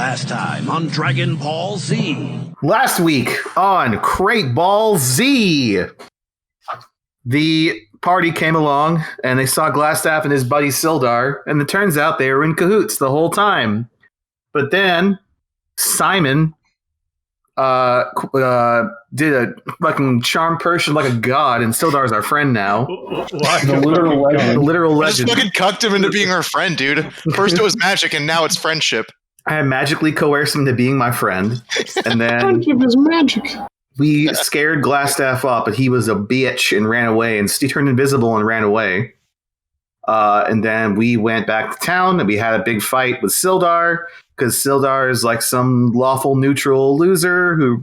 Last time on Dragon Ball Z. Last week on Krayt Ball Z, the party came along and they saw Glassstaff and his buddy Sildar, and it turns out they were in cahoots the whole time. But then Simon did a fucking charm person like a god, and Sildar's our friend now. The literal legend. Literal I just legend. fucking cucked him into being our friend, dude. First it was magic, and now it's friendship. I magically coerced him to being my friend, and then Friendship is magic. we scared Glassstaff up, but he was a bitch and ran away, and he turned invisible and ran away. And then we went back to town, and we had a big fight with Sildar, because Sildar is like some lawful neutral loser who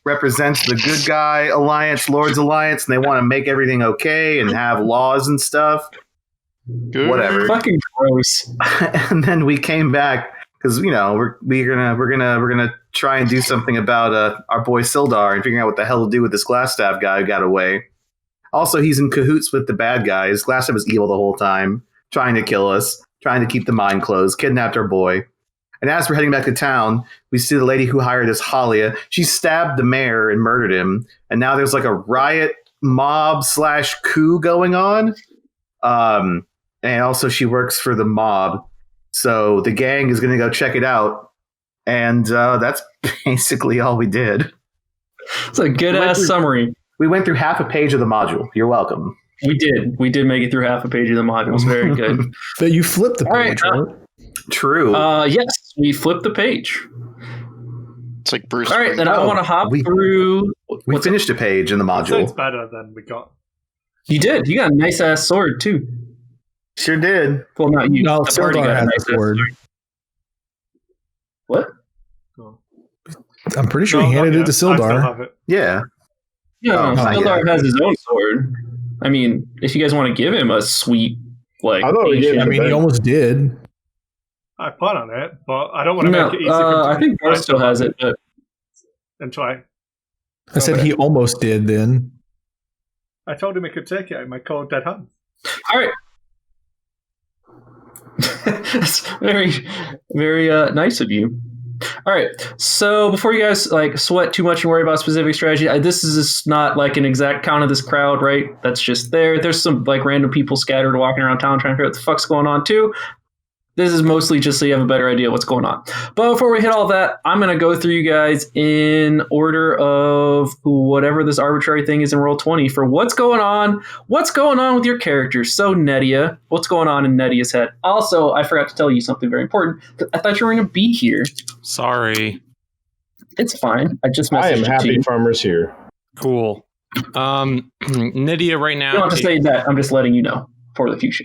represents the good guy alliance, Lord's Alliance, and they want to make everything okay and have laws and stuff. Good. Whatever. Fucking gross. And then we came back because we're gonna try and do something about our boy Sildar and figuring out what the hell to do with this Glassstaff guy who got away. Also, he's in cahoots with the bad guys. Glassstaff was evil the whole time, trying to kill us, trying to keep the mine closed, kidnapped our boy. And as we're heading back to town, we see the lady who hired us, Halia. She stabbed the mayor and murdered him. And now there's like a riot mob / coup going on. And also she works for the mob. So the gang is going to go check it out. And that's basically all we did. It's a good-ass summary. We went through half a page of the module. You're welcome. We did. We did make it through half a page of the module. It was very good. But you flipped the All right, page, right? True. Yes, we flipped the page. It's like Bruce. All right, then I want to hop we- through. we finished a page in the Sounds module. better than we got. You did. You got a nice-ass sword, too. Sure did. Well, not you. No, The party Sildar got a has nice-ass the sword. What? I'm pretty sure No, he handed not it to yet. I still Sildar. have it. Yeah. No, not Sildar yet. has his own sword. I mean, if you guys want to give him a sweet, like, I thought he did. I mean, he almost did. I plan on it, but I don't want to no, make it easy for him to I think Bart still has it, but and try. I said he almost did then. I told him he could take it out of my cold dead hand. all right. That's very, very nice of you. All right. So before you guys like sweat too much and worry about specific strategy, this is just not like an exact count of this crowd, right? That's just there. There's some like random people scattered walking around town trying to figure out what the fuck's going on too. This is mostly just so you have a better idea of what's going on. But before we hit all that, I'm going to go through you guys in order of whatever this arbitrary thing is in Roll20 for what's going on. What's going on with your characters? So, Nedia, what's going on in Nedia's head? Also, I forgot to tell you something very important. I thought you were going to be here. Sorry. It's fine. I just messaged I am you. happy farmers here. Cool. Nydia right now. You don't have to say that. I'm just letting you know for the future.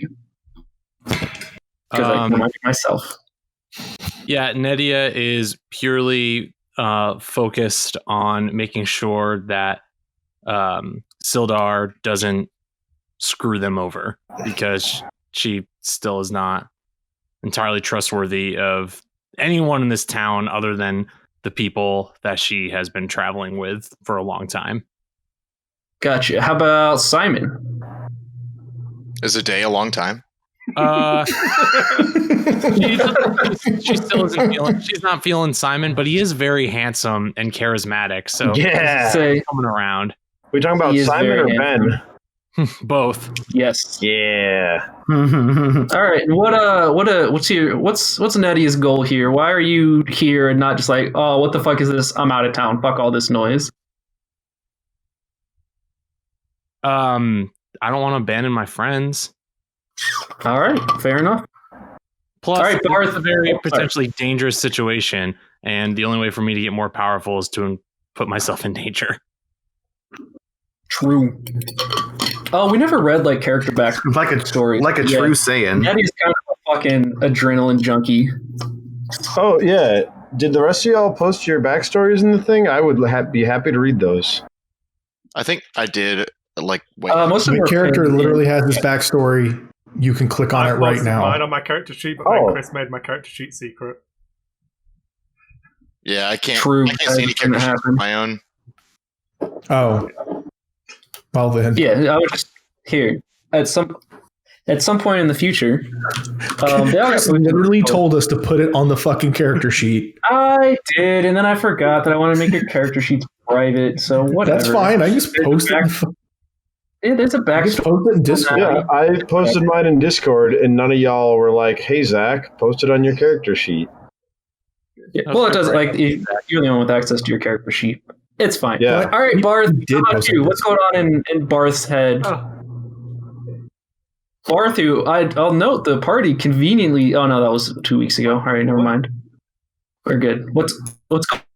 Because I remind myself. Yeah, Nydia is purely focused on making sure that Sildar doesn't screw them over, because she still is not entirely trustworthy of anyone in this town other than the people that she has been traveling with for a long time. Gotcha. How about Simon? Is a day a long time? She still isn't feeling. She's not feeling Simon, but he is very handsome and charismatic. So Yeah. Say coming around. We talking about He is Simon very or handsome. Ben? Both. yes. Yeah. All right. What's Nedia's goal here? Why are you here and not just like, oh, what the fuck is this? I'm out of town. Fuck all this noise. I don't want to abandon my friends. All right. Fair enough. Plus, All right, Darth. it's a very potentially dangerous situation, and the only way for me to get more powerful is to put myself in danger. True. Oh, we never read like character back like a story. like a Yeah. true Saiyan. Nedia's kind of a fucking adrenaline junkie. Oh, yeah. Did the rest of y'all post your backstories in the thing? I would be happy to read those. I think I did. Like, wait. Most of The them are character pinned. literally has his backstory. You can click on it right posted now. mine on my character sheet, but Oh. then Chris made my character sheet secret. Yeah, I can't. True. I can't see any That's gonna characters happen. of my own. Oh. Well then. Yeah, I was just here at some. at some point in the future. They Chris literally told us to put it on the fucking character sheet. I did, and then I forgot that I want to make your character sheets private. So whatever. That's fine. I just post it. There's a I just backstory. post it in Discord. Yeah, I posted mine in Discord, and none of y'all were like, "Hey, Zach, post it on your character sheet." Yeah, well, it doesn't. Like you're the one with access to your character sheet. It's fine. Yeah. All right, Barth. did How about post you? it. What's going on in Barth's head? Oh, Barth, who I'll note the party conveniently. Oh no, that was 2 weeks ago. All right, never mind. We're good. What's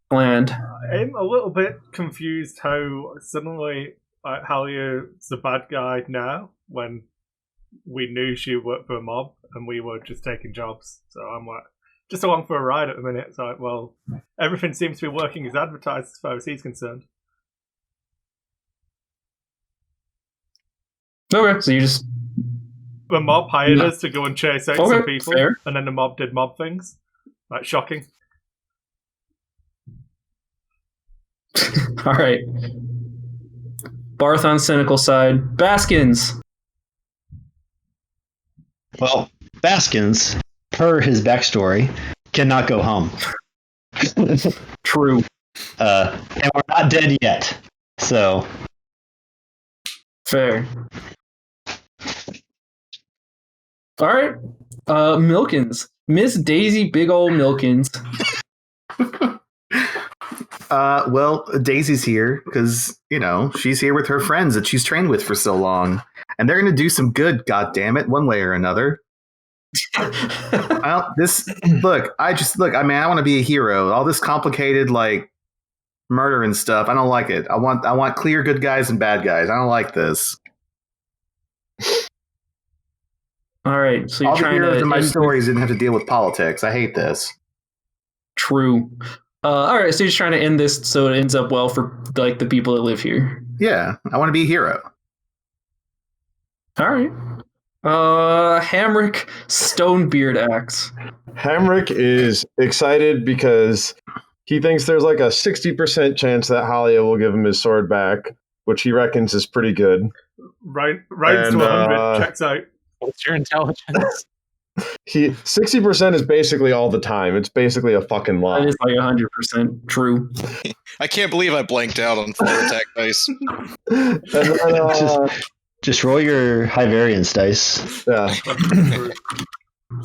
planned? I'm a little bit confused how suddenly Hallier's the bad guy now when we knew she worked for a mob and we were just taking jobs. So I'm like, just along for a ride at the minute. It's like, well, everything seems to be working as advertised as far as he's concerned. Okay, so you just The mob hired us to go and chase out some people, fair. and then the mob did mob things. Like, shocking. all right. Barth on cynical side. Baskins. Well, Baskins, per his backstory, cannot go home. True. And we're not dead yet. So, Fair. All right. Milkins. Miss Daisy Big Ol' Milkins. Well, Daisy's here because, she's here with her friends that she's trained with for so long. And they're going to do some good, goddammit, one way or another. I want to be a hero. All this complicated, murder and stuff, I don't like it. I want clear good guys and bad guys. I don't like this. All right. So you're All the trying heroes to in my stories didn't have to deal with politics. I hate this. True. All right. So you're just trying to end this so it ends up well for the people that live here. Yeah, I want to be a hero. All right. Hamrick Stonebeard Axe. Hamrick is excited because he thinks there's like a 60% chance that Halia will give him his sword back, which he reckons is pretty good. Right to 100, checks out. What's your intelligence? 60% is basically all the time. It's basically a fucking lie. That is 100% true. I can't believe I blanked out on 4 attack dice. And then, just roll your high variance dice. yeah.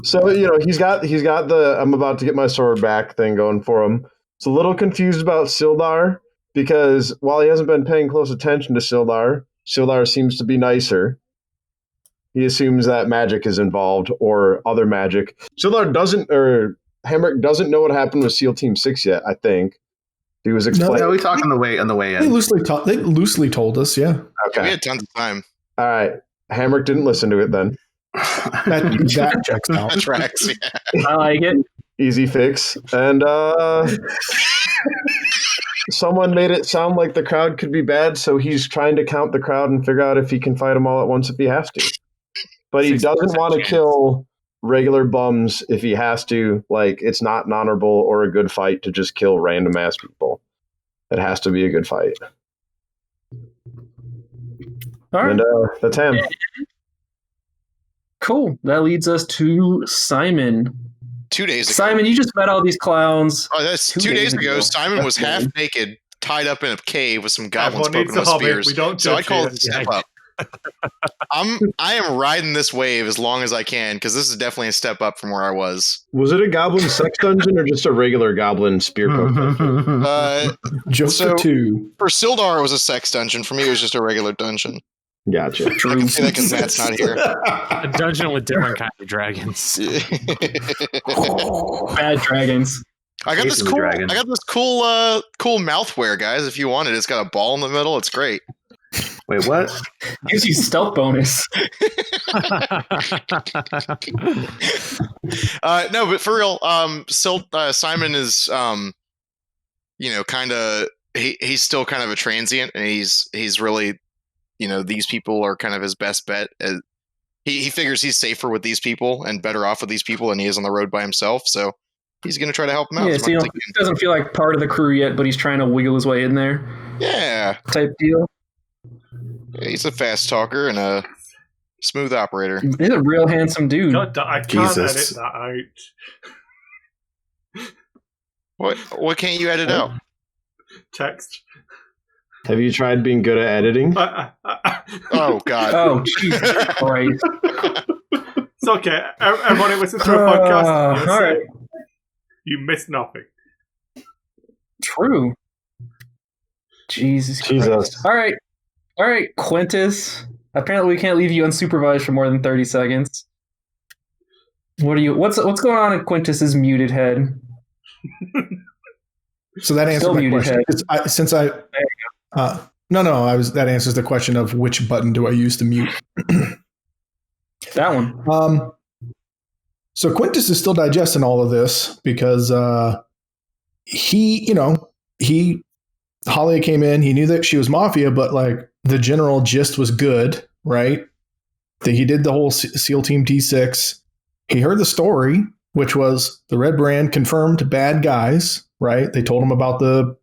So he's got the I'm about to get my sword back thing going for him. It's a little confused about Sildar because while he hasn't been paying close attention to Sildar seems to be nicer. He assumes that magic is involved or other magic. Hamrick doesn't know what happened with SEAL Team 6 yet, I think. He was explaining. No, we talked on the way in. They loosely told us, yeah. Okay. We had tons of time. All right. Hamrick didn't listen to it then. That checks out. That tracks, yeah. I like it. Easy fix. And someone made it sound like the crowd could be bad, so he's trying to count the crowd and figure out if he can fight them all at once if he has to. But he doesn't want to kill regular bums if he has to. It's not an honorable or a good fight to just kill random ass people. It has to be a good fight. All right. And that's him. Cool. That leads us to Simon. 2 days ago. Simon, you just met all these clowns. Oh, that's 2 days ago. Simon was half naked, tied up in a cave with some goblins poking him with spears. So I call it a step up. I am riding this wave as long as I can because this is definitely a step up from where I was. Was it a goblin sex dungeon or just a regular goblin spear poke dungeon? Just so for two. For Sildar, it was a sex dungeon. For me, it was just a regular dungeon. Gotcha. I can say that because Matt's not here. A dungeon with different kinds of dragons. Bad dragons. I got this Basically cool. dragon. I got this cool mouthwear, guys. If you want it, it's got a ball in the middle. It's great. Wait, what? Gives you stealth bonus. No, but for real, Simon is, kind of he's still kind of a transient, and he's really, these people are kind of his best bet. He figures he's safer with these people and better off with these people than he is on the road by himself. So he's going to try to help him out. Yeah, so he doesn't feel like part of the crew yet, but he's trying to wiggle his way in there. Yeah, Type deal. he's a fast talker and a Smooth operator. He's a real handsome dude. God, I can't Jesus. edit that out. What can't you edit out? Text. Have you tried being good at editing? Oh God. Oh, Jesus Christ. It's okay. Everyone who listens to a podcast, you're all right. safe. You missed nothing. True. Jesus Christ. All right, Quintus. Apparently, we can't leave you unsupervised for more than 30 seconds. What's going on in Quintus's muted head? So that answers Still my muted question. That answers the question of which button do I use to mute. That one. So Quintus is still digesting all of this because Halia came in, he knew that she was mafia, but like the general gist was good, right? That he did the whole SEAL Team T6. He heard the story, which was the Red Brand confirmed bad guys, right? They told him about the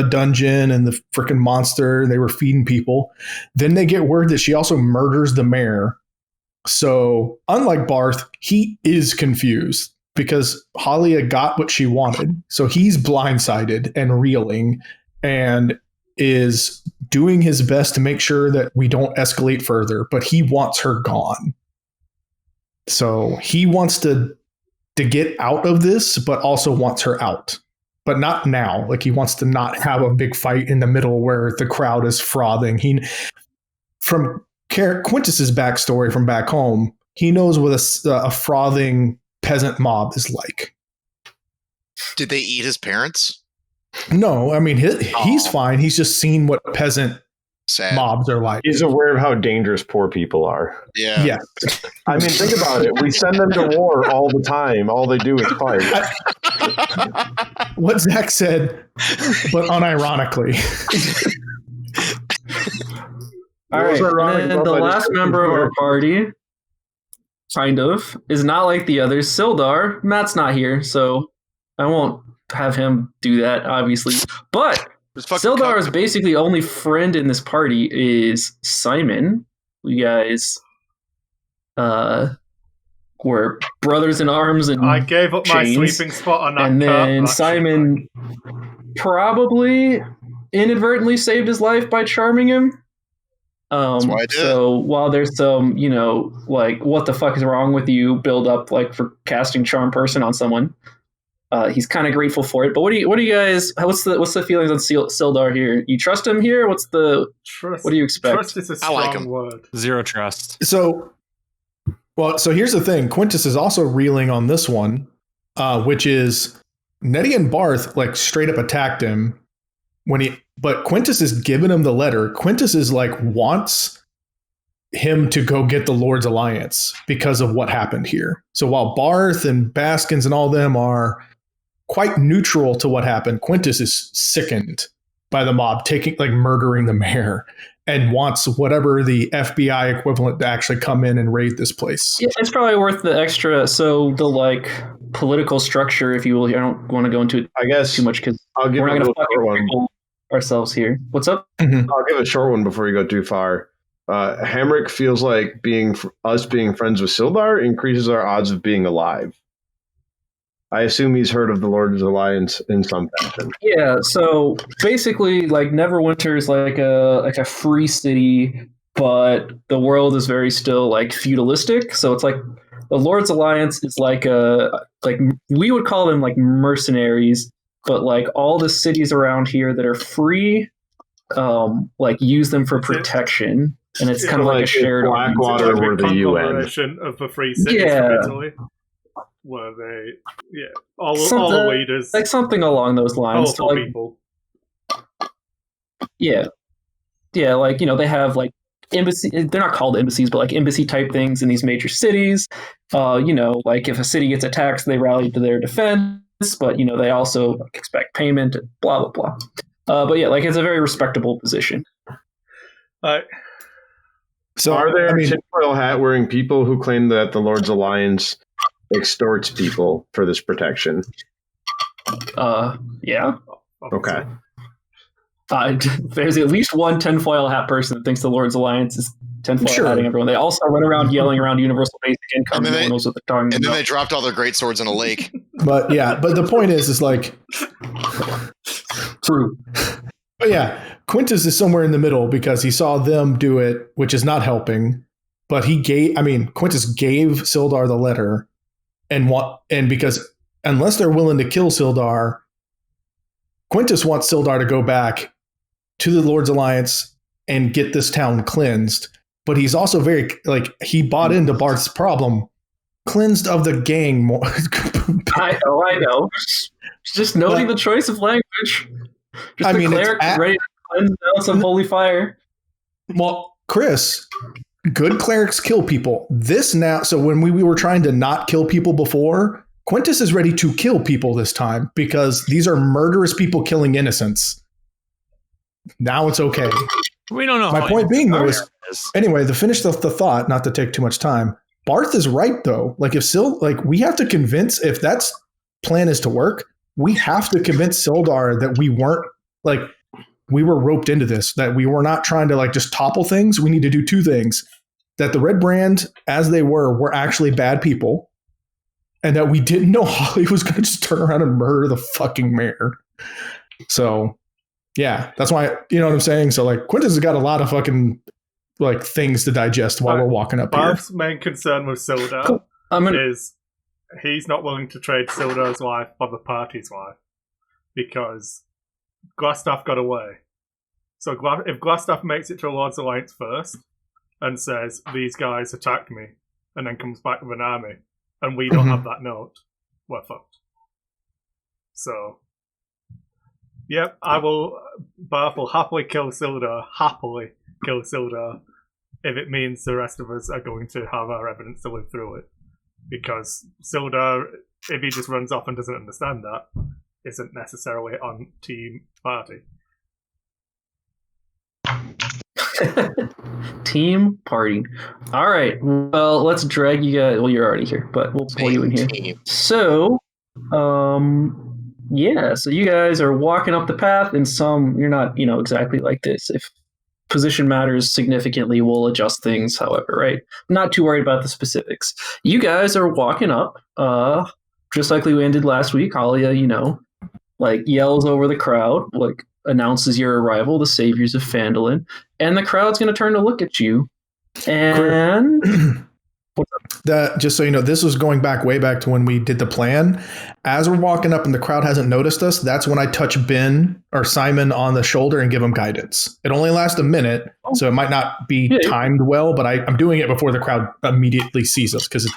dungeon and the freaking monster, and they were feeding people. Then they get word that she also murders the mayor. So unlike Barth, he is confused because Halia got what she wanted. So he's blindsided and reeling and is doing his best to make sure that we don't escalate further, but he wants her gone. So he wants to get out of this, but also wants her out. But not now. Like he wants to not have a big fight in the middle where the crowd is frothing. From Quintus's backstory from back home, he knows what a frothing peasant mob is like. Did they eat his parents? No, I mean he's fine. He's just seen what peasant mobs are like. He's aware of how dangerous poor people are. Yeah. Yes. I mean, think about it. We send them to war all the time. All they do is fight. What Zach said, but unironically. All right, and then the last member of our party, kind of, is not like the others. Sildar. Matt's not here, so I won't have him do that, obviously. But Sildar's basically only friend in this party is Simon. You guys were brothers in arms and I gave up my chains. sleeping spot on that And then cart, Simon probably inadvertently saved his life by charming him. So while there's some, like, what the fuck is wrong with you build up, like, for casting charm person on someone, he's kind of grateful for it. But what do you guys? What's the feelings on Sildar here? You trust him here? What do you expect? Trust is a strong word. Zero trust. So here's the thing. Quintus is also reeling on this one, which is Nettie and Barth like straight up attacked him but Quintus is giving him the letter. Quintus is like wants him to go get the Lord's Alliance because of what happened here. So while Barth and Baskins and all them are quite neutral to what happened, Quintus is sickened by the mob murdering the mayor and wants whatever the FBI equivalent to actually come in and raid this place. Yeah, it's probably worth the extra. So the like political structure, if you will. I don't want to go into it, I guess, too much because we're not going to fucking ourselves here. What's up? Mm-hmm. I'll give a short one before you go too far. Hamrick feels like us being friends with Sildar increases our odds of being alive. I assume he's heard of the Lord's Alliance in some fashion. Yeah, so basically, like, Neverwinter is like a free city, but the world is very still like feudalistic. So it's like the Lord's Alliance is like we would call them like mercenaries, but like all the cities around here that are free, like use them for protection, and it's kind of like a shared Blackwater or the UN of the free cities from Italy. Were they, all the leaders, like something along those lines. Powerful people. Yeah, like they have like embassy. They're not called embassies, but like embassy type things in these major cities. Like if a city gets attacked, they rally to their defense, but they also expect payment and blah blah blah. But yeah, like it's a very respectable position. So are there tinfoil hat wearing people who claim that the Lord's Alliance extorts people for this protection? Yeah. Okay. There's at least one tinfoil hat person that thinks the Lord's Alliance is 10 Sure. adding everyone. They also run around yelling around universal basic income. And then No they- one knows what they're talking And then about. they dropped all their great swords in a lake. But the point is like, True. but yeah, Quintus is somewhere in the middle because he saw them do it, which is not helping. But Quintus gave Sildar the letter, and because unless they're willing to kill Sildar, Quintus wants Sildar to go back to the Lord's Alliance and get this town cleansed. But he's also very he bought into Barth's problem, cleansed of the gang. More. I know. Just noting the choice of language. Just a cleric ready to cleanse down some holy fire. Well, Chris, good clerics kill people. This now, so when we were trying to not kill people before, Quintus is ready to kill people this time because these are murderous people killing innocents. Now it's okay. We don't know. My point being, though, is anyway, to finish the thought, not to take too much time, Barth is right, though. We have to convince, if that's plan is to work, we have to convince Sildar that we weren't, we were roped into this, that we were not trying to, just topple things. We need to do two things. That the Red Brand, as they were actually bad people, and that we didn't know Holly was going to just turn around and murder the fucking mayor. So, yeah, that's why, you know what I'm saying? So, Quintus has got a lot of fucking, things to digest while we're walking up here. Barth's main concern with Sildar is he's not willing to trade Sildar's life for the party's life because Glassstaff got away. So if Glassstaff makes it to Lord's Alliance first and says, these guys attacked me, and then comes back with an army, and we don't have that note, we're fucked. So, yep, Barth will happily kill Sildar, if it means the rest of us are going to have our evidence to live through it. Because Sildar, if he just runs off and doesn't understand that, isn't necessarily on team party. Team party. All right. Well, let's drag you guys. Well, you're already here, but we'll pull you in here. So, yeah. So you guys are walking up the path, and you're not, exactly like this. If position matters significantly, we'll adjust things. However, right? Not too worried about the specifics. You guys are walking up, just like we ended last week. Halia, yells over the crowd, announces your arrival, the saviors of Phandalin, and the crowd's going to turn to look at you. And just so you know, this was going way back to when we did the plan. As we're walking up and the crowd hasn't noticed us, that's when I touch Ben or Simon on the shoulder and give him guidance. It only lasts a minute, so it might not be timed well, but I'm doing it before the crowd immediately sees us because it's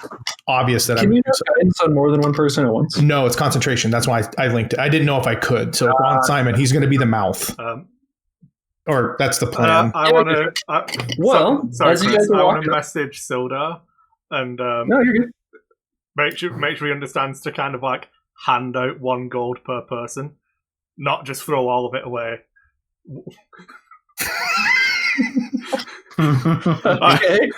obvious that Can you have guidance on more than one person at once? No, it's concentration. That's why I linked it. I didn't know if I could. So on Simon, he's going to be the mouth. Or that's the plan. I want to. Sorry, as you Chris, guys I are want to walking, message Sildar and no, you're good. make sure he understands to kind of hand out 1 gold per person, not just throw all of it away. Okay.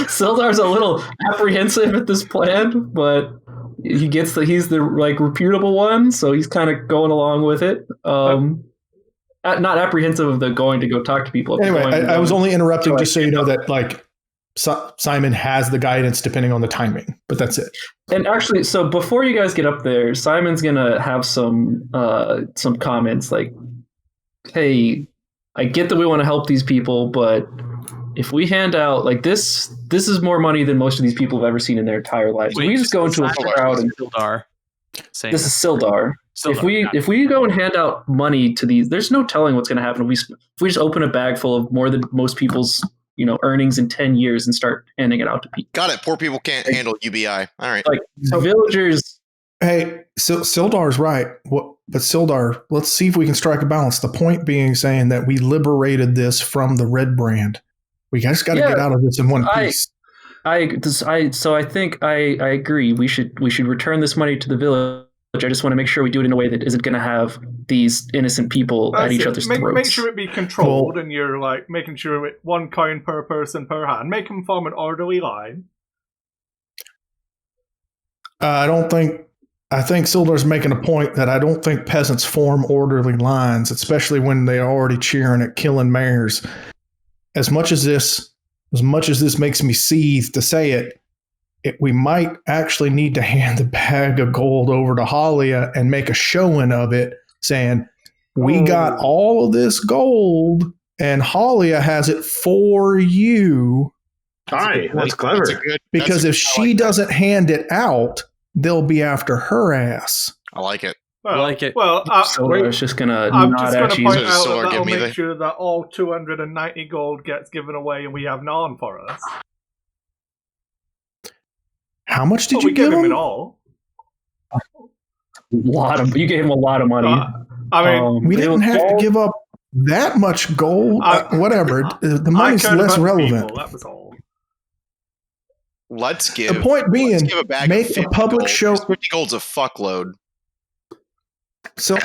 Sildar's a little apprehensive at this plan, but he's the reputable one, so he's kind of going along with it. Not apprehensive of the going to go talk to people. Anyway, I was only interrupting just so you know that Simon has the guidance depending on the timing, but that's it. And actually, so before you guys get up there, Simon's gonna have some comments like, "Hey, I get that we want to help these people, but if we hand out this is more money than most of these people have ever seen in their entire lives. We just go into a crowd and Sildar. This is Sildar. If we go and hand out money to these, there's no telling what's going to happen. If we just open a bag full of more than most people's earnings in 10 years and start handing it out to people. Got it. Poor people can't handle UBI. All right. Villagers. Hey, Sildar's right. But Sildar, let's see if we can strike a balance. The point being saying that we liberated this from the Red Brand. We just got to get out of this in one piece. So I think I agree. We should return this money to the village. I just want to make sure we do it in a way that isn't going to have these innocent people at each other's throats. Make sure it be controlled, and you're making sure 1 coin per person per hand. Make them form an orderly line. I think Sildar's making a point that I don't think peasants form orderly lines, especially when they are already cheering at killing mayors. As much as this as much as this makes me seethe to say it, we might actually need to hand the bag of gold over to Halia and make a showing of it, saying, we got all of this gold and Halia has it for you. Hi, that's clever. Because if she doesn't hand it out, they'll be after her ass. I like it. Well, like it. Well, Sildar's just gonna I'm nod just at going to you. point out Sildar, that that'll give me make sure that all 290 gold gets given away and we have none for us. How much did But you we give give him it him? all. You gave him a lot of money. I mean, We didn't have to give up that much gold. Whatever. The money's I cared less about the relevant. people, that was all. Let's give. The point being, let's give a bag make of a 50 public gold. show. 50 gold's a fuckload. So,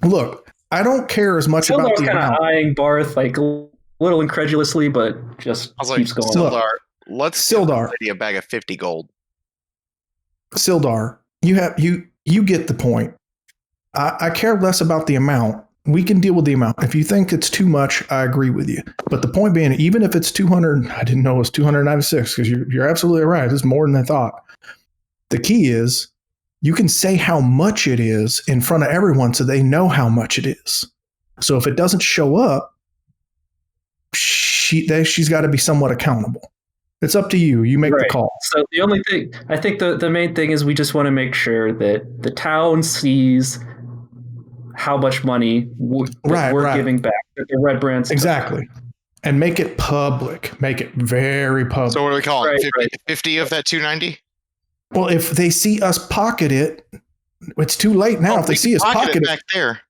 look, I don't care as much about Sildar's the kind of amount. eyeing Barth like a little incredulously, but just I was like, keeps going. Sildar, let's give Sildar. this lady a bag of 50 gold. Sildar, you get the point. I care less about the amount. We can deal with the amount. If you think it's too much, I agree with you. But the point being, even if it's 200, I didn't know it was 296 because you're absolutely right. This is more than I thought. The key is you can say how much it is in front of everyone so they know how much it is. So if it doesn't show up, she's got to be somewhat accountable. It's up to you. You make the call. So the only thing, I think the main thing is we just want to make sure that the town sees how much money we're giving back, that the Red Brands. Exactly. And make it public. Make it very public. So what do we call it? Right, 50 of that 290? Well, if they see us pocket it, it's too late now. If they see us pocket it back there.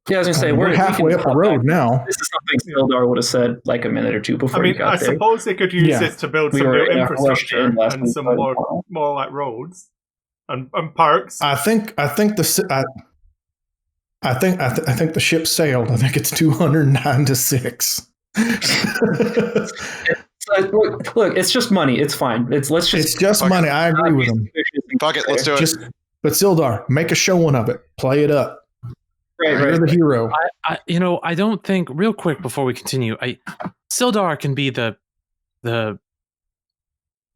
Yeah, I was going to say, we're halfway up the road now. This is something Sildar would have said like a minute or two before he got there. I suppose they could use this to build some new infrastructure and some week, more like roads and parks. I think the ship sailed. I think it's 209 to 6. Look, it's just money. It's fine. It's just money. I agree with him. Fuck it, let's do it. But Sildar, make a showing of it. Play it up. You're the hero. I don't think, real quick before we continue, Sildar can be the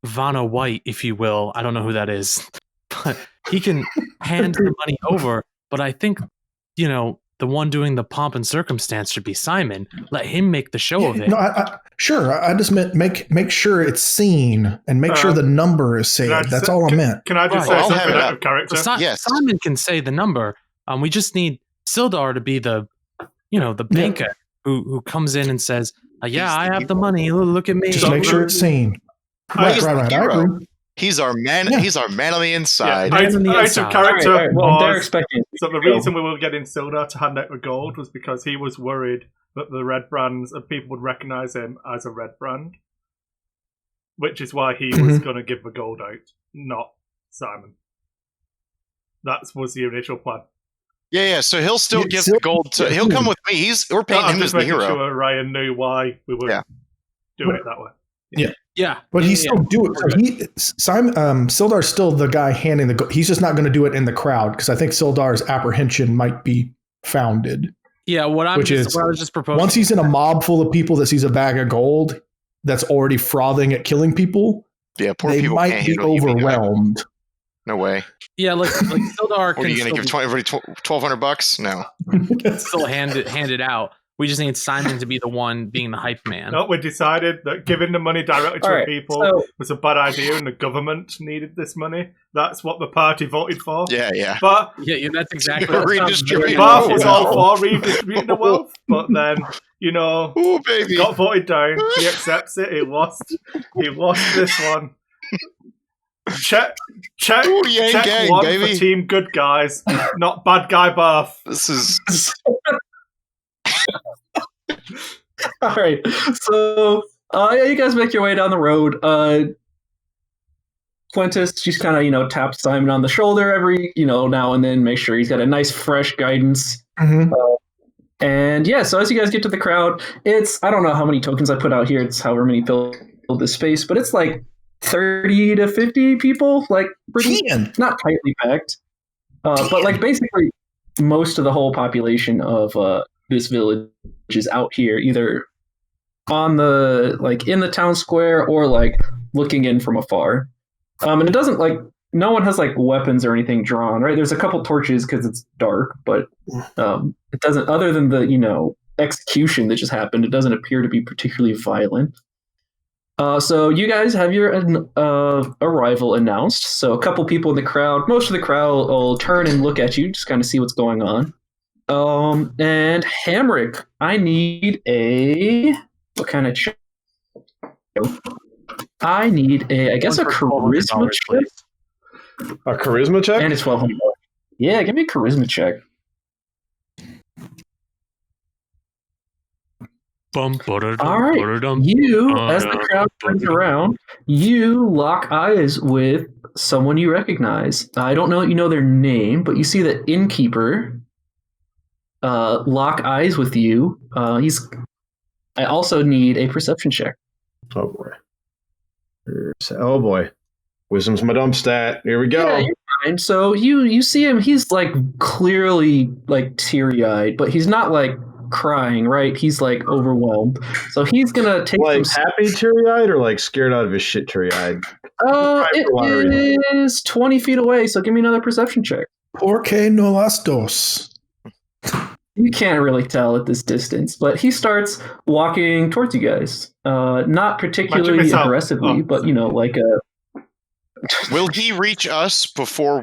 Vanna White, if you will. I don't know who that is, but he can hand the money over. But I think, the one doing the pomp and circumstance should be Simon. Let him make the show of it. No, sure. I just meant make sure it's seen and make sure the number is saved. That's all I meant. Can I just say something out of character? Yes. Simon can say the number. We just need Sildar to be the banker who comes in and says, "Yeah, I have the money. Look at me." Just make sure it's seen. Right. I agree. He's our man. Yeah. He's our man on the inside. Out of character. Right. Well, they're expecting. So the reason we were getting Sildar to hand out the gold was because he was worried that the Red Brands and people would recognize him as a Red Brand, which is why he was going to give the gold out, not Simon. That was the initial plan. Yeah. So he'll still give the gold to. He'll come with me. We're painting him as the hero. Sure Ryan knew why we were doing it that way. Yeah, but he still do it. So Sildar's still the guy handing the gold. He's just not going to do it in the crowd because I think Sildar's apprehension might be founded. Yeah, what I was just proposing. Once he's in a mob full of people that sees a bag of gold that's already frothing at killing people, poor they people might be overwhelmed. No way. Yeah, like Sildar. What are you going to give everybody $1,200? No. Still hand it out. We just need Simon to be the one being the hype man. No, we decided that giving the money directly to the people was a bad idea and the government needed this money. That's what the party voted for. Yeah. But that's exactly what redistributing Barth was all for redistributing the wealth, but then, got voted down. He accepts it. He lost this one. Check gang, one baby. for team good guys, not bad guy Barth. This is... All right, so you guys make your way down the road. Quintus just kind of taps Simon on the shoulder every now and then, make sure he's got a nice fresh guidance. Mm-hmm. And so as you guys get to the crowd, I don't know how many tokens I put out here. It's however many fill this space, but it's like 30 to 50 people, like pretty not tightly packed, but like basically most of the whole population of this village is out here, either on the like in the town square or like looking in from afar. And it doesn't like no one has like weapons or anything drawn, right? There's a couple torches because it's dark, but it doesn't. Other than the execution that just happened, it doesn't appear to be particularly violent. So you guys have your arrival announced. So a couple people in the crowd, most of the crowd will turn and look at you, just kind of see what's going on. And Hamrick, I need what kind of check? I need I guess a charisma check. A charisma check? And it's $1,200. Yeah, give me a charisma check. All right, you, as the crowd turns around, you lock eyes with someone you recognize. I don't know that you know their name, but you see the innkeeper lock eyes with you. I also need a perception check. Oh boy. Wisdom's my dump stat. Here we go. Yeah, you're fine. So you see him. He's like clearly like teary-eyed, but he's not like crying, right? He's like overwhelmed. So he's gonna take like happy teary-eyed or like scared out of his shit teary-eyed. It is 20 feet away. So give me another perception check. Porque no las dos. You can't really tell at this distance, but he starts walking towards you guys. Not particularly aggressively, but like a. Will he reach us before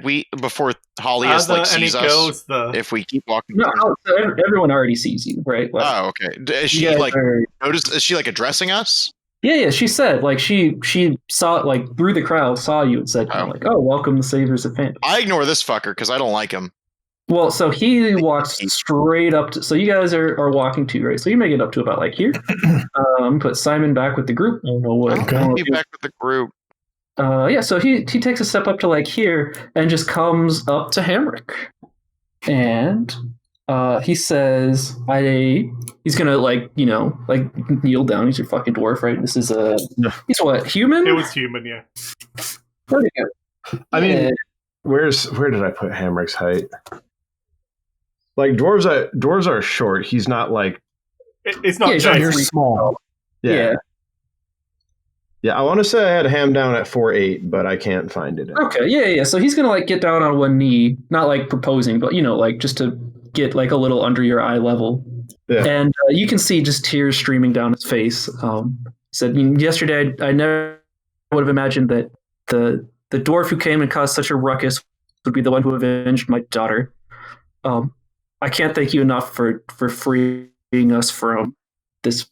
Hollius sees us? If we keep walking, no. So everyone already sees you, right? Like, oh, okay. Is she notice? Is she like addressing us? Yeah. She said like she saw it like through the crowd, saw you, and said like, "Oh, welcome the Saviors of Fandom." I ignore this fucker because I don't like him. Well, so he walks straight up to. So you guys are walking too, right? So you make it up to about like here. Put Simon back with the group. I don't know what. I'll be back with the group. So he takes a step up to like here and just comes up to Hamrick, and he says, he's gonna like kneel down. He's your fucking dwarf, right? This is he's what, human? It was human, yeah. Pretty good. I mean, where did I put Hamrick's height? Like dwarves are short. He's not like it's not just you're small. Yeah. Yeah, I want to say I had Ham down at 4'8", but I can't find it. Okay, yeah. So he's gonna like get down on one knee, not like proposing, but like just to get like a little under your eye level. Yeah. And you can see just tears streaming down his face. Said yesterday I never would have imagined that the dwarf who came and caused such a ruckus would be the one who avenged my daughter. I can't thank you enough for freeing us from this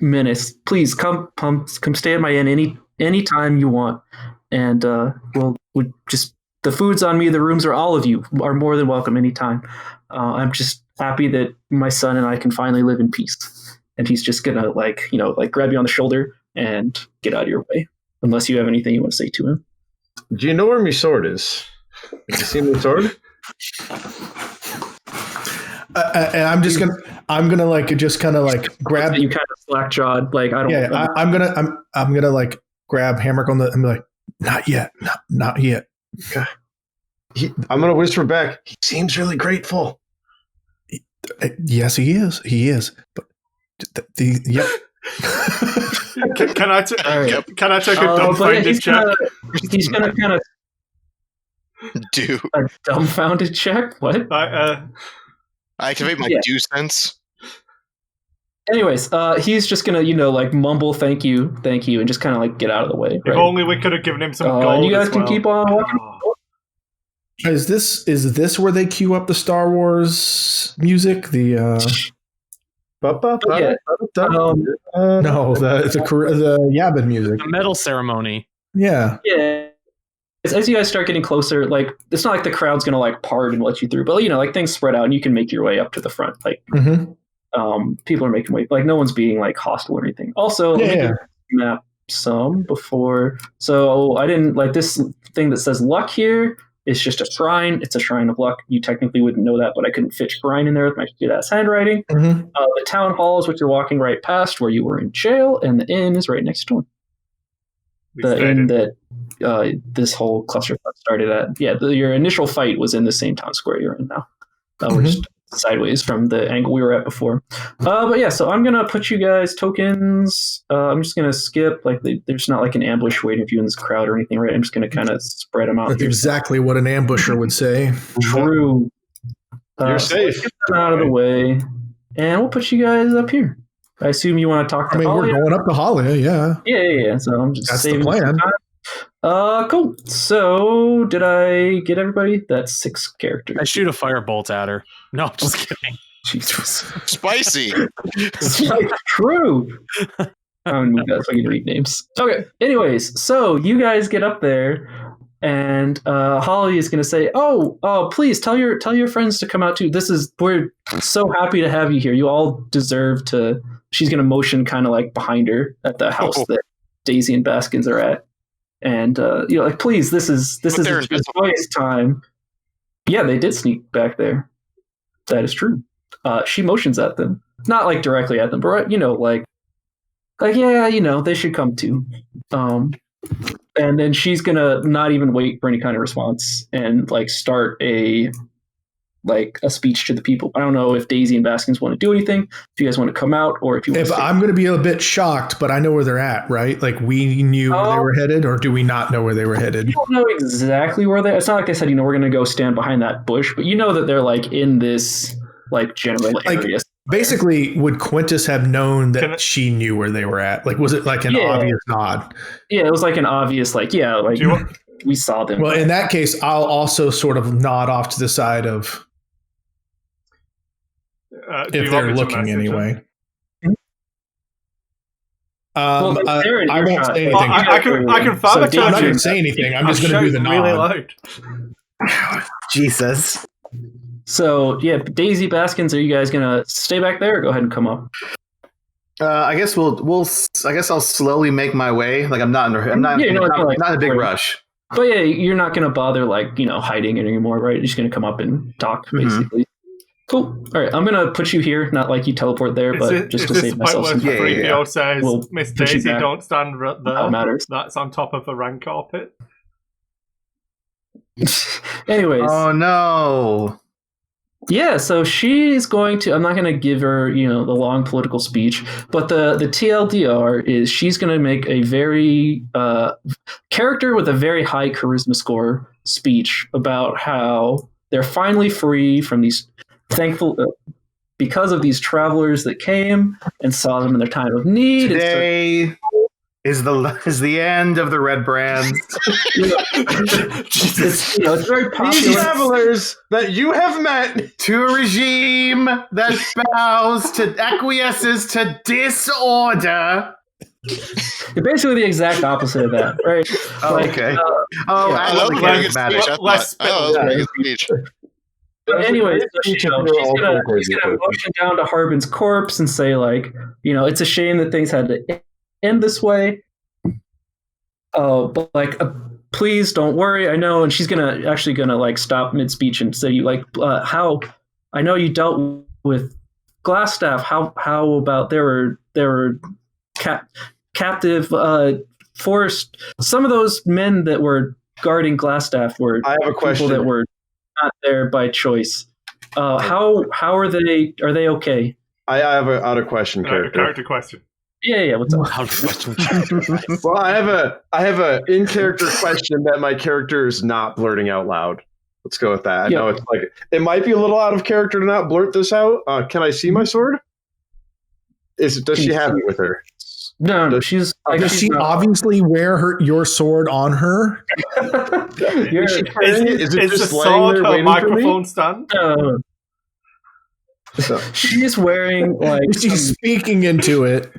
menace. Please come stay at my inn any time you want, and we'll just the food's on me, the rooms are, all of you are more than welcome anytime. I'm just happy that my son and I can finally live in peace. And he's just gonna like grab you on the shoulder and get out of your way, unless you have anything you want to say to him. Do you know where my sword is? Have you seen my sword? And I'm gonna like just kind of like grab you, kind of slack jawed, like I don't. Yeah, I'm gonna like grab Hamrick on the and be like, not yet, not yet. Okay. I'm gonna whisper back. He seems really grateful. Yes, he is. But yep. Can I take a dumbfounded check? He's gonna kind of do a dumbfounded check. What? I activate my do sense. Anyways, he's just gonna, like mumble thank you, and just kind of like get out of the way. If only we could have given him some gold. And you guys can keep on walking. Is this where they cue up the Star Wars music? The the Yabin music, the medal ceremony. Yeah. As you guys start getting closer, like it's not like the crowd's gonna like part and let you through, but like things spread out and you can make your way up to the front. Like people are making way, like no one's being like hostile or anything. Also, map some before, so I didn't like this thing that says luck here. It's just a shrine. It's a shrine of luck. You technically wouldn't know that, but I couldn't fit shrine in there with my good-ass handwriting. The town hall is what you're walking right past, where you were in jail, and the inn is right next door. The inn that this whole clusterfuck started at. Yeah, your initial fight was in the same town square you're in now. We're just sideways from the angle we were at before. But yeah, so I'm gonna put you guys tokens. I'm just gonna skip like there's not like an ambush waiting for you in this crowd or anything, right? I'm just gonna kind of spread them out. That's here. exactly what an ambusher would say. True. You're So safe. let's get them out of the way, and we'll put you guys up here. I assume you want to talk to I mean, Holly? we're going up to Halia, yeah. Yeah. So I'm just That's the saving plan. some time. Cool. So did I get everybody? That's 6 characters. I shoot a firebolt at her. No, I'm just kidding. Jesus. Spicy. It's like true. I'm gonna move that so I can read names. Okay. Anyways, so you guys get up there, and Holly is gonna say, "Oh, please tell your friends to come out too. We're so happy to have you here. You all deserve to." She's gonna motion kind of like behind her at the house that Daisy and Baskins are at, and like, please, this is a joyous time. Yeah, they did sneak back there. That is true. She motions at them, not like directly at them, but like yeah, they should come too. And then she's gonna not even wait for any kind of response and like start a speech to the people. I don't know if Daisy and Baskins want to do anything. If you guys want to come out, or if you. If I'm going to be a bit shocked, but I know where they're at, right? Like we knew where they were headed, or do we not know where they were headed? You don't know exactly where they. It's not like I said. We're going to go stand behind that bush, but you know that they're like in this like general area. Basically, would Quintus have known that she knew where they were at? Like, was it like an obvious nod? Yeah, it was like an obvious, like, yeah, like we saw them. Well, in that case, I'll also sort of nod off to the side of if they're looking anyway. I won't say anything. I can find I'm not going to say anything. I'm just going to do the nod. Really loud. Jesus. So yeah, Daisy, Baskins, are you guys gonna stay back there or go ahead and come up? I guess I guess I'll slowly make my way. Like I'm not in a big rush. But yeah, you're not gonna bother hiding anymore, right? You're just gonna come up and talk, basically. Cool. All right, I'm gonna put you here. Not like you teleport there, but just to save myself some time. Yeah. Says, we'll Miss Daisy, don't stand right there. That matters. That's on top of a rank carpet. Anyways. Oh no. Yeah, so she's going to. I'm not going to give her, the long political speech, but the TLDR is she's going to make a very character with a very high charisma score speech about how they're finally free from these because of these travelers that came and saw them in their time of need. Today is the end of the red brand. It's very popular. These travelers that you have met to a regime that acquiesces to disorder. Basically the exact opposite of that, right? Okay. I love the speech. But anyways, she's gonna motion down to Harbin's corpse and say, it's a shame that things had to end this way. But please don't worry. I know, and she's gonna stop mid speech and say, how I know you dealt with Glassstaff. How about there were captive forced. Some of those men that were guarding Glassstaff were people that were not there by choice. How are they? Are they okay? I have an out of question character question. Yeah. What's up? Well, I have a in character question that my character is not blurting out loud. Let's go with that. I know it's it might be a little out of character to not blurt this out. Can I see my sword? Does she have it with her? No, she's. Does she obviously wear your sword on her? Is it just laying there waiting microphone stand? She's wearing she's speaking into it.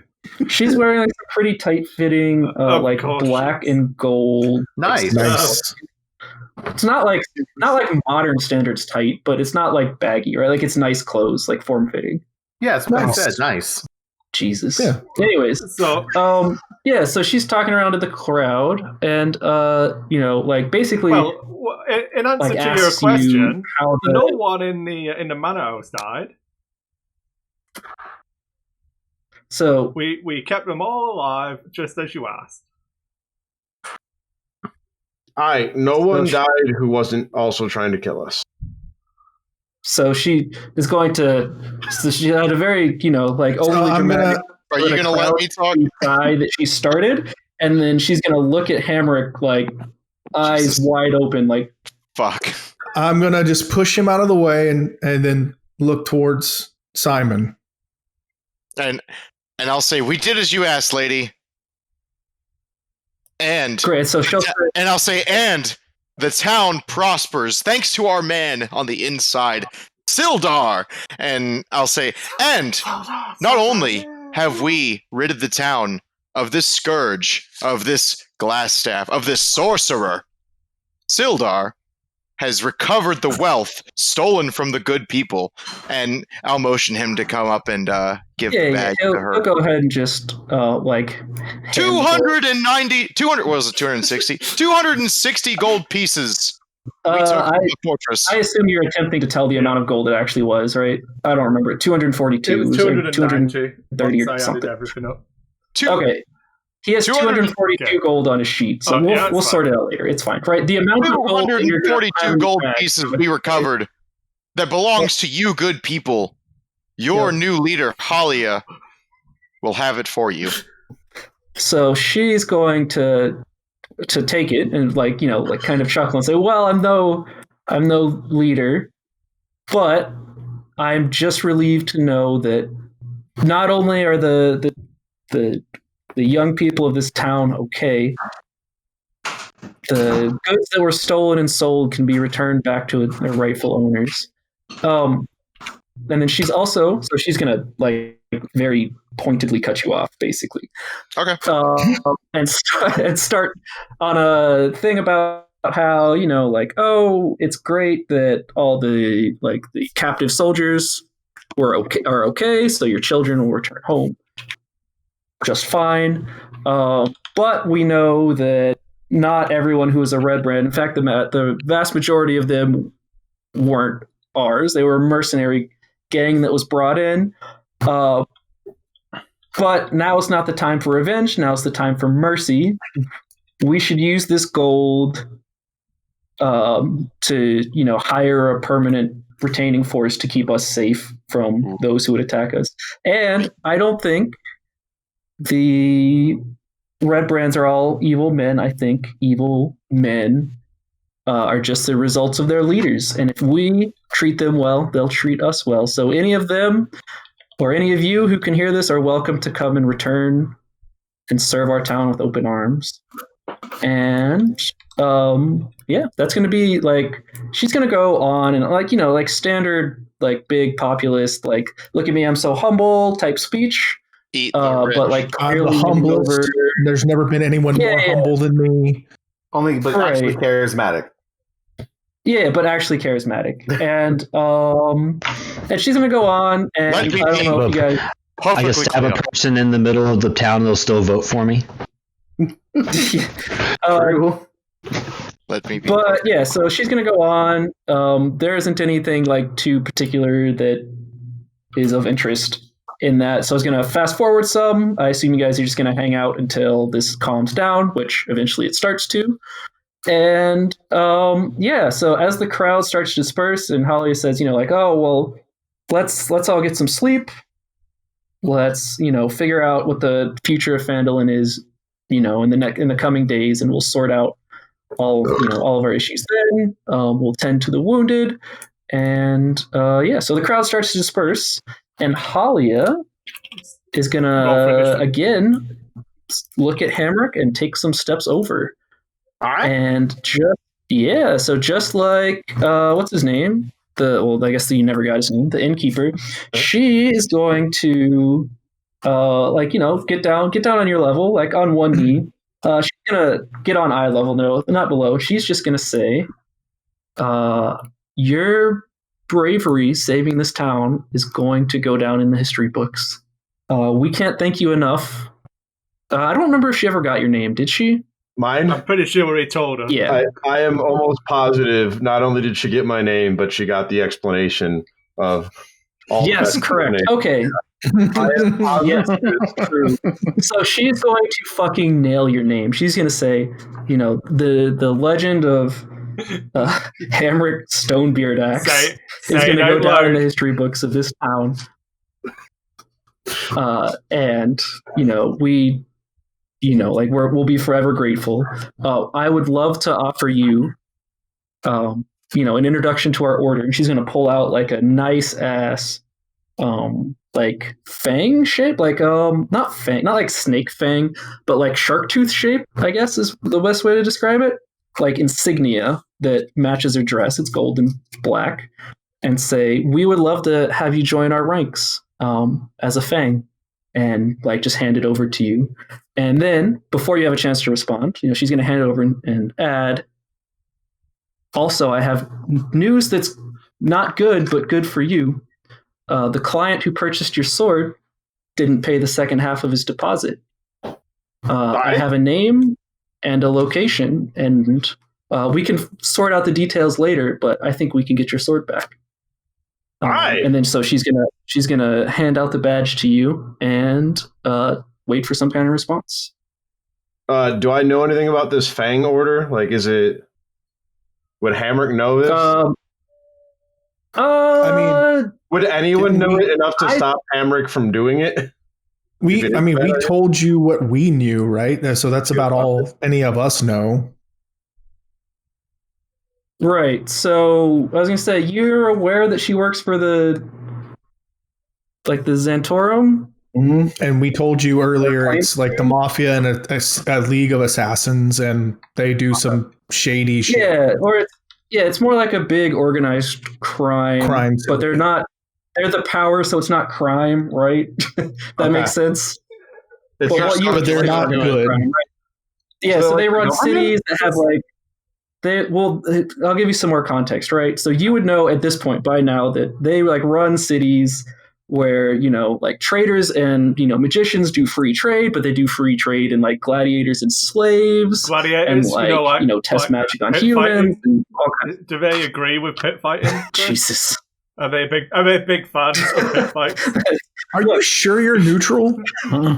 She's wearing some pretty tight fitting black and gold. Nice. It's not like modern standards tight, but it's not baggy, right? It's nice clothes, form fitting. Yeah, it's what I said. Nice. Jesus. Yeah. Anyways, so so she's talking around to the crowd, and basically. Well, in answer to your question, no one in the manor house died. So we kept them all alive, just as you asked. No one died who wasn't also trying to kill us. So she is going to. So she had a very, like overly I'm dramatic. Are you going to let me talk? Guy that she started, and then she's going to look at Hamrick like eyes Jesus. wide open, like Fuck. I'm gonna just push him out of the way and then look towards Simon. And I'll say, we did as you asked, lady. And great. So she'll. and I'll say, and the town prospers thanks to our man on the inside, Sildar. And I'll say, and not only have we rid the town of this scourge, of this glass staff, of this sorcerer, Sildar has recovered the wealth stolen from the good people. And I'll motion him to come up and give the bag to her. He'll go ahead and just 260 gold pieces. We took from the fortress. I assume you're attempting to tell the amount of gold it actually was, right? I don't remember. 242. It was 290. 230 or once I something. added everything up. Okay. He has 242 gold on his sheet, so we'll sort it out later. It's fine, right? The amount of gold 242 gold pieces we recovered that belongs to you, good people. Your new leader, Halia, will have it for you. So she's going to take it and kind of chuckle and say, "Well, I'm no leader, but I'm just relieved to know that not only are the young people of this town okay, the goods that were stolen and sold can be returned back to their rightful owners." And then she's gonna very pointedly cut you off, basically. Okay. And start on a thing about how it's great that all the captive soldiers are okay, so your children will return home just fine. But we know that not everyone who is a red brand, in fact, the vast majority of them weren't ours. They were a mercenary gang that was brought in. But now is not the time for revenge. Now is the time for mercy. We should use this gold to hire a permanent retaining force to keep us safe from those who would attack us. And I don't think the red brands are all evil men. I think evil men are just the results of their leaders. And if we treat them well, they'll treat us well. So any of them or any of you who can hear this are welcome to come and return and serve our town with open arms. And that's going to be she's going to go on and standard big populist look at me, I'm so humble type speech. But I'm the humblest. There's never been anyone more humble than me. Actually charismatic. Yeah, but actually charismatic. And she's gonna go on and I don't know if you guys I can stab a person in the middle of the town and they'll still vote for me. Let me be. But yeah, so she's gonna go on. There isn't anything too particular that is of interest in that. So I was going to fast forward some. I assume you guys are just going to hang out until this calms down, which eventually it starts to. And so as the crowd starts to disperse and Halia says, let's all get some sleep. Let's, figure out what the future of Phandalin is, in the coming days, and we'll sort out all of our issues then. We'll tend to the wounded. And so the crowd starts to disperse. And Halia is going to, again, look at Hamrick and take some steps over. All right. And just like, what's his name? I guess you never got his name, the innkeeper. She is going to, get down on your level, on one knee. She's going to get on eye level, no, not below. She's just going to say, your bravery saving this town is going to go down in the history books. We can't thank you enough. I don't remember if she ever got your name. Did she? Mine? I'm pretty sure we told her. Yeah. I am almost positive not only did she get my name, but she got the explanation of all Yes, correct. Okay. Yes, true. So she's going to fucking nail your name. She's going to say, the legend of Hamrick Stonebeard Axe is going to it go out down in loud. the history books of this town. And we'll be forever grateful. I would love to offer you, an introduction to our order. And she's going to pull out like a nice ass, like fang shape, like not fang, not like snake fang, but like shark tooth shape, I guess is the best way to describe it. Like insignia that matches her dress. It's gold and black, and say, we would love to have you join our ranks as a fang, and like just hand it over to you. And then before you have a chance to respond, she's going to hand it over and add, also, I have news that's not good, but good for you. The client who purchased your sword didn't pay the second half of his deposit. I have a name and a location, and we can sort out the details later, but I think we can get your sword back. All right. And then so she's gonna hand out the badge to you and wait for some kind of response. Do I know anything about this Fang order? Like, would Hamrick know this? Would anyone know it enough to stop Hamrick from doing it? We told you what we knew, right? So that's about all any of us know. Right. So I was gonna say, you're aware that she works for the Xantorum? Mm-hmm. And we told you earlier it's like the mafia and a league of assassins, and they do some shady shit. Yeah, it's more like a big organized crime, but they're not. They're the power, so it's not crime, right? That makes sense. But they're not good. Crime, right? Yeah, so they run cities that have I'll give you some more context, right? So you would know at this point by now that they run cities where, traders and, magicians do free trade, but they do free trade in gladiators and slaves. Gladiators, and test magic on humans. And all kinds. Do they agree with pit fighting? Jesus. Are they big fans of pit fights? Are you sure you're neutral?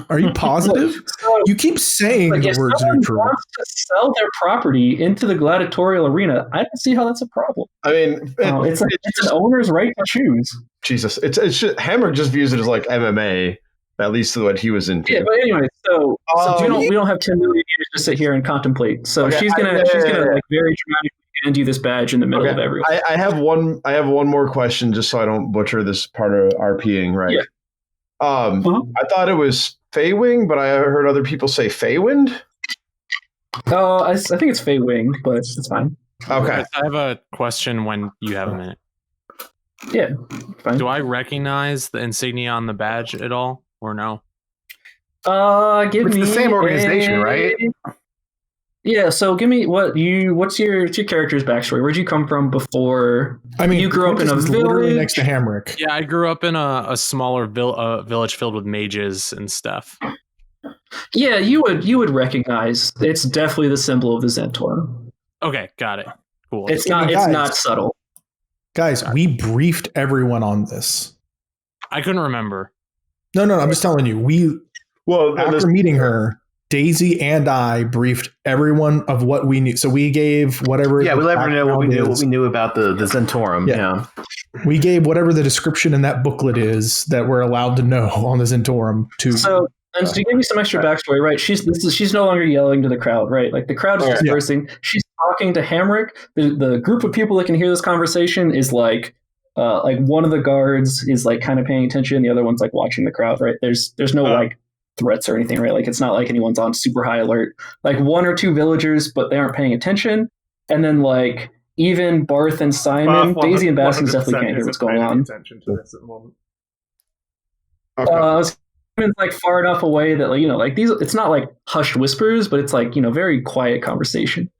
Are you positive? You keep saying the words neutral. If wants to sell their property into the gladiatorial arena, I don't see how that's a problem. I mean, it's an owner's right to choose. Jesus, it's just, Hammer just views it as like MMA, at least what he was into. Yeah, but anyway, so we don't have 10 million years to sit here and contemplate. So she's gonna very dramatically hand you this badge in the middle of everyone. I have one more question, just so I don't butcher this part of RPing, right? Yeah. I thought it was Feywing, but I heard other people say Feywind. Oh, I think it's Feywing, but it's fine. Okay. I have a question when you have a minute. Yeah, fine. Do I recognize the insignia on the badge at all, or no? It's the same organization, right? Yeah, so give me what's your character's backstory? Where'd you come from before? You grew up in a village next to Hamrick. Yeah, I grew up in a smaller village filled with mages and stuff. Yeah, you would recognize it's definitely the symbol of the Xantorum. Okay, got it. Cool. It's not subtle. Guys, we briefed everyone on this. I couldn't remember. No, I'm just telling you. After meeting her, Daisy and I briefed everyone of what we knew. So we gave whatever. Yeah, we let her know what we knew about the Xantorum. Yeah. We gave whatever the description in that booklet is that we're allowed to know on the Xantorum to. So, and to give you some extra backstory, right? She's no longer yelling to the crowd, right? Like the crowd is dispersing. Yeah. She's talking to Hamrick. The group of people that can hear this conversation is like one of the guards is kind of paying attention. The other one's watching the crowd, right? There's no threats or anything, right? It's not like anyone's on super high alert. One or two villagers, but they aren't paying attention. And then even Barth and Simon, Daisy and Baskins definitely can't hear what's going on. Attention to this at the moment. Okay. Simon's far enough away that these. It's not hushed whispers, but it's very quiet conversation.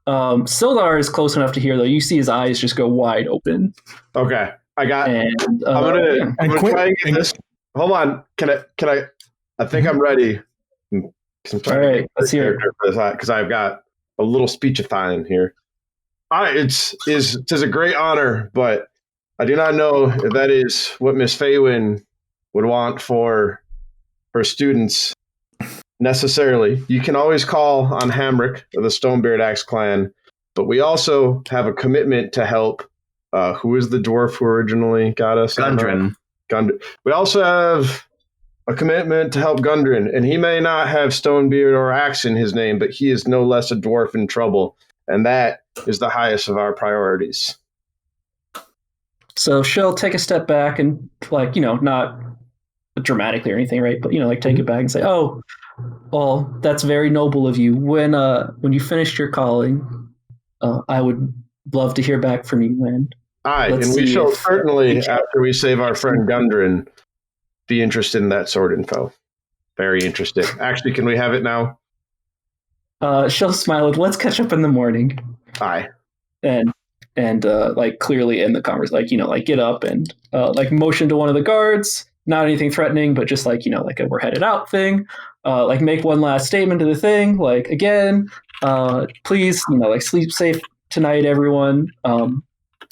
Sildar is close enough to hear though. You see his eyes just go wide open. Okay, I got. And, I'm gonna try and get this. Hold on. Can I? I think I'm ready. All right, let's hear it. Because I've got a little speechifying here. All right, it is a great honor, but I do not know if that is what Miss Feywin would want for her students necessarily. You can always call on Hamrick of the Stonebeard Axe clan, but we also have a commitment to help Who is the dwarf who originally got us? Gundren. Gundren. We also have a commitment to help Gundren, and he may not have Stonebeard or Axe in his name, but he is no less a dwarf in trouble, and that is the highest of our priorities. So she'll take a step back and, like, not dramatically or anything, right? But, like, take it back and say, oh, well, that's very noble of you. When you finished your calling, I would love to hear back from you, and Aye, and we shall certainly, after we save our friend Gundren, be interested in that sword info. Very interested. Actually, can we have it now? She'll smile. Let's catch up in the morning. Aye. And like, clearly in the conversation, like, get up and like, motion to one of the guards. Not anything threatening, but just like, like a we're headed out thing. Like, make one last statement to the thing. Like, again, please, like, sleep safe tonight, everyone.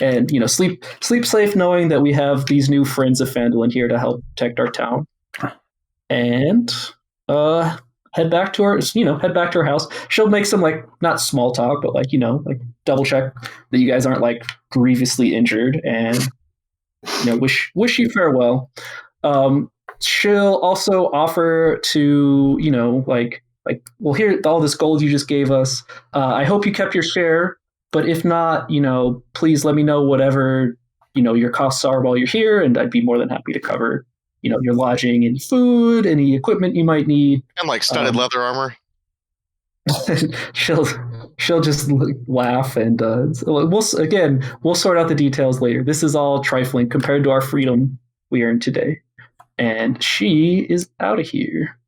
And sleep safe, knowing that we have these new friends of Phandalin here to help protect our town. And head back to her house. She'll make some, like, not small talk, but like, like, double check that you guys aren't, like, grievously injured, and wish you farewell. She'll also offer to, like, well, here, all this gold you just gave us. I hope you kept your share. But if not, please let me know whatever, your costs are while you're here, and I'd be more than happy to cover, your lodging and food, any equipment you might need. And like studded leather armor. she'll just laugh, and we'll sort out the details later. This is all trifling compared to our freedom we earned today. And she is out of here.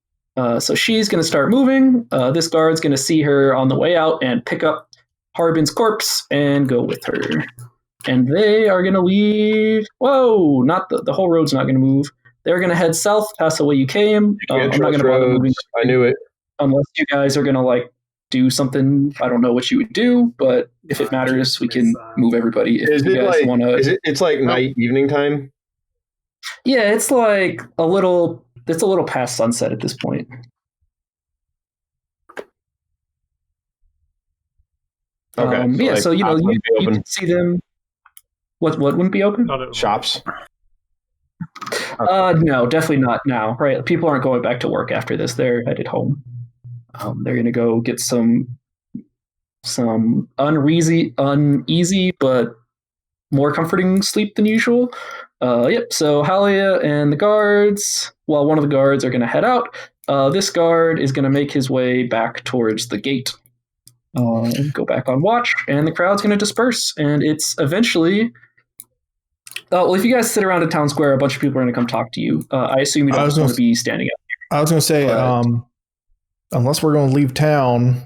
So she's going to start moving. This guard's going to see her on the way out and pick up Harbin's corpse and go with her. And they are going to leave. Whoa, not the whole road's not going to move. They're going to head south past the way you came. I'm not going to bother moving. I knew it. Unless you guys are going to, like, do something. I don't know what you would do, but if it matters, we can move everybody. If you guys want to. It's like night, evening time? Yeah, it's like a little past sunset at this point. Okay. So you can see them. What wouldn't be open? Shops. No, definitely not now. Right, people aren't going back to work after this. They're headed home. They're gonna go get some uneasy but more comforting sleep than usual. Yep. So Halia and the guards. Well, one of the guards are gonna head out. This guard is gonna make his way back towards the gate. And go back on watch, and the crowd's going to disperse, and it's eventually. Well, if you guys sit around a town square, a bunch of people are going to come talk to you. I assume you don't want to be standing up here. I was going to say, unless we're going to leave town,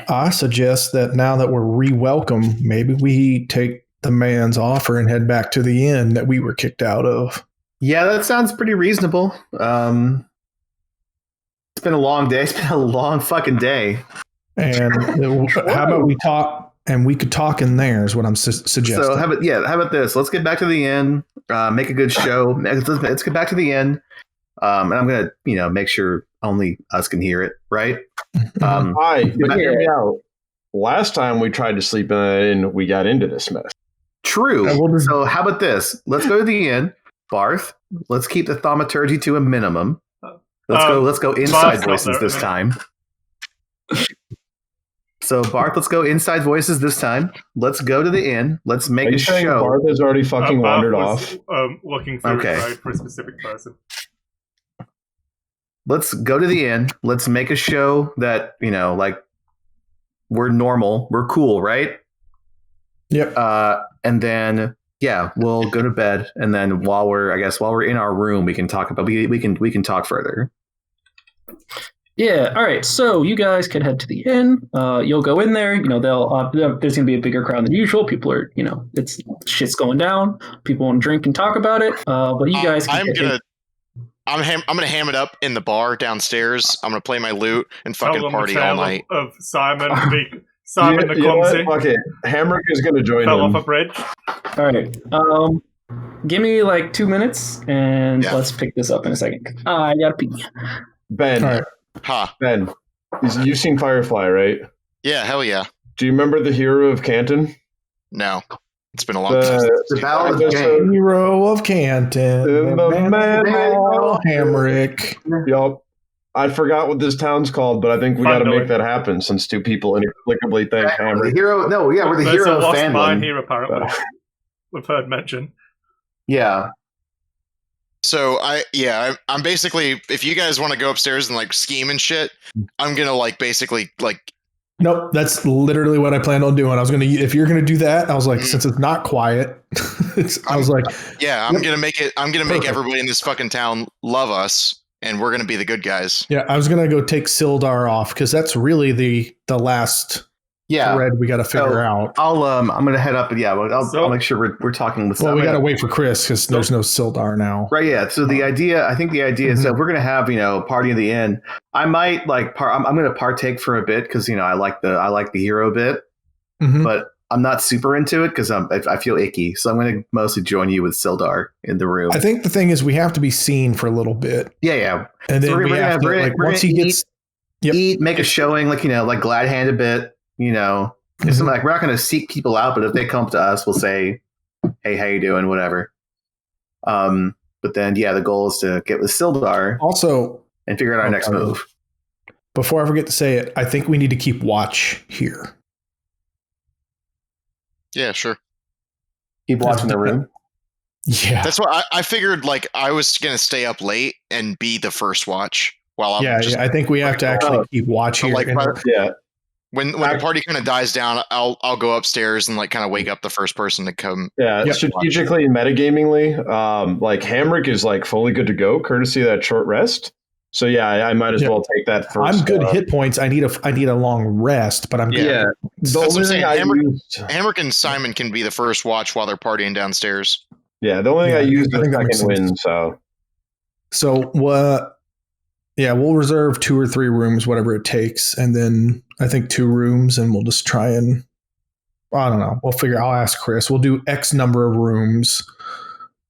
I suggest that now that we're re-welcome, maybe we take the man's offer and head back to the inn that we were kicked out of. Yeah, that sounds pretty reasonable. It's been a long day. It's been a long fucking day. And how about we talk, and we could talk in there is what I'm suggesting. So how about this? Let's get back to the inn, make a good show. Let's get back to the inn. And I'm going to, make sure only us can hear it. Right. But hear me out. Last time we tried to sleep in an inn, we got into this mess. True. So how about this? Let's go to the inn. Barth, let's keep the thaumaturgy to a minimum. Let's go inside voices this time. So Barth, let's go inside voices this time. Let's go to the inn. Let's make a show. Barth has already fucking wandered off. Looking through for a specific person. Let's go to the inn. Let's make a show that, like, we're normal. We're cool, right? Yep. And then we'll go to bed. And then while we're in our room, we can talk about we can talk further. Yeah. All right. So you guys can head to the inn. You'll go in there. There's going to be a bigger crowd than usual. People are, it's shit's going down. People want to drink and talk about it. But you guys, I'm gonna ham it up in the bar downstairs. I'm gonna play my lute and fucking party all night. Of Simon the clumsy. Okay, Hamrick is gonna join fell him. off a bridge. All right. Give me like 2 minutes, and let's pick this up in a second. I gotta pee. Ben. All right. Ben, you've seen Firefly, right? Yeah, hell yeah. Do you remember the hero of Canton? No. It's been a long time. The Battle of the Game. Hero of Canton. In the Manhole Hamrick. Yup. I forgot what this town's called, but I think we got to make that happen since two people inexplicably think Hammer. We're the There's hero a of lost Fanlin. mine here, apparently. We've heard mention. Yeah. So I'm basically, if you guys want to go upstairs and like scheme and shit, I'm gonna like basically like. Nope, that's literally what I planned on doing. I was gonna, if you're gonna do that, I was like, since it's not quiet, I was like, yeah, I'm gonna make it. I'm gonna make everybody in this fucking town love us, and we're gonna be the good guys. Yeah, I was gonna go take Sildar off because that's really the last thread we got to figure out. I'm gonna head up, and I'll make sure we're talking with. Well, we got to wait for Chris because there's no Sildar now. Right? Yeah. So the idea is that we're gonna have party in the inn. I might I'm gonna partake for a bit because I like the hero bit, but I'm not super into it because I feel icky. So I'm gonna mostly join you with Sildar in the room. I think the thing is we have to be seen for a little bit. Yeah. And then so we have to once he gets eat, make a showing, like glad hand a bit. It's like we're not going to seek people out, but if they come to us, we'll say, "Hey, how you doing?" Whatever. But then, the goal is to get with Sildar also and figure out our next move. Before I forget to say it, I think we need to keep watch here. Yeah, sure. Keep watch in the room. Yeah, that's what I figured. Like I was going to stay up late and be the first watch while I'm. I think we have to actually keep watch here. When the party kind of dies down, I'll go upstairs and like kind of wake up the first person to come. Yeah, strategically and metagamingly, like Hamrick is like fully good to go, courtesy of that short rest. So I might as well take that first. I'm good hit points. I need a long rest, but I'm good. Yeah. The only thing Hamrick and Simon can be the first watch while they're partying downstairs. Yeah, the only thing I used was second win. So what? Yeah, we'll reserve 2 or 3 rooms, whatever it takes, and then I think 2 rooms, and we'll just try and I don't know. I'll ask Chris. We'll do X number of rooms,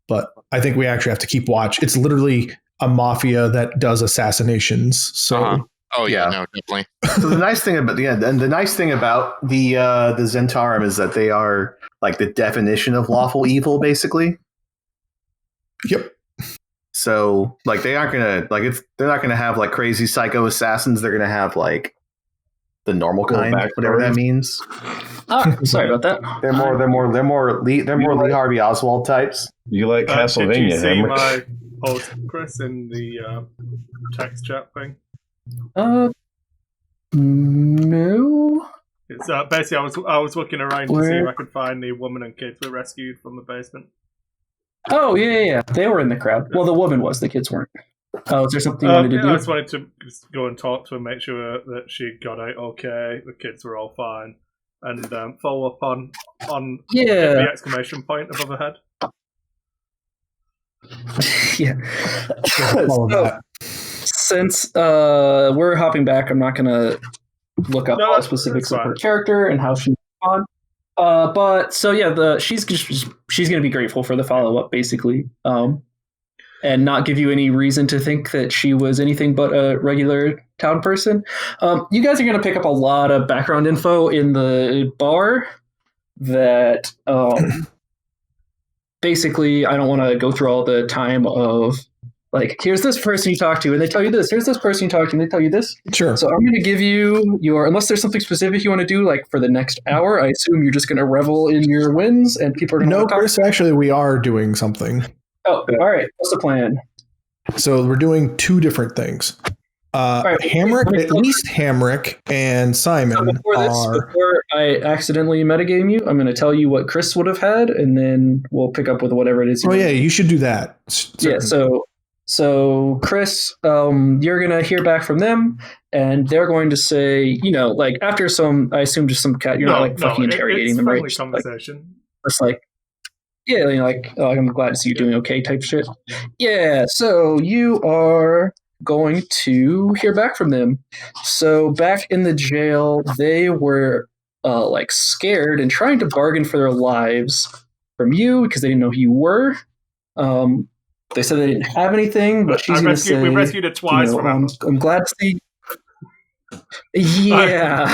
but I think we actually have to keep watch. It's literally a mafia that does assassinations. So Oh yeah, no, definitely. So the nice thing about the Zentarum is that they are like the definition of lawful evil, basically. Yep. So like they aren't gonna they're not gonna have like crazy psycho assassins. They're gonna have like the normal kind, whatever that means. Oh, sorry about that. They're more Lee Harvey Oswald types. You like Castlevania? Did you see my post, Chris, in the text chat thing? No. It's basically I was looking around to see if I could find the woman and kids were rescued from the basement. Oh yeah. They were in the crowd. Well, the woman was. The kids weren't. Oh, is there something you wanted to do? I just wanted to just go and talk to her, make sure that she got out okay. The kids were all fine, and follow up on the exclamation point above her head. Yeah. So, since we're hopping back, I'm not going to look up all the specifics of her character and how she's on. But so she's going to be grateful for the follow up, basically, and not give you any reason to think that she was anything but a regular town person. You guys are going to pick up a lot of background info in the bar that. Basically, I don't want to go through all the time of like, here's this person you talk to, and they tell you this. Here's this person you talk to, and they tell you this. Sure. So I'm going to give you unless there's something specific you want to do, like for the next hour. I assume you're just going to revel in your wins, and people are going to talk. No, Chris. Actually, we are doing something. Oh, all right. What's the plan? So we're doing 2 different things. Right, Hamrick, at least Hamrick and Simon before I accidentally metagame you, I'm going to tell you what Chris would have had, and then we'll pick up with whatever it is. You should do that. Yeah, so Chris, you're going to hear back from them, and they're going to say, like after I assume just some cat, not fucking interrogating them, right? Conversation. Just like, yeah, I'm glad to see you doing okay type shit. Yeah, so you are going to hear back from them. So back in the jail, they were scared and trying to bargain for their lives from you because they didn't know who you were. They said they didn't have anything, but she's going to say, we rescued it twice. I'm glad to see. Yeah,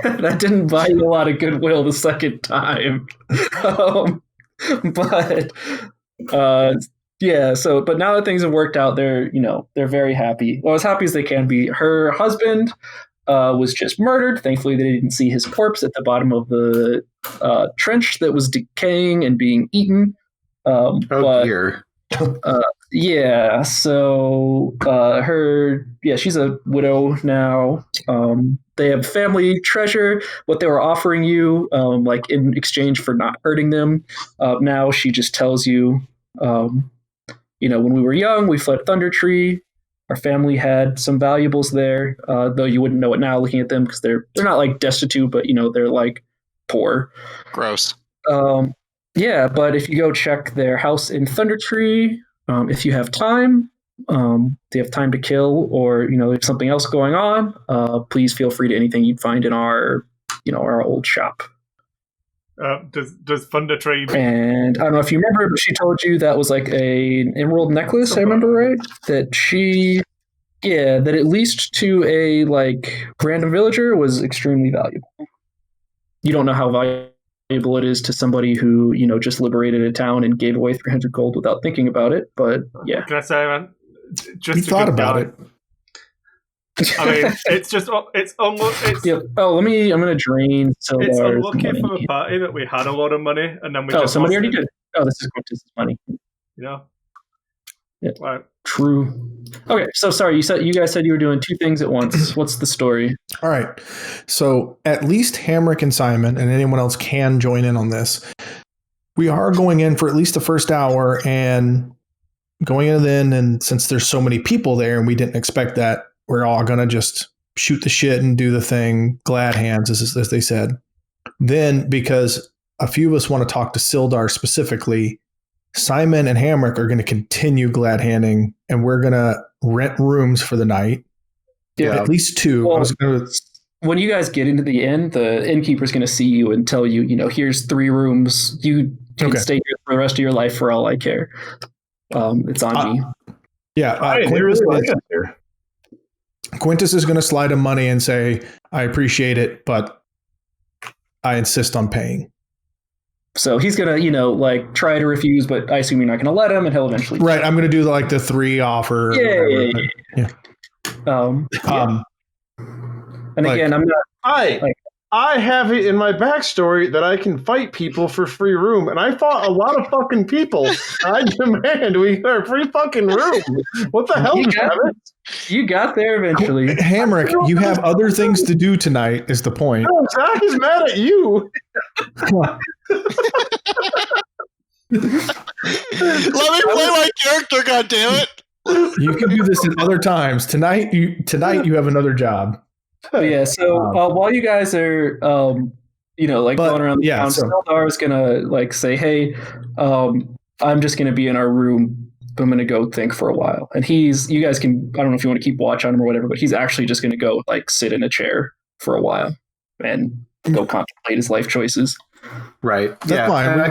that didn't buy you a lot of goodwill the second time. But yeah, so but now that things have worked out, they're very happy. Well, as happy as they can be. Her husband was just murdered. Thankfully, they didn't see his corpse at the bottom of the trench that was decaying and being eaten. Dear. Yeah, so she's a widow now. They have family treasure, what they were offering you, like in exchange for not hurting them. Now she just tells you, when we were young, we fled Thunder Tree. Our family had some valuables there, though you wouldn't know it now looking at them because they're not like destitute, but they're like poor. Gross. Yeah, but if you go check their house in Thunder Tree, if you have time, they have time to kill, or there's something else going on, please feel free to anything you'd find in our old shop. Does Thunder Tree? And I don't know if you remember, but she told you that was like an emerald necklace. I remember right that that at least to a like random villager was extremely valuable. You don't know how valuable it is to somebody who just liberated a town and gave away 300 gold without thinking about it, but yeah. Can I say, man? You thought about it. I mean, it's almost. Yep. Oh, I'm gonna drain. So it's unlucky for the party that we had a lot of money and then we. Oh, somebody already did. Oh, this is Quintus' money. Yeah. Right. True. Okay, so sorry. You guys said you were doing two things at once. What's the story? All right. So at least Hamrick and Simon and anyone else can join in on this. We are going in for at least the first hour and going in then, and since there's so many people there and we didn't expect that, we're all going to just shoot the shit and do the thing, glad hands, as they said. Then, because a few of us want to talk to Sildar specifically, Simon and Hamrick are going to continue glad handing, and we're going to rent rooms for the night. Yeah. At least two. Well, when you guys get into the inn, the innkeeper's going to see you and tell you, here's 3 rooms. You can stay here for the rest of your life for all I care. It's on me. Yeah. Quintus is going to slide him money and say, I appreciate it, but I insist on paying. So he's going to, try to refuse, but I assume you're not going to let him, and he'll eventually. Right. I'm going to do the 3 offer. Yeah. And again, I'm not. I have it in my backstory that I can fight people for free room, and I fought a lot of fucking people. I demand we get a free fucking room. What the hell, Travis? You got there eventually. Hamrick, you have other things to do tonight, is the point. No, Zach is mad at you. Let me play my character, goddammit. You can do this at other times. Tonight you have another job. Yeah, so while you guys are, going around the town, Sildar is gonna say, "Hey, I'm just gonna be in our room. I'm gonna go think for a while." And you guys can, I don't know if you want to keep watch on him or whatever, but he's actually just gonna go sit in a chair for a while and go contemplate his life choices. Right. That's fine. And I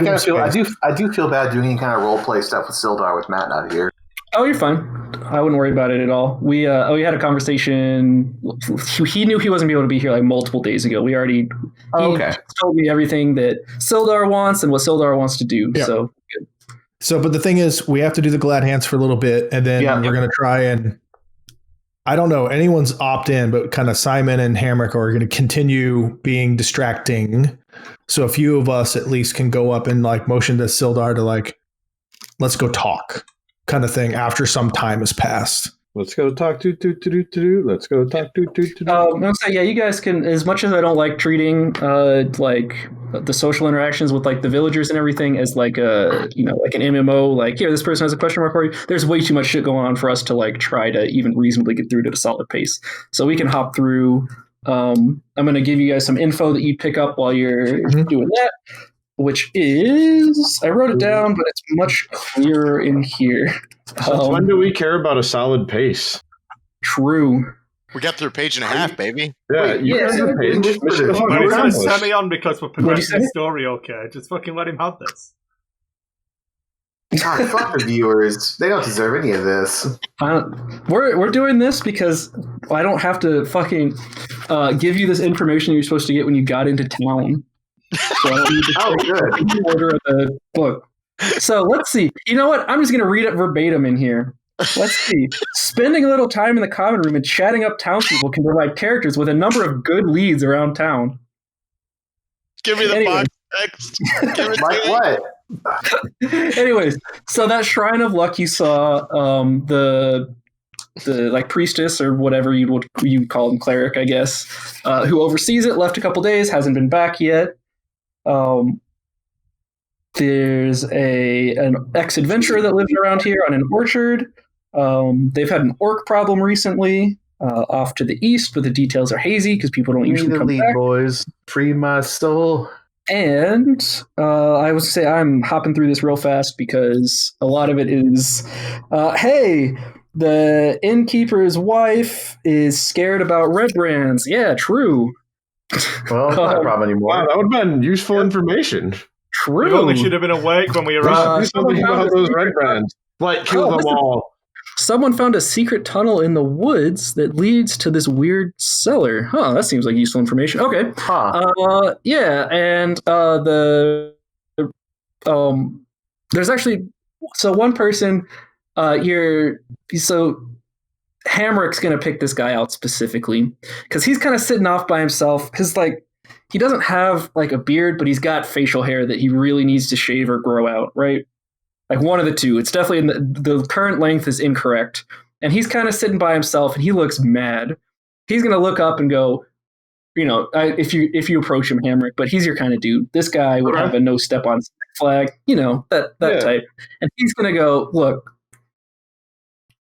do feel bad doing any kind of role play stuff with Sildar with Matt not here. Oh, you're fine. I wouldn't worry about it at all. We had a conversation. He knew he wasn't able to be here multiple days ago. He told me everything that Sildar wants and what Sildar wants to do. Yeah. So good. So, but the thing is, we have to do the glad hands for a little bit, and then we're going to try and, I don't know, anyone's opt in, but kind of Simon and Hamrick are going to continue being distracting. So a few of us at least can go up and motion to Sildar to let's go talk. Kind of thing after some time has passed. Let's go talk to. Let's go talk to. So yeah, you guys can. As much as I don't like treating the social interactions with the villagers and everything as an MMO. Here, this person has a question mark for you. There's way too much shit going on for us to try to even reasonably get through to a solid pace. So we can hop through. I'm going to give you guys some info that you pick up while you're doing that. Which is, I wrote it down, but it's much clearer in here. When do we care about a solid pace? True. We got through a page and a half, baby. Yeah, We're going to send me on because we're progressing the story, okay? Just fucking let him have this. God, fuck the viewers. They don't deserve any of this. We're doing this because I don't have to fucking give you this information you're supposed to get when you got into town. So I don't need to take the order of the book. So let's see. You know what? I'm just going to read it verbatim in here. Let's see. Spending a little time in the common room and chatting up townspeople can provide characters with a number of good leads around town. Give me the box text. Give it Like what? Anyways, so that Shrine of Luck you saw, the like priestess or whatever you call them, cleric, I guess, who oversees it, left a couple days, hasn't been back yet. There's an ex-adventurer that lives around here on an orchard. They've had an orc problem recently, off to the east, but the details are hazy because people don't usually come back. Boys, free my soul. And I would say I'm hopping through this real fast because a lot of it is, hey, the innkeeper's wife is scared about red brands. Yeah, true. Well, it's not a problem anymore. Wow, that would have been useful information. True. We only should have been awake when we arrived. Do something about those red brands. Like, kill them all. Someone found a secret tunnel in the woods that leads to this weird cellar. Huh, that seems like useful information. Okay. Yeah, and there's actually, so one person, Hamrick's going to pick this guy out specifically because he's kind of sitting off by himself because, like, he doesn't have, like, a beard, but he's got facial hair that he really needs to shave or grow out, right? Like, one of the two. It's definitely the current length is incorrect. And he's kind of sitting by himself, and he looks mad. He's going to look up and go, you know, if you approach him, Hamrick, but he's your kind of dude. This guy would have a no step on flag, you know, that type. And he's going to go, look,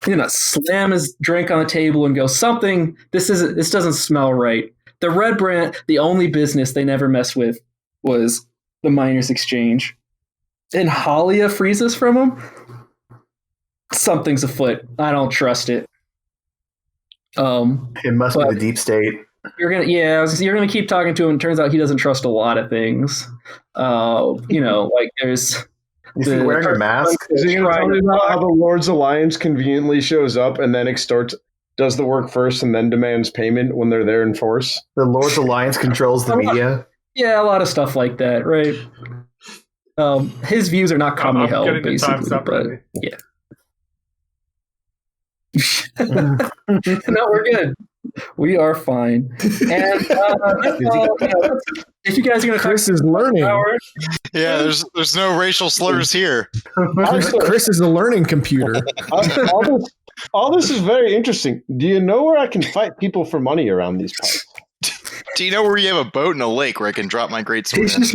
you know, slam his drink on the table and go, something, this doesn't smell right. The Red Brand, the only business they never messed with was the Miners' Exchange. And Halia freezes from him. Something's afoot. I don't trust it. It must be the deep state. You're gonna keep talking to him. It turns out he doesn't trust a lot of things. You know, like there's. Is he wearing a mask? Is he going to tell me about how the Lord's Alliance conveniently shows up and then does the work first and then demands payment when they're there in force? The Lord's Alliance controls the media. Yeah, a lot of stuff like that, right? His views are not commonly held, basically, but yeah. No, we're good. We are fine. And if you guys are going to, Chris is learning. Yeah, there's no racial slurs here. Chris is a learning computer. All this is very interesting. Do you know where I can fight people for money around these parts? Do you know where you have a boat and a lake where I can drop my great sword? He's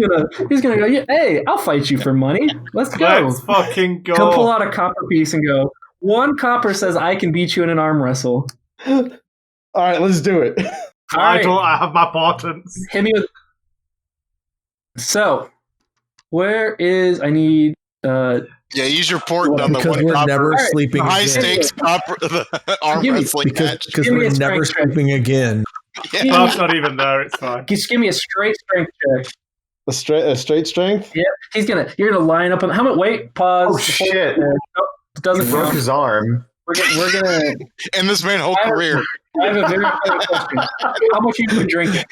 gonna go, yeah, hey, I'll fight you for money. Let's go. Let's fucking go. He'll pull out a copper piece and go, 1 copper says I can beat you in an arm wrestle. All right, let's do it. I have my patents. Hit me with. So, where is I need? Yeah, use your port on the because 1 we're copper. never sleeping. High again. stakes copper, the arm wrestling match. Because Give me we're a never strength check. sleeping again. Yeah. Bob's not even there. It's fine. Just give me a straight strength check. A straight strength? Yeah, you're gonna line up on. How much? Wait, pause. Oh shit! Nope, it doesn't He broke count. his arm. We're gonna. In this man's whole career. I have a very important question. How much you been drinking?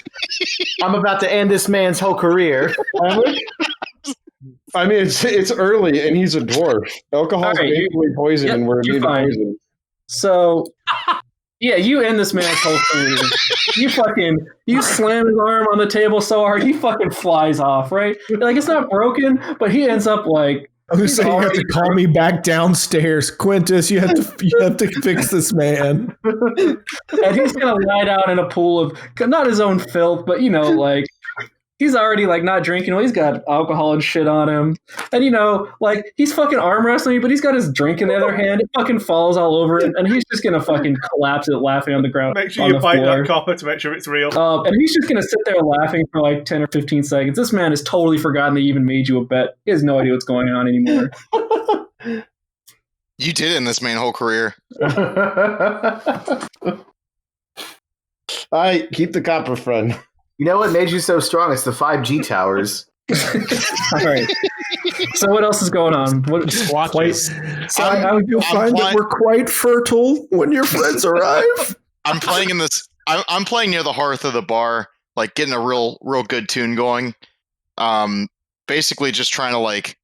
I'm about to end this man's whole career. I mean, it's early, and he's a dwarf. Alcohol is All right, basically poison, and we're you're immune to fine. poison. So, yeah, you end this man's whole career. You slam his arm on the table so hard, he fucking flies off, right? Like, it's not broken, but he ends up like. Who said you have to call me back downstairs, Quintus? You have to fix this man. And he's gonna lie down in a pool of not his own filth, but you know, like he's already like not drinking. Well, he's got alcohol and shit on him, and you know, like he's fucking arm wrestling, but he's got his drink in the other hand. It fucking falls all over him, and he's just gonna fucking collapse it, laughing on the ground. Make sure on you the bite floor. that copper to make sure it's real. And he's just gonna sit there laughing for like 10 or 15 seconds. This man has totally forgotten they even made you a bet. He has no idea what's going on anymore. You did in this man's whole career. I keep the copper, friend. You know what made you so strong? It's the 5G towers. All right. So what else is going on? What Squatches. So I'm- you'll I'm find that blind- we're quite fertile when your friends arrive. I'm playing in this. I'm playing near the hearth of the bar, like getting a real good tune going. Basically just trying to like,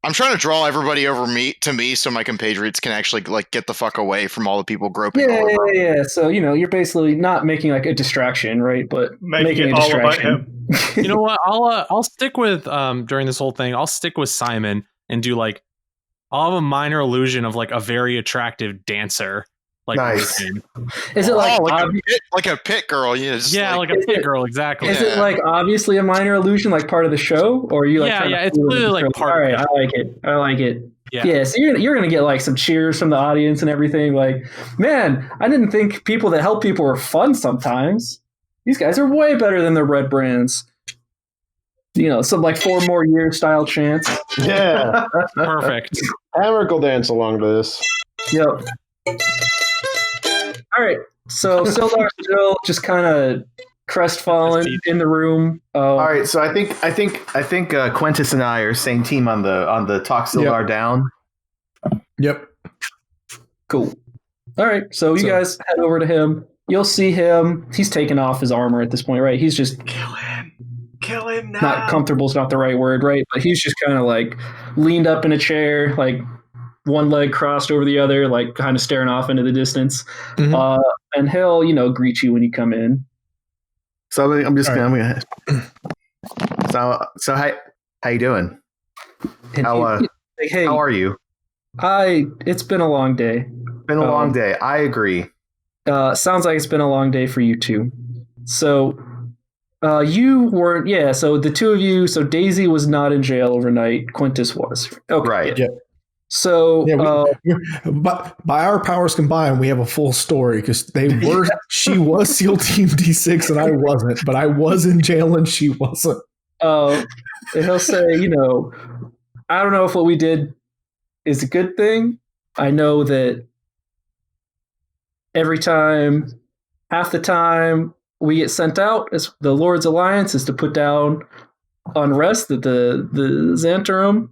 I'm trying to draw everybody over to me, so my compatriots can actually like get the fuck away from all the people groping all over. Yeah. So you're basically not making like a distraction, right? But Making it a all about distraction. him. You know what? I'll stick with during this whole thing. I'll stick with Simon and do like I'll have a minor illusion of like a very attractive dancer. Like Nice. routine. Is it like like a pit girl? Yeah, just Yeah, like a Is pit it- girl, exactly. is it like obviously a minor illusion, like part of the show, or are you like? Yeah, trying to yeah, it's fool clearly, them? like, part All of right, it. I like it. Yeah. Yeah, so you're gonna get like some cheers from the audience and everything. Like, man, I didn't think people that help people were fun sometimes. These guys are way better than the red brands. Some like 4 more years style chants. Yeah. Perfect. Hammer will dance along to this. Yep. All right. So Sildar's still just kind of crestfallen in the room. All right, so I think Quintus and I are same team on the talk Sildar down. Yep. Cool. All right. So you guys head over to him. You'll see him. He's taken off his armor at this point, right? He's just Kill him now. not comfortable is not the right word, right? But he's just kind of like leaned up in a chair, like one leg crossed over the other, like kind of staring off into the distance. Mhm. And he'll, greet you when you come in. So I'm just All gonna. So how you doing? And How he's like, hey, how are you? it's been a long day. Been a long day. I agree. Sounds like it's been a long day for you too. So, you weren't. Yeah. So the two of you. So Daisy was not in jail overnight. Quintus was. Okay. Right. Yeah. So, But by our powers combined, we have a full story because she was SEAL Team D6 and I wasn't, but I was in jail and she wasn't. and he'll say, I don't know if what we did is a good thing. I know that half the time we get sent out as the Lord's Alliance is to put down unrest, that the Xantarum,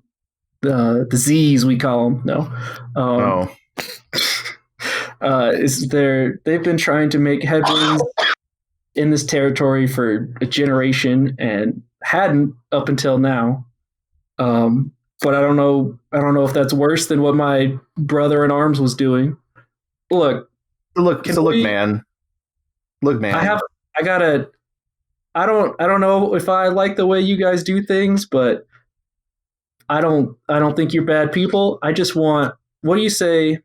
the Z's we call them. No. They've been trying to make headway in this territory for a generation and hadn't up until now. But I don't know if that's worse than what my brother in arms was doing. Look, man. Look, man. I don't know if I like the way you guys do things, but I don't think you're bad people. I just want, what do you say?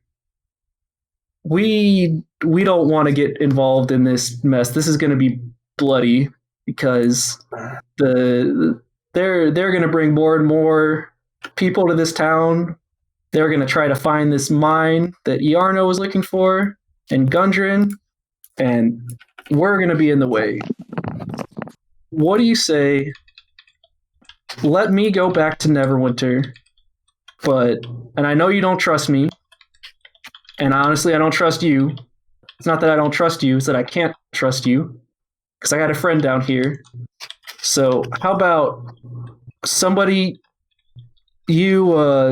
We don't want to get involved in this mess. This is going to be bloody because they're going to bring more and more people to this town. They're going to try to find this mine that Iarno was looking for and Gundren, and we're going to be in the way. What do you say? Let me go back to Neverwinter, and I know you don't trust me, and honestly, I don't trust you. It's not that I don't trust you, it's that I can't trust you, because I got a friend down here. So how about somebody, he's gonna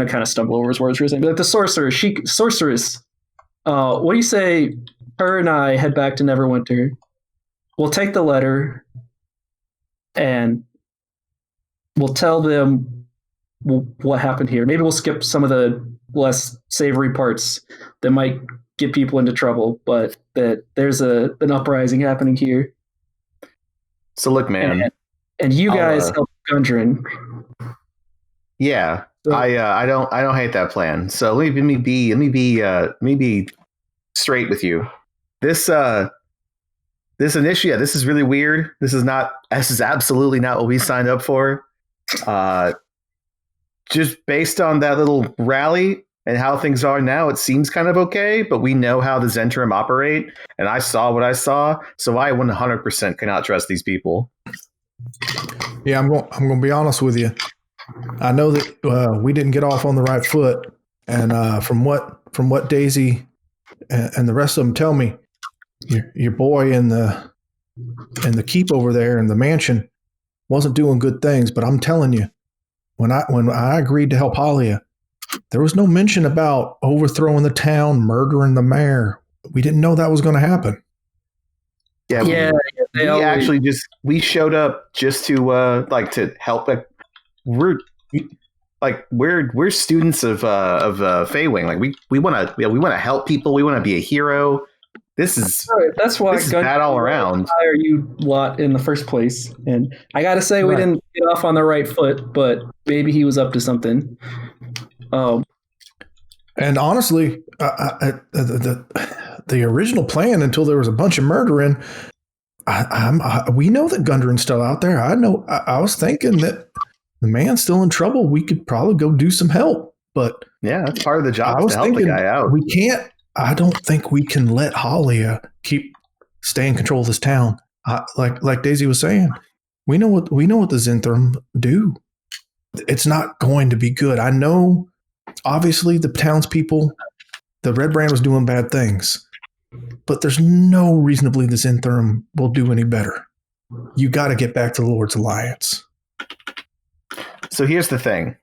kind of stumble over his words for a second, but like the sorceress. What do you say? Her and I head back to Neverwinter. We'll take the letter, and we'll tell them what happened here. Maybe we'll skip some of the less savory parts that might get people into trouble, but that there's an uprising happening here. So look, man. And you guys help Gundren. Yeah, So, I don't hate that plan. So let me be straight with you. This initiative, this is really weird. This is absolutely not what we signed up for. Just based on that little rally and how things are now, it seems kind of okay, but we know how the Zentrum operate, and I saw what I saw, so I 100% cannot trust these people. Yeah, I'm going to be honest with you. I know that we didn't get off on the right foot, and from what Daisy and the rest of them tell me, your boy in the keep over there in the mansion, wasn't doing good things. But I'm telling you, when I agreed to help Halia, there was no mention about overthrowing the town, murdering the mayor. We didn't know that was going to happen. Yeah, we showed up just to to help. We're students of Feywing. Like we want to help people. We want to be a hero. That's why this is bad all around. Hire you lot in the first place, and I gotta say we didn't get off on the right foot, but maybe he was up to something. And honestly, the original plan, until there was a bunch of murdering, we know that Gundren's still out there. I was thinking that the man's still in trouble. We could probably go do some help, but yeah, that's part of the job. To help the guy out. We can't. I don't think we can let Halia stay in control of this town. Like Daisy was saying, we know what the Zenthram do. It's not going to be good. I know. Obviously, the townspeople, the Red Brand was doing bad things, but there's no reason to believe the Zenthram will do any better. You got to get back to the Lord's Alliance. So here's the thing.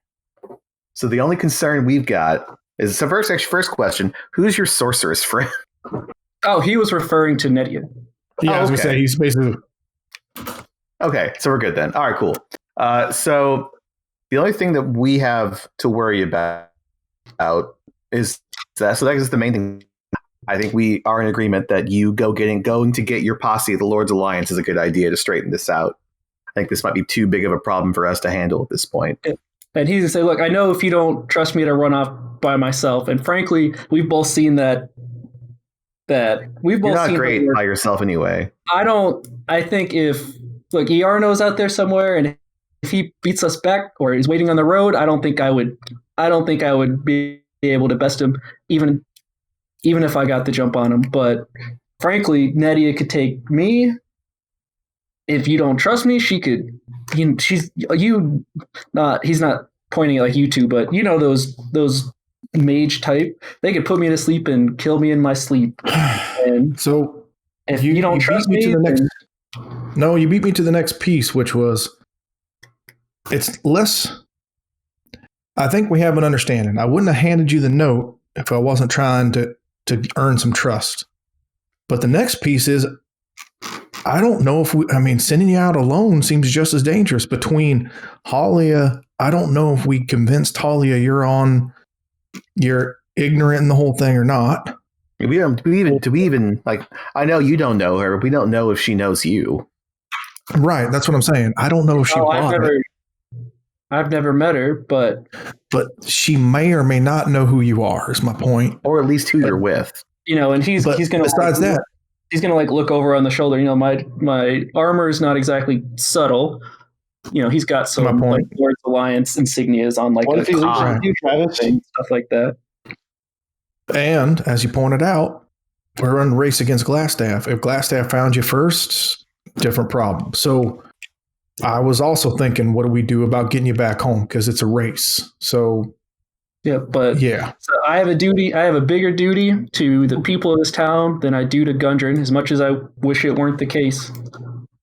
So the only concern we've got is first question: who's your sorceress friend? Oh, he was referring to Nedia. Yeah, I was gonna say he's basically okay. So we're good then. All right, cool. So the only thing that we have to worry about is that. So that is the main thing. I think we are in agreement that you going to get your posse, the Lord's Alliance, is a good idea to straighten this out. I think this might be too big of a problem for us to handle at this point. And he's going to say, look, I know if you don't trust me to run off by myself. And frankly, we've both seen that we've both You're not seen great by yourself anyway. I think if Iarno's out there somewhere and if he beats us back or he's waiting on the road, I don't think I would be able to best him even if I got the jump on him. But frankly, Nedia could take me. If you don't trust me, she could. He's not pointing at like you two, but those mage type. They could put me to sleep and kill me in my sleep. And so if you don't trust me, you beat me to the next piece, which was it's less. I think we have an understanding. I wouldn't have handed you the note if I wasn't trying to earn some trust. But the next piece is, I don't know if sending you out alone seems just as dangerous. Between Halia, I don't know if we convinced Halia you're ignorant in the whole thing or not. Do we even I know you don't know her, but we don't know if she knows you. Right, that's what I'm saying. I don't know if she bought it. I've never met her, but she may or may not know who you are, is my point. Or at least who you're with. And he's going to besides that, he's going to look over on the shoulder. My armor is not exactly subtle. He's got some Lord's Alliance insignias on what if he leaves you, Travis? Stuff like that. And as you pointed out, we're on a race against Glassstaff. If Glassstaff found you first, different problem. So I was also thinking, what do we do about getting you back home? Because it's a race. So yeah, but so I have a duty. I have a bigger duty to the people of this town than I do to Gundren. As much as I wish it weren't the case,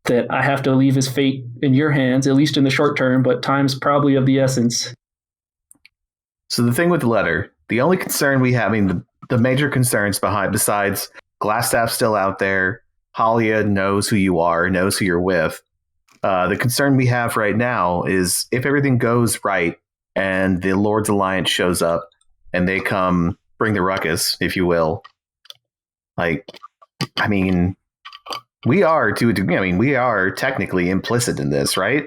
that I have to leave his fate in your hands, at least in the short term. But time's probably of the essence. So the thing with the letter, the only concern we have, the major concerns besides Glassstaff's still out there, Halia knows who you are, knows who you're with. The concern we have right now is if everything goes right and the Lord's Alliance shows up and they come bring the ruckus, if you will. We are we are technically implicit in this, right?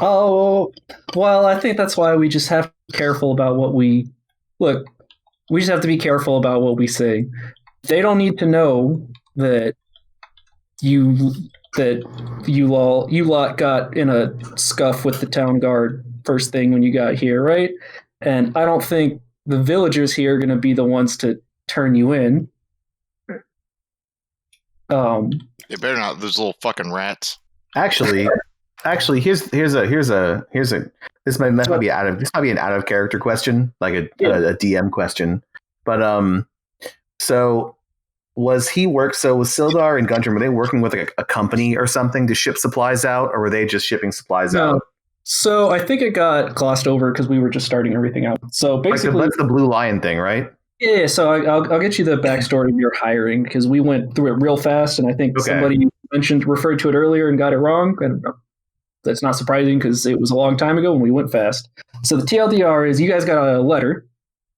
Oh, well, I think that's why we just have to be careful about what we look. We just have to be careful about what we say. They don't need to know that you lot got in a scuff with the town guard first thing when you got here, right? And I don't think the villagers here are going to be the ones to turn you in. They better not. Those little fucking rats. Actually, here's a this might be an out of character question, like a DM question. But so was Sildar and Gundren, were they working with like a company or something to ship supplies out, or were they just shipping supplies out? So I think it got glossed over because we were just starting everything out. So basically, that's the Blue Lion thing, right? Yeah. So I'll get you the backstory of your hiring because we went through it real fast, and I think somebody referred to it earlier and got it wrong. And that's not surprising because it was a long time ago and we went fast. So the TLDR is you guys got a letter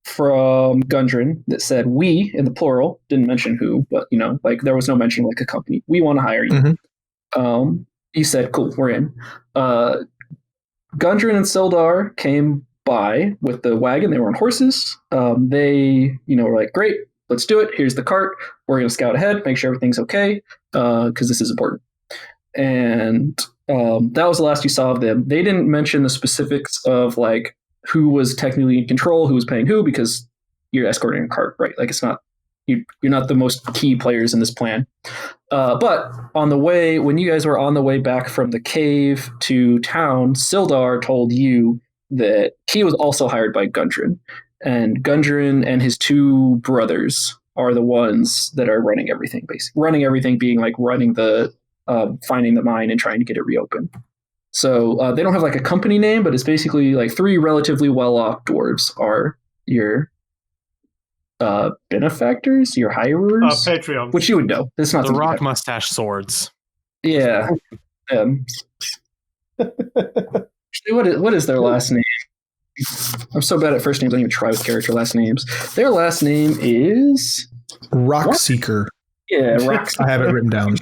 from Gundren that said we in the plural, didn't mention who, but like there was no mention like a company. We want to hire you. Mm-hmm. You said, cool, we're in. Gundren and Sildar came by with the wagon. They were on horses. They, were like, great, let's do it. Here's the cart. We're going to scout ahead, make sure everything's okay, because this is important. And that was the last you saw of them. They didn't mention the specifics of like who was technically in control, who was paying who, because you're escorting a cart, right? Like it's not, you're not the most key players in this plan. But on the way, when you guys were on the way back from the cave to town, Sildar told you that he was also hired by Gundren. And Gundren and his two brothers are the ones that are running everything, basically. Running everything being like running the, finding the mine and trying to get it reopened. So they don't have like a company name, but it's basically like three relatively well-off dwarves are your benefactors, your hirers, Patreons, which you would know. It's not the rock mustache swords. Yeah. What is their last name? I'm so bad at first names. I don't even try with character last names. Their last name is Rockseeker. Yeah, Rockseeker. I have it written down.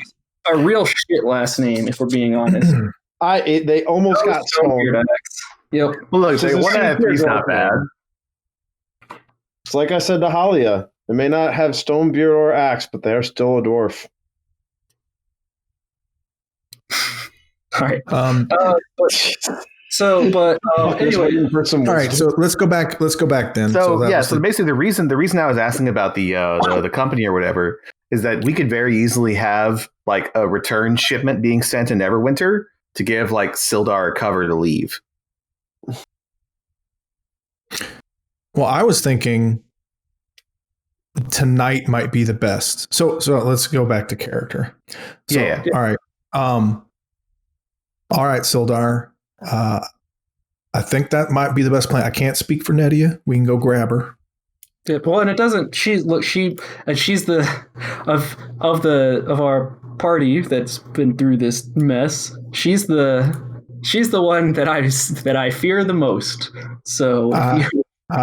A real shit last name, if we're being honest. They almost got stoned. Yep. Well, look, they 1 out of 3 is not bad. It's like I said to Halia. They may not have stone beard or axe, but they are still a dwarf. All right. Anyway. All right. So let's go back. Let's go back then. So basically, the reason I was asking about the company or whatever is that we could very easily have like a return shipment being sent to Neverwinter to give like Sildar a cover to leave. Well, I was thinking tonight might be the best. So let's go back to character. So, yeah. All right. All right, Sildar. I think that might be the best plan. I can't speak for Nedia. We can go grab her. Yeah, well, and it doesn't. She's the of our party that's been through this mess. She's the one that I fear the most. So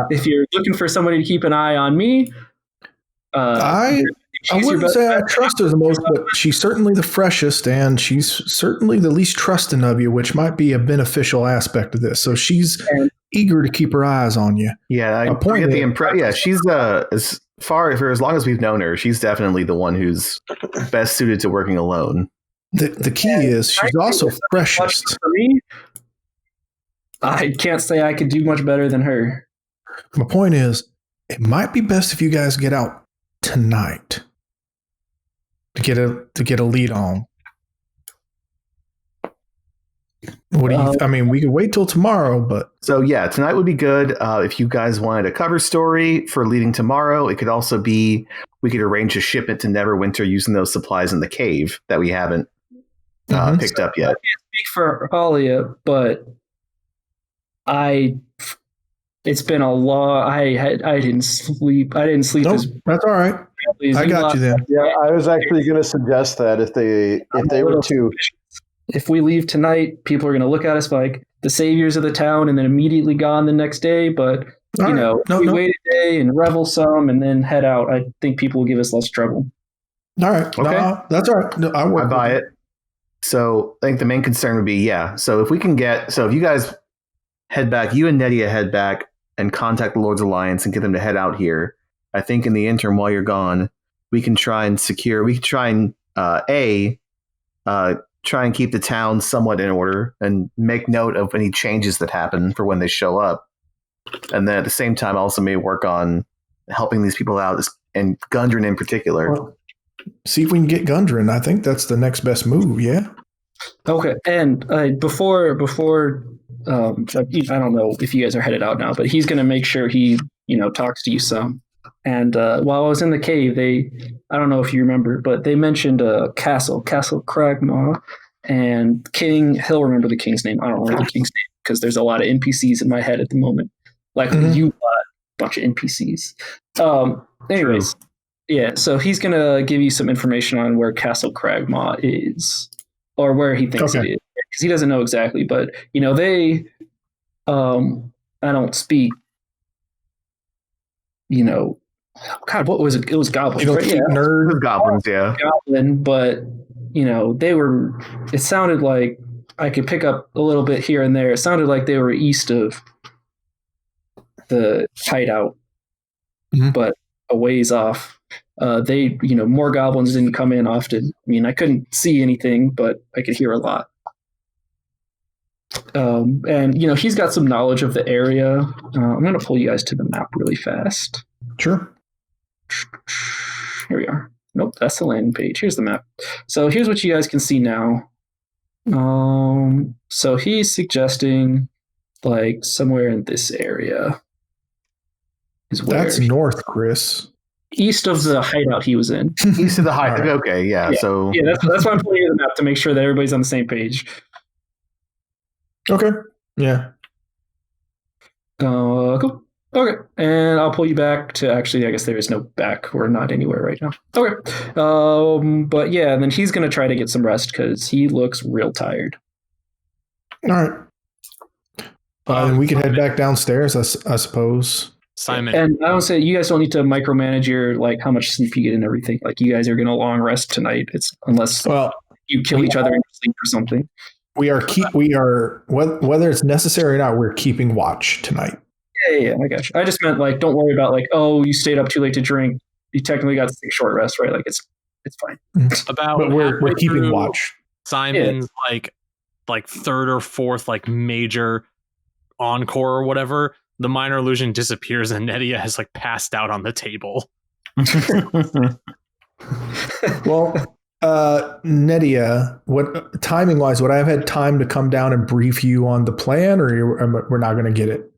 if you're looking for somebody to keep an eye on me, I wouldn't say I trust her the most, but she's certainly the freshest, and she's certainly the least trusting of you, which might be a beneficial aspect of this. So she's eager to keep her eyes on you. Yeah, I get the impression. Yeah, she's as long as we've known her, she's definitely the one who's best suited to working alone. The key is she's also freshest. For me, I can't say I could do much better than her. My point is, it might be best if you guys get out tonight to get a lead on. What do you? I mean, we could wait till tomorrow, but so yeah, tonight would be good. If you guys wanted a cover story for leading tomorrow, it could also be we could arrange a shipment to Neverwinter using those supplies in the cave that we haven't picked up yet. I can't speak for Halia, but it's been a long. I didn't sleep. That's all right. I got you then. Yeah, I was actually going to suggest that if they were to. If we leave tonight, people are going to look at us like the saviors of the town and then immediately gone the next day. But, we wait a day and revel some and then head out. I think people will give us less trouble. All right. Okay. No, that's all right. No, I buy it. So I think the main concern would be, so if you guys head back, you and Nedia head back and contact the Lord's Alliance and get them to head out here. I think in the interim, while you're gone, we can try and try and keep the town somewhat in order and make note of any changes that happen for when they show up. And then at the same time, also may work on helping these people out, and Gundren in particular. Well, see if we can get Gundren. I think that's the next best move, yeah? Okay, and before I don't know if you guys are headed out now, but he's going to make sure he, talks to you some. And while I was in the cave, I don't know if you remember, but they mentioned a Castle Cragmaw, and King, he'll remember the king's name. I don't remember the king's name because there's a lot of NPCs in my head at the moment. Like you, a bunch of NPCs. Anyways, yeah, so he's going to give you some information on where Castle Cragmaw is, or where he thinks it is. Because he doesn't know exactly, but, they, I don't speak, God, what was it? It was goblins, right? Yeah, nerd goblins, yeah. Goblin, but it sounded like I could pick up a little bit here and there. It sounded like they were east of the hideout, but a ways off. More goblins didn't come in often. I mean, I couldn't see anything, but I could hear a lot. And he's got some knowledge of the area. I'm going to pull you guys to the map really fast. Sure. Here we are. Nope, that's the landing page. Here's the map. So here's what you guys can see now. So he's suggesting like somewhere in this area is where. That's north, Chris. East of the hideout he was in. East of the hideout. Right. Okay, yeah. So that's why I'm pulling you the map to make sure that everybody's on the same page. Okay. Yeah. Cool. Okay, and I'll pull you back to actually. I guess there is no back. We're not anywhere right now. Okay. But yeah, and then he's gonna try to get some rest because he looks real tired. All right. And we can head back downstairs, I suppose. Simon. And I don't say you guys don't need to micromanage your how much sleep you get and everything. Like you guys are gonna long rest tonight. It's unless you kill each other in your sleep or something. We are whether it's necessary or not, we're keeping watch tonight. Yeah, I got you. I just meant don't worry about you stayed up too late to drink. You technically got to take a short rest, right? Like it's fine. But we're keeping watch. Simon's like third or fourth major encore or whatever. The minor illusion disappears and Nedia has passed out on the table. Well, Nedia, what timing wise, would I have had time to come down and brief you on the plan, or we're not going to get it?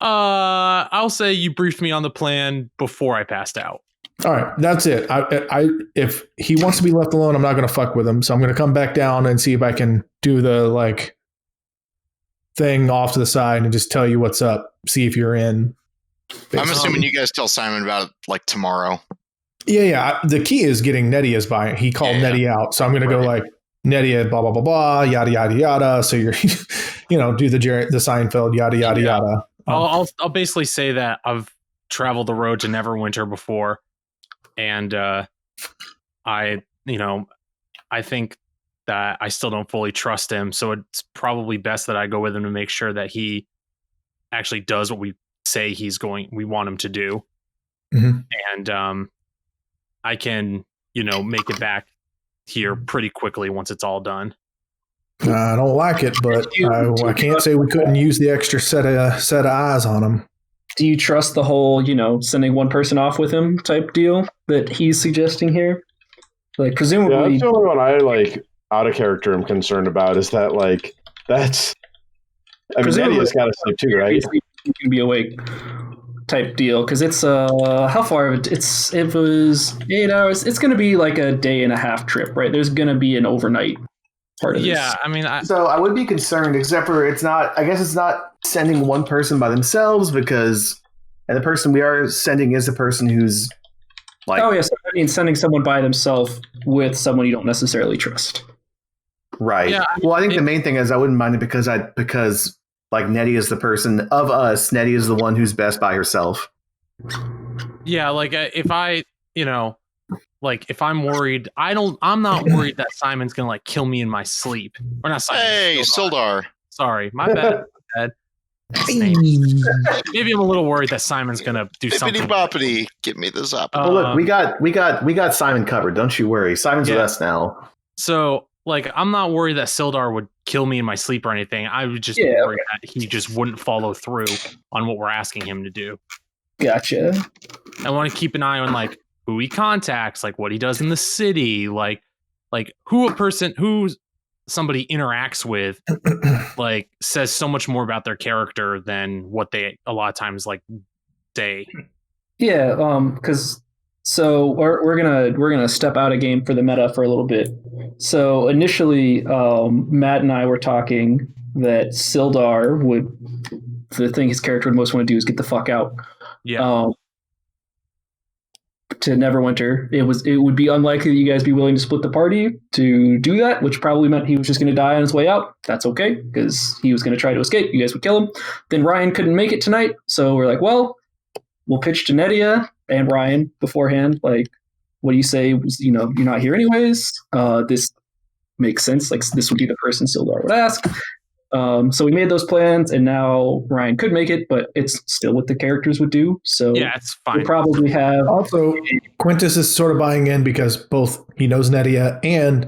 I'll say you briefed me on the plan before I passed out. All right, that's it. I if he wants to be left alone, I'm not going to fuck with him. So I'm going to come back down and see if I can do the thing off to the side and just tell you what's up. See if you're in. I'm assuming you guys tell Simon about it tomorrow. Yeah. The key is getting Nedia's buy. He called Nedia out, so I'm going to go Nedia, blah blah blah blah, yada yada yada. So you're, do the Seinfeld, yada yada yada. I'll basically say that I've traveled the road to Neverwinter before, and I think that I still don't fully trust him. So it's probably best that I go with him to make sure that he actually does what we say we want him to do, and I can make it back here pretty quickly once it's all done. I don't like it, but I can't say we couldn't use the extra set of eyes on him. Do you trust the whole, sending one person off with him type deal that he's suggesting here? Presumably, yeah, that's the only one I out of character I'm concerned about is that that's. I mean, Nedia's got to sleep too, right? You can be awake type deal because it's how far it was 8 hours. It's going to be a day and a half trip, right? There's going to be an overnight. Part of this. I mean, so I would be concerned, except for it's not sending one person by themselves and the person we are sending is the person who's sending someone by themselves with someone you don't necessarily trust. Right. Yeah, I think the main thing is I wouldn't mind it because Nedia is the person of us. Nedia is the one who's best by herself. Yeah, if I, if I'm worried, I'm not worried that Simon's gonna kill me in my sleep. Or not Simon. Hey, Sildar. Sorry, my bad. Maybe I'm a little worried that Simon's gonna do something. Bippity boppity, give me this up. Well, look, we got Simon covered. Don't you worry. Simon's with us now. So, I'm not worried that Sildar would kill me in my sleep or anything. I would just be worried that he just wouldn't follow through on what we're asking him to do. Gotcha. I want to keep an eye on who he contacts, what he does in the city, who somebody interacts with, says so much more about their character than what they a lot of times say. Yeah, because so we're gonna step out of game for the meta for a little bit. So initially, Matt and I were talking that Sildar would the thing his character would most want to do is get the fuck out. Yeah. To Neverwinter. It would be unlikely that you guys be willing to split the party to do that, which probably meant he was just going to die on his way out. That's okay, because he was going to try to escape. You guys would kill him. Then Ryan couldn't make it tonight, so we're like, well, we'll pitch to Nedia and Ryan beforehand. Like, what do you say? You're not here anyways. This makes sense. Like, this would be the person Sildar would ask. So we made those plans, and now Ryan could make it, but it's still what the characters would do. So Yeah, it's fine. we'll probably have Also, Quintus is sort of buying in because both he knows Nedia and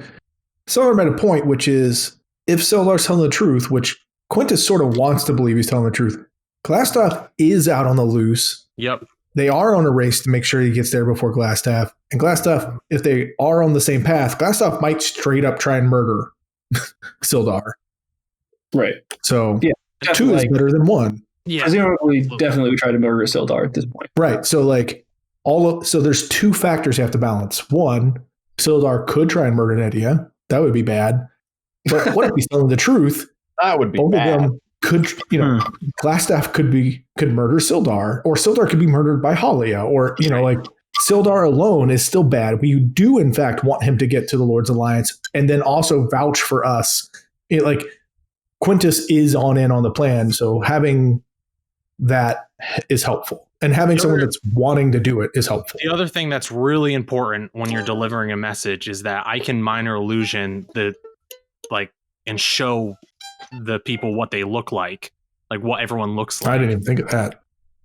Sildar made a point, which is if Sildar's telling the truth, which Quintus sort of wants to believe he's telling the truth, Glassstaff is out on the loose. Yep. They are on a race to make sure he gets there before Glassstaff. And Glassstaff, if they are on the same path, Glassstaff might straight up try and murder Sildar. right. So Yeah, two is better than one. Yeah. Presumably, definitely we try to murder Sildar at this point. Right. So like so there's two factors you have to balance. One, Sildar could try and murder Nedia. That would be bad. But what if he's telling the truth? That would be Both bad. of them could, Glassstaff could murder Sildar, or Sildar could be murdered by Halia, or like Sildar alone is still bad. We do in fact want him to get to the Lord's Alliance, and then also vouch for us. Like Quintus is in on the plan, so having that is helpful, and having someone that's wanting to do it is helpful. The other thing that's really important when you're delivering a message is that I can minor illusion and show the people what they look like what everyone looks like. I didn't even think of that.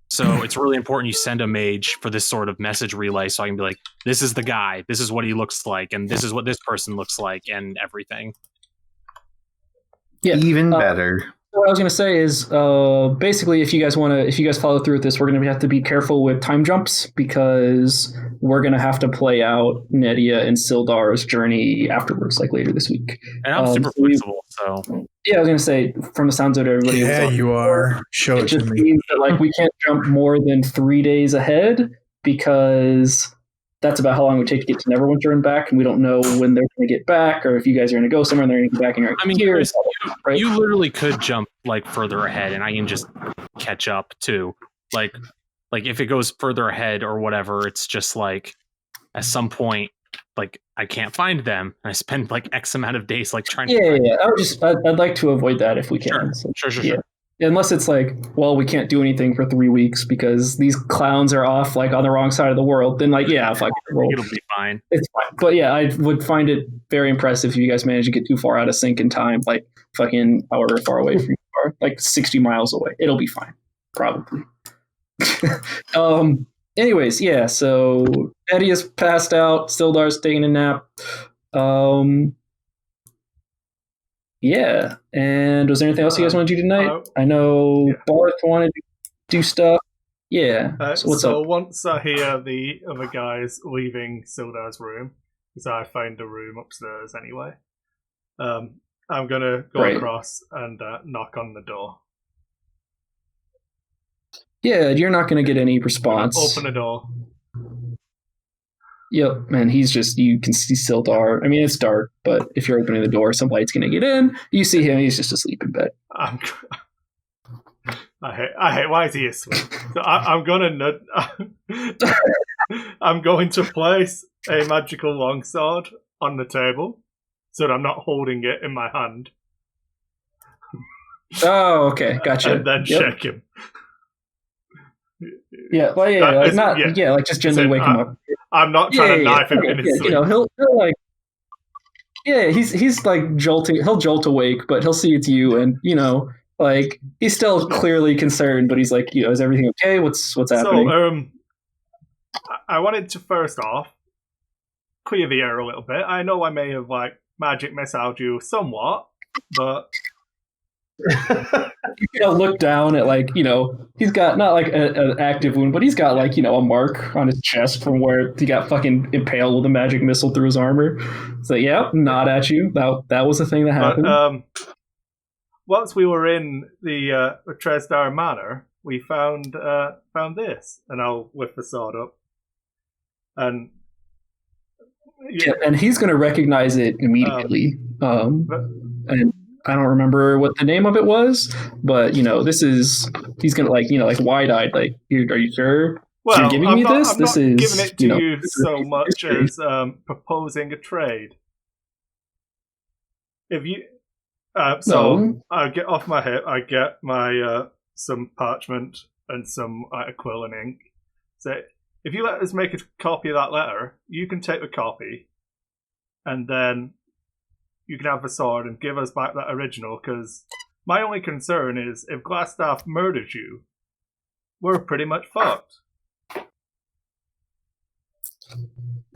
So it's really important you send a mage for this sort of message relay, so I can be like, this is the guy, this is what he looks like, and this is what this person looks like, and everything. Yeah, Even better. What I was going to say is, basically, if you guys follow through with this, we're going to have to be careful with time jumps, because we're going to have to play out Nedia and Sildar's journey afterwards, like later this week. And I'm super flexible, so yeah, I was going to say, from the sounds of it, everybody. Yeah, you are. Show it to just me. means that we can't jump more than 3 days ahead, because that's about how long it would take to get to Neverwinter and back, and we don't know when they're going to get back, or if you guys are going to go somewhere and they're going to get back and you're here. Chris, you literally could jump further ahead, and I can just catch up too. Like if it goes further ahead or whatever, it's just at some point, I can't find them, and I spend X amount of days trying. I'd like to avoid that if we can. Sure. Unless it's we can't do anything for 3 weeks because these clowns are off on the wrong side of the world, then It'll be fine. It's fine. But yeah, I would find it very impressive if you guys manage to get too far out of sync in time, however far away from you are, 60 miles away. It'll be fine. Probably. Anyways, yeah, so Eddie is passed out, Sildar's taking a nap. Yeah, and was there anything else you guys want to do tonight? I know Barth wanted to do stuff. Yeah. So what's up? Once I hear the other guys leaving Sildar's room, because I found a room upstairs anyway, I'm gonna go across and knock on the door. Yeah, you're not gonna get any response. Open the door. Yep, and you can see Sildar. I mean, it's dark, but if you're opening the door, some light's going to get in. You see him, he's just asleep in bed. I hate, why is he asleep? So I'm going to place a magical longsword on the table so that I'm not holding it in my hand. Oh, okay, gotcha. And then check him. Yeah, just gently wake him up. I'm not trying to knife him in his sleep. He'll he's jolting. He'll jolt awake, but he'll see it's you, and he's still clearly concerned. But he's is everything okay? What's happening? So, I wanted to first off clear the air a little bit. I know I may have magic missiled you somewhat, but. Look down at he's got not an active wound, but he's got a mark on his chest from where he got fucking impaled with a magic missile through his armor. So yeah, not at you. That was the thing that happened. But, once we were in the Tresdar Manor, we found this, and I'll lift the sword up, and Yeah, and he's going to recognize it immediately. And I don't remember what the name of it was, but he's going to like wide-eyed, like, are you sure? well, you're giving I'm me not, this? I'm This not is giving it to you this is so much history. as proposing a trade. If you, No. I get off my hip, I get my some parchment and some quill and ink. So if you let us make a copy of that letter, you can take the copy, and then you can have the sword and give us back that original. Because my only concern is if Glassstaff murders you, we're pretty much fucked.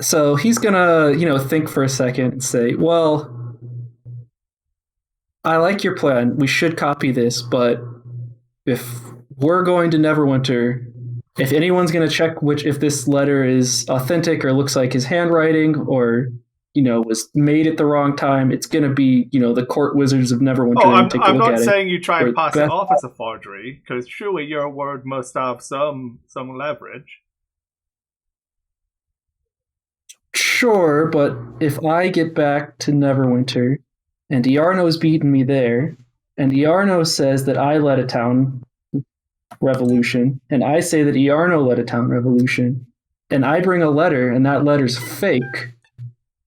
So he's gonna, think for a second and say, well, I like your plan. We should copy this, but if we're going to Neverwinter, if anyone's gonna check if this letter is authentic or looks like his handwriting or was made at the wrong time, it's gonna be, the court wizards of Neverwinter Oh, take a I'm look not at it. saying you try and pass it Beth- off as a forgery, because surely your word must have some leverage. Sure, but if I get back to Neverwinter and Iarno's beaten me there, and Iarno says that I led a town revolution, and I say that Iarno led a town revolution, and I bring a letter and that letter's fake,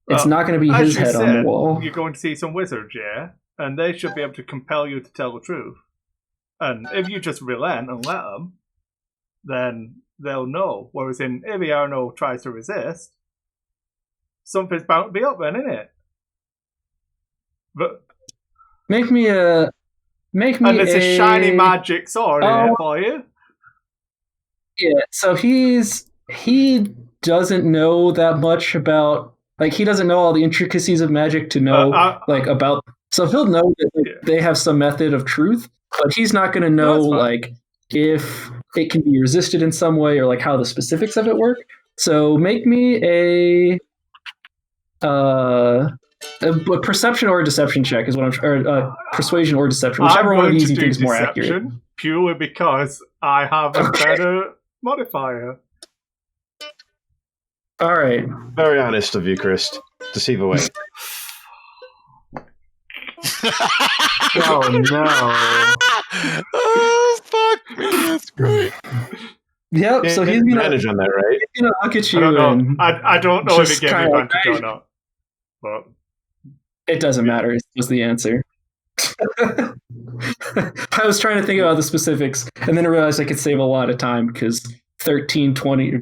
it's not going to be As his you head on said, the wall. You're going to see some wizards, yeah? And they should be able to compel you to tell the truth. And if you just relent and let them, then they'll know. Whereas if Iarno tries to resist, something's bound to be up then, innit? But Make me and it's a shiny magic sword in it for you. Yeah, so he doesn't know that much about, like, he doesn't know all the intricacies of magic to know about. So he'll know that they have some method of truth, but he's not going to know like if it can be resisted in some way or like how the specifics of it work. So make me a perception or a deception check is what persuasion or deception, whichever one of these you think is more accurate. Purely because I have a better modifier. All right. Very honest of you, Chris. Deceive away. Oh no! Oh fuck me, that's great. Yep. So he's gonna advantage on that, right? He's gonna look at you. I don't know. And I don't know if just it gave me kinda advantage or not. But it doesn't matter. It's just the answer. I was trying to think about the specifics, and then I realized I could save a lot of time because 1320,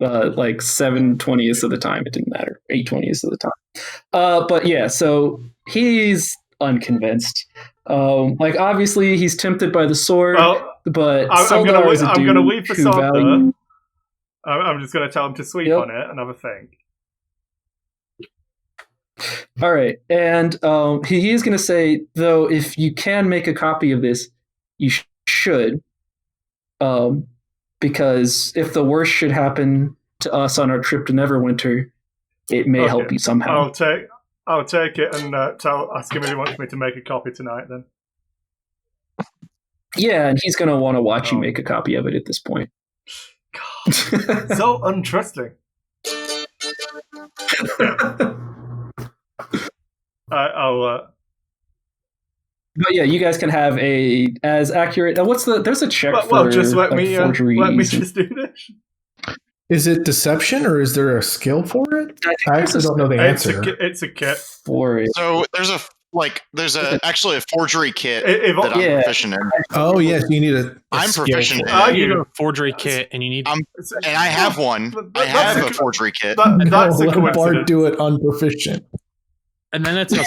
like 7/20ths of the time, it didn't matter. 8/20ths of the time. But yeah, so he's unconvinced. Like obviously he's tempted by the sword, but I'm going to leave the who sword value. there. I'm just going to tell him to sweep on it and have a think. All right, and he is going to say, though, if you can make a copy of this, you should, because if the worst should happen to us on our trip to Neverwinter, it may help you somehow. I'll take it and ask him if he wants me to make a copy tonight. Then. Yeah, and he's going to want to watch you make a copy of it at this point. God, so untrusting. I'll. But yeah, you guys can have a as accurate. There's a check for well, just let me forgeries. just do this. Is it deception or is there a skill for it? I actually don't know the answer. It's a kit for it. So there's actually a forgery kit that I'm proficient in. Oh yes, you need a I'm proficient in it. You need a forgery kit, and you need. And I have one. I have a forgery kit. That's a coincidence. Bard do it unproficient. And then it's a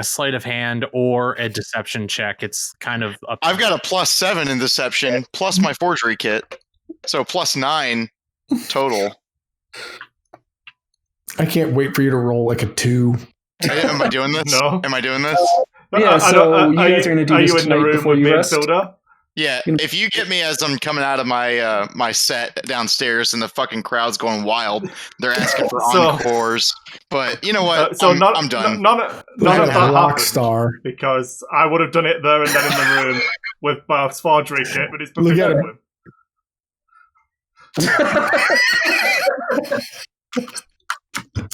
sleight of hand or a deception check. It's kind of up. I've got a +7 in deception plus my forgery kit, so +9 total. I can't wait for you to roll like a 2. Am I doing this? No. Am I doing this? Yeah, so you guys are going to do this tonight before you rest? Yeah, if you get me as I'm coming out of my my set downstairs and the fucking crowd's going wild, they're asking for encores. But you know what? I'm done. None of that rock happened star. because I would have done it there and then in the room. with Bath's forgery kit, but it's Look at proficient him.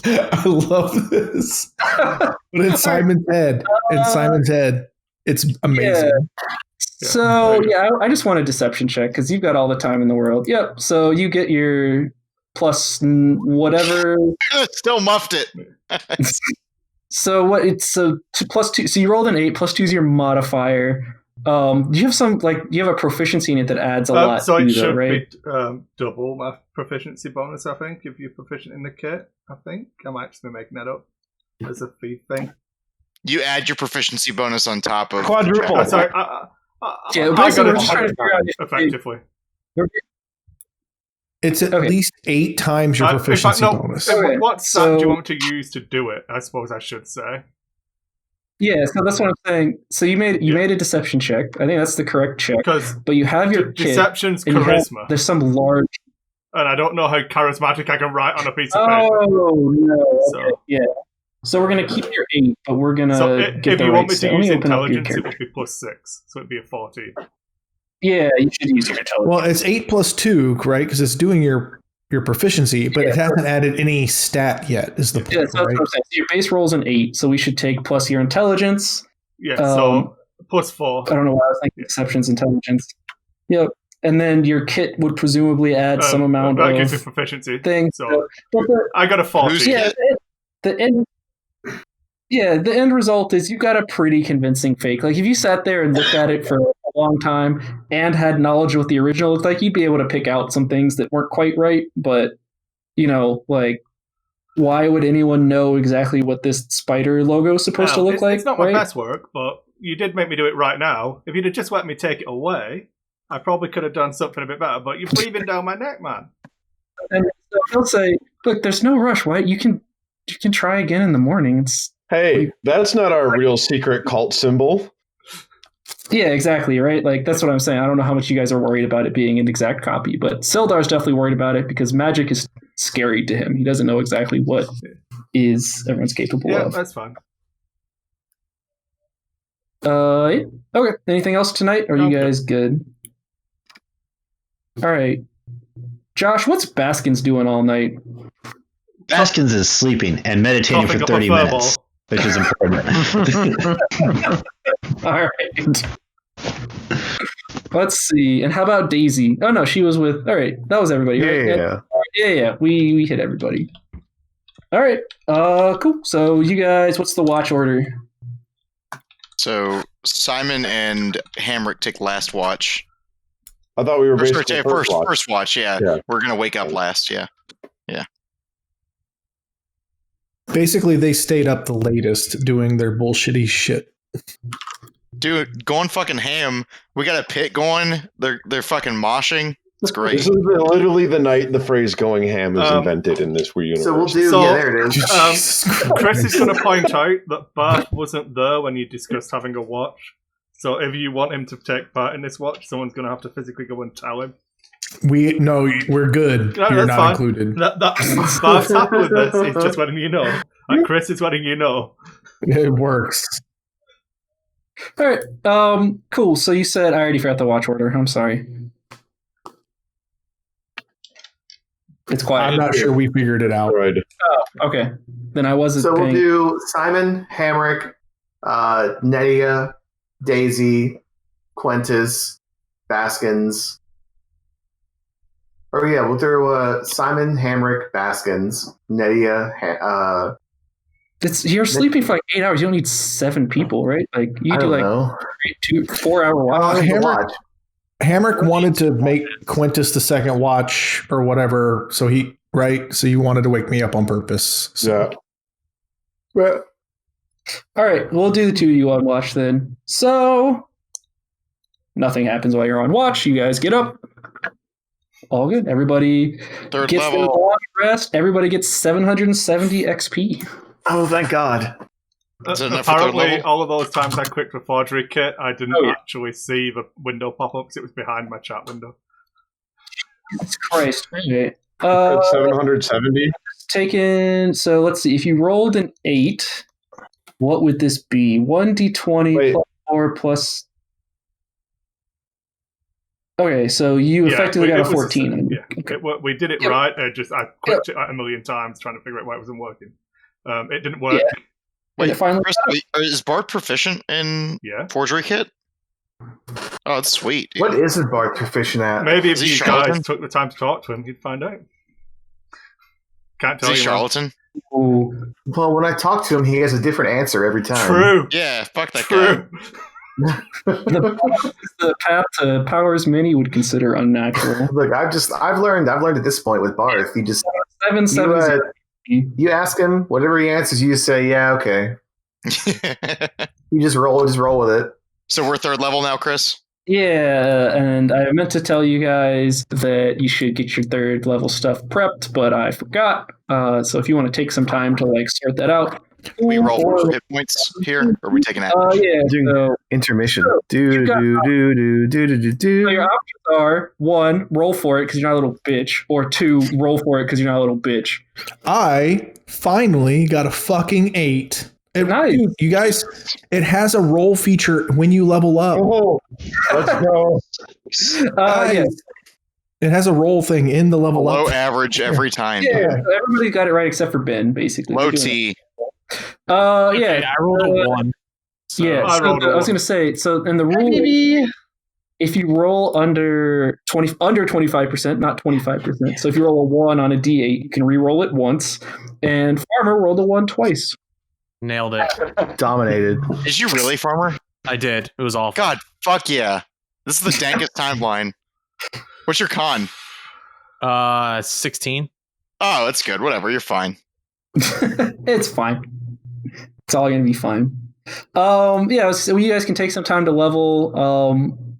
I love this. But in Simon's head. It's amazing. So I just want a deception check because you've got all the time in the world. Yep. So you get your plus whatever. Still muffed it. So what? It's plus 2. So you rolled an 8. Plus 2 is your modifier. Do you have do you have a proficiency in it that adds a lot? So to it you, should right? be double my proficiency bonus, I think, if you're proficient in the kit. I think I might just be making that up as a thief thing. You add your proficiency bonus on top of Quadruple. Oh, sorry. Yeah, I basically, got we're it just trying to figure out if effectively. It's at Okay. least 8 times your In fact, proficiency no, bonus. Okay, what stat do so- you want to use to do it? I suppose I should say. Yeah, so that's what I'm saying. So you made a deception check. I think that's the correct check. Because But you have your kit. deception's and you have- charisma. there's some large. And I don't know how charismatic I can write on a piece of paper. Oh no! So- Okay, yeah. So we're gonna keep your 8, but we're gonna So get if the you right want me stat. to Let use me open up your intelligence, it character. would be plus 6. So it'd be a 14. Yeah, you should use your intelligence. Well, it's 8 plus 2, right? Because it's doing your proficiency, but it hasn't added any stat yet, is the point, Yeah, so that's right? what I'm saying. So your base roll's an 8, so we should take plus your intelligence. Yeah, so Um, plus 4. I don't know why I was thinking deception's intelligence. Yep. And then your kit would presumably add some amount that gives me of proficiency. things. So But I got a 14. Who's- yeah, the end. Yeah, the end result is you got a pretty convincing fake. Like if you sat there and looked at it for a long time and had knowledge of what the original looked like, you'd be able to pick out some things that weren't quite right. But like, why would anyone know exactly what this spider logo is supposed to look it's, like? It's not my right? best work, but you did make me do it right now. If you'd have just let me take it away, I probably could have done something a bit better. But you're breathing down my neck, man. And so they'll say, "Look, there's no rush. Why you can try again in the morning." It's Hey, that's not our real secret cult symbol. yeah, exactly right. Like that's what I'm saying. I don't know how much you guys are worried about it being an exact copy, but Sildar's definitely worried about it because magic is scary to him. He doesn't know exactly what is everyone's capable Yeah, of. that's fine. Yeah. Okay. Anything else tonight? Or are you No, guys good? All right. Josh, what's Baskins doing all night? Baskins is sleeping and meditating Coughing for up a 30 furball. minutes, which is important. All right. Let's see. And how about Daisy? Oh no, she was with. All right, that was everybody. Right? Yeah. We hit everybody. All right. Cool. So you guys, what's the watch order? So Simon and Hamrick take last watch. I thought we were First, basically first watch. Yeah. Yeah. We're gonna wake up last. Yeah. Basically, they stayed up the latest doing their bullshitty shit. Dude, going fucking ham. We got a pit going. They're fucking moshing. It's great. This is literally the night the phrase "going ham" is invented in this universe. So we'll do. So- yeah, there it is. Jesus Christ. Chris is going to point out that Bart wasn't there when you discussed having a watch. So if you want him to take part in this watch, someone's going to have to physically go and tell him. We're good. No, You're that's not fine. included. Bart's happy with this. He's just letting you know. And Chris is letting you know. It works. All right. Cool. So you said I already forgot the watch order. I'm sorry. It's quiet. I'm not sure we figured it out. Right. Okay. Then I wasn't. So we'll paying- do Simon, Hamrick, Nedia, Daisy, Quentis, Baskins. Or yeah, we'll do Simon, Hamrick, Baskins, Nedia. You're sleeping for like 8 hours. You don't need 7 people, right? Like you I do don't like know. 4 hour watch. Hamrick- Hamrick wanted to make Quintus the second watch or whatever, so you wanted to wake me up on purpose. So. Yeah. Well, All right, we'll do the 2 of you on watch then. So nothing happens while you're on watch. You guys get up. All good. Everybody Third gets their level. long rest. Everybody gets 770 XP. Oh, thank God. Is it enough for third Apparently, level? all of those times I clicked the forgery kit, I didn't Oh, yeah. actually see the window pop up because it was behind my chat window. Jesus Christ. Okay. 770. So let's see. If you rolled an 8, what would this be? 1d20 Wait. plus 4 plus. Okay, so you effectively got a 14. We did it right. I clicked it a million times trying to figure out why it wasn't working. It didn't work. Yeah. Wait, Chris, is Bart proficient in Forgery Kit? Oh, that's sweet. Dude. What is his Bart proficient at? Maybe if you guys took the time to talk to him, you'd find out. Can't tell you. Charlatan? Well, when I talk to him, he has a different answer every time. True. Yeah, fuck that guy. The path to powers many would consider unnatural. Look, I've learned at this point with Barth. You just 7 you ask him whatever he answers, you just say, yeah, okay. You just roll with it. So we're 3rd level now, Chris? Yeah, and I meant to tell you guys that you should get your 3rd level stuff prepped, but I forgot. So if you want to take some time to sort that out. We roll for hit points here, or are we taking that? Yeah, so intermission. So your options are 1, roll for it because you're not a little bitch, or 2, roll for it because you're not a little bitch. I finally got a fucking 8. Nice. Dude, you guys, it has a roll feature when you level up. Oh, let's go. Yes. It has a roll thing in the level Low up. average every time. Yeah, everybody got it right except for Ben, basically. Low T. Yeah. I rolled a 1. So Yeah, I was going to say, so in the rule, if you roll under 25%, not 25%. So if you roll a 1 on a D8, you can re-roll it once. And Farmer rolled a 1 twice. Nailed it. Dominated. Did you really, Farmer? I did. It was awful. God, fuck yeah. This is the dankest timeline. What's your con? 16. Oh, that's good. Whatever, you're fine. It's fine. It's all going to be fine. Yeah, so you guys can take some time to level,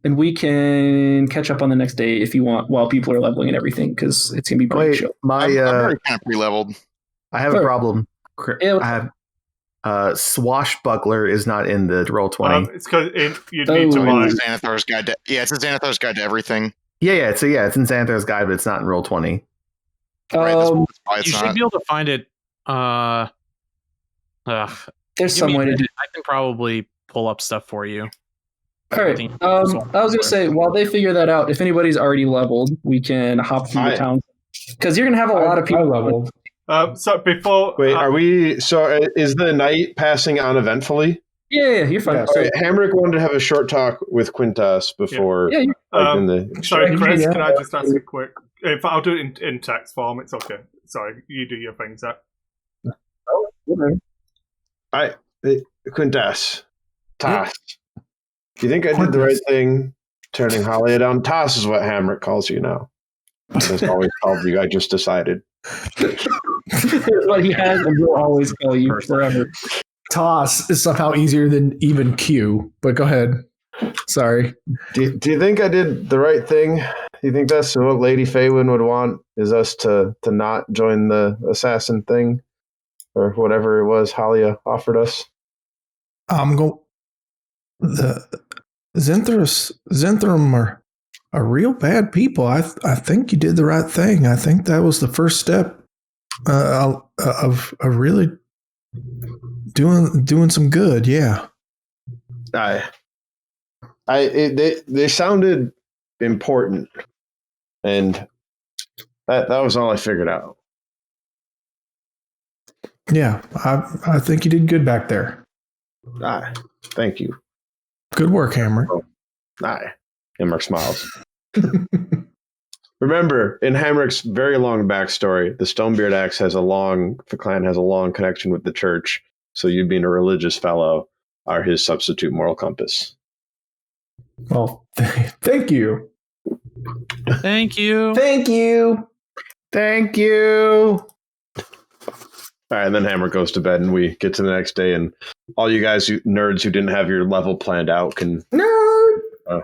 and we can catch up on the next day if you want while people are leveling and everything, because it's going to be pretty chill. I'm already kind of pre-leveled. I have a problem. Yeah, I have Swashbuckler is not in the Roll20. It's because you need to buy Xanathar's Guide to it's a Xanathar's Guide to Everything. Yeah. It's in Xanathar's Guide, but it's not in Roll20. Right, that's why you should be able to find it. There's some way to do it. I can probably pull up stuff for you. All right. I was going to say, while they figure that out, if anybody's already leveled, we can hop through the town. Because you're going to have a lot of people leveled. So before... Wait, are we... So is the night passing uneventfully? Yeah, you're fine. Yeah, so Hamrick wanted to have a short talk with Quintas before... Yeah. Sorry, Chris, can I just ask a quick... If I'll do it in text form, it's okay. Sorry, you do your thing, Zach. Quintas. Toss. Do you think I did the right thing turning Halia down? Toss is what Hamrick calls you now. That's always called you. I just decided. What he has and will always call you forever. Toss is somehow easier than even Q, but go ahead. Sorry. Do you think I did the right thing? Do you think that's what Lady Faywin would want? Is us to not join the assassin thing? Or whatever it was Halia offered us? The Zenthram are real bad people. I think you did the right thing. I think that was the first step of really doing some good. Yeah. They sounded important, and that was all I figured out. Yeah, I think you did good back there. Thank you. Good work, Hammer. Hamrick smiles. Remember, in Hamrick's very long backstory, the Stonebeard Axe the clan has a long connection with the church, so you being a religious fellow are his substitute moral compass. Well, thank you. Thank you. Thank you. Thank you. All right, and then Hammer goes to bed, and we get to the next day, and all you guys, nerds who didn't have your level planned out, can... Nerd!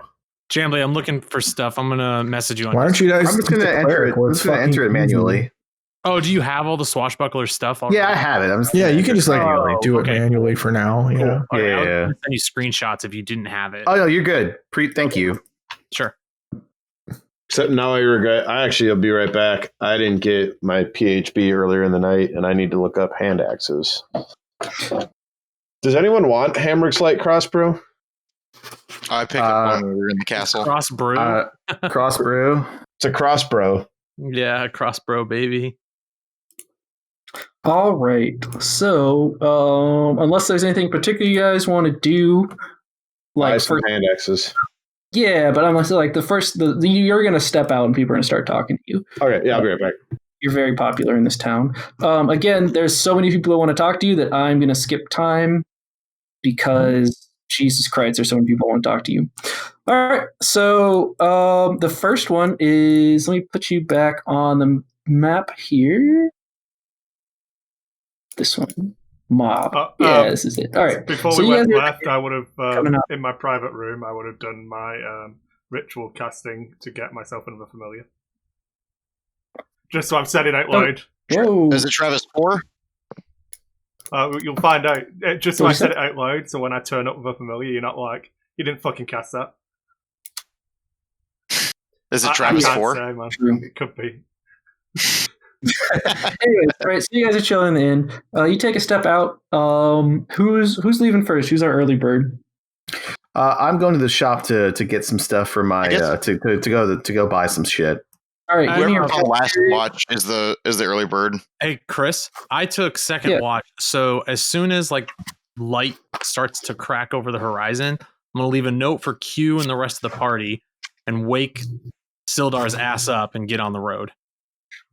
Jambly, I'm looking for stuff. I'm going to message you on Why don't you guys... I'm just going to enter it. I'm just going to enter it manually. Oh, do you have all the swashbuckler stuff already? Yeah, I have it. You can just do it manually for now. Yeah. Cool. Yeah. I'll send you screenshots if you didn't have it. Oh, no, you're good. Thank you. Sure. Except now I regret. I'll be right back. I didn't get my PHB earlier in the night, and I need to look up hand axes. Does anyone want Hamrick's light crossbow? I picked up one when we were in the castle. Cross brew. Cross brew. It's a cross bro. Yeah, cross bro, baby. All right. So, unless there's anything particular you guys want to do, Buy like some for hand X's. yeah, but I'm gonna say like you're gonna step out and people are gonna start talking to you. Okay, yeah, I'll be right back. You're very popular in this town. Again, there's so many people that want to talk to you that I'm gonna skip time because Jesus Christ, there's so many people that want to talk to you. All right, so the first one is, let me put you back on the map here. This one, mob. This is it. All right. Before so we you guys left, I would have coming up. in my private room. I would have done my ritual casting to get myself another familiar. Just so I'm saying it out loud. Whoa. Is it Travis 4? You'll find out. Just so What I you said said? it out loud, so when I turn up with a familiar, you're not like, you didn't fucking cast that. Is it I Travis can't 4? say, man. True. It could be. Anyways, all right. So you guys are chilling in. You take a step out. Who's leaving first? Who's our early bird? I'm going to the shop to get some stuff for my I guess- to go buy some shit. All right. Give me your Whoever's on last watch is the early bird. Hey, Chris, I took second Yeah. watch. So as soon as like light starts to crack over the horizon, I'm gonna leave a note for Q and the rest of the party and wake Sildar's ass up and get on the road.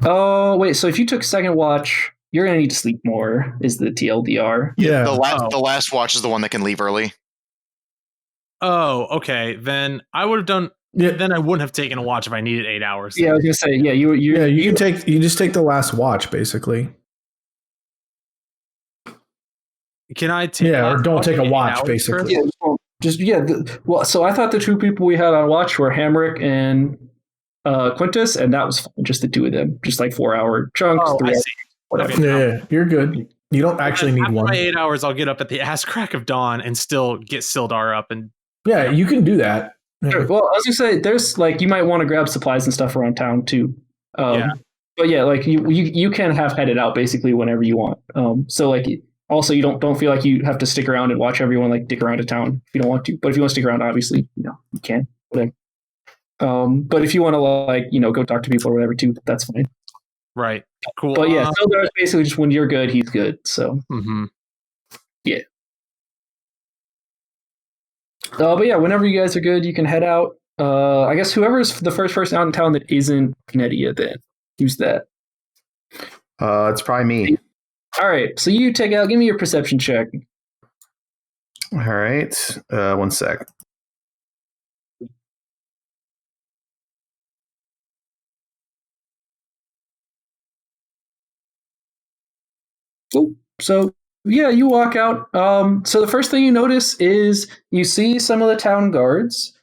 Oh wait. So if you took second watch, you're gonna need to sleep more. Is the TLDR? Yeah. The last watch is the one that can leave early. Oh, okay. Then I would have done. Yeah. Then I wouldn't have taken a watch if I needed 8 hours. Yeah, I was gonna say. Yeah, you. Yeah, you just take the last watch basically. Can I take? Yeah, or don't take a 8 watch, hours, basically. Chris? Yeah, just yeah. Well, so I thought the two people we had on watch were Hamrick and Quintus, and that was fine, just the two of them, just like 4-hour chunks. Oh, 3 I hours, see. whatever. Okay. Yeah, you're good. You don't actually need After one. my 8 hours, I'll get up at the ass crack of dawn and still get Sildar up. And Yeah, you can do that. Yeah. Sure. Well, I was gonna say, there's like you might want to grab supplies and stuff around town too. Yeah. But yeah, like you can have headed out basically whenever you want. So like also you don't feel like you have to stick around and watch everyone like dick around to town if you don't want to. But if you want to stick around, obviously you can. Whatever. But if you want to like go talk to people or whatever too, that's fine. right, cool. But yeah, Sildar is basically just when you're good, he's good. So Mhm. but yeah, whenever you guys are good, you can head out. I guess whoever's the first person out in town that isn't Kinetia, then who's that? It's probably me. All right, so you take out. Give me your perception check. All right, 1 sec. Cool. So yeah, you walk out. So the first thing you notice is you see some of the town guards.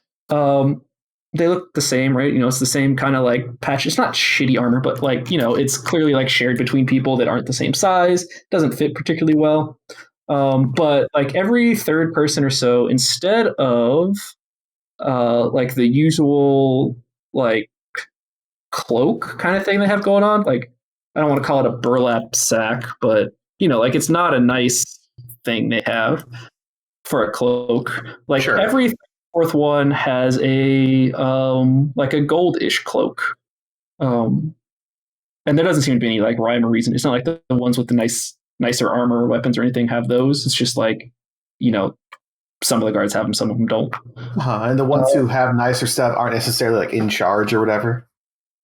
They look the same, right? It's the same kind of like patch. It's not shitty armor, but like it's clearly like shared between people that aren't the same size. Doesn't fit particularly well. But like every third person or so, instead of like the usual like cloak kind of thing they have going on, like I don't want to call it a burlap sack, but like it's not a nice thing they have for a cloak. Like Sure. every fourth one has a like a goldish cloak. And there doesn't seem to be any like rhyme or reason. It's not like the ones with the nicer armor or weapons or anything have those. It's just like, some of the guards have them, some of them don't. And the ones who have nicer stuff aren't necessarily like in charge or whatever.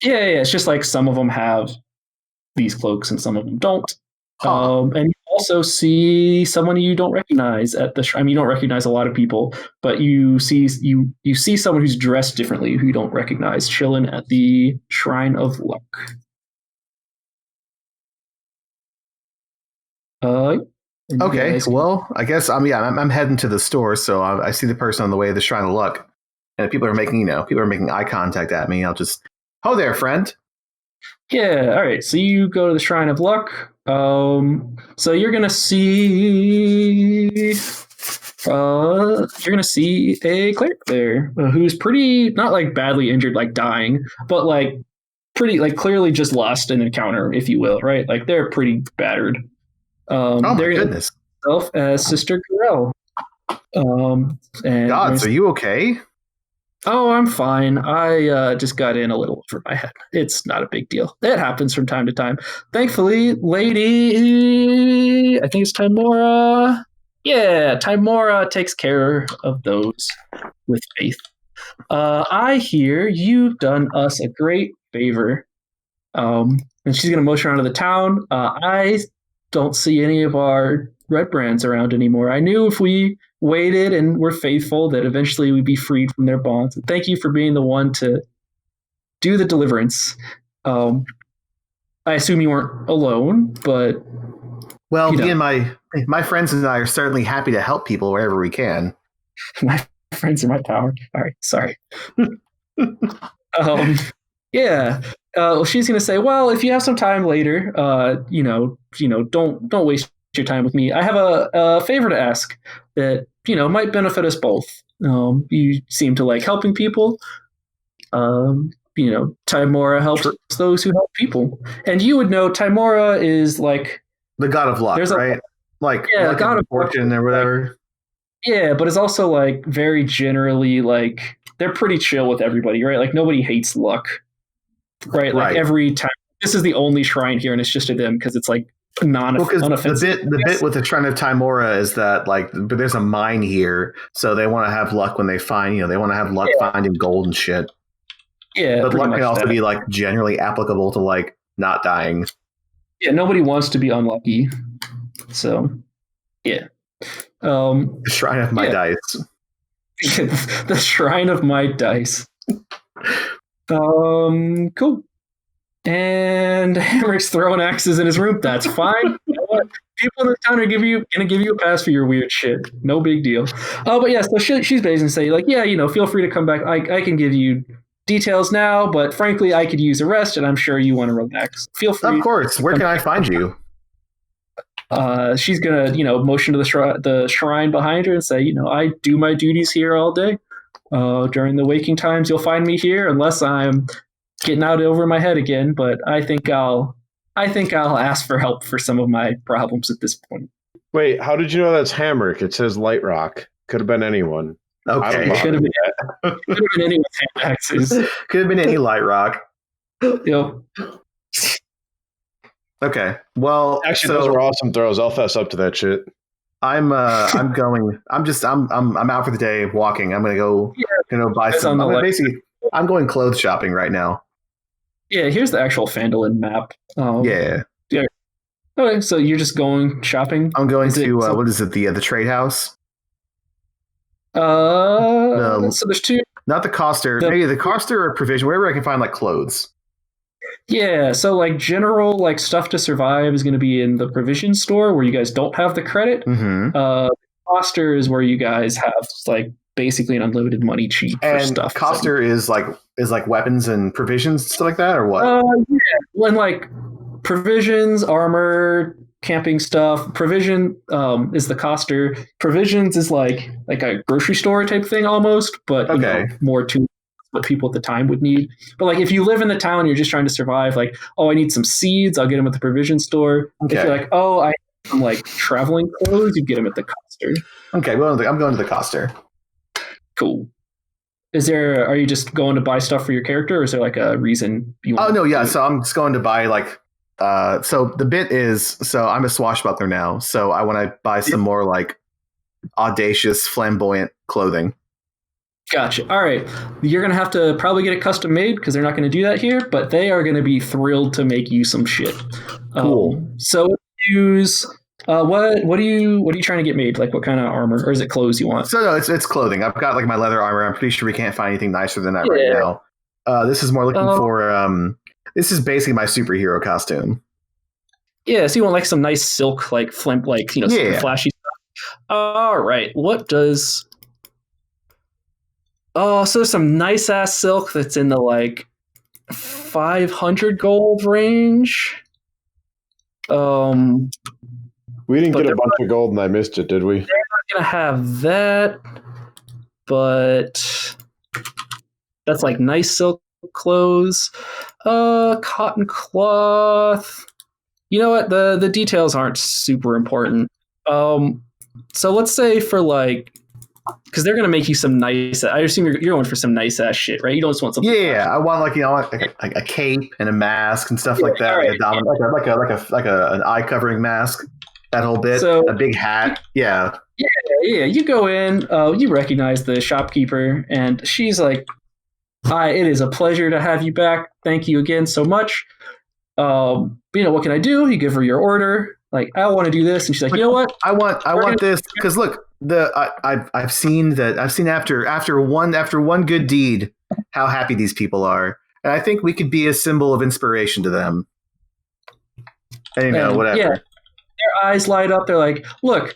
Yeah, it's just like some of them have these cloaks and some of them don't. And you also see someone you don't recognize at the shrine. I mean, you don't recognize a lot of people, but you see someone who's dressed differently who you don't recognize chilling at the Shrine of Luck. You Okay, guys- well, I guess I'm heading to the store, so I see the person on the way to the Shrine of Luck, and if people are making eye contact at me, I'll just, "Oh there, friend." Yeah, all right. So you go to the Shrine of Luck. So you're gonna see a cleric there who's pretty not like badly injured, like dying, but like pretty like clearly just lost an encounter, if you will, right? Like they're pretty battered. Oh my They're goodness! herself as Sister Corell. And Gods, are you okay? Oh, I'm fine. I just got in a little over my head. It's not a big deal. It happens from time to time. Thankfully, lady, I think it's Timora. Yeah, Timora takes care of those with faith. I hear you've done us a great favor. And she's going to motion around to the town. I don't see any of our red brands around anymore. I knew if we waited and were faithful that eventually we'd be freed from their bonds. And thank you for being the one to do the deliverance. I assume you weren't alone, but well, me and my friends and I are certainly happy to help people wherever we can. My friends are my power. All right, sorry. Yeah. She's gonna say, well, if you have some time later, don't waste your time with me. I have a favor to ask that might benefit us both. You seem to like helping people. Timora helps those who help people, and you would know Timora is like the god of luck, right? God of fortune or whatever. Yeah, but it's also like very generally like they're pretty chill with everybody, right? Like nobody hates luck. Right, like every time. This is the only shrine here, and it's just to them because it's like unoffensive. The bit with the shrine of Timora is that but there's a mine here, so they want to have luck when they find. They want to have luck finding gold and shit. Yeah, but luck can also be like generally applicable to like not dying. Yeah, nobody wants to be unlucky, so yeah. The shrine of my dice. The shrine of my dice. Cool. And Hamrick's throwing axes in his room. That's fine. You know what? People in the town are gonna give you a pass for your weird shit. No big deal. But yeah, so she's basically saying like, yeah, feel free to come back. I can give you details now, but frankly, I could use a rest, and I'm sure you want to relax. Feel free. Of course. Where can I find you? She's gonna, motion to the shrine behind her and say, I do my duties here all day. During the waking times, you'll find me here, unless I'm getting out over my head again. But I think I'll ask for help for some of my problems at this point. Wait, how did you know that's Hamrick? It says Light Rock. Could have been anyone. Okay, could have been any with hand axes. Could have been any Light Rock. Yep. Okay. Well, actually, those were awesome throws. I'll fess up to that shit. I'm out for the day walking. I'm gonna buy some. I'm going clothes shopping right now. Yeah, here's the actual Phandalin map. Yeah. Okay, so you're just going shopping? I'm going to what is it? The trade house. So there's two. Not the Coster. Maybe the Coster or Provision, wherever I can find like clothes. Yeah, so like general like stuff to survive is going to be in the provision store where you guys don't have the credit. Mm-hmm. Coster is where you guys have like basically an unlimited money cheap for stuff. Coster is like weapons and provisions and stuff like that, or what? Yeah, when like provisions, armor, camping stuff. Provision is the Coster. Provisions is like a grocery store type thing almost, but more to what people at the time would need. But like if you live in the town and you're just trying to survive, like, I need some seeds, I'll get them at the provision store. If you're like, I need some like traveling clothes, you get them at the Coster. Okay, well, I'm going to the Coster. Cool. Are you just going to buy stuff for your character, or is there like a reason you want? Oh no, yeah. So I'm just going to buy like so the bit is, I'm a swashbuckler now, so I want to buy some more like audacious, flamboyant clothing. Gotcha. All right. You're going to have to probably get it custom made because they're not going to do that here, but they are going to be thrilled to make you some shit. Cool. So use what are you trying to get made? Like what kind of armor, or is it clothes you want? So no, it's clothing. I've got like my leather armor. I'm pretty sure we can't find anything nicer than that right now. This is more looking for this is basically my superhero costume. Yeah, so you want like some nice silk, like flimp, like super flashy stuff. All right. What does so there's some nice ass silk that's in the like 500 gold range. We didn't get a bunch of gold and I missed it, did we? They're not gonna have that, but that's like nice silk clothes. Cotton cloth. You know what? The details aren't super important. So let's say for like because they're gonna make you some nice. I assume you're going for some nice ass shit, right? You don't just want something. Yeah, I want like a cape and a mask and stuff like that, right. like an eye covering mask. That whole bit, So, a big hat. Yeah. Yeah. You go in, you recognize the shopkeeper, and she's like, "Hi, it is a pleasure to have you back. Thank you again so much. What can I do?" You give her your order. Like, I want to do this, and she's like, "You know what? I want this because look, I've seen after one good deed how happy these people are, and I think we could be a symbol of inspiration to them." And, whatever. Yeah, their eyes light up. They're like, "Look,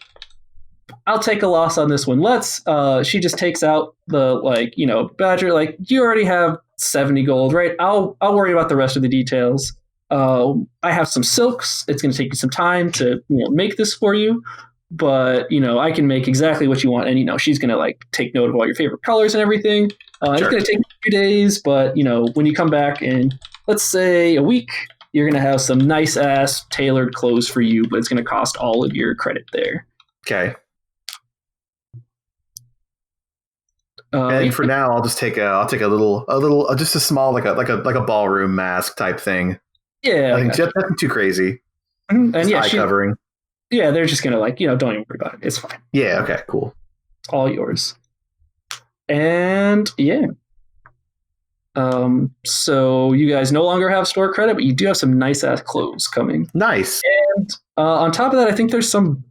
I'll take a loss on this one. Let's." She just takes out the badger. Like, you already have 70 gold, right? I'll worry about the rest of the details. I have some silks. It's going to take you some time to make this for you, but I can make exactly what you want. And she's going to take note of all your favorite colors and everything. Sure. It's going to take a few days, but when you come back in, let's say a week, you're going to have some nice ass tailored clothes for you, but it's going to cost all of your credit there. Okay. And for now, I'll just take a little, just a small like a ballroom mask type thing. Yeah, nothing too crazy. And eye covering. Yeah, they're just gonna don't even worry about it. It's fine. Yeah. Okay. Cool. It's all yours. And yeah. So you guys no longer have store credit, but you do have some nice ass clothes coming. Nice. And on top of that, I think there's some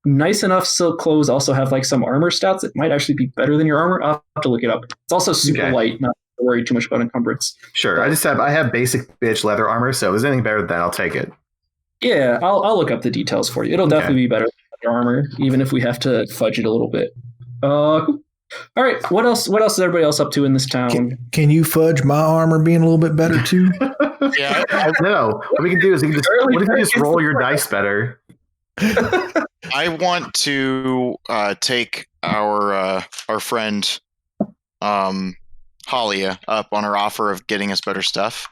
nice enough silk clothes also have some armor stats that might actually be better than your armor. I'll have to look it up. It's also super light, not to worry too much about encumbrance. Sure. I have basic bitch leather armor, so if there's anything better than that, I'll take it. Yeah, I'll look up the details for you. It'll definitely be better than your armor, even if we have to fudge it a little bit. Cool. All right, what else is everybody else up to in this town? Can you fudge my armor being a little bit better too? Yeah. No. What we can do is what if you just roll your dice better? I want to take our friend Halia up on her offer of getting us better stuff,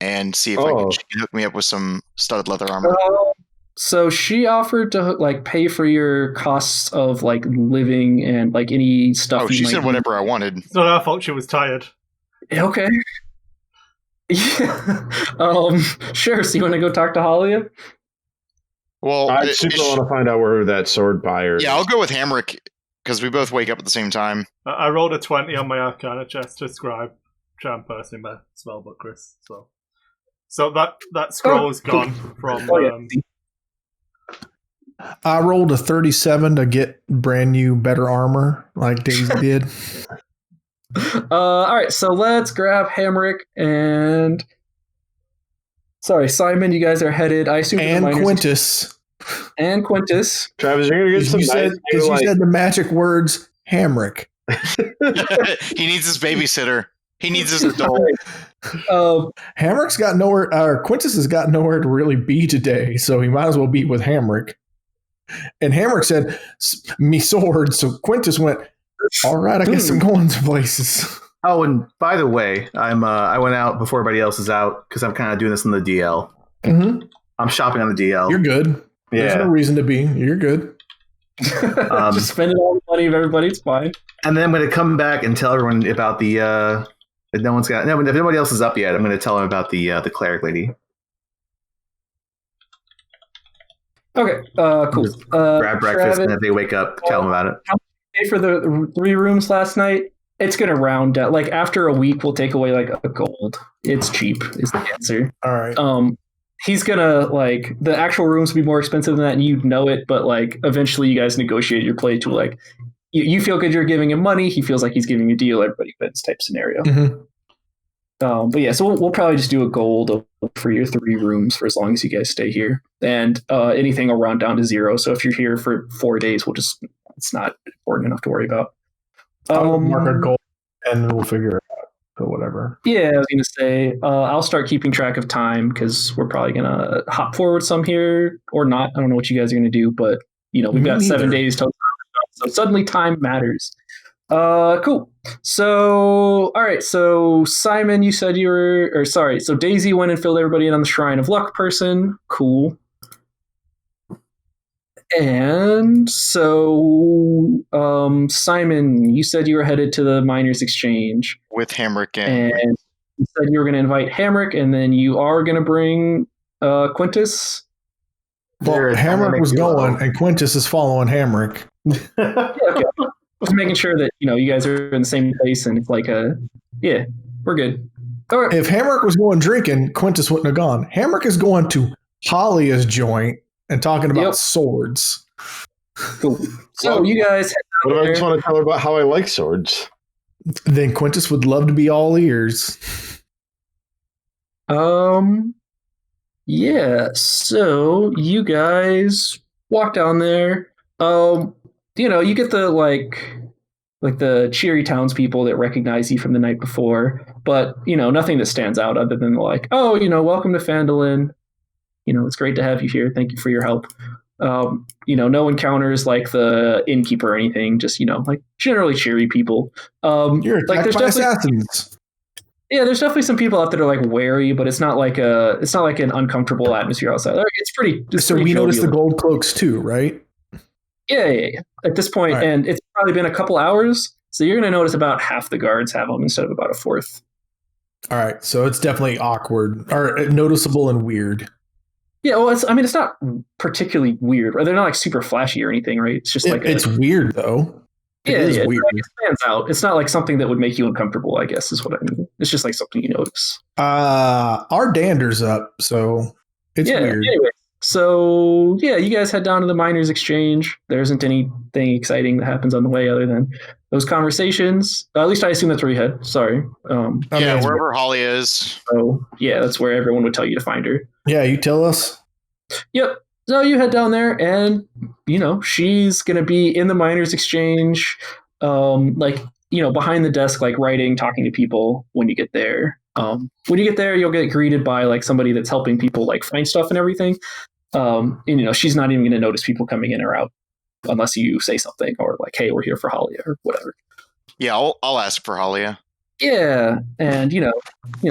and see if she can hook me up with some studded leather armor. So she offered to pay for your costs of living and any stuff. Oh, she said whatever I wanted. It's not our fault. She was tired. Okay. Yeah. Sure. So you want to go talk to Halia? Well, I super want to find out where that sword buyer is. Yeah, I'll go with Hamrick because we both wake up at the same time. I rolled a 20 on my Arcana chest to try and personally my spellbook, Chris. So that scroll's gone from. I rolled a 37 to get brand new, better armor like Daisy did. All right, so let's grab Hamrick and. Sorry, Simon, you guys are headed. I assume. And Quintus. Travis, you're gonna get some. Because you said the magic words, Hamrick. He needs his babysitter. He needs his adult. Hamrick's got nowhere. Or Quintus has got nowhere to really be today, so he might as well be with Hamrick. And Hamrick said, "Me sword." So Quintus went, "All right, I guess I'm going to places." Oh, and by the way, I went out before everybody else is out because I'm kind of doing this on the DL. Mm-hmm. I'm shopping on the DL. You're good. Yeah. There's no reason to be. You're good. Just spending all the money of everybody. It's fine. And then I'm going to come back and tell everyone about the. If nobody else is up yet, I'm going to tell them about the cleric lady. Okay. Cool. Grab breakfast, Travis, and if they wake up, tell them about it. How much did you pay for the 3 rooms last night? It's going to round down. After a week, we'll take away a gold. It's cheap is the answer. All right. He's going to the actual rooms will be more expensive than that, and you'd know it, but eventually you guys negotiate your play to you feel good you're giving him money. He feels like he's giving you a deal. Everybody wins type scenario. Mm-hmm. But yeah, so we'll probably just do a gold for your 3 rooms for as long as you guys stay here, and anything will round down to 0. So if you're here for 4 days, it's not important enough to worry about. I'll mark a goal and we'll figure it out. But whatever. Yeah, I was going to say, I'll start keeping track of time because we're probably going to hop forward some here or not. I don't know what you guys are going to do, but we've got 7 days till. So suddenly time matters. Cool. So, all right. So Simon, you said so Daisy went and filled everybody in on the Shrine of Luck person. Cool. And so, Simon, you said you were headed to the Miners Exchange. With Hamrick And you said you were going to invite Hamrick, and then you are going to bring Quintus. Well, They're a Hamrick dynamic was duo. going, and Quintus is following Hamrick. Yeah, okay. Just making sure that you guys are in the same place, and it's like we're good. All right. If Hamrick was going drinking, Quintus wouldn't have gone. Hamrick is going to Halia's joint and talking about swords. Cool. So you guys head What out if I there. just want to tell her about how I like swords? Then Quintus would love to be all ears. Yeah, so you guys walk down there. You get the like the cheery townspeople that recognize you from the night before, but nothing that stands out other than like, oh, welcome to Phandalin. It's great to have you here. Thank you for your help. No encounters like the innkeeper or anything, just like generally cheery people. You're like attacked there's by definitely assassins. Yeah, there's definitely some people out there that are like wary, but it's not like an uncomfortable atmosphere outside. Like, it's pretty. So pretty we noticed the jovial. gold cloaks too, right? Yeah. At this point, All right. and it's probably been a couple hours, so you're going to notice about half the guards have them instead of about a fourth. All right, so it's definitely awkward or noticeable and weird. Yeah, well, it's not particularly weird. Right? They're not like super flashy or anything, right? It's just like It's weird though. It is weird. It stands out. It's not like something that would make you uncomfortable, I guess, is what I mean. It's just like something you notice. Our dander's up, so it's weird. Anyway, so you guys head down to the Miners Exchange. There isn't anything exciting that happens on the way other than those conversations. At least I assume that's where you head. Sorry. Wherever Holly is. So that's where everyone would tell you to find her. Yeah, you tell us. Yep. So you head down there, and she's gonna be in the Miners Exchange, behind the desk, like writing, talking to people. When you get there, you'll get greeted by like somebody that's helping people like find stuff and everything. She's not even gonna notice people coming in or out unless you say something or like, "Hey, we're here for Halia" or whatever. Yeah, I'll ask for Halia. Yeah, and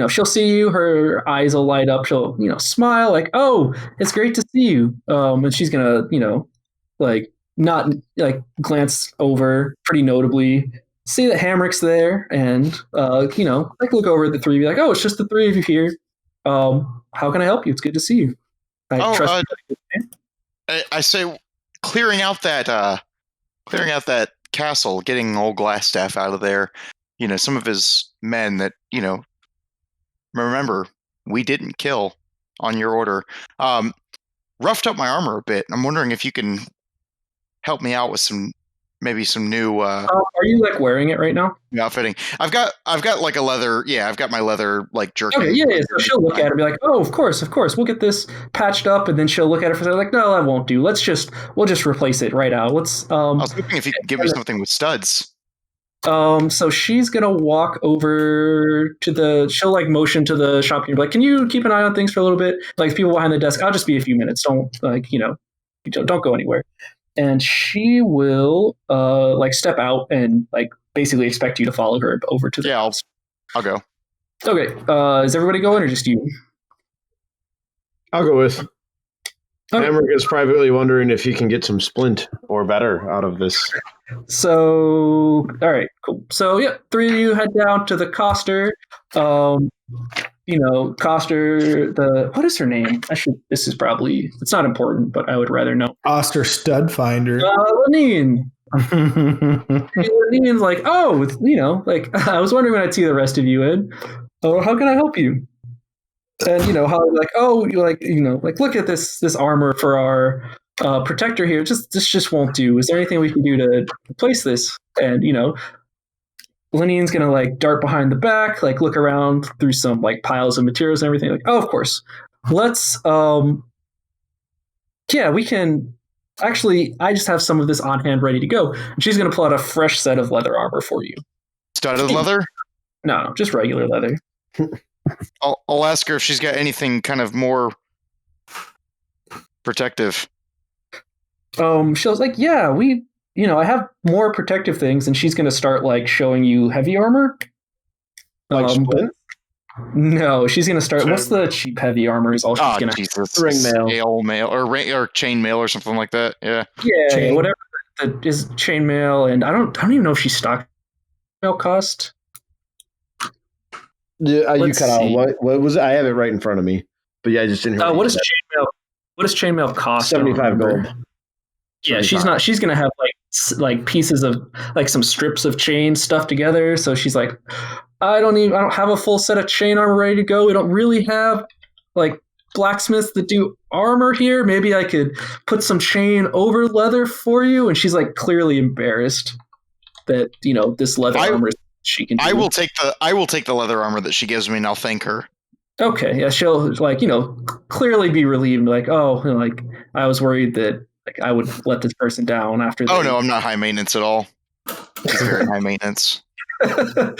she'll see you. Her eyes will light up. She'll smile like, "Oh, it's great to see you." And she's gonna not like glance over pretty notably, see that Hamrick's there, and look over at the three of you like, "Oh, it's just the three of you here. How can I help you? It's good to see you." I say clearing out that castle, getting old Glassstaff out of there. Some of his men that, remember, we didn't kill on your order, roughed up my armor a bit. I'm wondering if you can help me out with some new are you like wearing it right now? outfitting. I've got like a leather, I've got my leather like jerkin. Okay, yeah. So she'll look at it and be like, "Oh, of course, we'll get this patched up," and then she'll look at it for a second like, "No, that won't do. We'll just replace it right out. Let's." I was hoping if you could give me something with studs. So she's gonna walk over to she'll like motion to the shop and be like, "Can you keep an eye on things for a little bit? Like people behind the desk, I'll just be a few minutes. Don't don't go anywhere." And she will step out and like basically expect you to follow her over to the house. I'll go. Okay. Is everybody going or just you? I'll go with. Okay. Hamrick is privately wondering if he can get some splint or better out of this. So, all right, cool. So, three of you head down to the Coster. Coster, what is her name? This is probably, it's not important, but I would rather know. Oster Stud Finder. Lenine. Lenine's like, oh, I was wondering when I'd see the rest of you in. Oh, how can I help you? And how like, oh, you look at this armor for our protector here. This just won't do. Is there anything we can do to replace this? And Lenine's gonna like dart behind the back, like look around through some like piles of materials and everything. Like, oh, of course. Let's we can actually. I just have some of this on hand ready to go. And she's gonna pull out a fresh set of leather armor for you. Studded leather? No, just regular leather. I'll ask her if she's got anything kind of more protective. She was like, yeah, I have more protective things, and she's going to start like showing you heavy armor. Like splint? No, she's gonna start. What's the cheap heavy armor? Is all she's Oh gonna. Jesus! Ring mail. Scale mail or chain mail or something like that. Yeah. Yeah, Chain. whatever that is chainmail, and I don't even know if she stock mail cost. Yeah, you Let's cut out. see. What was it? I have it right in front of me, but yeah, I just didn't hear. What does chainmail? What does chainmail cost? I don't 75 remember. gold. Yeah, she's not. She's gonna have like pieces of like some strips of chain stuffed together. So she's like, I don't have a full set of chain armor ready to go. We don't really have like blacksmiths that do armor here. Maybe I could put some chain over leather for you. And she's like clearly embarrassed that this leather armor she can do. I will take the leather armor that she gives me, and I'll thank her. Okay, yeah, she'll clearly be relieved. Like, oh, like I was worried that I would let this person down after. Oh no, I'm not high maintenance at all. It's very high maintenance. Yeah.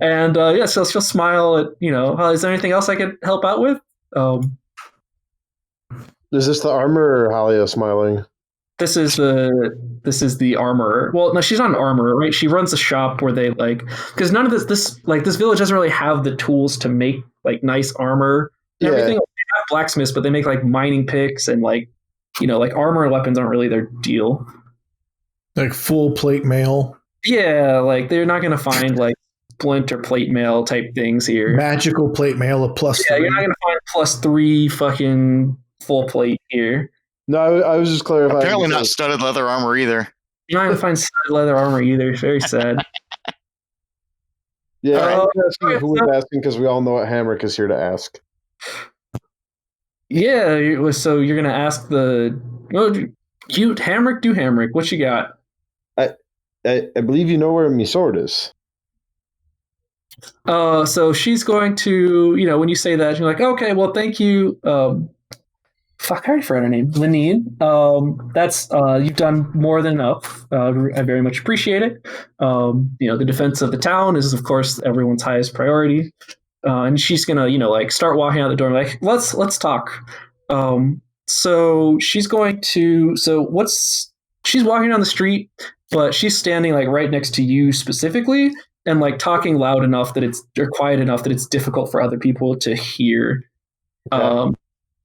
And so she'll smile at is there anything else I could help out with? Is this the armor or Halia smiling? This is the armorer. Well, no, she's not an armorer, right? She runs a shop where they because none of this village doesn't really have the tools to make like nice armor and everything. Like, they have blacksmiths, but they make like mining picks and like armor and weapons aren't really their deal. Like full plate mail. Yeah, like they're not gonna find like splint or plate mail type things here. Magical plate mail of +3. Yeah, you're not gonna find +3 fucking full plate here. No, I was just clarifying. Apparently not studded leather armor either. You're not gonna find studded leather armor either. It's very sad. Yeah, I was asking who was asking because we all know what Hamrick is here to ask. Yeah, so you're gonna ask Hamrick, do Hamrick. What you got? I believe you know where my sword is. So she's going to, when you say that, you're like, okay, well, thank you. Fuck, I already forgot her name. Lenine. That's you've done more than enough. I very much appreciate it. The defense of the town is, of course, everyone's highest priority. And she's gonna, start walking out the door, like, let's talk. So she's going to. She's walking down the street, but she's standing like right next to you specifically, and like talking loud enough or quiet enough that it's difficult for other people to hear. Okay.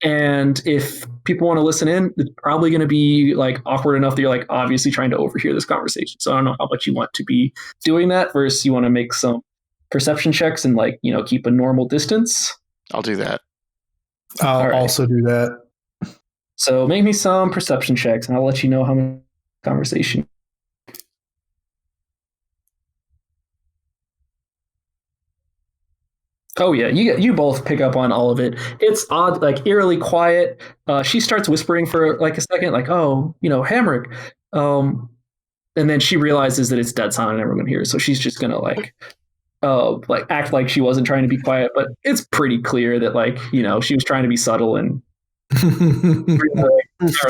And if people want to listen in, it's probably going to be like awkward enough that you're like obviously trying to overhear this conversation. So I don't know how much you want to be doing that versus you want to make some perception checks and keep a normal distance. I'll do that. I'll also do that. So make me some perception checks and I'll let you know how much conversation. Oh yeah, you both pick up on all of it. It's odd, like eerily quiet. She starts whispering for like a second, like, "Oh, Hamrick," and then she realizes that it's dead silent and everyone hears. So she's just gonna act like she wasn't trying to be quiet, but it's pretty clear that she was trying to be subtle and this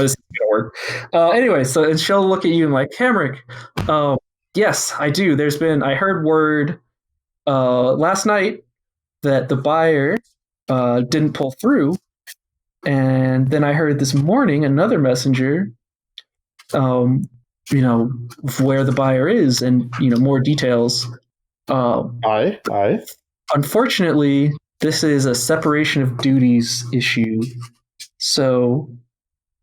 is gonna work. Anyway, so she'll look at you and like, Hamrick, yes, I do. I heard word last night that the buyer didn't pull through, and then I heard this morning another messenger, where the buyer is and more details. Aye. Unfortunately, this is a separation of duties issue, so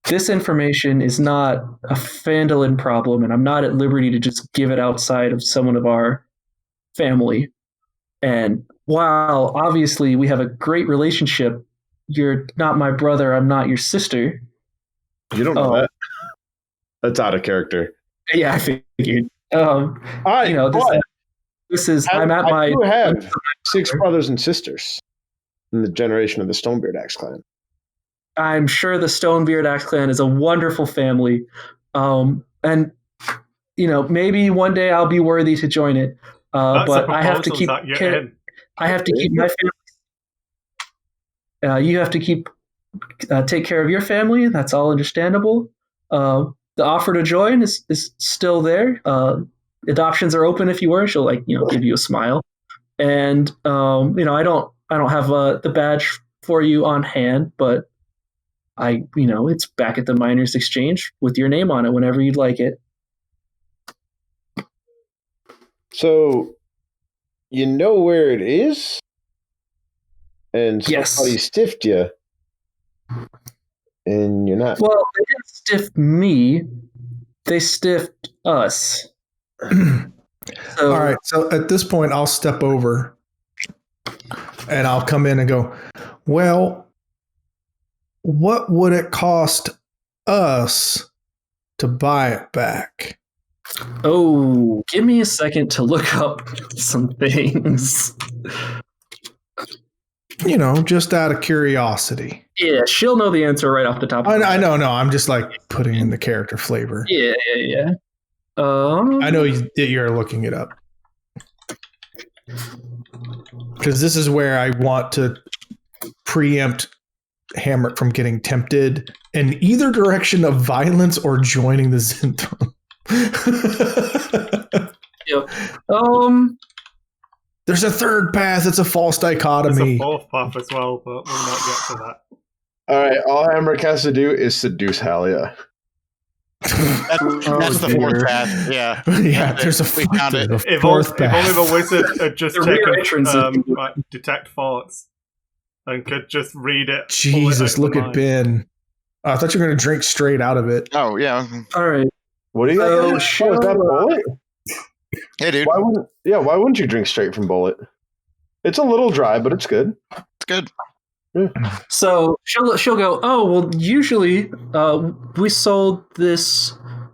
this information is not a Phandalin problem, and I'm not at liberty to just give it outside of someone of our family. And while obviously we have a great relationship, you're not my brother, I'm not your sister. You don't know that. That's out of character. Yeah, I figured. This is I I'm at my. do have 6 brothers and sisters in the generation of the Stonebeard Axe clan. I'm sure the Stonebeard Axe clan is a wonderful family, and maybe one day I'll be worthy to join it. But I have to keep. I have to keep my family. You have to take care of your family. That's all understandable. The offer to join is still there. Adoptions are open if you were. She'll give you a smile, and I don't have the badge for you on hand, but it's back at the Miners Exchange with your name on it whenever you'd like it. So, you know where it is? and somebody stiffed you, and you're not. Well, they didn't stiff me. They stiffed us. All right. So at this point, I'll step over and I'll come in and go, well, what would it cost us to buy it back? Oh, give me a second to look up some things. You know, just out of curiosity. Yeah, she'll know the answer right off the top of her I head. know. No, I'm just like putting in the character flavor. Yeah. I know that you're looking it up. Because this is where I want to preempt Hamrick from getting tempted in either direction of violence or joining the Zenthron. Yep. There's a third path. It's a false There's dichotomy. a fourth path as well, but we'll not get to that. All right, all Hamrick has to do is seduce Halia. That's the fourth path. Yeah. Yeah, there's a We found it. If fourth only path. the wizard had just The rear entrance taken is- detect thoughts and could just read it. pull it Jesus, out look the at mind. Ben. I thought you were going to drink straight out of it. Oh yeah. All right. What do you got? So, Oh, is that bullet? Hey, dude. Why wouldn't you drink straight from bullet? It's a little dry, but it's good. It's good. So she'll go, oh, well, usually we sold this.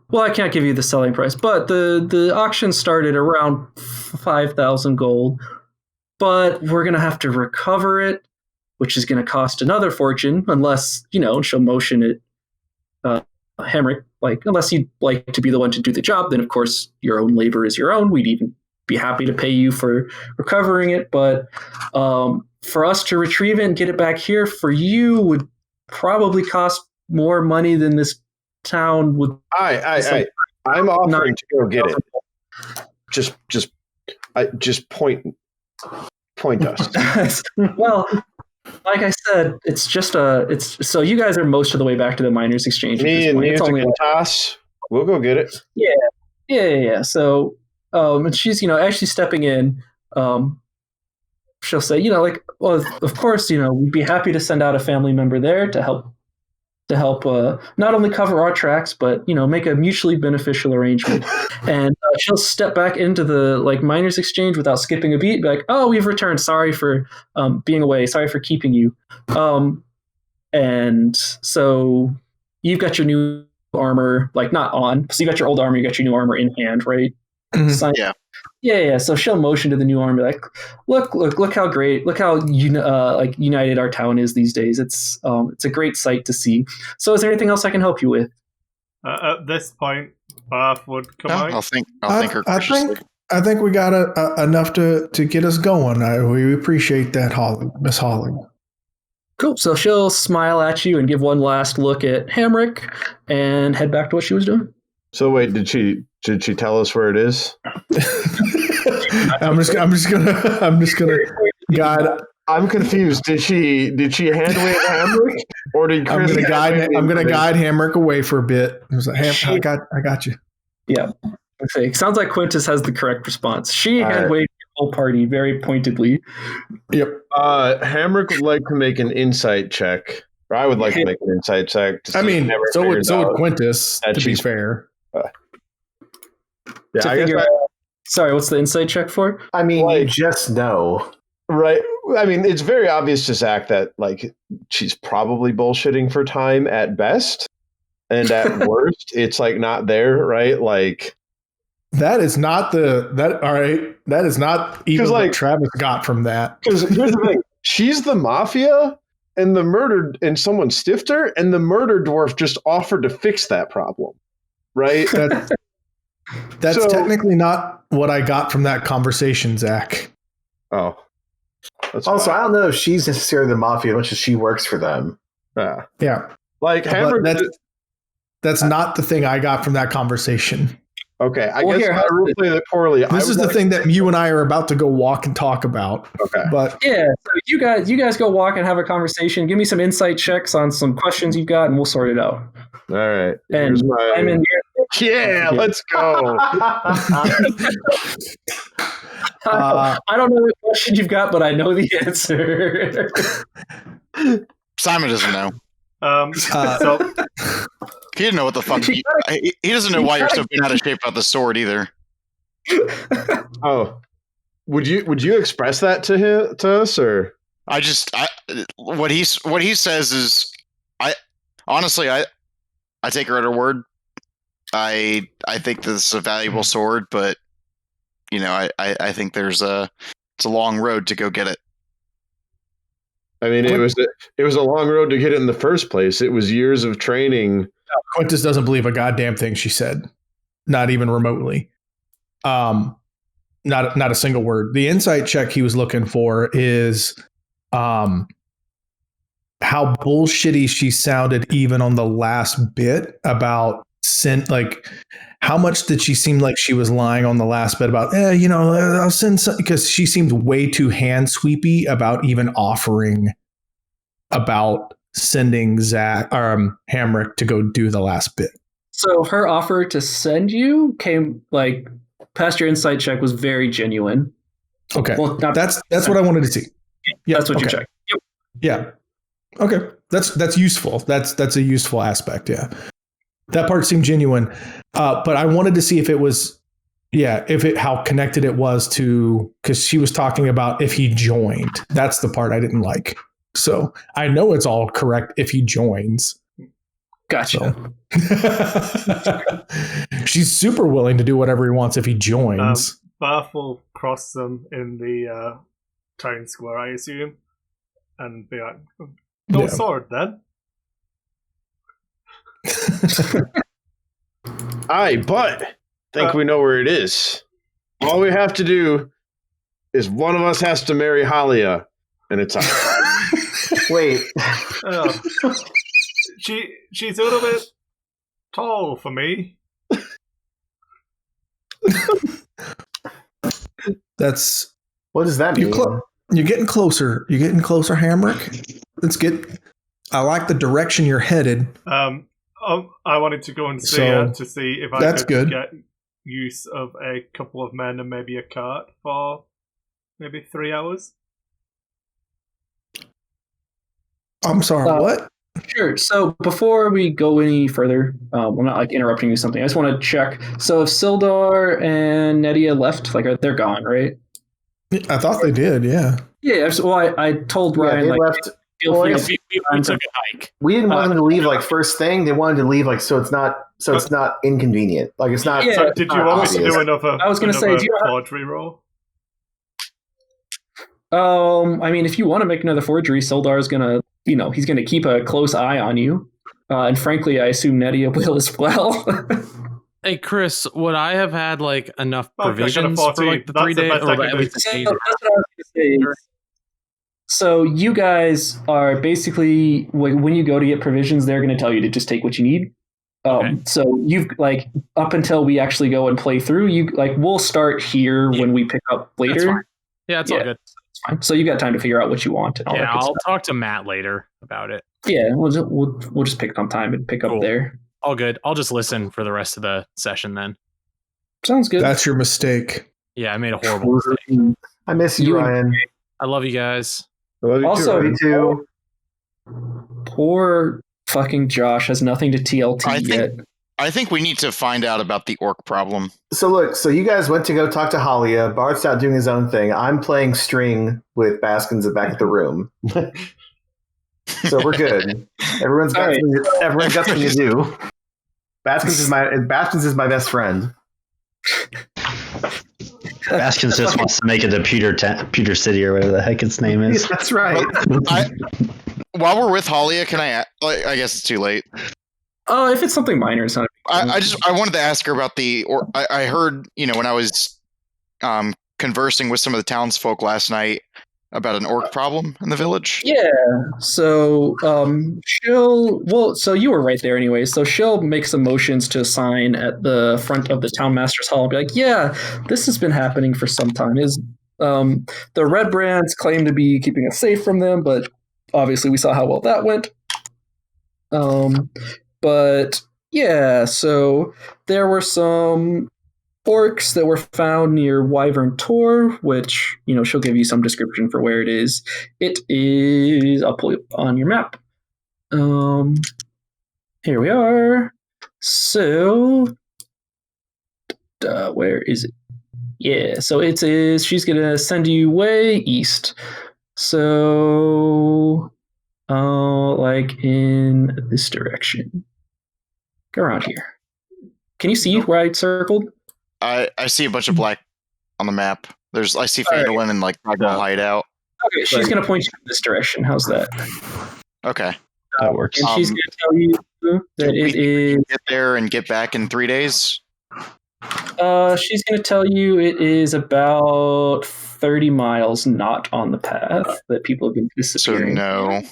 Well, I can't give you the selling price, but the auction started around 5,000 gold. But we're going to have to recover it, which is going to cost another fortune, unless, she'll motion it. Hamrick, unless you'd like to be the one to do the job, then of course your own labor is your own. We'd even be happy to pay you for recovering it. But for us to retrieve it and get it back here for you would probably cost more money than this town would. I'm offering to go get it. Just point us. Well, like I said, it's just so you guys are most of the way back to the miners' exchange. At Me this and point. It's Music only and Toss, we'll go get it. Yeah. So, and she's, as she's stepping in, she'll say, well, of course, we'd be happy to send out a family member there to help not only cover our tracks, but, make a mutually beneficial arrangement. And she'll step back into the miners' exchange without skipping a beat, be like, oh, we've returned. Sorry for being away. Sorry for keeping you. And so you've got your new armor, not on. So you got your old armor, you got your new armor in hand, right? Mhm. Yeah. Yeah. So she'll motion to the new armor, like, look how great, look how united our town is these days. It's a great sight to see. So is there anything else I can help you with? At this point, Barth would come out. I'll think her graciously. I think we got enough to get us going. We appreciate that, Miss Holly. Cool. So she'll smile at you and give one last look at Hamrick and head back to what she was doing. So wait, did she tell us where it is? I'm just gonna guide. I'm confused. Did she hand wave Hamrick, or did I'm Chris gonna guide Hamrick away for a bit. I was like, I got you. Yeah. Okay. Sounds like Quintus has the correct response. She All had right. waved the whole party very pointedly. Yep. Hamrick would like to make an insight check. Or I would like to make an insight check. To see I mean, if Hamrick so figures would out Quintus. that To be she's- fair. Yeah, To I guess figure out. Sorry, what's the insight check for? I mean, you Like- just know. right. I mean, it's very obvious to Zach that she's probably bullshitting for time at best, and at worst, it's not there, right? That is not all right. That is not even 'Cause, what Travis got from that. Because here's the thing: she's the mafia, and someone stiffed her, and the murder dwarf just offered to fix that problem, right? That's So- technically not what I got from that conversation, Zach. Oh, that's Also, fine. I don't know if she's necessarily the mafia as much as she works for them. Yeah. Yeah, Hammer. but that's not the thing I got from that conversation. Okay, I Well, guess here, I replayed it poorly. This is the thing that you and I are about to go walk and talk about. Okay. But Yeah. So you guys go walk and have a conversation. Give me some insight checks on some questions you've got, and we'll sort it out. All right. And Here's my. I'm in here. Yeah, let's go. I don't know what question you've got, but I know the answer. Simon doesn't know. So He didn't know what the fuck. He doesn't know why you're so bent out of shape about the sword either. Oh, would you express that to us, or What he says is, I take her at her word. I think this is a valuable sword, but I think it's a long road to go get it. I mean, it was a long road to get it in the first place. It was years of training. Quintus doesn't believe a goddamn thing she said, not even remotely. Not a single word. The insight check he was looking for is how bullshitty she sounded even on the last bit about how much did she seem like she was lying on the last bit about I'll send some, because she seemed way too hand sweepy about even offering about sending Hamrick to go do the last bit. So her offer to send you came past your insight check was very genuine. Okay. Well, that's what I wanted to see. Yeah, that's what you checked. Yep. Yeah. Okay. That's useful. That's a useful aspect. Yeah. That part seemed genuine. But I wanted to see if it was, how connected it was to, because she was talking about if he joined. That's the part I didn't like. So I know it's all correct if he joins. Gotcha. So. She's super willing to do whatever he wants if he joins. Barth will cross them in the town square, I assume, and be like, "No sword, then." Aye, but think we know where it is. All we have to do is one of us has to marry Halia, and it's us. Wait. She's a little bit tall for me. What does that mean? You're getting closer. You're getting closer, Hamrick. I like the direction you're headed. I wanted to go and see her to see if I could get use of a couple of men and maybe a cart for maybe 3 hours. I'm sorry, what? Sure. So before we go any further, I'm not interrupting you something. I just want to check. So if Sildar and Nedia left, they're gone, right? I thought they did, yeah. Yeah. Well, I told Ryan they left. We took a hike. We didn't want them to leave first thing. They wanted to leave so it's not inconvenient. It's not. Yeah. So did you want me to do another? I was going to say, do you forgery roll? I mean, if you want to make another forgery, Sildar is gonna, he's gonna keep a close eye on you, and frankly, I assume Nedia will as well. Hey, Chris, would I have had enough provisions for the 3 days, or at least a day? That's what I was gonna say. So you guys are basically, when you go to get provisions, they're going to tell you to just take what you need. Okay. So you've up until we actually go and play through, we'll start here when we pick up later. That's fine. Yeah, it's all good. It's fine. So you got time to figure out what you want. And all that I'll stuff. talk to Matt later about it. Yeah, we'll just pick on time and pick up there. All good. I'll just listen for the rest of the session then. Sounds good. That's your mistake. Yeah, I made a horrible mistake. I miss you, Ryan. I love you guys. I love you also, me too. Poor fucking Josh has nothing to TLT yet. I think we need to find out about the orc problem. So look, you guys went to go talk to Halia. Bart's out doing his own thing. I'm playing string with Baskins back at the room. So we're good. Everyone's got something to do. Baskins is my best friend. Baskins just wants to make it to Pewter City or whatever the heck its name is. That's right. While we're with Halia, can I guess it's too late. Oh, if it's something minor, it's not. I wanted to ask her about I heard, when I was conversing with some of the townsfolk last night about an orc problem in the village. Yeah. So so you were right there anyway. So she'll make some motions to sign at the front of the townmaster's hall and be like, yeah, this has been happening for some time. The Red Brands claim to be keeping us safe from them, but obviously we saw how well that went. But Yeah, so there were some orcs that were found near Wyvern Tor, which, she'll give you some description for where it is. It is, I'll pull it on your map. Here we are. So, where is it? Yeah, so it is, she's going to send you way east. So, like in this direction. Go around here. Can you see where I circled? I see a bunch of black on the map. I see Phandalin and like Dragon Hideout. Okay, she's going to point you in this direction. How's that? Okay. That works. And she's going to tell you that it is. Get there and get back in 3 days. She's going to tell you it is about 30 miles not on the path that people have been disappearing. So no,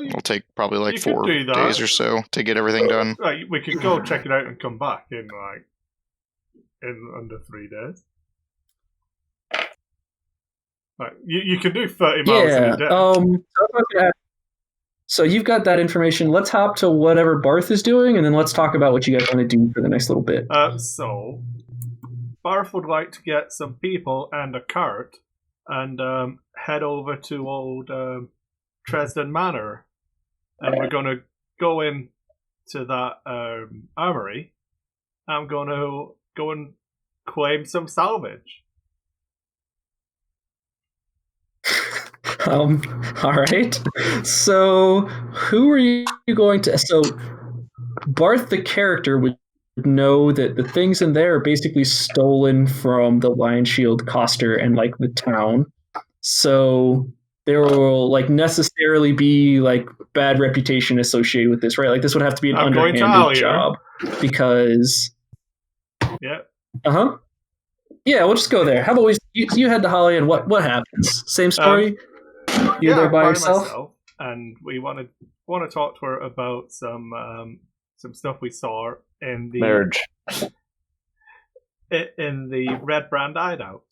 it'll take probably like 4 days or so to get everything done. Right, we could go check it out and come back in under 3 days. Right, you can do 30 miles in a day. So you've got that information. Let's hop to whatever Barth is doing, and then let's talk about what you guys want to do for the next little bit. So Barth would like to get some people and a cart and head over to old Dresden Manor, and we're going to go in to that armory. I'm going to go and claim some salvage. All right. So who are you going to? So Barth, the character, would know that the things in there are basically stolen from the Lion Shield Coster and like the town. So there will like necessarily be like bad reputation associated with this, right? Like this would have to be an underhanded job because. Yeah. Yeah, we'll just go there. How about you head to Holly, and what happens? Same story. You're there by yourself, myself, and we want to talk to her about some stuff we saw in the marriage in the Red Brand Hideout.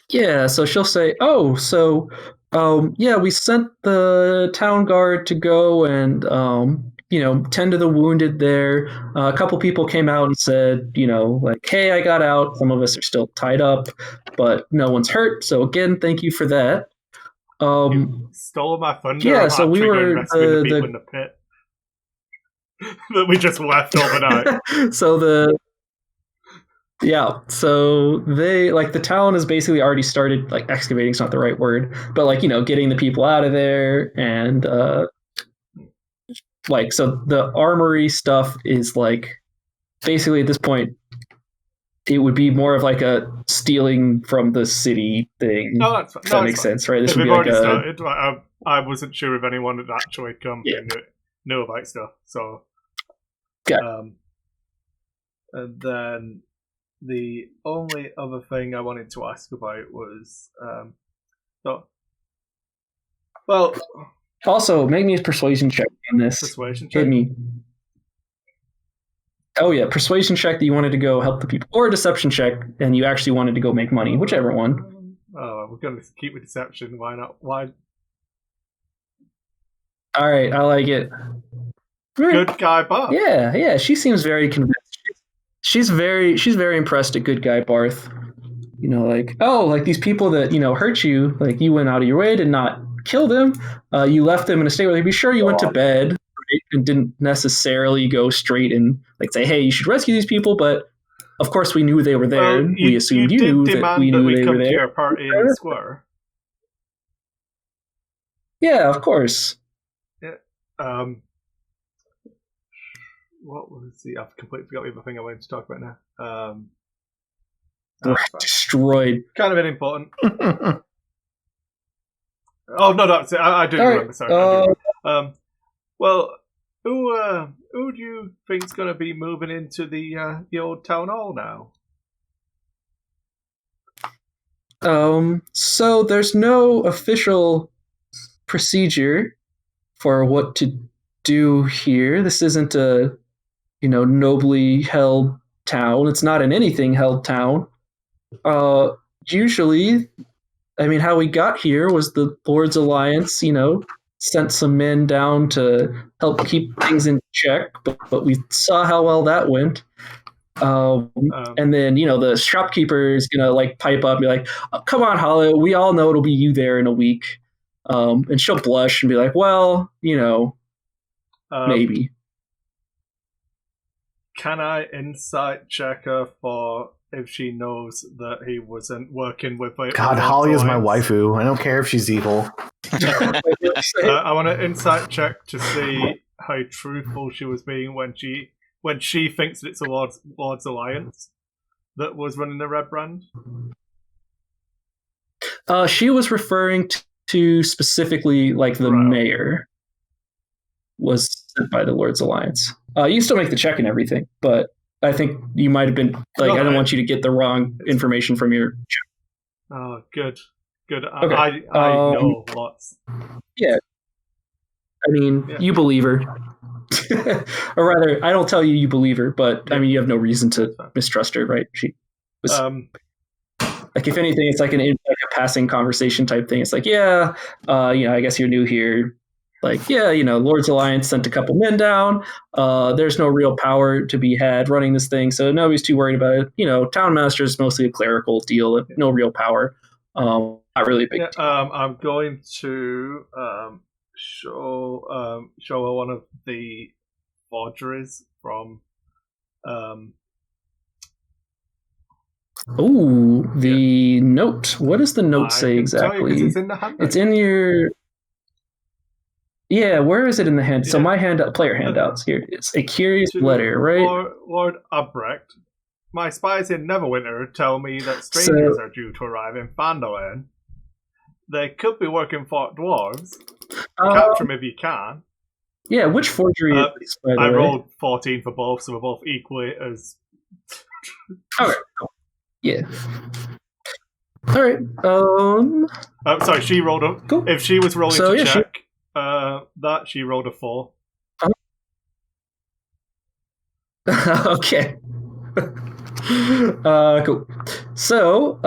Yeah, so she'll say, yeah, we sent the town guard to go and tend to the wounded there. A couple people came out and said, like, hey, I got out. Some of us are still tied up, but no one's hurt. So again, thank you for that. You stole my thunder. Yeah, so we were the people in the pit that we just left overnight. So they like the town has basically already started like excavating. It's not the right word, but like getting the people out of there and so the armory stuff is like basically at this point it would be more of like a stealing from the city thing. No, that's fine. That makes sense, right? This would be like started, I wasn't sure if anyone had actually come and knew about stuff. So, and then the only other thing I wanted to ask about was, also make me a persuasion check on this. Persuasion check? Hit me. Oh yeah, persuasion check that you wanted to go help the people, or a deception check and you actually wanted to go make money, whichever one. Oh, we're going to keep with deception. Why not? Why? All right, I like it. Good guy Barth. Yeah, she seems very convinced. She's very impressed at good guy Barth. Like these people that hurt you, like you went out of your way to not kill them. You left them in a state where they'd be sure you went to bed, right, and didn't necessarily go straight and like say, hey, you should rescue these people. But of course, we knew they were there. Well, we assumed you knew that we knew they were there. To your party in the square. Yeah, of course. Yeah. What was the? I've completely forgot the other thing I wanted to talk about now. Destroyed. Kind of important. Oh no, that's it. I do remember. Right. Sorry. Well, who do you think's going to be moving into the old town hall now? So there's no official procedure for what to do here. This isn't a nobly held town. It's not an anything held town. Usually, I mean, how we got here was the Lord's Alliance, sent some men down to help keep things in check, but we saw how well that went. And then the shopkeeper is gonna like pipe up and be like, oh, "Come on, Hollow, we all know it'll be you there in a week." And she'll blush and be like, "Well, maybe." Can I insight check her for if she knows that he wasn't working with it? God, Holly is my waifu. I don't care if she's evil. I want to insight check to see how truthful she was being when she thinks that it's a Lord's Alliance that was running the Red Brand. She was referring to specifically like the mayor was sent by the Lord's Alliance. You can still make the check and everything, but I think you might have been like, I don't want you to get the wrong information from your check. Oh, good. Okay. I know lots. Yeah. I mean, you believe her. Or rather, I don't tell you believe her, but I mean, you have no reason to mistrust her, right? She was like, if anything, it's like a passing conversation type thing. It's like, I guess you're new here. Like, Lord's Alliance sent a couple men down. There's no real power to be had running this thing, so nobody's too worried about it. Town master is mostly a clerical deal, no real power. Not really a big deal. I'm going to show her one of the forgeries from. The note. What does the note say exactly? It's in the handbook. It's in your. Yeah, where is it in the hand? So my player handouts here. It's a curious letter, right? Lord Albrecht, my spies in Neverwinter tell me that strangers are due to arrive in Fandolin. They could be working for dwarves. Capture them if you can. Yeah, which forgery is this, by the way? I rolled 14 for both, so we're both equally as... All right. Yeah. All right. Sorry, she rolled a... Cool. If she was rolling to check... she rolled a 4. Okay. Cool. So,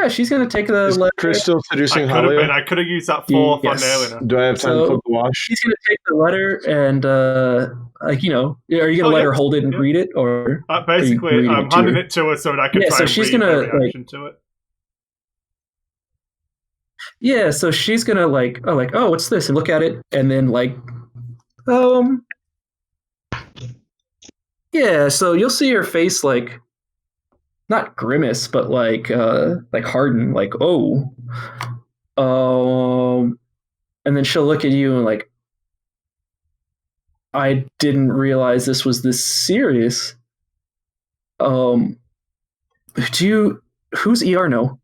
she's gonna take the letter. Chris still seducing Holly? Holly? I could have used that 4 for nailing her. Do I have time to flip the wash? She's gonna take the letter and, are you gonna let her hold it and read it, or basically, I'm handing it to her so that I can try and read her reaction to it. Yeah, so she's gonna oh, what's this? And look at it, and then yeah. So you'll see her face not grimace, but harden, and then she'll look at you and I didn't realize this was this serious. Who's Iarno?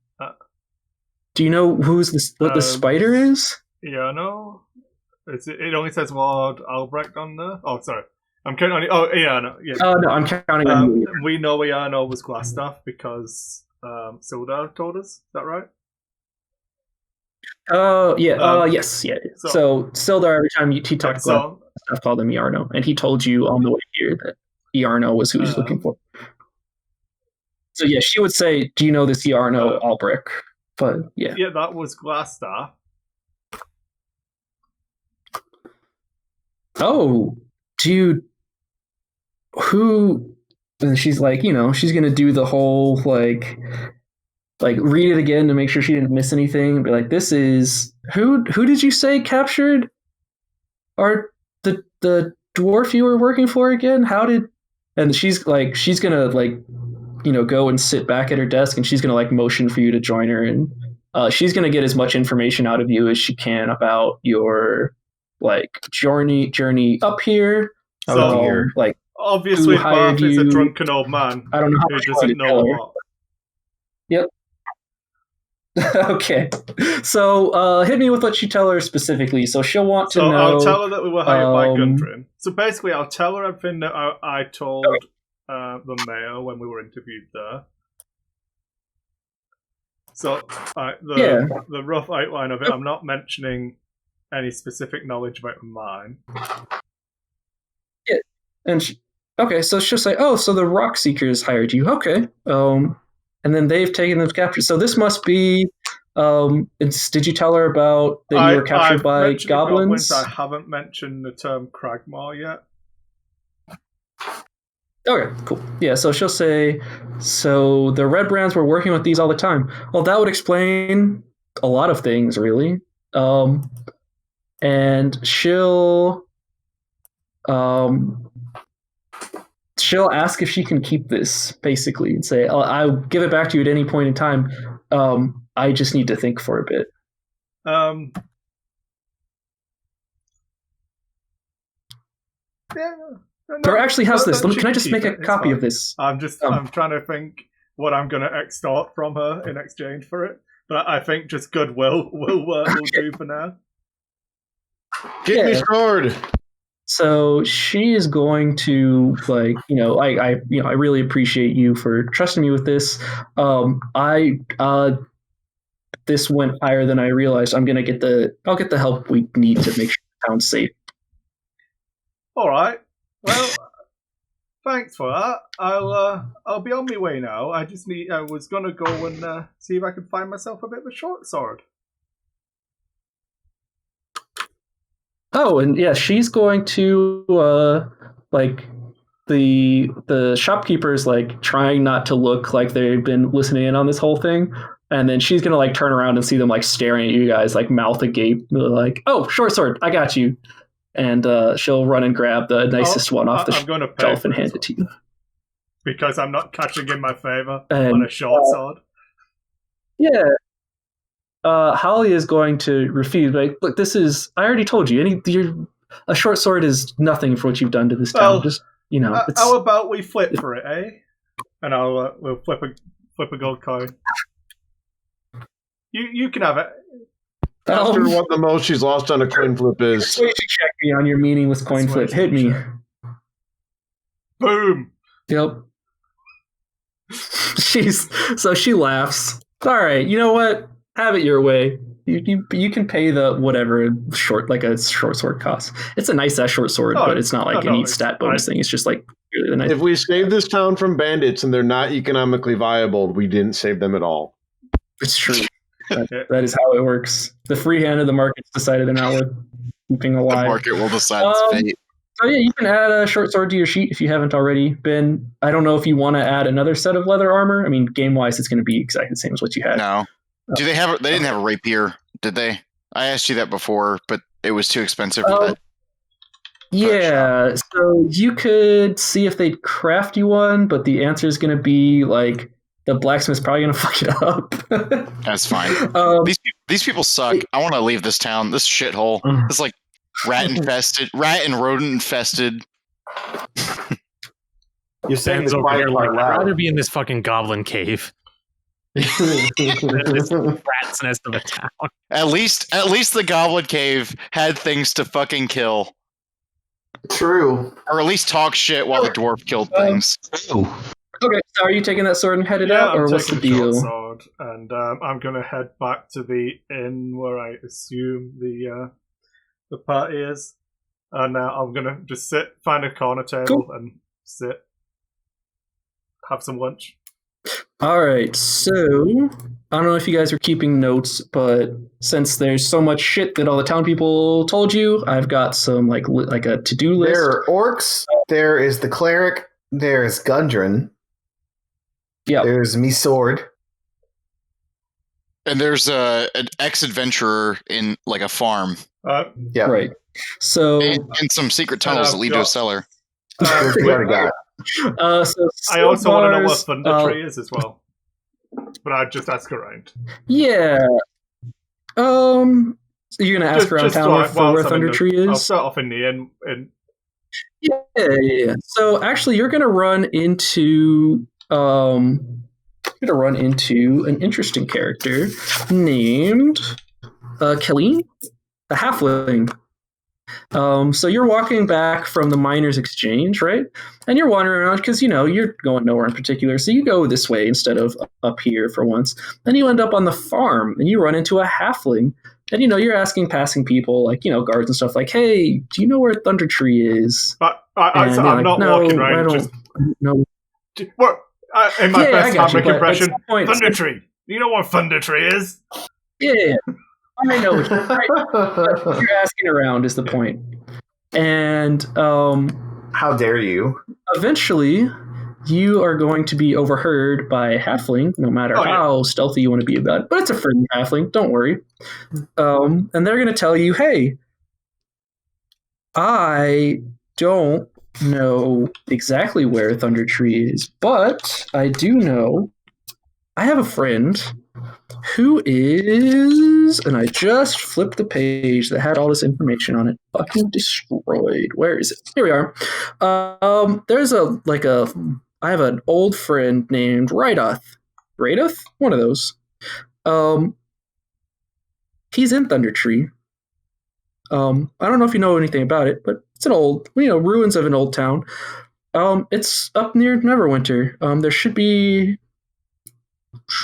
Do you know who's what the spider is? Yeah, no. It only says Lord Albrecht on there. Oh, sorry. I'm counting on you. Oh, Iarno. Yeah. Oh, no, I'm counting on you. We know Iarno was Glassstaff because Sildar told us. Is that right? Oh, yeah. Yes, yeah. So Sildar, every time he talked about stuff, called him Iarno. And he told you on the way here that Iarno was who he's looking for. So, yeah, she would say, do you know this Iarno Albrecht? But yeah, that was Glassstaff. Oh, dude, who? And she's she's gonna do the whole read it again to make sure she didn't miss anything. And be like, this is who? Who did you say captured? The dwarf you were working for again? How did? And she's gonna go and sit back at her desk, and she's gonna motion for you to join her, and she's gonna get as much information out of you as she can about your journey up here. Obviously, Bart is a drunken old man. I don't know how who doesn't know a lot. Yep. Okay. So hit me with what you tell her specifically. So she'll want to know. I'll tell her that we were hired by Gundren. So basically, I'll tell her everything that I told the mayor when we were interviewed there. So the rough outline of it, I'm not mentioning any specific knowledge about mine. Yeah, and so she'll say, "Oh, so the Rock Seekers hired you? Okay, and then they've taken them captured. So this must be Did you tell her about that you were captured I've by mentioned the goblins? I haven't mentioned the term Cragmar yet. Okay, cool. Yeah, so she'll say, so the Red Brands were working with these all the time. Well, that would explain a lot of things, really. And she'll ask if she can keep this, basically, and say, I'll give it back to you at any point in time. I just need to think for a bit. Yeah. Or actually, how's this? She Can I just make a copy of this? I'm trying to think what I'm going to extort from her in exchange for it. But I think just goodwill will do for now. Get me sword. So she is going to I really appreciate you for trusting me with this. This went higher than I realized. I'll get the help we need to make sure the town's safe. All right. Well, thanks for that. I'll be on my way now. I was gonna go and see if I could find myself a bit of a short sword. Oh, and yeah, she's going to the shopkeeper's trying not to look like they've been listening in on this whole thing, and then she's gonna turn around and see them staring at you guys mouth agape, oh, short sword, I got you. And she'll run and grab the nicest one off the shelf and hand it to you. Because I'm not catching in my favor on a short sword. Yeah. Holly is going to refuse. Look, I already told you, a short sword is nothing for what you've done to this town. Just, how about we flip for it, eh? And we'll flip a gold coin. You can have it. Ask her what the most she's lost on a coin flip is. Wait to check me on your meaningless coin flip. Hit me. Boom. Yep. So she laughs. All right, you know what? Have it your way. You can pay the whatever a short sword costs. It's a nice ass short sword, but it's not a neat stat bonus thing. It's just really the nice. If we save this town from bandits and they're not economically viable, we didn't save them at all. It's true. That is how it works. The free hand of the market's decided they're not worth keeping alive. The market will decide its fate. So yeah, you can add a short sword to your sheet if you haven't already been. I don't know if you want to add another set of leather armor. I mean, game-wise, it's going to be exactly the same as what you had. No. Do they have? They didn't have a rapier, did they? I asked you that before, but it was too expensive for that. Yeah, so you could see if they'd craft you one, but the answer is going to be the blacksmith's probably going to fuck it up. That's fine. These people suck. I want to leave this town. This shithole. It's rat and rodent infested. You're saying Ben's this over here quiet I'd loud. rather be in this fucking goblin cave. This rat's nest of a town. At least the goblin cave had things to fucking kill. True. Or at least talk shit while the dwarf killed things. Okay, so are you taking that sword and headed out, or what's the deal? Sword, and I'm going to head back to the inn where I assume the party is, and I'm going to just find a corner table and sit, have some lunch. All right, so I don't know if you guys are keeping notes, but since there's so much shit that all the town people told you, I've got some a to-do list. There are orcs. There is the cleric. There is Gundren. Yeah. There's me sword. And there's an ex-adventurer in a farm. Yeah. Right. So and some secret tunnels that lead to a cellar. So I also want to know what Thunder Tree is as well. But I'd just ask around. Yeah. So you're gonna ask around town for where Thunder Tree is? I'll start off in the inn. Yeah. So actually, you're gonna run into an interesting character named Kelly, a halfling. So you're walking back from the miners' exchange, right? And you're wandering around because you're going nowhere in particular. So you go this way instead of up here for once. Then you end up on the farm and you run into a halfling. And you're asking passing people guards and stuff hey, do you know where Thunder Tree is? I'm not walking around. In my best comic impression, Thunder Tree. Do you know what Thunder Tree is? Yeah, I know. What you're asking around is the point. And How dare you? eventually, you are going to be overheard by a halfling, no matter how stealthy you want to be about it. But it's a friendly halfling, don't worry. And they're going to tell you, hey, I don't know exactly where Thunder Tree is, but I do know I have a friend who is, and I just flipped the page that had all this information on it. Fucking destroyed. Where is it? Here we are. There's I have an old friend named Rydoth. Rydoth? One of those. He's in Thunder Tree. I don't know if you know anything about it, but it's an old, ruins of an old town. It's up near Neverwinter. There should be.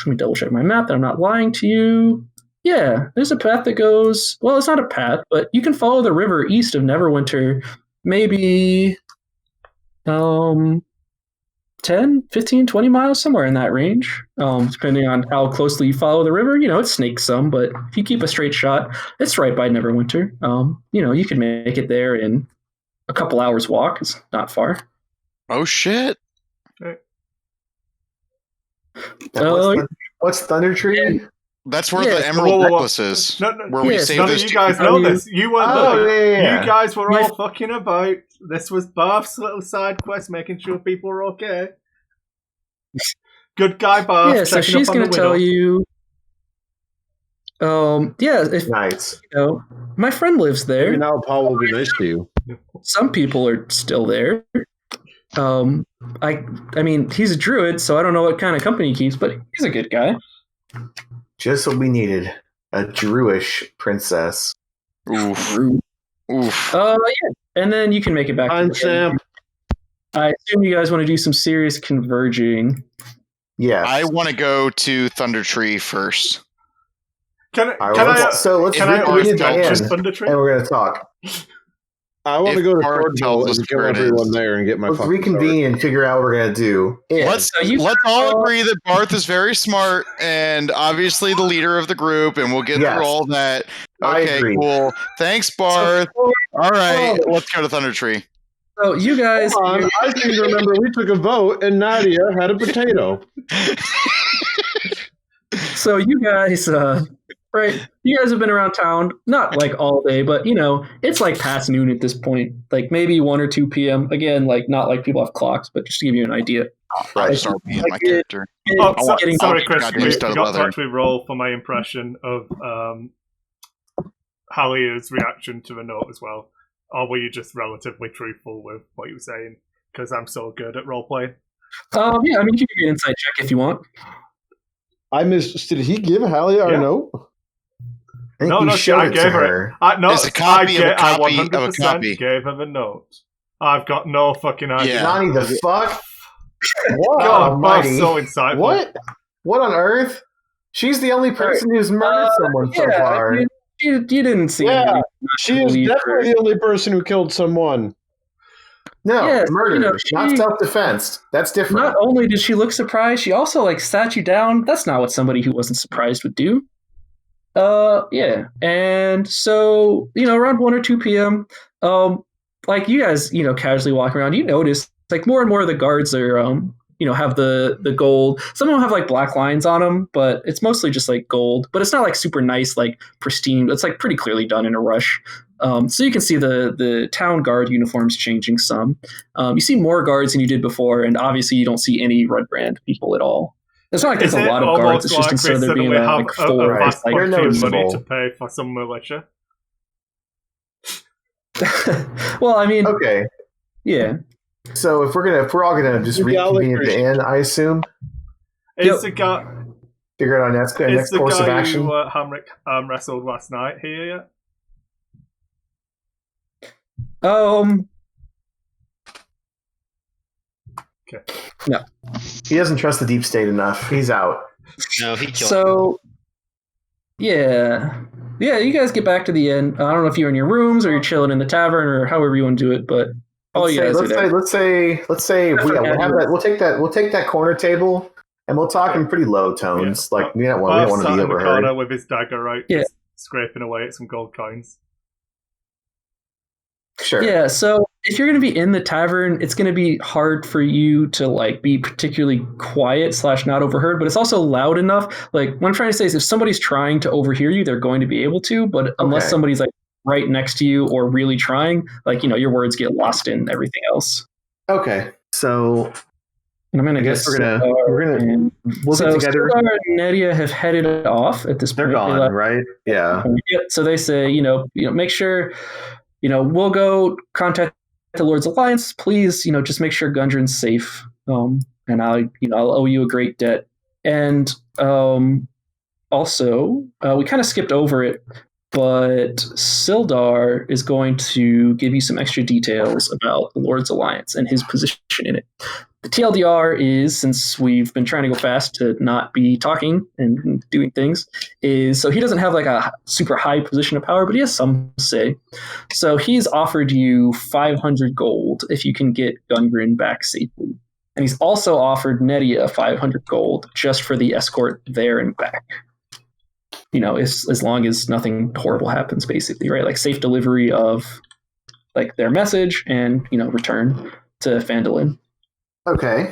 Let me double check my map that I'm not lying to you. Yeah, there's a path that goes. Well, it's not a path, but you can follow the river east of Neverwinter. Maybe 10, 15, 20 miles, somewhere in that range, depending on how closely you follow the river. It snakes some, but if you keep a straight shot, it's right by Neverwinter. You can make it there in a couple hours walk. It's not far. Oh, shit. What's Thunder Tree? That's where the Emerald Necklace is. Where we saved none those of you guys know this. You weren't yeah. You guys were all fucking about. This was Barth's little side quest, making sure people are okay. Good guy, Barth. Yeah, so she's going to tell you. Nice. My friend lives there. Maybe now Paul will be nice to you. Some people are still there. I mean, he's a druid, so I don't know what kind of company he keeps, but he's a good guy. Just what we needed. A Druish princess. Oof. Yeah. And then you can make it back to the Sam. I assume you guys want to do some serious converging. Yes. I want to go to Thunder Tree first. We need Thunder Tree? And we're going to talk. I want to go to Swordville and kill everyone there and get my Let's reconvene and figure out what we're going to do. Yeah. Let's all agree that Barth is very smart and obviously the leader of the group, and we'll get through all that. Okay, cool. Thanks, Barth. All right, let's go to Thunder Tree. So you guys... I seem to remember we took a vote and Nadia had a potato. So you guys... Right, you guys have been around town, not like all day, but it's like past noon at this point, like maybe 1 or 2 p.m. Again, like not like people have clocks, but just to give you an idea. Right, start being my character. Sorry, Chris. We got to actually roll for my impression of Hallier's reaction to the note as well, or were you just relatively truthful with what you were saying? Because I'm so good at role playing. Yeah, I mean, you can give me an insight check if you want. I missed. Did he give Hallia our note? I gave her. I 100% gave her the note. I've got no fucking idea. Johnny, the fuck? What? God, Almighty. So insightful. What on earth? She's the only person who's murdered someone so far. You didn't see. Yeah, she is definitely the only person who killed someone. No, murder, not self-defense. That's different. Not only did she look surprised, she also sat you down. That's not what somebody who wasn't surprised would do. Yeah. And so, around 1 or 2 p.m., you guys, casually walking around, you notice more and more of the guards are, have the gold. Some of them have black lines on them, but it's mostly just gold, but it's not super nice, pristine. It's pretty clearly done in a rush. So you can see the town guard uniforms changing some. You see more guards than you did before, and obviously you don't see any Red Brand people at all. It's not there's a lot of guards. It's just instead of there being four, they're money to pay for some militia. Well, I mean, okay, yeah. So if we're all gonna just reconvene at the end, I assume. Is the guy figure out our next course of action? Who Hamrick wrestled last night here yet? Okay. No. He doesn't trust the deep state enough. He's out. No, he killed So, yeah. Yeah, you guys get back to the inn. I don't know if you're in your rooms or you're chilling in the tavern or however you want to do it, but all you guys are there. Let's say we'll take that corner table And we'll talk in pretty low tones. Like, we don't want to be in the overheard. corner with his dagger out, Yeah. just scraping away at some gold coins. Sure. Yeah, so if you're going to be in the tavern, it's going to be hard for you to like be particularly quiet / not overheard, but it's also loud enough. Like what I'm trying to say is if somebody's trying to overhear you, they're going to be able to, but unless somebody's like right next to you or really trying, like, your words get lost in everything else. Okay. So and I'm going to guess we'll get together. Sildar and Nedia have headed off at this point. They're gone, right? Yeah. So they say, make sure, we'll go contact the Lord's Alliance. Please, just make sure Gundren's safe. And I'll owe you a great debt. And also, we kind of skipped over it, but Sildar is going to give you some extra details about the Lord's Alliance and his position in it. The TLDR is, since we've been trying to go fast to not be talking and doing things, is so he doesn't have like a super high position of power, but he has some say. So he's offered you 500 gold if you can get Gundren back safely. And he's also offered Nedia 500 gold just for the escort there and back. As long as nothing horrible happens, basically, right? Like safe delivery of like their message and, return to Phandalin. Okay.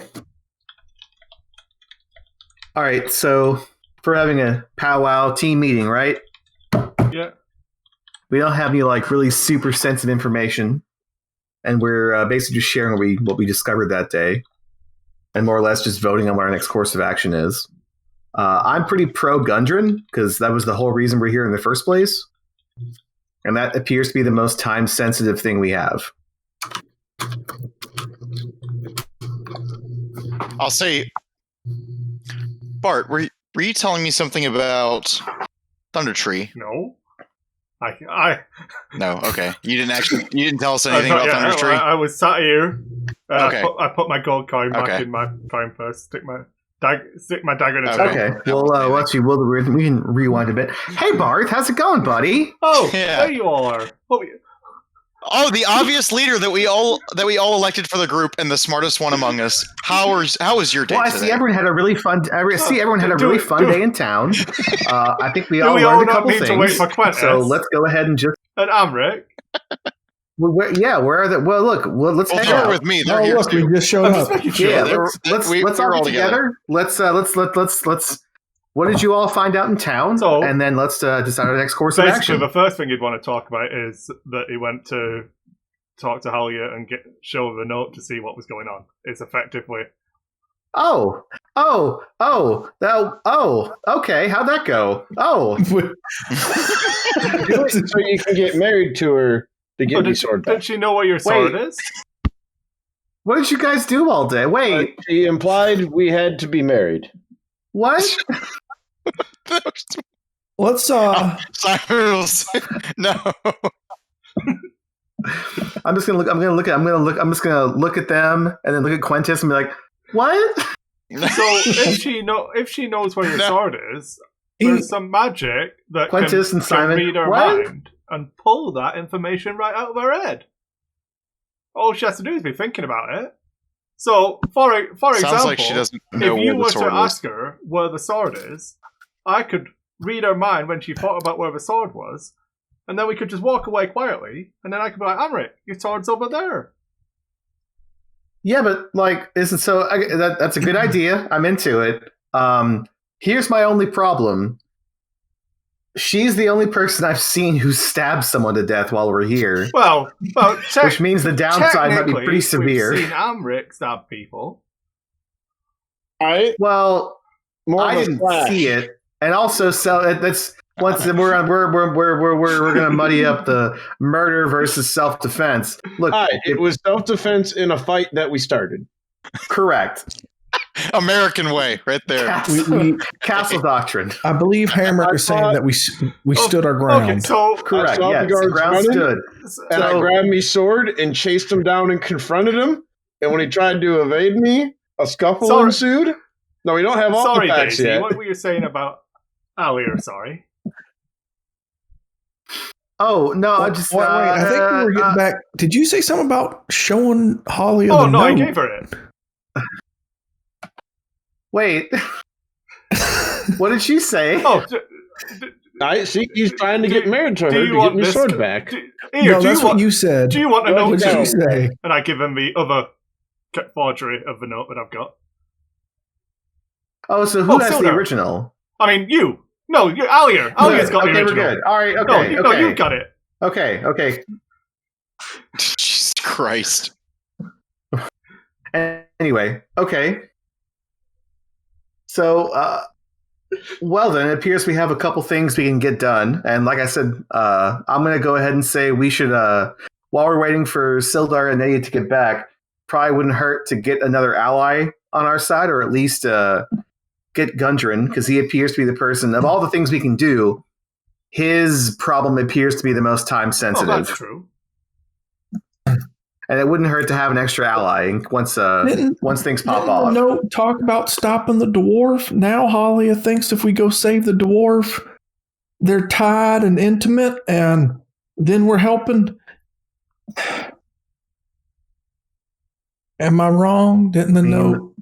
All right, so we're having a powwow team meeting, right? Yeah. We don't have any like really super sensitive information, and we're basically just sharing what we discovered that day, and more or less just voting on what our next course of action is. I'm pretty pro Gundren because that was the whole reason we're here in the first place, and that appears to be the most time sensitive thing we have. I'll say, Bart, were you telling me something about Thunder Tree? No. I No, okay. You didn't tell us anything about Thunder Tree? I was sat here. Okay. I put my gold coin back in my coin purse, stick my dagger in its Okay. Well, actually, we can rewind a bit. Hey, Barth, how's it going, buddy? Oh, Yeah. there you all are. Oh, the obvious leader that we all elected for the group and the smartest one among us. How was your day Well, I today? see everyone had a really fun. Day in town. I think we all we learned a all couple need things. to wait for Quentis? So let's go ahead and just. And Amric. Where are the? Well, look. Well, let's hang start out with me. They're here look, too. we just showed up. Yeah, let's we're all all get together. Let's. What did you all find out in town? So, and then let's decide our next course of Basically, action. the first thing you'd want to talk about is that he went to talk to Halia and show the note to see what was going on. It's effectively. Oh, okay. How'd that go? Oh. So you can get married to her to get your sword back. Did she know what your sword is? What did you guys do all day? Wait. She implied we had to be married. What? Let's Cyrus, no. I'm just gonna look at them and then look at Quentis and be like, what? So if she knows where your sword is, there's some magic that Quentis and Simon, can read her what? mind and pull that information right out of her head. All she has to do is be thinking about it. So, for Sounds example, like she doesn't know if you where were the sword to is. ask her where the sword is, I could read her mind when she thought about where the sword was, and then we could just walk away quietly, and then I could be like, Amrit, your sword's over there. Yeah, but like, isn't so? That's a good idea. I'm into it. Here's my only problem. She's the only person I've seen who stabbed someone to death while we're here. Well, which means the downside might be pretty severe. We've seen Amrit stab people. Well, More I of a didn't flash. see it, and also that's once we're gonna muddy up the murder versus self-defense. Look, It was self-defense in a fight that we started. correct. American way, right there. Castle doctrine. I believe Hammer is saying that we stood our ground. Okay, so Correct. saw the Yes, guards ground running. stood. And I grabbed me sword and chased him down and confronted him. And when he tried to evade me, a scuffle ensued. No, we don't have all sorry, the facts Daisy. yet. What were you saying about earlier? Sorry. Oh no! I just wait, I think we were getting back. Did you say something about showing Holly? Oh the no, I note? gave her it. Wait. What did she say? Oh, I see. He's trying to get married to her do to you get want his this? sword back. No, that's what you said. Do you want a What note What did No. you too? say? And I give him the other forgery of the note that I've got. Oh, so who has the Sildar. original? I mean, you. No, you, Alia. Alia's got the Okay, original. we're good. All right, No, okay, no, you've got it. Okay. Jesus Christ. Anyway, okay. So, well then, it appears we have a couple things we can get done. And like I said, I'm going to go ahead and say we should, while we're waiting for Sildar and Naya to get back, probably wouldn't hurt to get another ally on our side, or at least get Gundren, because he appears to be the person, of all the things we can do, his problem appears to be the most time Oh, sensitive. that's true. And it wouldn't hurt to have an extra ally once things pop off. No, talk about stopping the dwarf. Now Halia thinks if we go save the dwarf, they're tied and intimate, and then we're helping. Am I wrong? Didn't the note?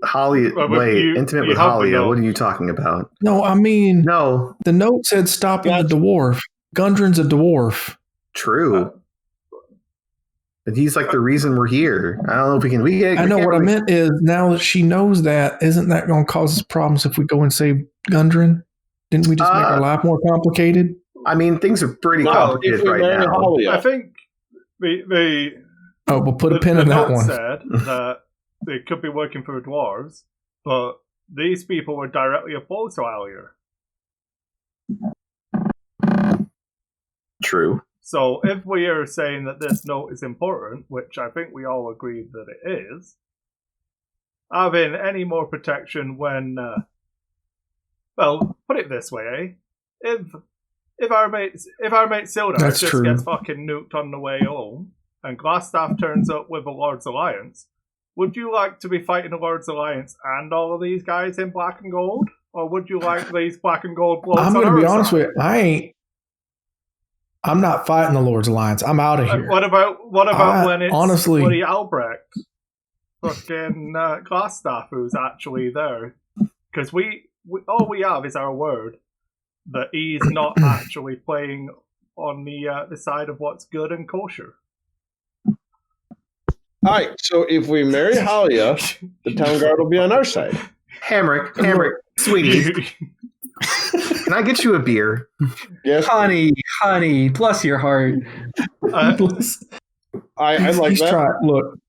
Holly, Well, but wait, intimate you with have the Halia. note. What are you talking about? No, I mean, No, the note said stopping the dwarf. Gundren's a dwarf. true. But he's like the reason we're here. I don't know if we can. I know what I meant is now that she knows that, isn't that going to cause us problems if we go and save Gundren? Didn't we just make our life more complicated? I mean, things are pretty Well, complicated if we right marry now. Halia, I think the Oh, we'll put a pin the in that note one. said that they could be working for the dwarves, but these people were directly opposed to Alia. True. So if we are saying that this note is important, which I think we all agree that it is, having any more protection when, well, put it this way, if our mate Sildar That's just true. gets fucking nuked on the way home, and Glassstaff turns up with the Lord's Alliance, would you like to be fighting the Lord's Alliance and all of these guys in black and gold, or would you like these black and gold blokes? I'm going to be honest with you. I'm not fighting the Lord's Alliance. I'm out of here. What about when it's honestly- Woody Albrecht, fucking Glassstaff, who's actually there? Because we all we have is our word that he's not actually playing on the side of what's good and kosher. all right. So if we marry Halia, the town guard will be on our side. Hamrick, sweetie, can I get you a beer? Yes, Honey, bless your heart. I like He's that. Look,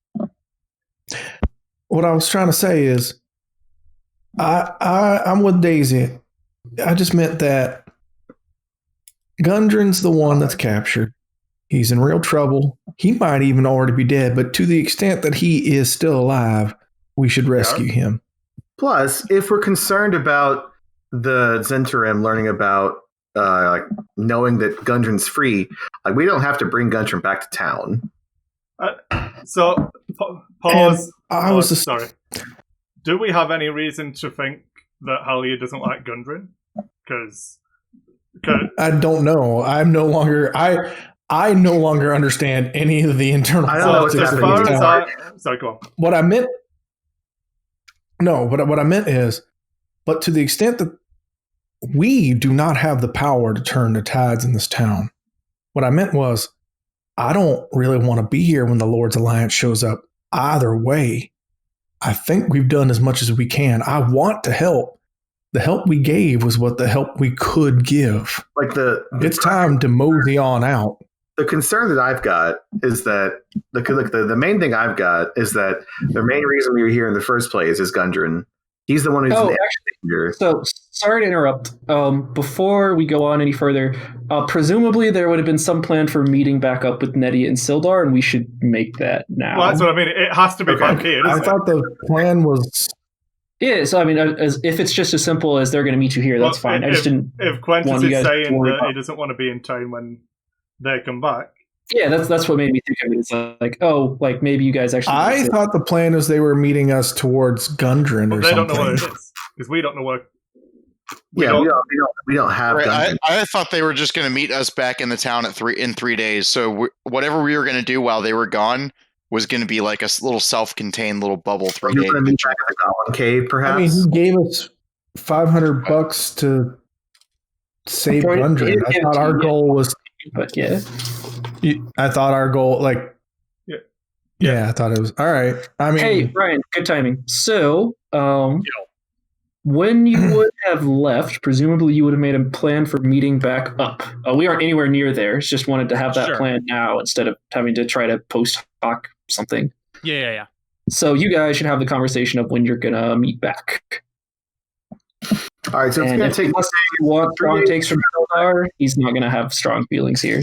what I was trying to say is, I'm with Daisy. I just meant that Gundren's the one that's captured. He's in real trouble. He might even already be dead, but to the extent that he is still alive, we should rescue him. Plus, if we're concerned about the Zentarim learning about, like, knowing that Gundren's free, like, we don't have to bring Gundren back to town. So pause. I was sorry. Do we have any reason to think that Halia doesn't like Gundren? Because I don't know. I'm no longer. I no longer understand any of the internal I don't know what's politics. as happening far in as this sorry, go on. What I meant. No, what I meant is, but to the extent that we do not have the power to turn the tides in this town, what I meant was, I don't really want to be here when the Lord's Alliance shows up. Either way, I think we've done as much as we can. I want to help. The help we gave was what the help we could give. Like It's time to mosey on out. the concern that I've got is that the main thing I've got is that the main reason we were here in the first place is Gundren. He's the one who's in danger. So sorry to interrupt. Before we go on any further, presumably there would have been some plan for meeting back up with Nettie and Sildar, and we should make that now. Well, that's what I mean. It has to be back here. I Isn't thought the plan was. Yeah, so I mean, if it's just as simple as they're going to meet you here, that's fine. I just didn't. If Quentin want is you guys to saying worry that about- he doesn't want to be in town when they come back, Yeah, that's what made me think of it. It's like, oh, like maybe you guys actually. I thought the plan was they were meeting us towards Gundren but or they something. don't know what it is because we don't know what. We don't have Right, Gundren. I thought they were just going to meet us back in the town in 3 days. So whatever we were going to do while they were gone, was going to be like a little self-contained little bubble 3 You're day going to meet adventure. back at the Goblin Cave, perhaps. I mean, he gave us $500 to save Right, Gundren. he I gave thought it to our you. goal was. But yeah. I thought our goal, like. Yeah. Yeah, I thought it was all right. I mean, Hey, Brian, good timing. So, when you would have left, presumably you would have made a plan for meeting back up. We aren't anywhere near there. It's just wanted to have that Sure. plan now instead of having to try to post hoc something. Yeah. So you guys should have the conversation of when you're gonna meet back. All right, so it's And going if to take. unless you want strong takes from Eldar, he's not gonna have strong feelings here.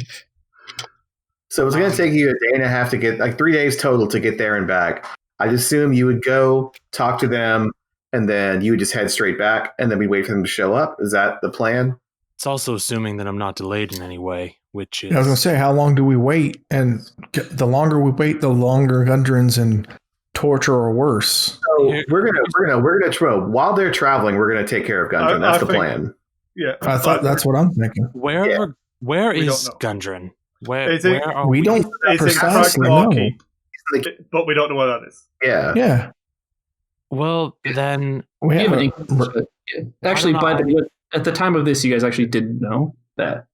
So it's going to take you a day and a half to get, like 3 days total to get there and back. I'd assume you would go talk to them, and then you would just head straight back, and then we wait for them to show up. Is that the plan? It's also assuming that I'm not delayed in any way, which is I was going to say, how long do we wait? And the longer we wait, the longer Gundren's in torture or worse. So we're gonna while they're traveling, we're gonna take care of Gundren. That's I the think- plan. Yeah, I thought that's what I'm thinking. where We is don't know. Gundren? Where Is it- where are We don't It's in precisely Cragmore know. Keep, but we don't know where that is. Yeah. Yeah, Well, then we You have have an a, inkling, but, yeah. Actually, at the time of this, you guys actually didn't know that.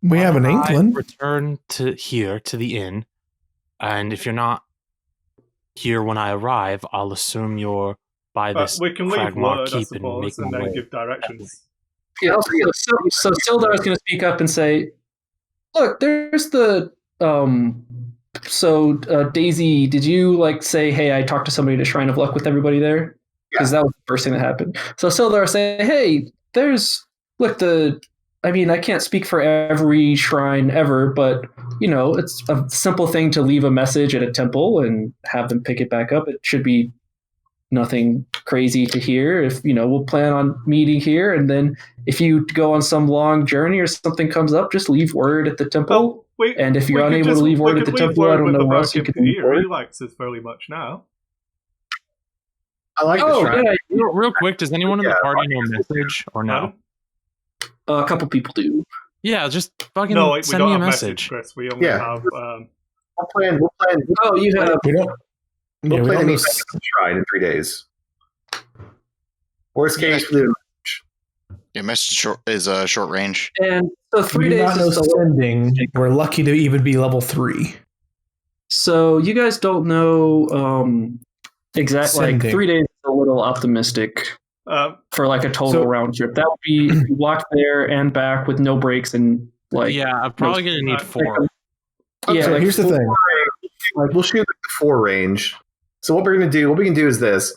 we have an I inkling. return to the inn, and if you're not here when I arrive, I'll assume you're by this We can leave Cragmore word, I Keep and suppose, make and my then way. give directions. Yeah. So Sildar is going to speak up and say, "Look, there's the Daisy, did you say, hey, I talked to somebody at Shrine of Luck with everybody there? Because that was the first thing that happened. So Sildar say, hey, I can't speak for every shrine ever, but it's a simple thing to leave a message at a temple and have them pick it back up. It should be nothing crazy to hear. If we'll plan on meeting here, and then if you go on some long journey or something comes up, just leave word at the temple. And if you're unable to leave word at the temple, I don't know where else you could leave word. He likes us very much now. I like the shrine. Yeah. Real quick, does anyone in the party know message or no? A couple people do. Yeah, just fucking No, we send don't me a have message. Chris. We only have. We'll plan. Oh, you have. We don't. We'll Yeah, we plan to don't meet know. back at the shrine in 3 days. Worst case, we do. Yeah, message is short range. And so 3 We do days not know is sending. We're lucky to even be level 3. So you guys don't know exactly. Sending. 3 days is a little optimistic for a total round trip. That would be walk there and back with no breaks and yeah, I'm probably gonna need 4. Yeah, So here's the thing. We'll shoot the 4 range. So what we can do is this: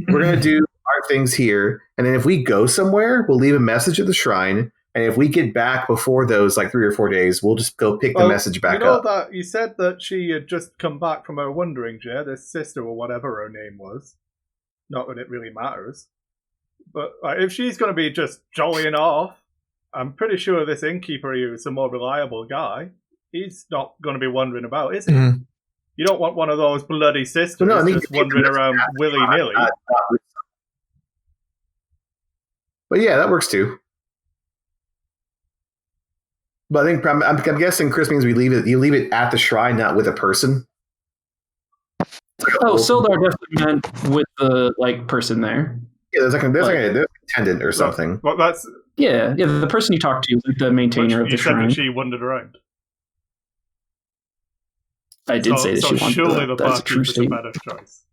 we're gonna do our things here, and then if we go somewhere, we'll leave a message at the shrine. And if we get back before those 3 or 4 days, we'll just go pick the message back up. That you said that she had just come back from her wandering, Jay, this sister or whatever her name was. Not that it really matters. But if she's going to be just jollying off, I'm pretty sure this innkeeper here is a more reliable guy. He's not going to be wandering about, is he? Mhm. You don't want one of those bloody sisters just wandering around willy-nilly. But yeah, that works too. But I think I'm guessing Chris means you leave it at the shrine, not with a person. Sildar definitely meant with the person there. Yeah, there's an attendant or something. Well, that's Yeah, the person you talked to is the maintainer of the you said shrine. that she wandered around. I did say that she wanted surely the that's a true barkeep is a statement. better choice.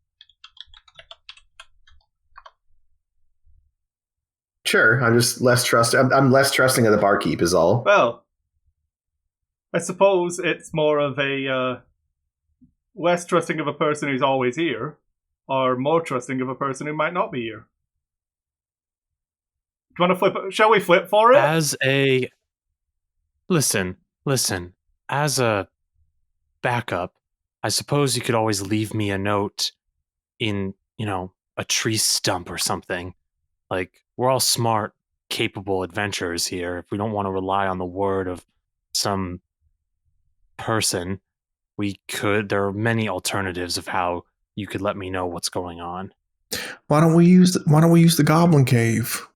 Sure, I'm just less trusting. I'm less trusting of the barkeep is all. Well, I suppose it's more of a less trusting of a person who's always here, or more trusting of a person who might not be here. Do you want to flip it? Shall we flip for it? Listen, as a backup, I suppose you could always leave me a note in, a tree stump or something. We're all smart, capable adventurers here. If we don't want to rely on the word of some person, there are many alternatives of how you could let me know what's going on. Why don't we use the Goblin Cave?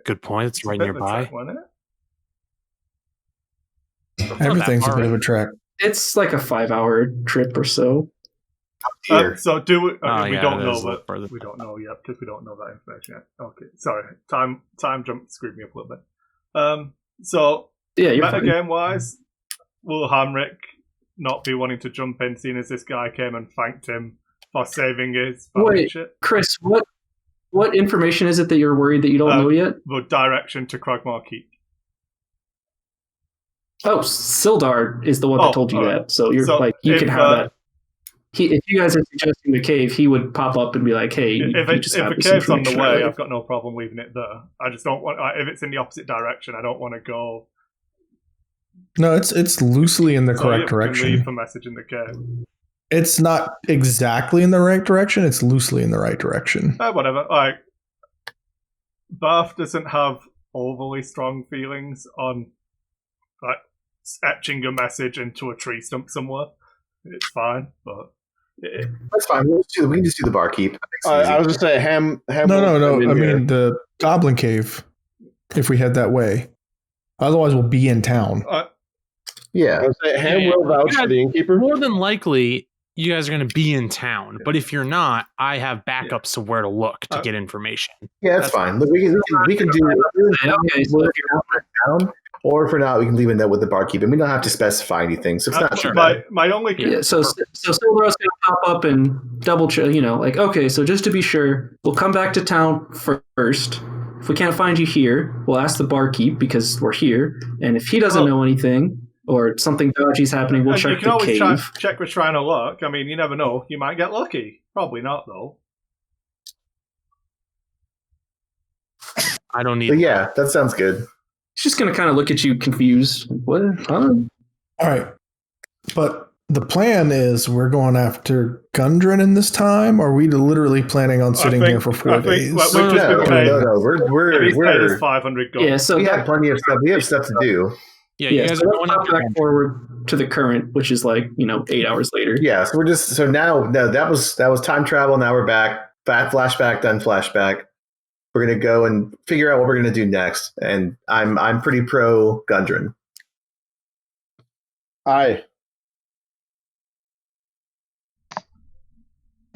Good point. It's right nearby. Everything's a bit of a trek. It's like a 5-hour trip or so. So do we? We yeah, don't that know, is a little but further. we don't know yet because we don't know that information yet. Okay, sorry. Time jump screwed me up a little bit. So Yeah, you're fine. metagame wise, will Hamrick not be wanting to jump in, seeing as this guy came and thanked him for saving his family Wait, shit? Chris, what information is it that you're worried that you don't know yet? The direction to Cragmore Keep. Oh, Sildar is the one that told you that. So you're like, you can have that. If you guys are suggesting the cave, he would pop up and be like, "Hey, if the cave's on the way, I've got no problem leaving it there. I just don't want if it's in the opposite direction. I don't want to go. No, it's loosely in the correct Can direction. leave a message in the cave. It's not exactly in the right direction. It's loosely in the right direction. Whatever. Like, Barth doesn't have overly strong feelings on like etching a message into a tree stump somewhere. It's fine, but That's fine. We can just do the barkeep. I was just saying, Ham. No. I mean the Goblin Cave. If we head that way, otherwise we'll be in town. Yeah. I was saying, Ham will vouch for the innkeeper. More than likely, you guys are going to be in town. But if you're not, I have backups to where to look to get information. Yeah, that's fine. Look, we can do Okay, so if you're town, or if we're not, we can leave a note with the barkeep, and we don't have to specify anything. So it's not too bad. My only so Sildar's gonna pop up and double check. Like, okay, so just to be sure, we'll come back to town first. If we can't find you here, we'll ask the barkeep because we're here, and if he doesn't know anything or something dodgy's happening, we'll check the cave. You can always check with Shrine of Luck. I mean, you never know. You might get lucky. Probably not, though. I don't need. But yeah, that sounds good. He's just going to kind of look at you confused. What? Huh? All right. But the plan is we're going after Gundren in this time, or are we literally planning on sitting here for 4 days? We've just been paid. No. We're 500 gold. Yeah, so we have plenty of stuff. We have stuff to do. Yeah, you guys are going back forward to the current, which is 8 hours later. Yeah, so we're just that was time travel. Now we're back. Flashback, done flashback. We're gonna go and figure out what we're gonna do next, and I'm pretty pro Gundren. Aye.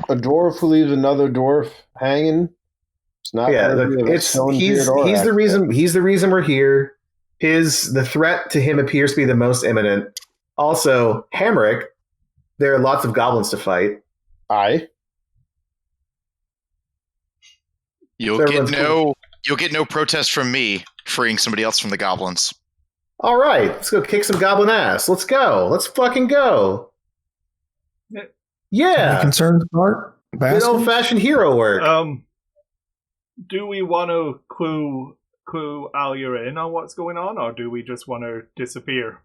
A dwarf who leaves another dwarf hanging. It's not. Yeah, he's the reason we're here. The threat to him appears to be the most imminent. Also, Hamrick, there are lots of goblins to fight. Aye. You'll get no protest from me freeing somebody else from the goblins. All right, let's go kick some goblin ass. Let's go. Let's fucking go. Yeah. Any concerns, Bart? Good old fashioned hero work. Do we want to clue Alia in on what's going on, or do we just want to disappear?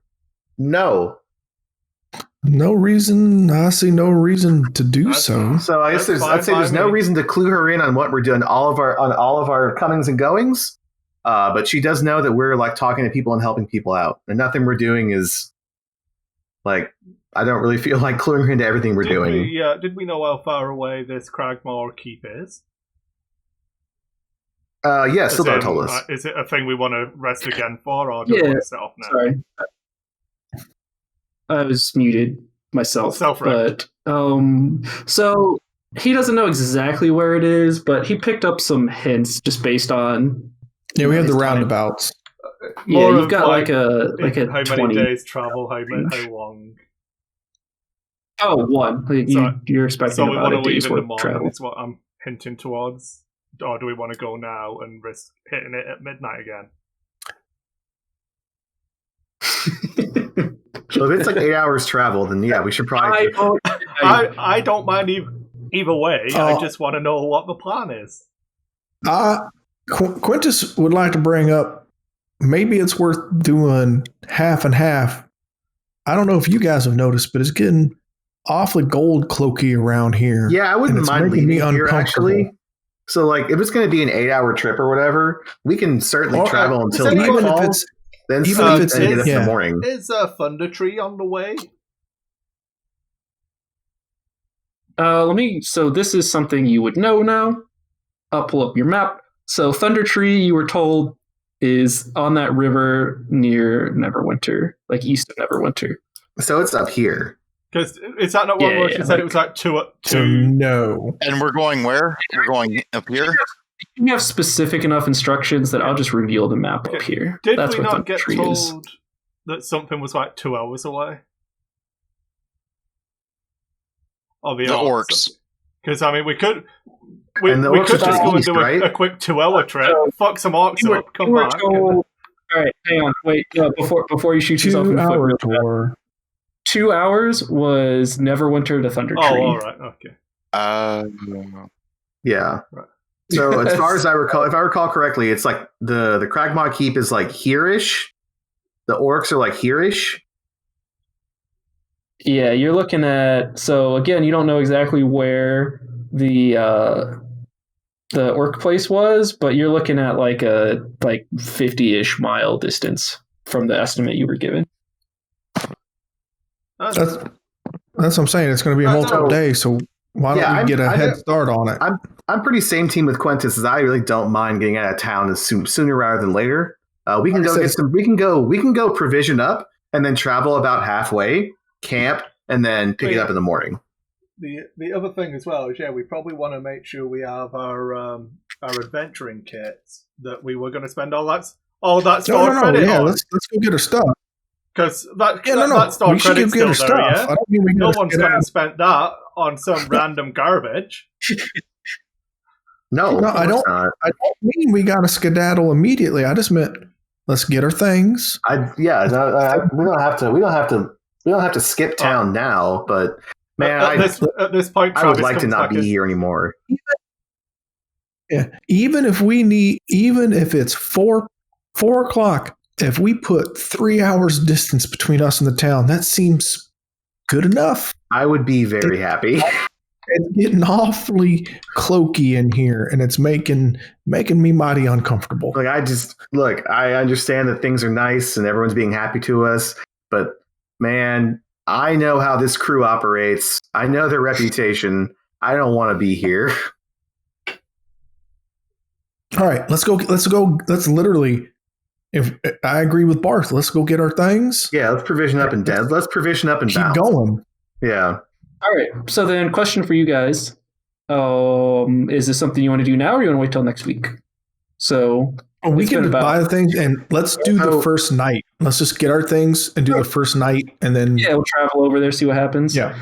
No. No reason. I see no reason to do so. So I guess I'd say there's no reason to clue her in on what we're doing, all of our comings and goings. But she does know that we're talking to people and helping people out, and nothing we're doing is I don't really feel like cluing her into everything we're doing. Did we know how far away this Cragmore Keep is? Yeah, Sildar told us. Is it a thing we want to rest again for, or do we want to set off now? Sorry. I was muted myself. But so he doesn't know exactly where it is, but he picked up some hints just based on. Yeah, we have the roundabouts. Yeah, you've got a how 20. many days travel? How long? Oh, one. You're expecting so we about want a to day's leave in the worth of morning. travel. Is what I'm hinting towards. Or do we want to go now and risk hitting it at midnight again? So if it's 8 hours travel, then yeah, we should probably. I don't mind either way. I just want to know what the plan is. Quintus would like to bring up, maybe it's worth doing half and half. I don't know if you guys have noticed, but it's getting awfully gold cloaky around here. Yeah, I wouldn't mind leaving here actually. So if it's going to be an 8-hour trip or whatever, we can certainly travel until nightfall. Then sleep and get up in the morning. Is a Thunder Tree on the way? So this is something you would know now. I'll pull up your map. So Thunder Tree, you were told, is on that river near Neverwinter, east of Neverwinter. So it's up here. Because is that not one where she said it was like two? So no. And we're going where? We're going up here? You have specific enough instructions that I'll just reveal the map up here. Did That's we what not the get tree told is. that something was like 2 hours away? Or the orcs. Because I mean, we could And the we orcs could are just go and east, do right? a quick 2 hour trip, fuck some orcs You were- up, come you were back. told- All right, hang on, wait. Before you shoot yourself in the foot, 2 hour real quick. tour. 2 hours was Neverwinter to Thunder Tree. Oh, all right, okay. Yeah. Right. So as far as I recall, if I recall correctly, it's like the Cragmaw Keep is like here-ish. The orcs are like here-ish. Yeah, you're looking at. So again, you don't know exactly where the orc place was, but you're looking at like a 50-ish mile distance from the estimate you were given. That's what I'm saying. It's going to be a multiple day, so why don't we get a head start on it? I'm pretty same team with Quintus, as I really don't mind getting out of town as sooner rather than later. We can go provision up and then travel about halfway, camp, and then pick it up in the morning. The other thing as well is, we probably want to make sure we have our adventuring kits that we were going to spend all that stored credit on. Let's go get our stuff. Because that stored credit's still there, yeah? I don't mean we no one's going to spend that on some random garbage. No, I don't mean we got to skedaddle immediately. I just meant let's get our things. We don't have to skip town now, but man, at this point, I would like to not be here anymore. Yeah, even if it's 4:00, if we put 3 hours distance between us and the town, that seems good enough. I would be very happy. It's getting awfully cloaky in here, and it's making me mighty uncomfortable. I understand that things are nice and everyone's being happy to us, but man, I know how this crew operates. I know their reputation. I don't want to be here. All right, let's go. Let's literally. If I agree with Barth, let's go get our things. Yeah, let's provision up and dead. Let's provision up and keep going. Yeah. All right. So then, question for you guys: is this something you want to do now, or you want to wait till next week? So we can buy the things and let's do the first night. Let's just get our things and do the first night, and then we'll travel over there, see what happens. Yeah.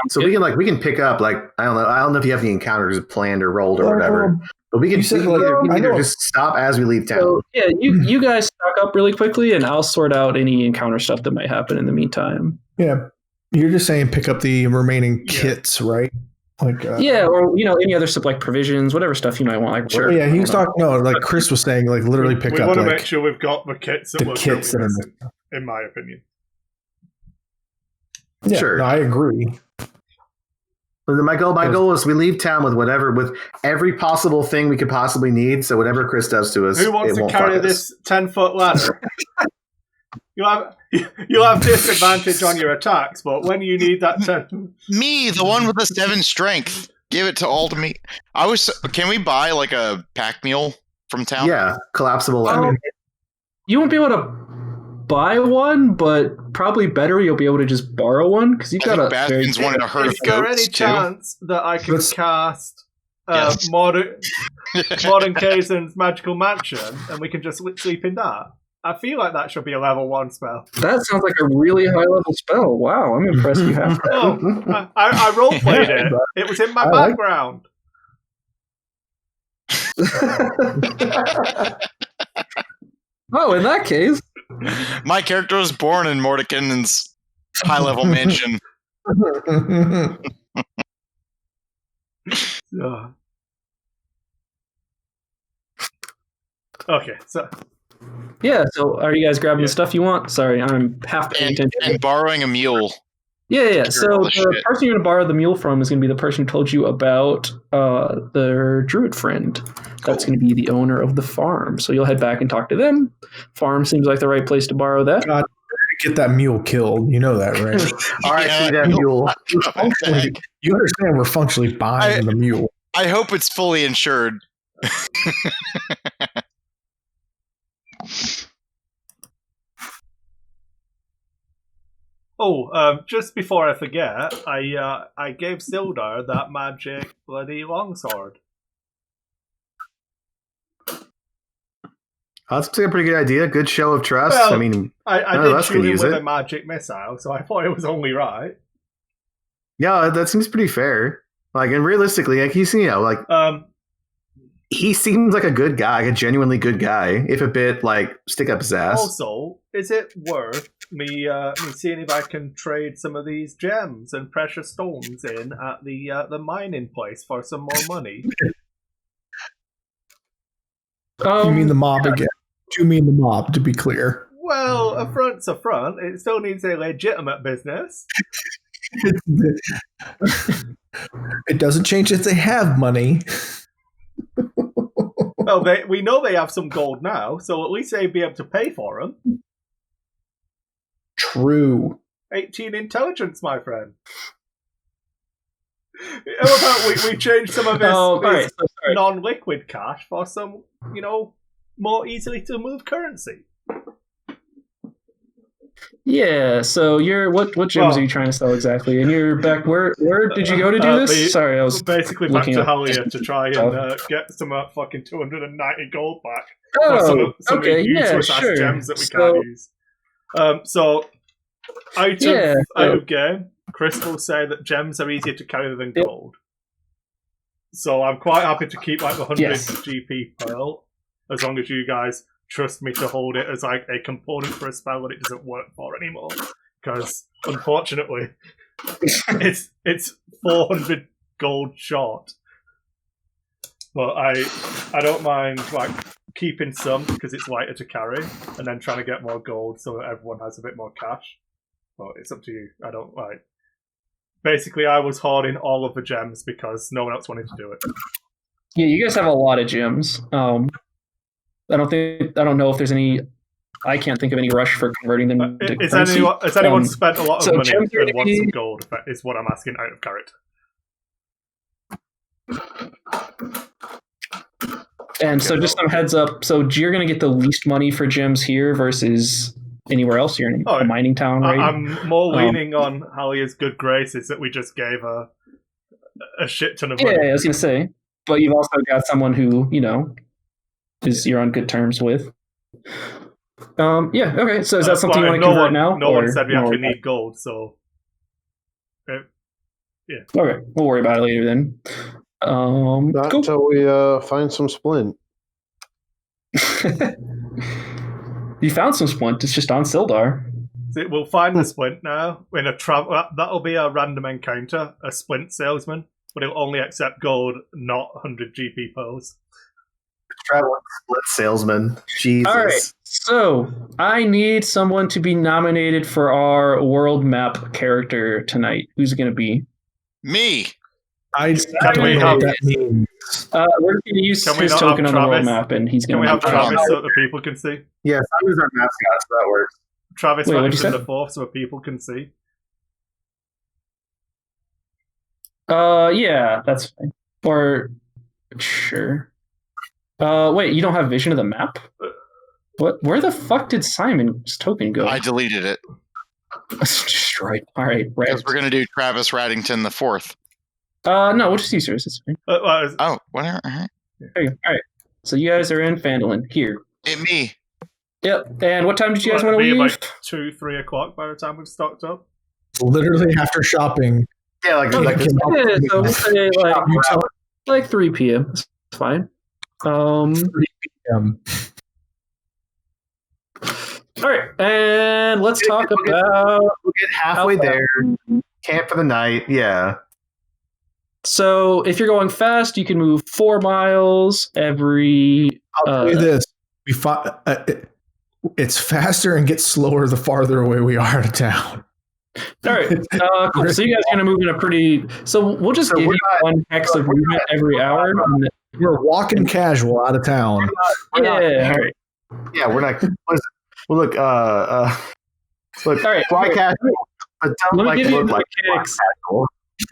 So we can pick up I don't know if you have any encounters planned or rolled or whatever. But we can either just stop as we leave town. So, you guys stock up really quickly, and I'll sort out any encounter stuff that might happen in the meantime. Yeah, you're just saying pick up the remaining kits, right? Or any other stuff like provisions, whatever stuff you might want. Like, sure. Yeah, he's talking. No, like Chris was saying, like literally pick up. We want to make sure we've got the kits that the kits that are missing, in my opinion. Yeah, sure. No, I agree. My goal is we leave town with every possible thing we could possibly need. So whatever Chris does to us, who wants to carry this 10-foot ladder? You'll have disadvantage on your attacks, but when you need that 10, me, the one with the 7 strength, give it to all to me. Can we buy like a pack mule from town? Yeah, collapsible ladder. You won't be able to buy one, but probably better you'll be able to just borrow one because you've got a. Bastion's wanted a herd of Is there goats any too? chance that I can cast Yes. modern Kaizen's magical mansion and we can just sleep in that? I feel like that should be a level 1 spell. That sounds like a really high level spell. Wow, I'm impressed you have that. Oh, I roleplayed it. It was in my background. Oh, in that case. My character was born in Mordenkainen's high-level mansion. Okay, so... Yeah, so are you guys grabbing the stuff you want? Sorry, I'm half paying attention. And borrowing a mule. Yeah. So the person you're going to borrow the mule from is going to be the person who told you about their druid friend. That's going to be the owner of the farm. So you'll head back and talk to them. Farm seems like the right place to borrow that. God, get that mule killed. You know that, right? All right, that mule. You understand we're functionally buying the mule. I hope it's fully insured. Oh, just before I forget, I gave Sildar that magic bloody longsword. That's a pretty good idea. Good show of trust. Well, I mean, I none of did us shoot can him use with it. a magic missile, so I thought it was only right. Yeah, that seems pretty fair. Like, and realistically, like he's, like he seems like a good guy, like a genuinely good guy. If a bit like stick up his ass. Also, is it worth me seeing if I can trade some of these gems and precious stones in at the mining place for some more money? You mean the mob again? Do you mean the mob, to be clear? Well, a front's a front. It still needs a legitimate business. It doesn't change if they have money. Well, we know they have some gold now, so at least they'd be able to pay for them. True. 18 intelligence, my friend. How about we change some of this non-liquid cash for some, more easily to move currency? Yeah, so what gems are you trying to sell exactly? And you're back, where did you go to do this? Sorry, I was basically back to Halia to try and get some fucking 290 gold back. Oh, some okay, yeah, sure. Gems that we can't use. So, out of game, Chris will say that gems are easier to carry than gold. So I'm quite happy to keep like the 100 GP pearl, as long as you guys trust me to hold it as like a component for a spell that it doesn't work for anymore. Because unfortunately, it's 400 gold short. But I don't mind like keeping some because it's lighter to carry, and then trying to get more gold so that everyone has a bit more cash. But it's up to you. I don't like. Basically, I was hoarding all of the gems because no one else wanted to do it. Yeah, you guys have a lot of gems. I don't know if there's any. I can't think of any rush for converting them to currency. Has anyone spent a lot of money and wants some be... gold? Is what I'm asking out of character. And so just some heads up. So you're going to get the least money for gems here versus anywhere else. You're in a mining town, right? I'm more leaning on Halia's good graces that we just gave a shit ton of money. Yeah, I was going to say. But you've also got someone who, you're on good terms with. Yeah, okay. So is that something you want to convert now? No one said we actually need gold, so... yeah. Okay, we'll worry about it later then. Not cool. until we find some splint. You found some splint. It's just on Sildar. We'll find the splint now. That'll be a random encounter, a splint salesman, but it'll only accept gold, not 100 GP pearls. Traveling split salesman. Jesus. All right. So I need someone to be nominated for our world map character tonight. Who's it going to be? Me. I don't know what that means. We're going to use his token on the world map, and he's going to. Can we have Travis so that people can see? Yes, I was our mascot, so that works. Travis runs in the fourth so that people can see. Yeah, that's fine. Or sure. Wait, you don't have vision of the map? What? Where the fuck did Simon's token go? I deleted it. Destroyed. All right, right. Because we're gonna do Travis Raddington the fourth. No, we'll just use yours. It's fine. Whatever. Uh-huh. There you go. All right. So you guys are in Phandalin here. Me. Yep. And what time did you guys want to leave? Like 2-3 o'clock by the time we've stocked up. Literally after shopping. Yeah, so we'll say like 3 p.m. It's fine. 3 p.m. All right, and let's talk about. We'll get halfway there. Camp for the night. Yeah. So if you're going fast, you can move 4 miles every. I'll tell you this: it's faster and gets slower the farther away we are out of town. All right, cool. So you guys are going to move in a pretty. So we'll just give you 1 hex of movement every hour. We're walking casual out of town. All right. Yeah, we're not. Well, look. Look. All right. Fly casual, but don't Let me give you the mechanics.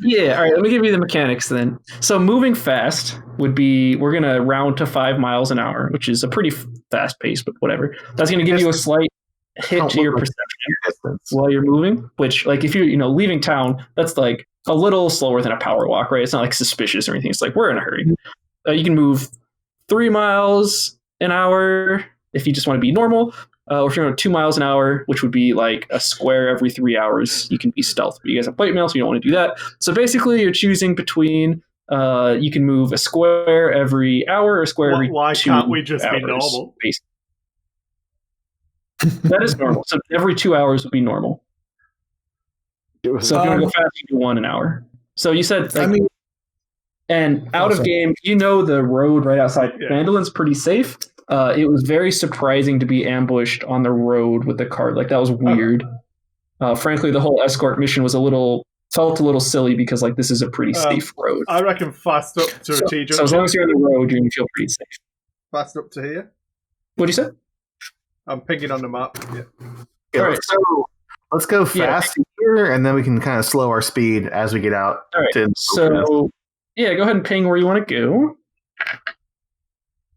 Yeah, all right, let me give you the mechanics then. So moving fast would be, we're going to round to 5 miles an hour, which is a pretty fast pace, but whatever. That's going to give you a slight hit your perception while you're moving, which, like, if you're, leaving town, that's like a little slower than a power walk, right? It's not like suspicious or anything. It's like, we're in a hurry. You can move 3 miles an hour if you just want to be normal, or if you're going 2 miles an hour, which would be like a square every 3 hours, you can be stealth. But you guys have plate mail, so you don't want to do that. So basically, you're choosing between you can move a square every hour or a square every 2 hours. Why can't we just be normal? Basically. That is normal. So every 2 hours would be normal. So if you want to go fast, you do 1 an hour. So you said, and out of game, the road right outside Vandalin's pretty safe. It was very surprising to be ambushed on the road with the cart. Like, that was weird. Frankly, the whole escort mission was felt a little silly because, like, this is a pretty safe road. I reckon fast up to a T-junction. So as long as you're on the road, you're going to feel pretty safe. Fast up to here. What do you say? I'm pinging on the map. Yeah, all right, so let's go fast here, and then we can kind of slow our speed as we get out. All right. So, go ahead and ping where you want to go.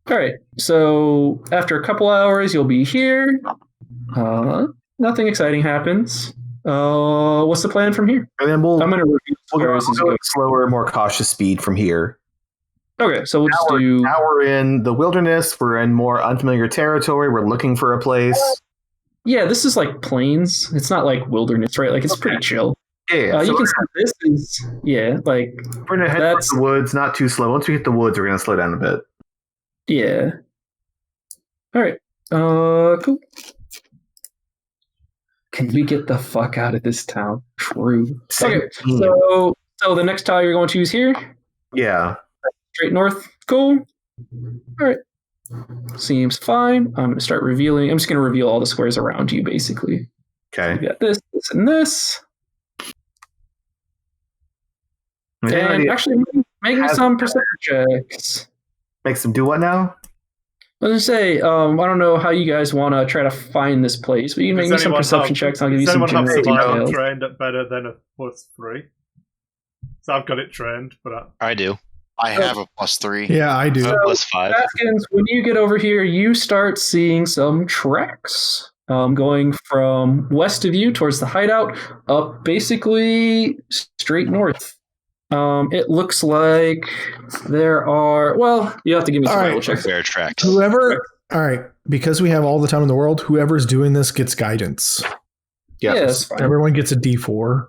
All right. So after a couple hours, you'll be here. Nothing exciting happens. What's the plan from here? And then I'm going to review go at slower, more cautious speed from here. Okay, so now we're in the wilderness. We're in more unfamiliar territory. We're looking for a place. Yeah, this is like plains. It's not like wilderness, right? Like, it's pretty chill. Yeah, you can see this is like we're gonna head towards the woods, not too slow. Once we hit the woods, we're gonna slow down a bit. Yeah. All right. Cool. Can we get the fuck out of this town? True. Okay. So the next tile you're going to use here? Yeah. Straight north. Cool. All right. Seems fine. I'm going to start revealing. I'm just going to reveal all the squares around you, basically. Okay. So you got this, and this. And actually, make me some perception checks. Make some do what now? I was going to say, I don't know how you guys want to try to find this place, but you can make me some perception checks. I'll give you some general details. Trained at better than a +3. So I've got it trained, but I do. I have a +3. Yeah, I do. So, +5. Baskins, when you get over here, you start seeing some tracks going from west of you towards the hideout up basically straight north. It looks like there are, you have to give me survival checks. Fair tracks. All right, because we have all the time in the world, whoever's doing this gets guidance. Yes. Everyone gets a D4.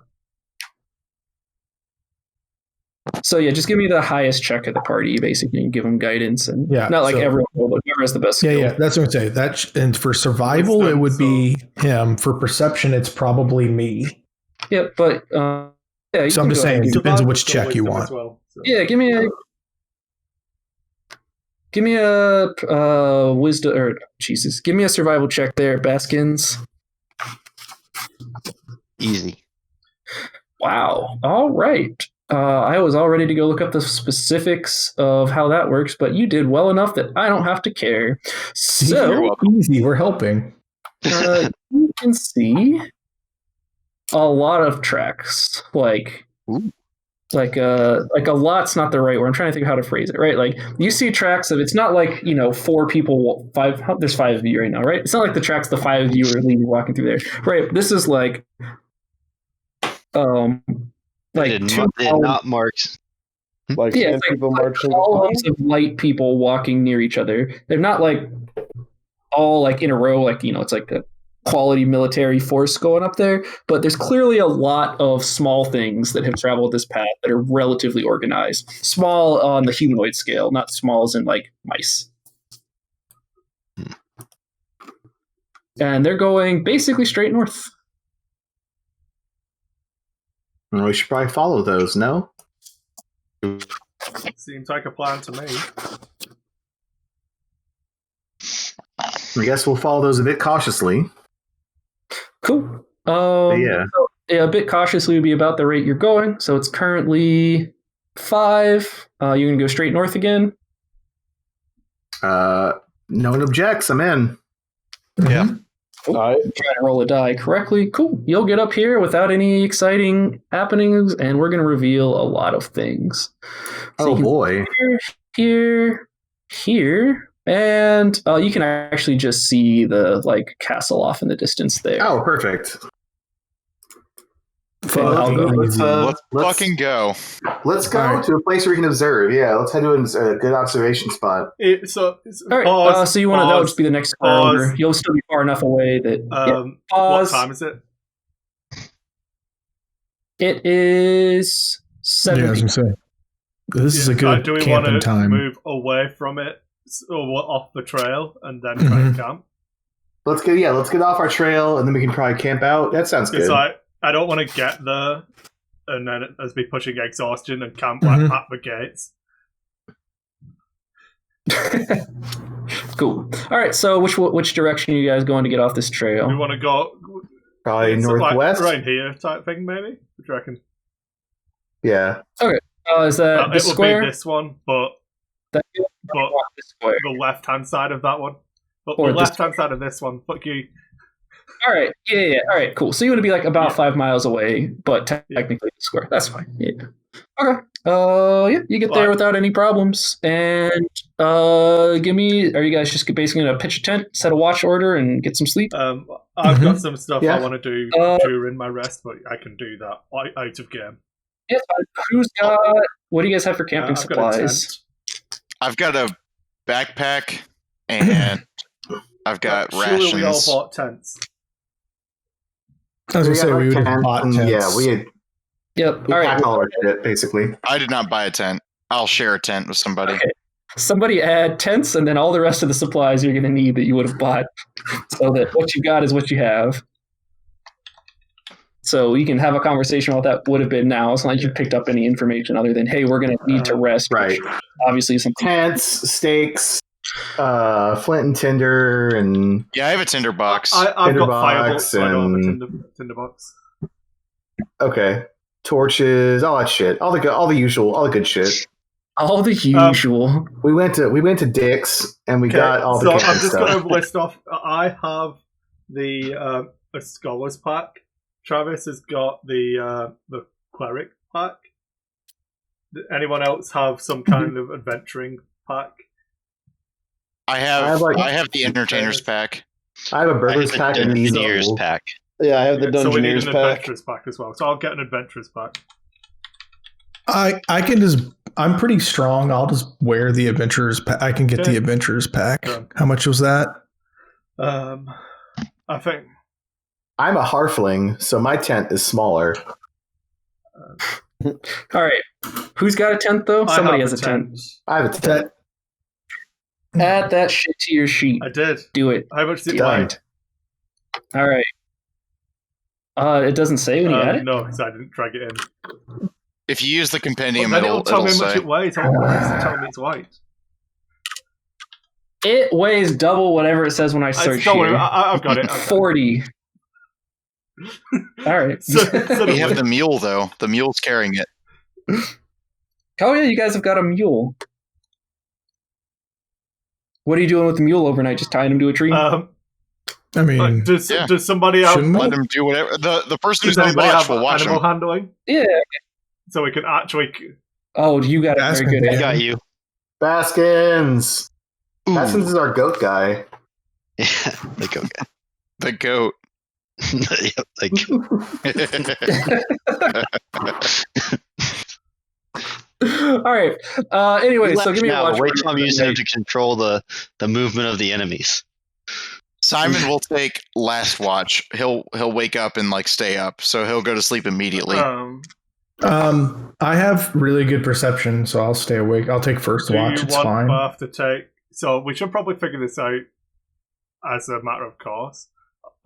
So just give me the highest check of the party, basically, and give them guidance, and not like everyone, but whoever has the best skill. Yeah, that's what I'm saying. And for survival, it would be him. For perception, it's probably me. Yeah, but so I'm just saying, it depends on which check you want. Well, so. Yeah, give me a wisdom, or Jesus, give me a survival check there, Baskins. Easy. Wow. All right. I was all ready to go look up the specifics of how that works, but you did well enough that I don't have to care. So easy, we're helping. You can see a lot of tracks, like a lot's not the right word. I'm trying to think of how to phrase it, right? Like, you see tracks of, it's not like, 4 people, there's 5 of you right now, right? It's not like the tracks the 5 of you are walking through there, right? This is like, not marks. Like, it's people like marching columns of light people walking near each other. They're not like all like in a row, like, it's like a quality military force going up there, but there's clearly a lot of small things that have traveled this path that are relatively organized. Small on the humanoid scale, not small as in like mice. And they're going basically straight north. We should probably follow those, no? Seems like a plan to me. I guess we'll follow those a bit cautiously. Cool. Yeah, a bit cautiously would be about the rate you're going. So it's currently 5. You're going to go straight north again? No one objects. I'm in. Yeah. Cool. Try to roll a die correctly. Cool. You'll get up here without any exciting happenings, and we're going to reveal a lot of things. So boy. Here, And you can actually just see the castle off in the distance there. Oh, perfect. I'll go. Let's fucking go. Let's go to a place where we can observe. Yeah, let's head to a good observation spot. All right. So you want to? That would just be the next square over. You'll still be far enough away that. What time is it? It is 7. Yeah, I was gonna say. This is a good do we camping want to time. move away from it or off the trail and then try and camp? Let's get off our trail and then we can probably camp out. That sounds good. I don't want to get there and then as be pushing exhaustion and camp at the gates. Cool. All right. So which direction are you guys going to get off this trail? We want to go probably northwest, right here type thing, maybe. What do you reckon? Yeah. Okay. Is that the square? It would be this one, but the left hand side of that one. But or the left hand side of this one. Fuck you. All right. Yeah. All right. Cool. So you want to be about 5 miles away, but technically the square. That's fine. Yeah. Okay. Yeah. You get there without any problems. And give me. Are you guys just basically gonna pitch a tent, set a watch order, and get some sleep? I've got some stuff I want to do during my rest, but I can do that out of game. Yeah. Who's got? What do you guys have for camping supplies? I've got a backpack and I've got rations. We all bought tents. I was gonna say we would have bought tents. Yeah, we had. Yep. We packed all our shit, basically. I did not buy a tent. I'll share a tent with somebody. Okay. Somebody add tents and then all the rest of the supplies you're going to need that you would have bought, so that what you got is what you have. So you can have a conversation about that would have been now. It's not like you picked up any information other than, hey, we're going to need to rest. Right. Obviously, something. Tents, stakes, flint and tinder, and yeah, I have a tinder box. I've got fireballs, so I don't have a tinder box. Okay, torches, all that shit, all the usual, all the good shit. All the usual. We went to Dick's and we got all the. So I'm just going to list off. I have the a scholar's pack. Travis has got the cleric pack. Anyone else have some kind of adventuring pack? I have the entertainer's pack. I have a burglar's pack and the engineer's pack. Yeah, I have the dungeoneer's so we need an pack. adventurer's pack as well. So I'll get an adventurer's pack. I can just. I'm pretty strong. I'll just wear the adventurer's pack. I can get the adventurer's pack. How much was that? I think. I'm a halfling, so my tent is smaller. All right. Who's got a tent, though? Somebody has a tent. I have a tent. Add that shit to your sheet. I did. Do it. How much did you Done. buy? All right. It doesn't say when you add it? No, because I didn't drag it in. If you use the compendium, Well, then it'll tell me how say. much it weighs. It's telling me it's white. It weighs double whatever it says when I search Don't worry, here. I've got it. 40. All right. So We have the mule, though. The mule's carrying it. Oh, yeah, you guys have got a mule. What are you doing with the mule overnight? Just tying him to a tree? I mean, does somebody else Let him do whatever. The person who's does on anybody watch have will watch animal him. handling? Yeah. So we can actually. Oh, you got it. Very good. I got you. Baskins. Ooh. Baskins is our goat guy. Yeah, the goat guy. The goat. Yep, All right. Anyway, so give me a watch. Wait till I'm using him to control the movement of the enemies. Simon will take last watch. He'll wake up and stay up, so he'll go to sleep immediately. I have really good perception, so I'll stay awake. I'll take first watch. It's fine. Both to take. So we should probably figure this out as a matter of course.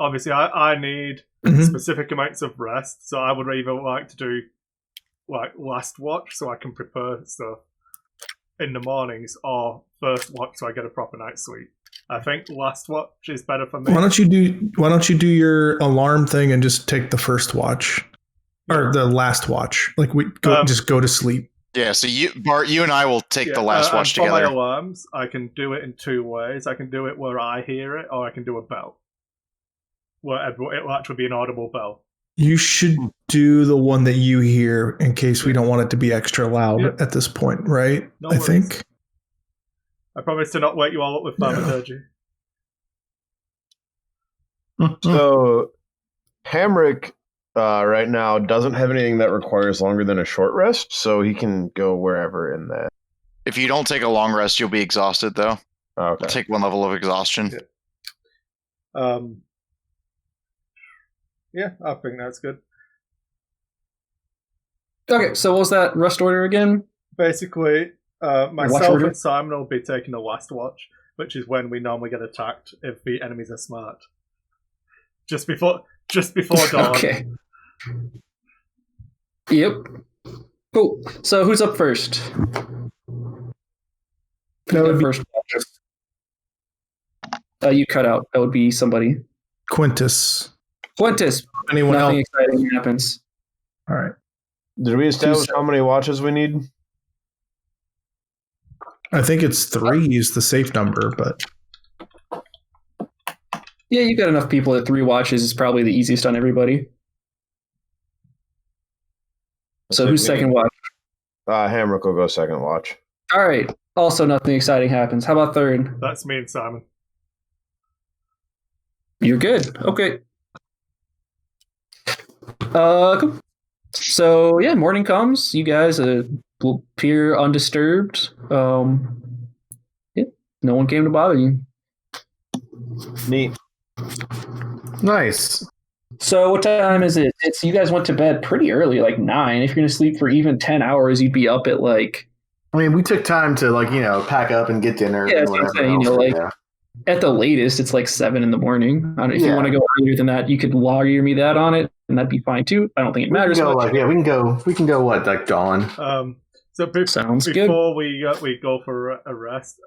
Obviously, I need specific amounts of rest, so I would either like to do last watch, so I can prepare stuff in the mornings, or first watch, so I get a proper night's sleep. I think last watch is better for me. Why don't you do your alarm thing and just take the first watch or the last watch? Just go to sleep. Yeah, so Bart, you and I will take the last watch for together. my alarms, I can do it in two ways. I can do it where I hear it, or I can do a bell. Where it will actually be an audible bell. You should do the one that you hear in case we don't want it to be extra loud at this point, right? No I worries. think. I promise to not wake you all up with thaumaturgy. So, Hamrick right now doesn't have anything that requires longer than a short rest, so he can go wherever in that. If you don't take a long rest, you'll be exhausted, though. Okay. Take 1 level of exhaustion. Yeah, I think that's good. Okay, so what was that rest order again? Basically, watch myself order? and Simon will be taking the last watch, which is when we normally get attacked if the enemies are smart. Just before dawn. Okay. Yep. Cool. So who's up first? That would be First. You cut out. That would be somebody. Quintus. Quintus. Anyone Nothing else? exciting happens. All right. Did we establish how many watches we need? I think it's 3 is the safe number, but Yeah, you got enough people that 3 watches is probably the easiest on everybody. So who's second watch? Hamrick will go second watch. All right. Also, nothing exciting happens. How about third? That's me and Simon. You're good. Okay. Cool. So yeah, morning comes. You guys will appear undisturbed. Yeah, no one came to bother you. Neat. Nice. So what time is it? It's you guys went to bed pretty early, like 9. If you're gonna sleep for even 10 hours, you'd be up at like. I mean, we took time to pack up and get dinner. Yeah, and that's what I'm whatever saying, else, like, yeah. At the latest, it's like 7 in the morning. I don't know, if you Yeah. want to go earlier than that, you could lawyer me that on it, and that'd be fine too. I don't think it matters. We can go, much. we can go what, like dawn? So Sounds good. before we go for a rest,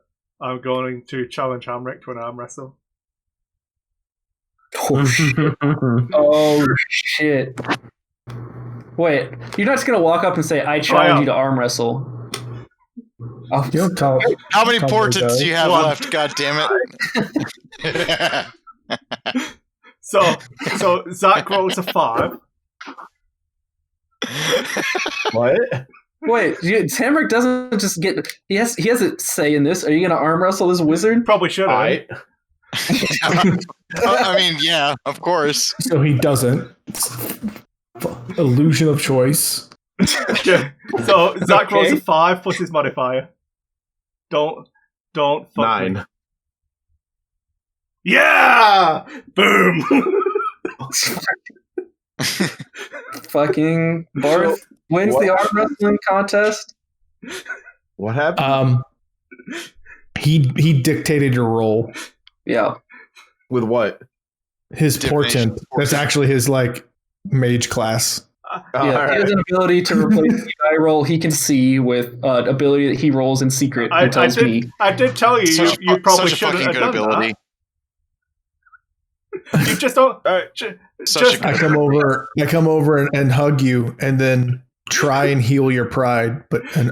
I'm going to challenge Hamrick to an arm wrestle. Oh shit. Oh shit. Wait, you're not just gonna walk up and say, I challenge you to arm wrestle. Oh, you don't tell. How many Couple portraits do you have One. left? God damn it! So Zach rolls a 5. What? wait, Tamrick doesn't just get he has a say in this. Are you gonna arm wrestle this wizard? Probably should have. I mean, yeah, of course. So he doesn't. Illusion of choice. Yeah. So Zach rolls Okay. a 5 plus his modifier. Don't fuck 9. me. Yeah! Boom! Fucking Barth wins what? the arm wrestling contest. What happened? He dictated your role. Yeah. With what? His Divination. portent. That's actually his mage class. Yeah, All he right. has an ability to replace the UBI roll he can see with an ability that he rolls in secret and tells me. I did tell you, Such you probably such a shouldn't fucking have good done ability. that. You just don't. Such a I good. come over and hug you, and then try and heal your pride, but and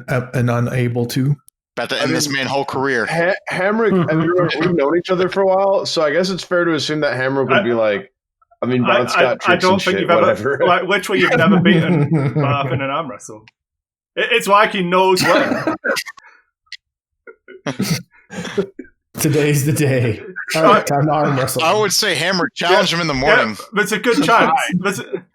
unable to. About to end this man's whole career. Hamrick, I mean, we've known each other for a while, so I guess it's fair to assume that Hamrick would be like, I mean, Barth's got I tricks don't and think shit, you've ever, whatever. literally, you've never beaten Barth in an arm wrestle. It's like he knows when. Today's the day. All right, time to arm wrestle. I would say Hammer challenge him in the morning. Yeah, there's a good chance.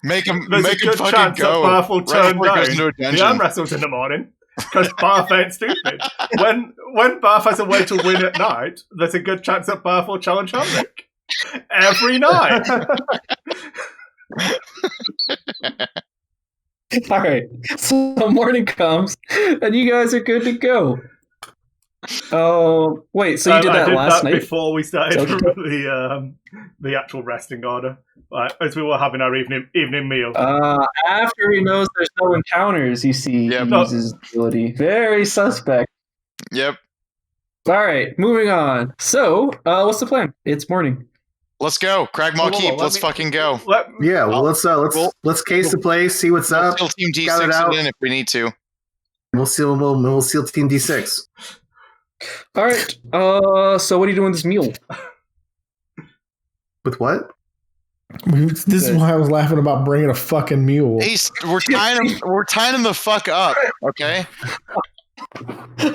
Make him There's a make him good fucking chance that go. Barth will Right turn before he goes down into a the arm dungeon. wrestles in the morning because Barth ain't stupid. When Barth has a way to win at night, there's a good chance that Barth will challenge Hamrick every night. All right, so morning comes, and you guys are good to go. Oh, wait, so you did I that did last that night? before we started So- the actual resting order, as we were having our evening meal. After he knows there's no encounters, you see Yep. he uses ability. Very suspect. Yep. All right, moving on. So, what's the plan? It's morning. Let's go. Cragmaw Whoa, whoa, Keep. let Let's me- fucking go. Yeah, well, We'll- let's case the place, see what's We'll up. still Team scout it out. D6 in if we need to. We'll seal Team D6. All right. So what are you doing with this mule? With what? This is why I was laughing about bringing a fucking mule. We're tying him the fuck up. Okay.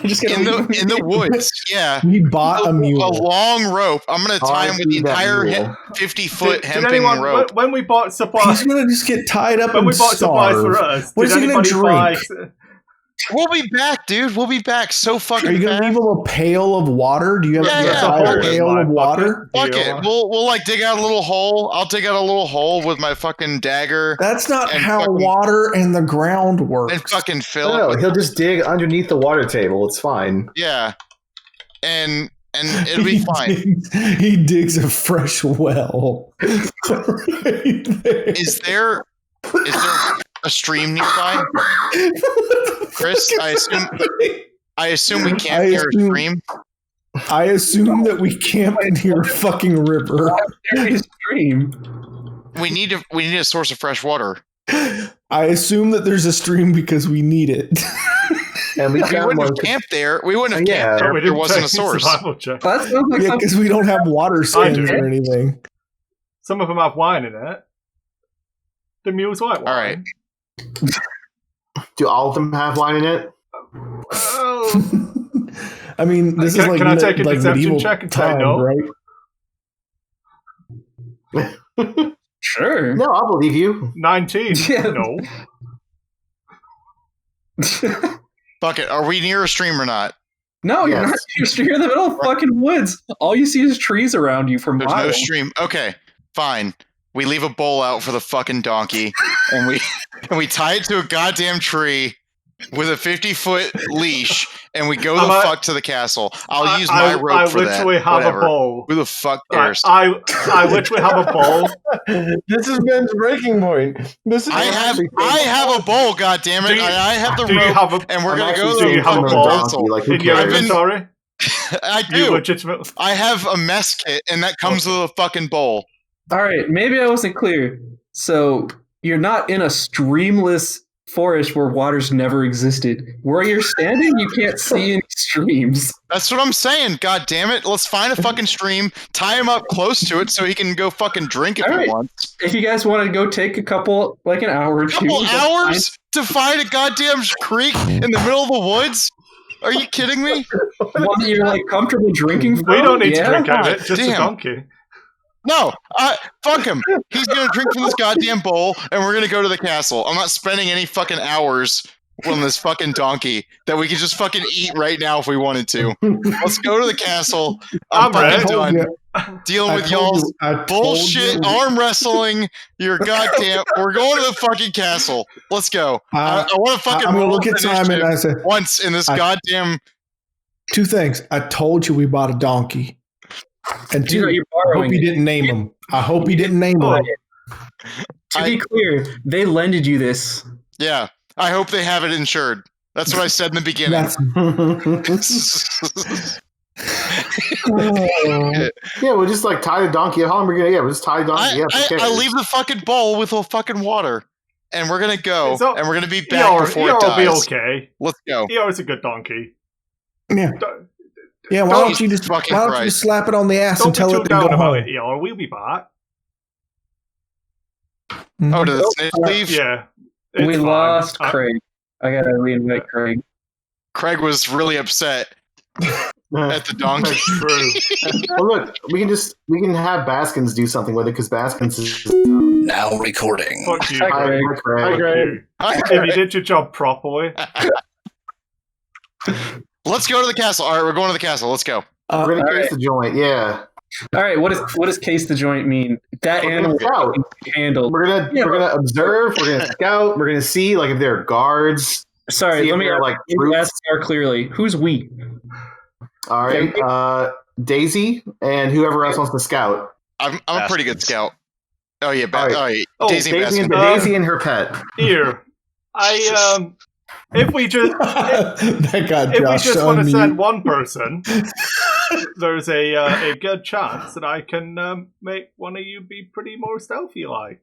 Just gonna in leave him the woods. Yeah. We bought a A mule. long rope. I'm gonna tie him with the entire 50-foot hemping rope. When we bought supplies, He's gonna just get tied up when and we bought supplies starve. for us, What did is he gonna anybody buy? drink? We'll be back, dude. We'll be back so fucking Are you gonna fast. leave him a pail of water? Do you have Yeah, a yeah. pail of water? Fuck it. We'll like dig out a little hole. I'll dig out a little hole with my fucking dagger. That's not And how fucking- water and the ground works. And fucking fill it. No, with- he'll just dig underneath the water table. It's fine. Yeah. And it'll be fine. He digs a fresh well. Right there. Is there a stream nearby? Chris, I assume we can't near a stream. I assume that we camp near a fucking river. stream. We need a source of fresh water. I assume that there's a stream because we need it. And we wouldn't have camped there. We wouldn't have camped there if there wasn't a source. That sounds like Yeah, because we don't have water skins do. or anything. Some of them have wine in it. The mule's white wine. All right. Do all of them have wine in it? Oh. I mean, this Can- is like can I take a like deception medieval check and say time, no? right? Sure. No, I'll believe you. 19. Yeah. No. Bucket, are we near a stream or not? No, you're Yes. not. You're in the middle of fucking woods. All you see is trees around you from There's no miles. stream. Okay, fine. We leave a bowl out for the fucking donkey, and we tie it to a goddamn tree with a 50-foot leash, and we go the fuck to the castle. I'll use my rope for that. I literally have Whatever. a bowl. Who the fuck cares? I literally have a bowl. This is Ben's breaking point. This is I have a bowl, goddammit. Do you- I have the do you rope, have a- and we're I'm gonna actually go to do the you have a fucking bowl? castle. Like, who In your cares? inventory? I You do. legitimate. I have a mess kit, and that comes with a fucking bowl. All right, maybe I wasn't clear. So you're not in a streamless forest where water's never existed. Where you're standing, you can't see any streams. That's what I'm saying. God damn it. Let's find a fucking stream, tie him up close to it so he can go fucking drink if All he right. wants. If you guys want to go take a couple, like an hour or two. Couple that's fine. hours to find a goddamn creek in the middle of the woods? Are you kidding me? One that you're like comfortable drinking from? We don't need Yeah? to drink out of it, just a Damn. donkey. No, fuck him. He's gonna drink from this goddamn bowl, and we're gonna go to the castle. I'm not spending any fucking hours on this fucking donkey that we could just fucking eat right now if we wanted to. Let's go to the castle. I'm I'm fucking ready. done dealing with y'all's bullshit arm wrestling. You're goddamn. We're going to the fucking castle. Let's go. I want to fucking. I'm gonna roll look at initiative Simon and I said once in this goddamn. two things. I told you we bought a donkey. And two, You're I hope borrowing he it. didn't name him. I hope he didn't name Oh, him. To be clear, they lended you this. Yeah, I hope they have it insured. That's what I said in the beginning. That's Yeah, we'll just like tie the donkey. How long are we gonna? Yeah, we'll just tie the donkey. I leave the fucking bowl with the fucking water, and we're gonna go, It's all- and we're gonna be back before it Eeyore will be dies. okay. Let's go. Eeyore's a good donkey. yeah. Don't, Yeah, why don't you just fucking why don't you Christ. just slap it on the ass don't and be tell too it to down go about home? it, Eeyore. We'll be back. Oh, did the snitch leave? Yeah. We it's fine. lost Craig. I gotta reinvite Craig. Craig was really upset at the donkey. That's true. Well, look, we can have Baskins do something with it because Baskins is. Now recording. Fuck you. Hi, Hi, Craig. hi, Craig. Fuck you. If you did your job properly. Let's go to the castle. All right, we're going to the castle. Let's go. We're gonna all case the joint. Yeah, All right, what does case the joint mean? That We're gonna animal scout. is handled. we're gonna observe. We're gonna scout. We're gonna see like if there are guards. Sorry, See if let me they're, like, ask roots. more clearly. Who's we? All right, Daisy and whoever else wants to scout. I'm a pretty good Baskins. scout. Oh yeah, All right. all right. Oh, Daisy and Daisy Baskin. and her pet. Here. If we just That got if we Josh just want on to mute. send one person, there's a good chance that I can make one of you be pretty more stealthy like.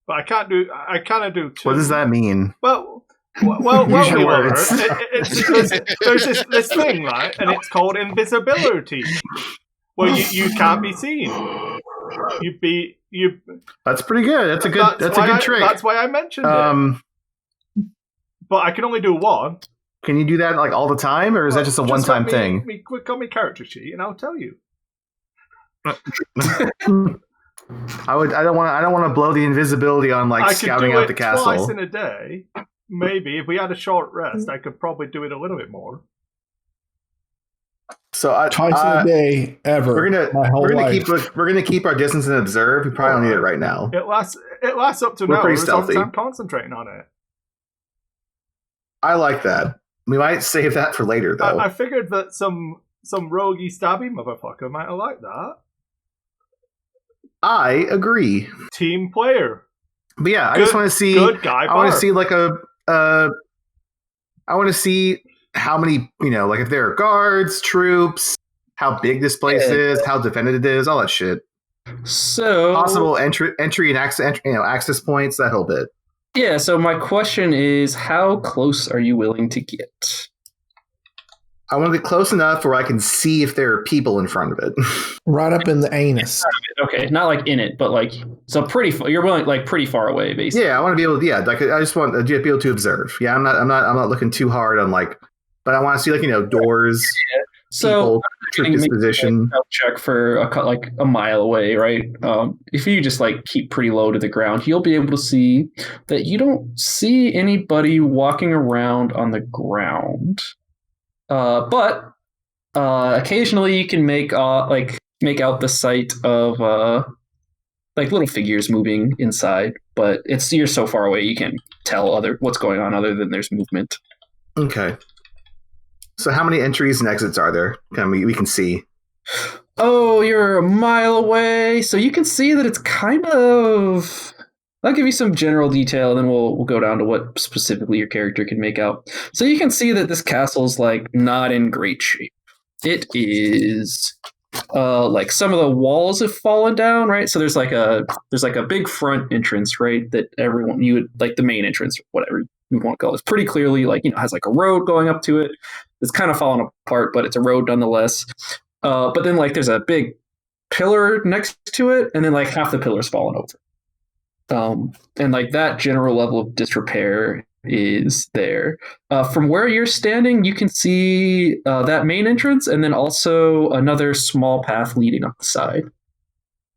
But I can't do. I kind of do two. What does that mean? Well, Use your whatever. words. It's because there's this thing, right? And it's called invisibility, where you can't be seen. You. That's pretty good. That's a good why trick. That's why I mentioned it. But I can only do one. Can you do that like all the time, or is that just a one-time thing? Click on my character sheet, and I'll tell you. I don't want to blow the invisibility on like scouting out the castle. Twice in a day. Maybe if we had a short rest, I could probably do it a little bit more. So twice in a day ever. We're gonna keep our distance and observe. We probably don't need it right now. It lasts up to an hour. Pretty stealthy. I'm concentrating on it. I like that. We might save that for later, though. I figured that some roguey stabby motherfucker might have liked that. I agree. Team player. But yeah, I just want to see. Good guy. I want to see like I want to see how many, like if there are guards, troops, how big this place is, how defended it is, all that shit. So possible entry and access points, that whole bit. Yeah. So my question is, how close are you willing to get? I want to get close enough where I can see if there are people in front of it. Right up in the anus. Okay, not like in it, but like you're willing like pretty far away, basically. Yeah, I want to be able to. Yeah, like I just want to be able to observe. Yeah, I'm not looking too hard on like, but I want to see like doors. Yeah. So troop disposition. Check for a mile away, right? If you just like keep pretty low to the ground, you'll be able to see that you don't see anybody walking around on the ground. But occasionally you can make out the sight of like little figures moving inside, but you're so far away you can't tell what's going on other than there's movement. Okay. So how many entries and exits are there? We can see. Oh, you're a mile away, so you can see that it's kind of. I'll give you some general detail, and then we'll go down to what specifically your character can make out. So you can see that this castle's like not in great shape. It is like some of the walls have fallen down, right? So there's like a big front entrance, right? That you would like the main entrance, whatever you want to call it. It's pretty clearly like has like a road going up to it. It's kind of fallen apart, but it's a road nonetheless. But then like there's a big pillar next to it, and then like half the pillar's fallen over. And like that general level of disrepair is there. From where you're standing, you can see that main entrance and then also another small path leading up the side.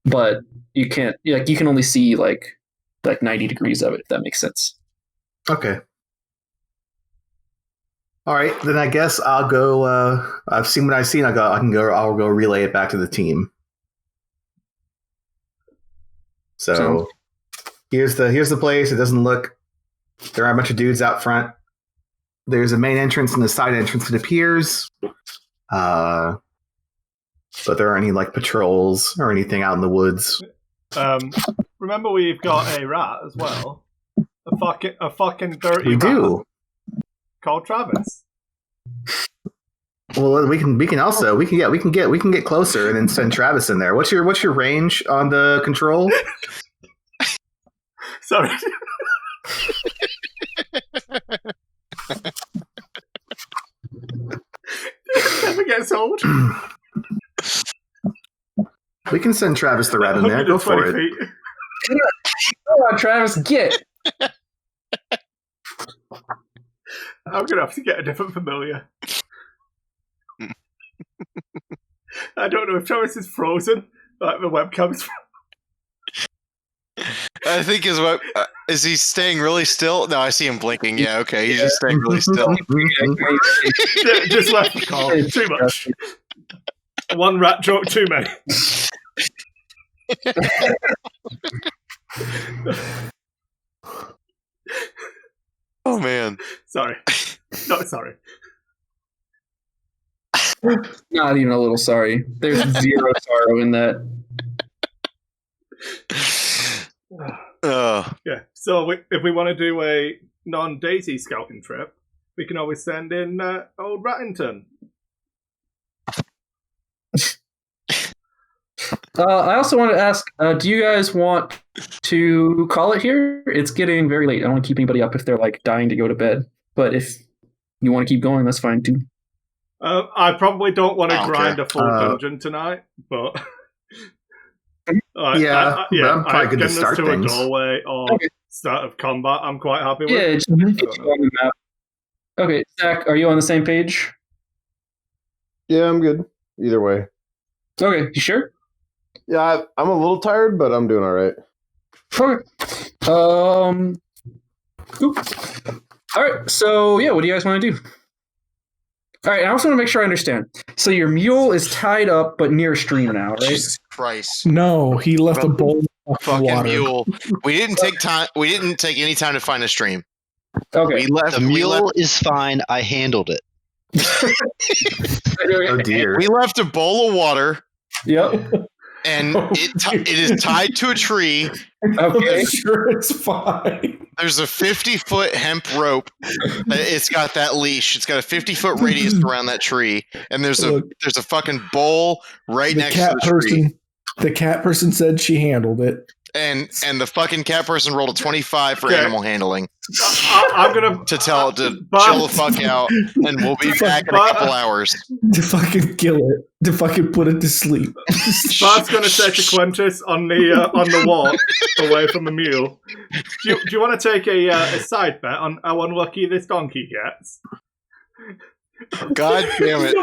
But you can't, you can only see like 90 degrees of it, if that makes sense. Okay. All right, then I guess I'll go. I've seen what I've seen. I'll go relay it back to the team. So here's the place. It doesn't look. There are a bunch of dudes out front. There's a main entrance and a side entrance. It appears, but there aren't any like patrols or anything out in the woods. Remember, we've got a rat as well. A fucking dirty. We rat. Do. Called Travis. Well, we can get closer and then send Travis in there. What's your range on the control? Sorry. Never gets old. We can send Travis the rat in there. Go for it. Come on, Travis, get. I'm gonna have to get a different familiar. I don't know if Travis is frozen, like the webcam's I think is he staying really still? No, I see him blinking. Yeah, okay, he's just staying really still. Just left the call. Too much. One rat joke too many. Oh man. Sorry. Not sorry. Not even a little sorry. There's zero sorrow in that. Yeah. So if we want to do a non-Daisy scouting trip, we can always send in old Rattington. I also want to ask, do you guys want to call it here? It's getting very late. I don't want to keep anybody up if they're like dying to go to bed. But if you want to keep going, that's fine too. I probably don't want to grind a full dungeon tonight, but but I'm probably good to start to things. A doorway or start of combat. I'm quite happy with. Yeah, just get you on the map. Okay, Zach, are you on the same page? Yeah, I'm good. Either way. Okay, you sure? Yeah, I'm a little tired, but I'm doing all right. Okay. Cool. All right. So yeah, what do you guys want to do? All right. I also want to make sure I understand. So your mule is tied up, but near a stream now, right? Jesus Christ. No, he left a bowl of Fucking water. mule. We didn't take time. We didn't take any time to find a stream. Okay. We left. The mule is fine. I handled it. Oh dear. We left a bowl of water, Yep. and it is tied to a tree. Okay. I'm sure it's fine. There's a 50-foot hemp rope. It's got that leash. It's got a 50-foot radius around that tree, and there's a fucking bowl right next to the tree. The cat person said she handled it. And the fucking cat person rolled a 25 for animal handling. I'm gonna to chill the fuck out, and we'll be back in a couple hours. To fucking kill it. To fucking put it to sleep. Bart's gonna take a Quintus on the walk away from the mule. Do you want to take a side bet on how unlucky this donkey gets? God damn it.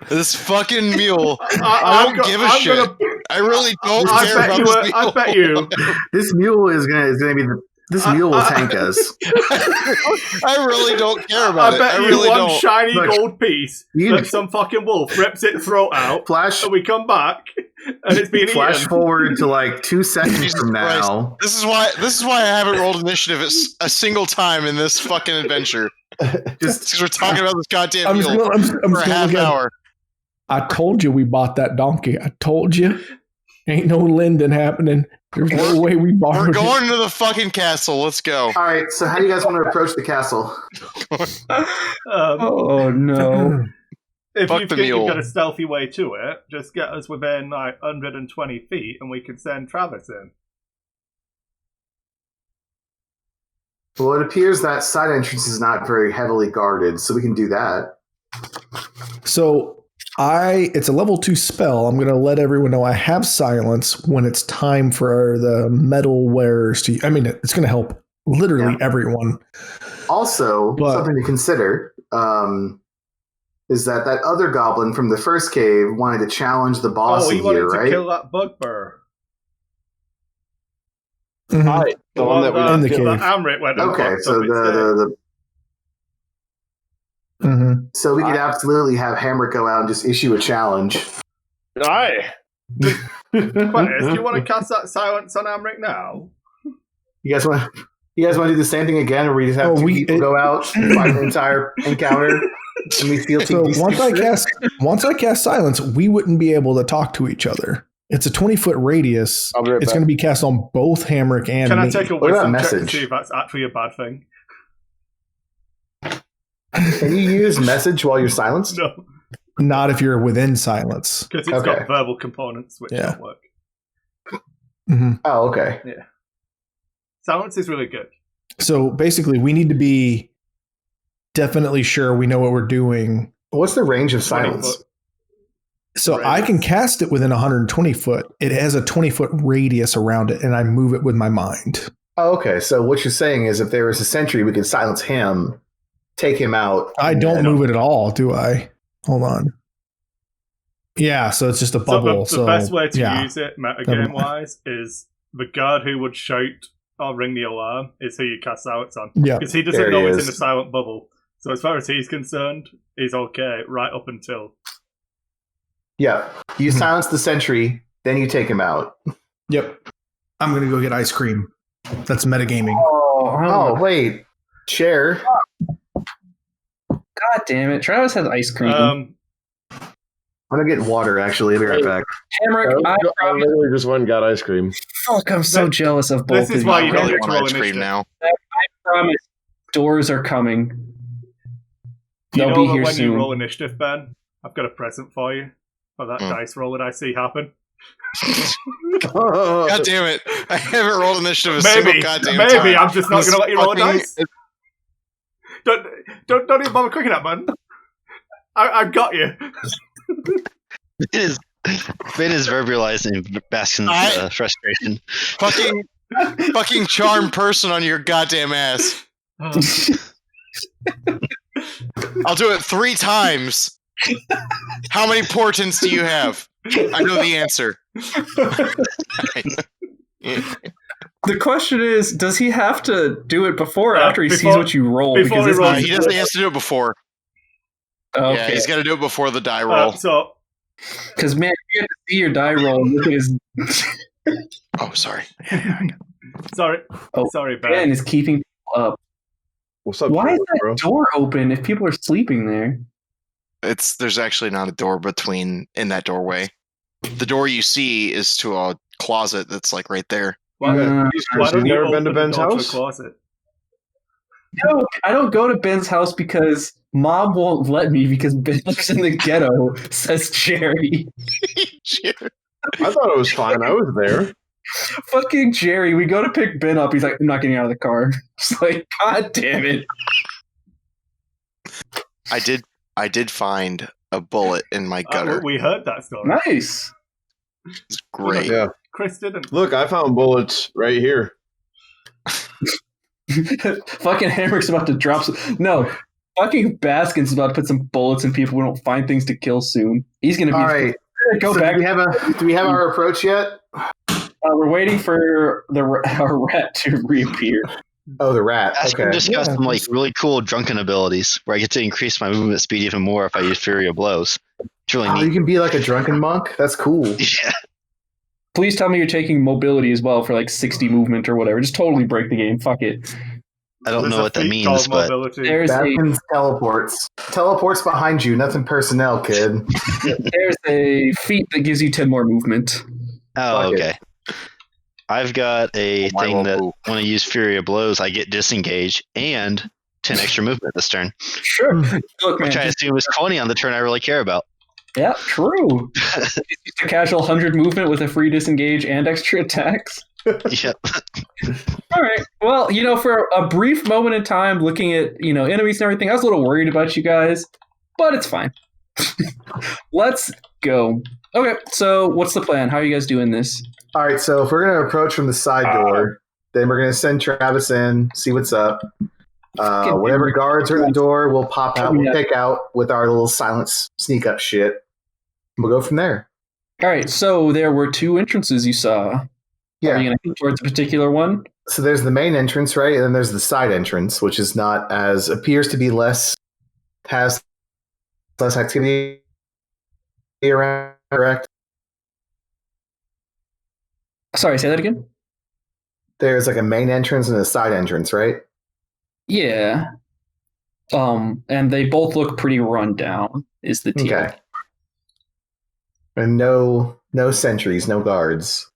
This fucking mule. I don't give a shit. I really don't care about this mule. I bet you. This mule is gonna be this mule will tank us. I really don't care about it. I bet you really one don't. shiny gold piece that some fucking wolf rips its throat out. Flash. And we come back and it's being Flash eaten. forward to like 2 seconds Jesus from now. Christ. This is why I haven't rolled initiative a single time in this fucking adventure. Just because we're talking about this goddamn mule for a half hour. I told you we bought that donkey. I told you. Ain't no lending happening. There's no way we borrowed We're going to the fucking castle. Let's go. All right, so how do you guys want to approach the castle? Oh no. If Fuck you the think mule. you've got a stealthy way to it, just get us within like 120 feet and we can send Travis in. Well, it appears that side entrance is not very heavily guarded, so we can do that. So it's a level 2 spell. I'm going to let everyone know I have silence when it's time for the metal wearers to. I mean, it's going to help literally everyone. Also, something to consider is that other goblin from the first cave wanted to challenge the boss he here, wanted right? to kill that bugbear. Mhm. The one that we in the killed. cave. Amrit went and Okay, fucked so up its Mhm. so we could absolutely have Hammer go out and just issue a challenge. Aye. Quintus, do you want to cast that silence on Amrit now? You guys want to do the same thing again, or we just have two people go out and fight the entire encounter, and we feel So once I cast silence, we wouldn't be able to talk to each other. It's a 20-foot radius. I'll be right It's back. going to be cast on both Hamrick and Can me. I take a What about wisdom check to message? see if that's actually a bad thing? Can you use message while you're silenced? No, Not if you're within silence. because it's got verbal components which don't work. Mm-hmm. Oh, okay. Yeah. Silence is really good. So basically, we need to be definitely sure we know what we're doing. What's the range of 20 silence? foot. So Right. I can cast it within 120 foot. It has a 20-foot radius around it, and I move it with my mind. Oh, okay. So what you're saying is if there was a sentry, we could silence him, take him out. I don't move it at all, do I? Hold on. Yeah, so it's just a bubble. So the best way to yeah. use it metagame wise is the guard who would shout or ring the alarm is who you cast silence on. Yeah. Because he doesn't There he know it's is. in a silent bubble. So as far as he's concerned, he's okay right up until. Yeah. You silence the sentry, then you take him out. Yep. I'm going to go get ice cream. That's metagaming. Oh, wait. Share. God damn it. Travis has ice cream. I'm going to get water, actually. I'll be right back. Hamrick, I I literally just went and got ice cream. fuck, I'm so jealous of both This is of why you. you I don't really get to want roll ice cream initiative. now. I promise doors are coming. You They'll know be that here when soon. you roll initiative, Ben, I've got a present for you for that dice roll that I see happen. God damn it. I haven't rolled initiative a single goddamn time. Maybe I'm just not going to let you roll a Fucking- dice. Don't even bother clicking that button. I've got you. Finn is verbalizing Baskin's frustration. Fucking charm person on your goddamn ass. I'll do it 3 times. How many portents do you have? I know the answer. The question is, does he have to do it before or after he sees before- what you roll? before Because he rolls. He doesn't. He has to do it before. okay. Yeah, he's got to do it before the die roll. So Because man, you have to see your die roll. And look at his. Oh, sorry. Yeah, sorry, Oh, sorry, Ben Ben. is keeping people up. What's up, Why is bro? that door open if people are sleeping there? there's actually not a door in that doorway. The door you see is to a closet that's like right there. Why, Uh, why don't you never open been to the Ben's door to house? the closet? No, I don't go to Ben's house because Mom won't let me because Ben lives in the ghetto, says Jerry. I thought it was fine. I was there. Fucking Jerry, we go to pick Ben up. He's like, I'm not getting out of the car. It's like, God damn it. I did find a bullet in my gutter. We heard that story. Nice. It's great. Yeah. Chris didn't. Look, I found bullets right here. Fucking Hammer's about to drop some. No. Fucking Baskin's about to put some bullets in people who don't find things to kill soon. He's going to be. All right. Go So back. do we have our approach yet? We're waiting for our rat to reappear. Oh, the rat. Aspen Okay. just got Yeah, some like really cool drunken abilities where I get to increase my movement speed even more if I use Fury of Blows. It's really Oh, you neat. can be like a drunken monk. That's cool. Yeah. Please tell me you're taking mobility as well for like 60 movement or whatever. Just totally break the game. Fuck it. I don't There's know a what that feat means, called but mobility. There's a Baskin's teleports. Teleports behind you. Nothing personnel, kid. there's a feat that gives you 10 more movement. oh, Fuck it. okay. I've got a My thing that local. when I use Fury of Blows, I get disengage and 10 extra movement this turn, Sure. Look, man. which I assume is 20 on the turn I really care about. Yeah, true. Just a casual 100 movement with a free disengage and extra attacks. Yep. All right. Well, for a brief moment in time, looking at enemies and everything, I was a little worried about you guys, but it's fine. Let's go. Okay. So, what's the plan? How are you guys doing this? All right, so if we're going to approach from the side door, then we're going to send Travis in, see what's up. Whatever guards are at the door, we'll pop out, we'll pick out with our little silence sneak up shit. We'll go from there. All right. So there were 2 entrances you saw. Are you Yeah. going to head towards a particular one? So there's the main entrance, right? And then there's the side entrance, which is not as appears to be has less activity around, correct? Sorry, say that again. There's like a main entrance and a side entrance, right? Yeah. And they both look pretty run down. Is the deal? Okay. And no sentries, no guards.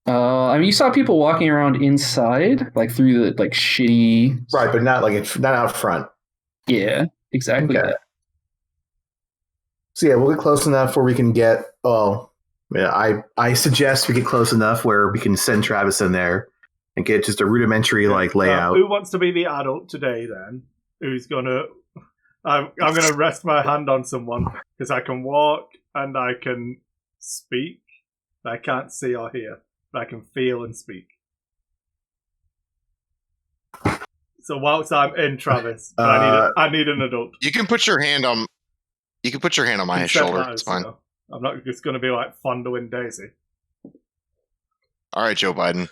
You saw people walking around inside, like through the shitty. Right, but not not out front. Yeah, exactly. Okay. That. So yeah, we'll get close enough where we can get. Oh, yeah. I suggest we get close enough where we can send Travis in there and get just a rudimentary layout. Who wants to be the adult today? Then who's gonna? I'm gonna rest my hand on someone because I can walk and I can speak. I can't see or hear, but I can feel and speak. So whilst I'm in Travis, I need an adult. You can put your hand on. You can put your hand on my Consent shoulder. matters, It's fine. I'm not just going to be like fondling Daisy. All right, Joe Biden.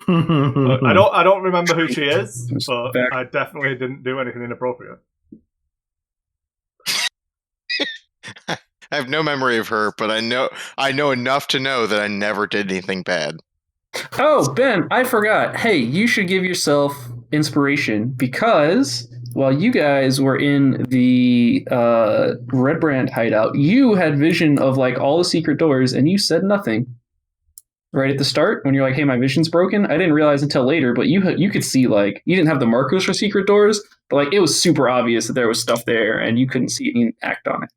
Look, I don't remember who she is, but Back. I definitely didn't do anything inappropriate. I have no memory of her, but I know enough to know that I never did anything bad. Oh, Ben, I forgot. Hey, you should give yourself inspiration because while you guys were in the Red Brand hideout, you had vision of all the secret doors, and you said nothing. Right at the start, when you're like, "Hey, my vision's broken," I didn't realize until later, but you could see you didn't have the markers for secret doors, but it was super obvious that there was stuff there, and you couldn't see it and act on it.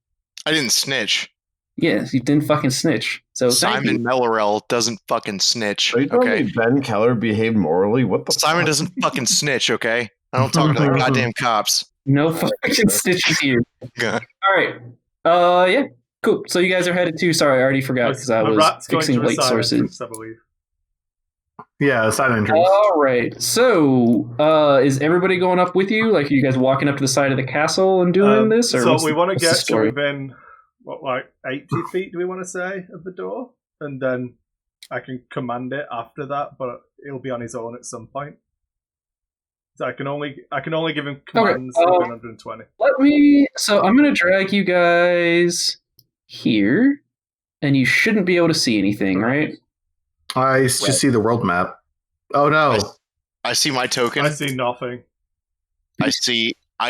I didn't snitch. Yeah, you didn't fucking snitch. So thank you. Simon Mellerell doesn't fucking snitch. Are you telling Okay, me Ben Keller behaved morally? What the Simon fuck? doesn't fucking snitch. Okay, I don't talk to the goddamn cops. No fucking stitches here. Yeah. All right. Yeah. Cool. So you guys are headed to. Sorry, I already forgot because I My was rat's going fixing to a light side sources. entrance, I believe. Yeah, side entrance. All right. So, is everybody going up with you? Like, are you guys walking up to the side of the castle and doing this? Or So we want to what's the get to story? within, like 80 feet, do we want to say, of the door? And then I can command it after that, but he'll be on his own at some point. So I can only give him commands within 120. So I'm going to drag you guys here, and you shouldn't be able to see anything, right? I just see the world map. Oh no! I see my token. I see nothing. I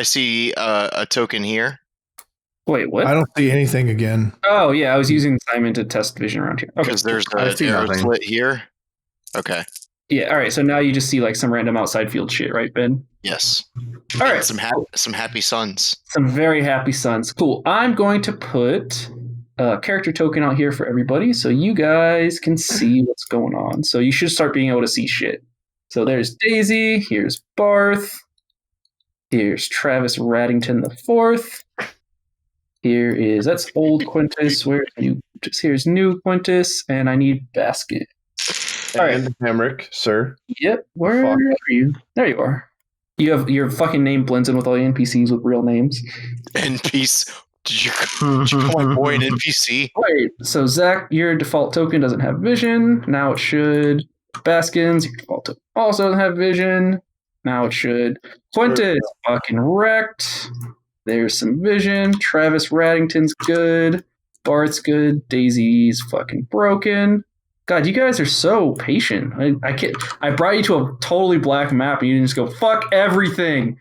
see a token here. Wait, what? I don't see anything again. Oh, yeah, I was using Simon to test vision around here. Okay. Because there's I an see arrow nothing. slit here. Okay. Yeah, all right, so now you just see like some random outside field shit, right, Ben? Yes. All right. Some happy suns. Some very happy suns. Cool. I'm going to put a character token out here for everybody so you guys can see what's going on. So you should start being able to see shit. So there's Daisy, here's Barth, here's Travis Raddington the Fourth. That's old Quintus. Where's new Quintus? Here's new Quintus, and I need Basket. All right. And Hamrick, sir. Yep. Where are you? There you are. You have your fucking name blends in with all the NPCs with real names. NPC. Did you call my boy an NPC? Wait. So Zach, your default token doesn't have vision. Now it should. Baskins, your default token also doesn't have vision. Now it should. Quintus, fucking wrecked. There's some vision. Travis Raddington's good. Bart's good. Daisy's fucking broken. God, you guys are so patient. I brought you to a totally black map and you didn't just go, fuck everything.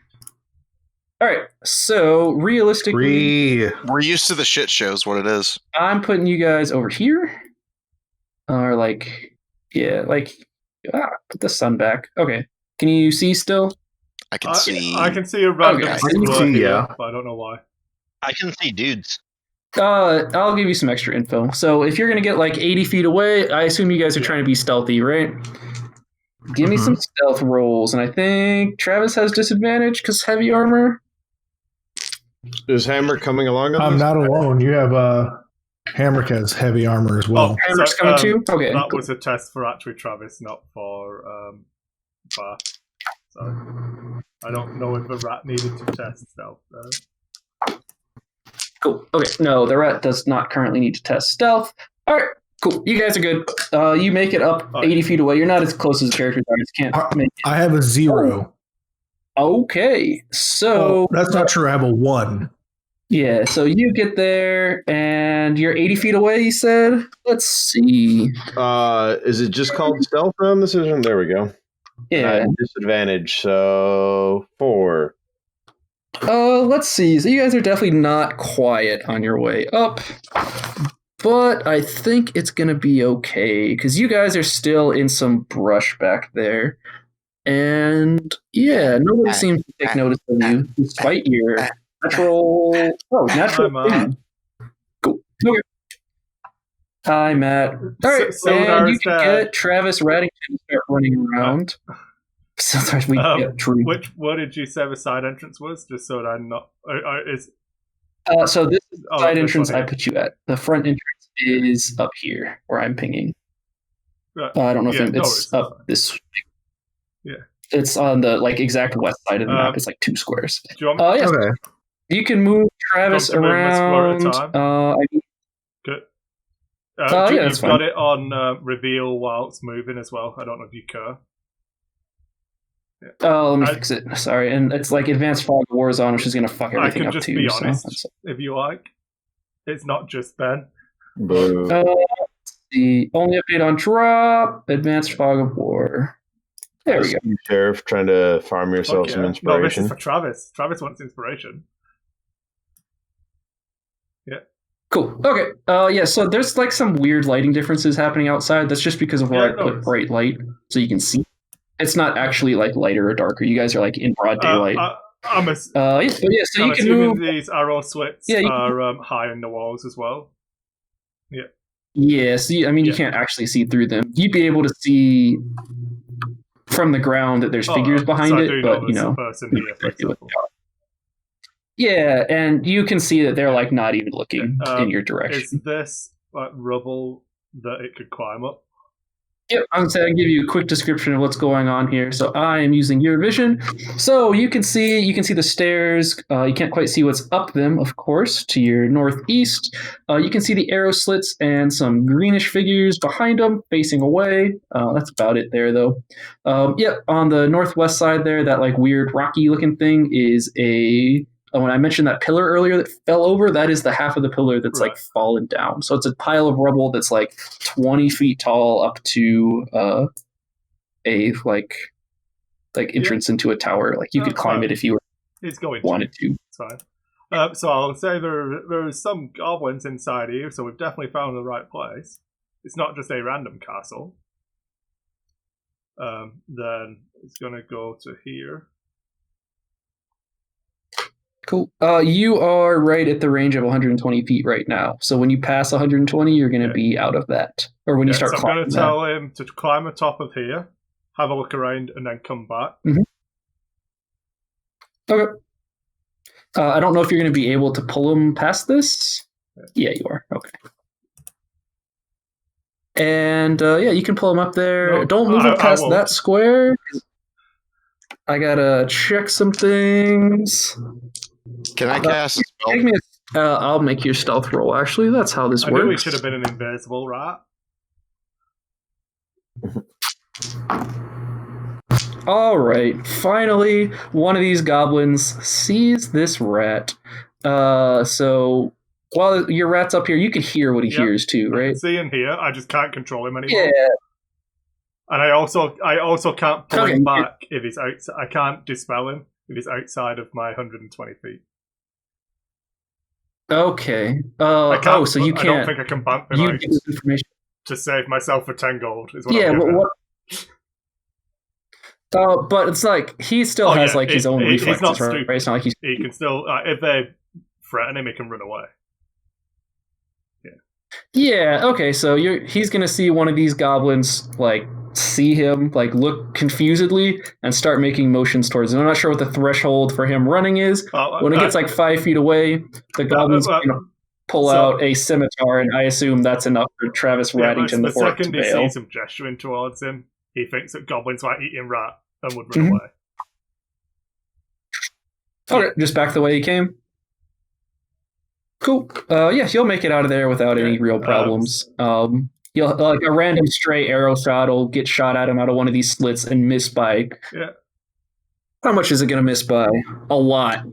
All right, so realistically... We're used to the shit shows, what it is. I'm putting you guys over here. Or put the sun back. Okay. Can you see still? I can see. I can see a random Okay. but I don't know why. I can see dudes. I'll give you some extra info. So if you're going to get like 80 feet away, I assume you guys are trying to be stealthy, right? Give me some stealth rolls. And I think Travis has disadvantage because heavy armor. Is Hammer coming along? I'm not alone. You have Hamrick has heavy armor as well. Hammer's coming too? Okay. That was a test for actually Travis, not for Bar. So I don't know if the rat needed to test stealth. Cool. Okay. No, the rat does not currently need to test stealth. All right. Cool. You guys are good. You make it up 80 feet away. You're not as close as the characters are. You can't make it. I have a 0. Okay. So that's not true. I have a 1. Yeah. So you get there and you're 80 feet away, you said? Let's see. Is it just called stealth round decision? There we go. Yeah. Disadvantage. So 4. Let's see. So you guys are definitely not quiet on your way up. But I think it's going to be okay because you guys are still in some brush back there. And yeah, nobody seems to take notice of you despite your natural. Oh, natural. Cool. Okay. Hi, Matt. All right. And you can get Travis Raddington to start running around. Sometimes we get true. What did you say the side entrance was? Just so that I'm not. So this is the side entrance I put you at. The front entrance is up here where I'm pinging. Right. I don't know if it's up this way. Yeah. It's on the exact west side of the map. It's like 2 squares. Do you want yes. Okay. You can move Travis around. Good. Yeah, you've got it on reveal while it's moving as well. I don't know if you care. Yeah. Let me fix it. Sorry, and it's like Advanced Fog Warzone, which is going to fuck everything up too. I can just be honest, if you like. It's not just Ben. The only update on drop, Advanced Fog of War. There we go. Sheriff trying to farm yourself some inspiration. No, this is for Travis. Travis wants inspiration. Yeah. Cool. Okay. Yeah, so there's some weird lighting differences happening outside. That's just because of where I put bright light so you can see. It's not actually lighter or darker. You guys are in broad daylight. So you can move. These arrow slits are high in the walls as well. Yeah. Yeah. See, you can't actually see through them. You'd be able to see from the ground that there's figures behind it, but yeah, and you can see that they're not even looking in your direction. Is this rubble that it could climb up? Yep, I'm saying I can give you a quick description of what's going on here. So I am using your vision. So you can see the stairs. You can't quite see what's up them, of course, to your northeast. You can see the arrow slits and some greenish figures behind them facing away. That's about it there, though. Yep, on the northwest side there, that like weird rocky looking thing is a. When I mentioned that pillar earlier that fell over, that is the half of the pillar that's like fallen down. So it's a pile of rubble that's like 20 feet tall up to a like entrance into a tower. Like you could climb it if you wanted to. It's fine. So I'll say there's some goblins inside here, so we've definitely found the right place. It's not just a random castle. Then it's gonna go to here. Cool. You are right at the range of 120 feet right now. So when you pass 120, you're going to be out of that. Or when you start climbing. I'm going to tell him to climb the top of here, have a look around, and then come back. Mm-hmm. Okay. I don't know if you're going to be able to pull him past this. Yeah, you are. Okay. And you can pull him up there. No, don't move him past that square. I got to check some things. Can I cast a spell? I'll make your stealth roll, actually. That's how this works. I knew we should have been an invisible rat. All right. Finally, one of these goblins sees this rat. So while your rat's up here, you can hear what he hears too, right? I can see him here. I just can't control him anymore. Yeah. And I also can't pull him back if he's outside. I can't dispel him if he's outside of my 120 feet. Okay. So you can't. I don't think I can bump him out information to save myself for 10 gold. Is what but it's like he still has his own reflexes, he's not right? Stupid. It's not like he can still, if they threaten him, he can run away. Yeah. Okay. So he's gonna see one of these goblins see him look confusedly and start making motions towards him. I'm not sure what the threshold for him running is. When it gets 5 feet away, the goblin's gonna pull out a scimitar, and I assume that's enough for Travis Raddington the Fourth to bail. The second he sees him gesturing towards him, he thinks that goblins might eat him rat and would run away. Okay, just back the way he came. Cool. He'll make it out of there without any real problems. You'll a random stray arrow shot will get shot at him out of one of these slits and miss by. Yeah. How much is it going to miss by? A lot.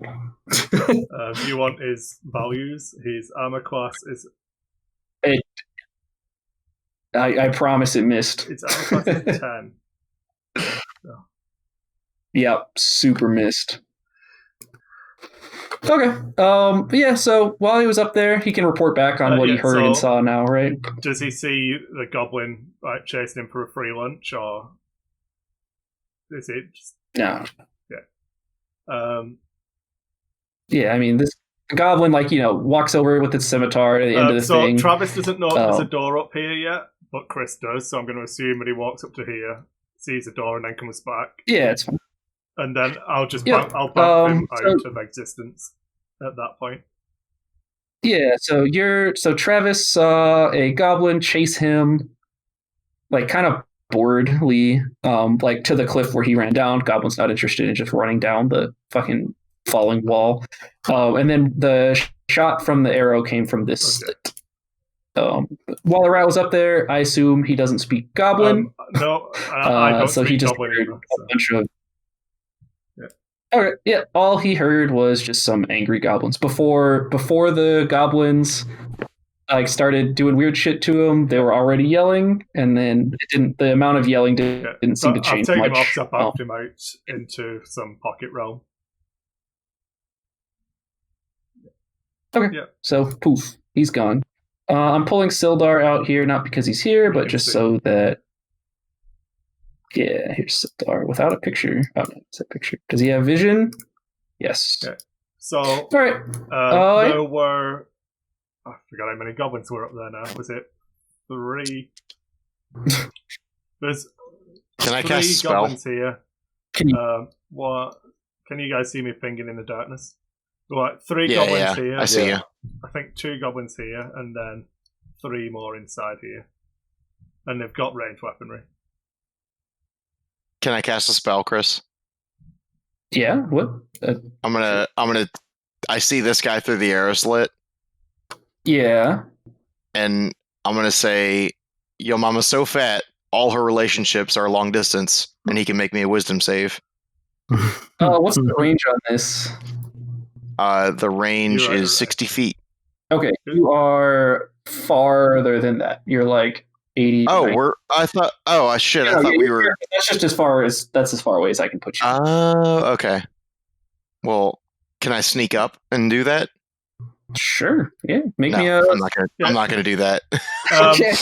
If you want his values, his armor class is. I promise it missed. Its armor class is 10. Yep, super missed. Okay. So while he was up there, he can report back on what he heard and saw now, right? Does he see the goblin chasing him for a free lunch, or is it just... No. Yeah. Yeah, I mean, this goblin, walks over with its scimitar at the end of the thing. So Travis doesn't know there's a door up here yet, but Chris does, so I'm going to assume that he walks up to here, sees the door, and then comes back. Yeah, it's fine. And then I'll just bump him out of existence at that point. Yeah, so Travis saw a goblin chase him, kind of boredly, to the cliff where he ran down. Goblin's not interested in just running down the fucking falling wall. And then the shot from the arrow came from this slit. While the rat was up there, I assume he doesn't speak Goblin. No, I don't so speak he just Goblin heard either, a bunch of. Okay, yeah. All he heard was just some angry goblins. Before the goblins started doing weird shit to him, they were already yelling, and then the amount of yelling didn't seem to change much. I've taken him off, so I bumped him out into some pocket realm. Okay. Yeah. So poof, he's gone. I'm pulling Sildar out here, not because he's here, but just so that. Yeah, here's Sildar without a picture. Oh, no, it's a picture. Does he have vision? Yes. Okay. So, all right. There were. I forgot how many goblins were up there now. Was it 3? There's. Can I 3 cast a spell? Goblins here. Can you? What? Can you guys see me pinging in the darkness? Right, 3 goblins here. I see you. I think 2 goblins here, and then 3 more inside here. and they've got ranged weaponry. Can I cast a spell, Chris? Yeah. What? I see this guy through the arrow slit, Yeah. and I'm gonna say, "Yo, mama's so fat, all her relationships are long distance, and he can make me a wisdom save." What's the range on this? The range You're right, is right. 60 feet. Okay, you are farther than that. You're like 80. Oh, 90. I thought we were. That's just as far away as I can put you. Oh, okay. Well, can I sneak up and do that? Sure. Yeah. Make No, me a. I'm not gonna do that. Okay.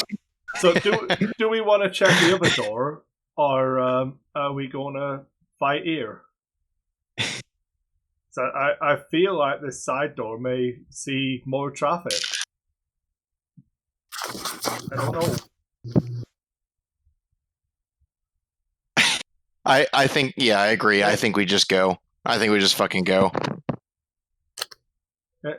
So do we want to check the other door, or are we going to fight here? So I feel like this side door may see more traffic. I don't know. I think, yeah, I agree. I think we just go. I think we just fucking go.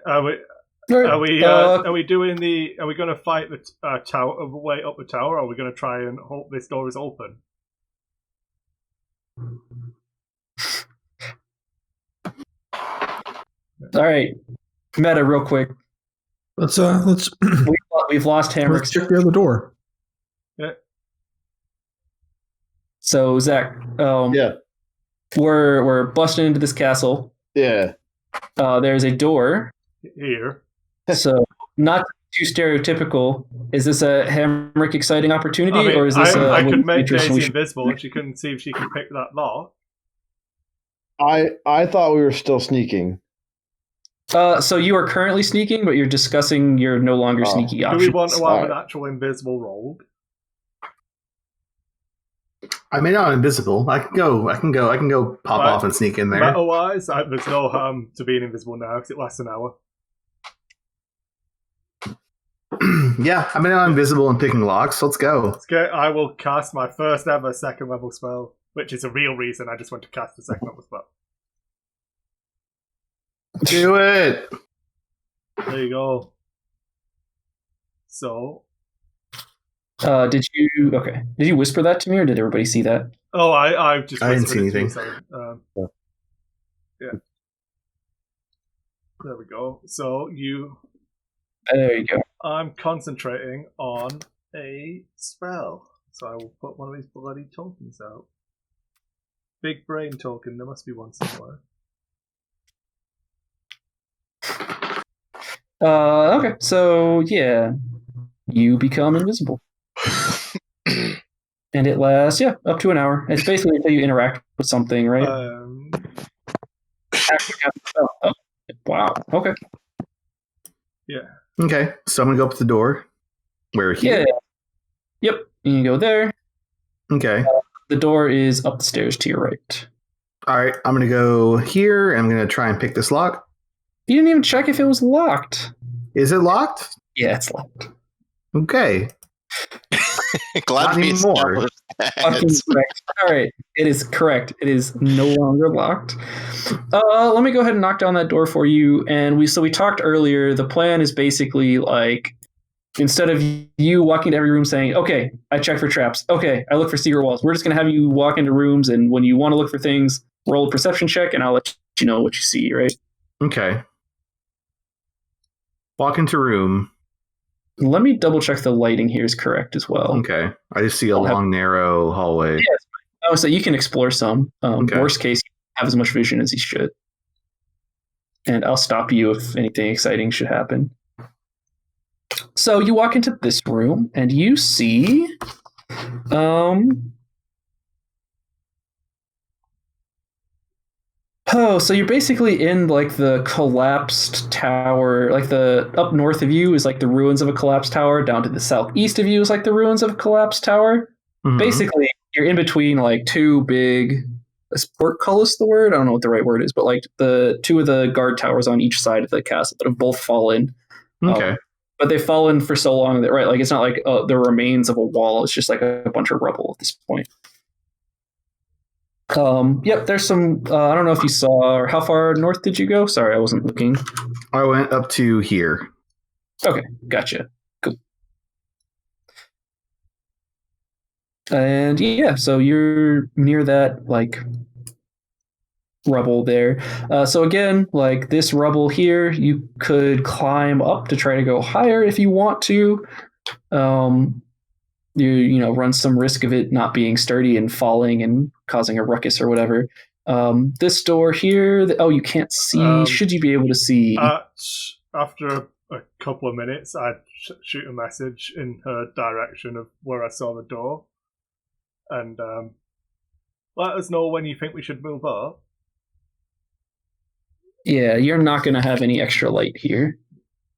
Are we doing the? Are we going to fight the tower way up the tower? Or are we going to try and hope this door is open? All right. Meta, real quick. Let's We've lost Hammer. check the other door. Yeah. So Zach, Yeah. we're busting into this castle. Yeah. There's a door. Here. So not too stereotypical. Is this a Hamrick exciting opportunity, or is this I could make interesting Daisy invisible, and she couldn't see if she can pick that lock. I thought we were still sneaking. So you are currently sneaking, but you're discussing your no longer sneaky Do options. we want to have an actual invisible rogue? I mean, I'm invisible. I can go pop off and sneak in there. Meta-wise, there's no harm to being invisible now because it lasts an hour. Yeah, I mean, I'm invisible and picking locks. Let's go. Okay, I will cast my first ever second level spell, which is a real reason I just want to cast a second level spell. Do it. There you go. So, Did you whisper that to me, or did everybody see that? oh, I just I didn't see whispered it to you, anything. so, yeah. There we go. So There you go. I'm concentrating on a spell. So I will put one of these bloody tokens out. Big brain token. There must be one somewhere. Okay, so yeah, you become invisible, and it lasts up to an hour. It's basically until you interact with something, right? Oh, wow. Okay. Yeah. Okay, so I'm gonna go up to the door. We're here. Yeah. Yep. You can go there. Okay. The door is up the stairs to your right. All right, I'm gonna go here. And I'm gonna try and pick this lock. You didn't even check if it was locked. Is it locked? Yeah, it's locked. Okay. Glad Not we anymore. established that. Fucking correct. All right, it is correct. It is no longer locked. Let me go ahead and knock down that door for you. And we talked earlier. The plan is basically like, instead of you walking to every room saying, "Okay, I check for traps. Okay, I look for secret walls," we're just gonna have you walk into rooms, and when you want to look for things, roll a perception check, and I'll let you know what you see. Right? Okay. Walk into room. Let me double check the lighting here is correct as well. Okay. I just see a long, narrow hallway. Yes. Oh, so you can explore some. Okay. Worst case, you have as much vision as you should. And I'll stop you if anything exciting should happen. So you walk into this room and you see so you're basically in like the collapsed tower. Like the up north of you is like the ruins of a collapsed tower. Down to the southeast of you is like the ruins of a collapsed tower. Mhm. Basically, you're in between like two big, portcullis the word? I don't know what the right word is, but like the two of the guard towers on each side of the castle that have both fallen. Okay. But they've fallen for so long that, right, like it's not like the remains of a wall. It's just like a bunch of rubble at this point. Yep, there's some, I don't know if you saw, or how far north did you go? Sorry, I wasn't looking. I went up to here. Okay, gotcha. Cool. And yeah, so you're near that like rubble there. So again, like this rubble here, you could climb up to try to go higher if you want to. You know, run some risk of it not being sturdy and falling and causing a ruckus or whatever. This door here, you can't see. Should you be able to see? After a couple of minutes, I'd shoot a message in her direction of where I saw the door, and let us know when you think we should move up. Yeah, you're not going to have any extra light here.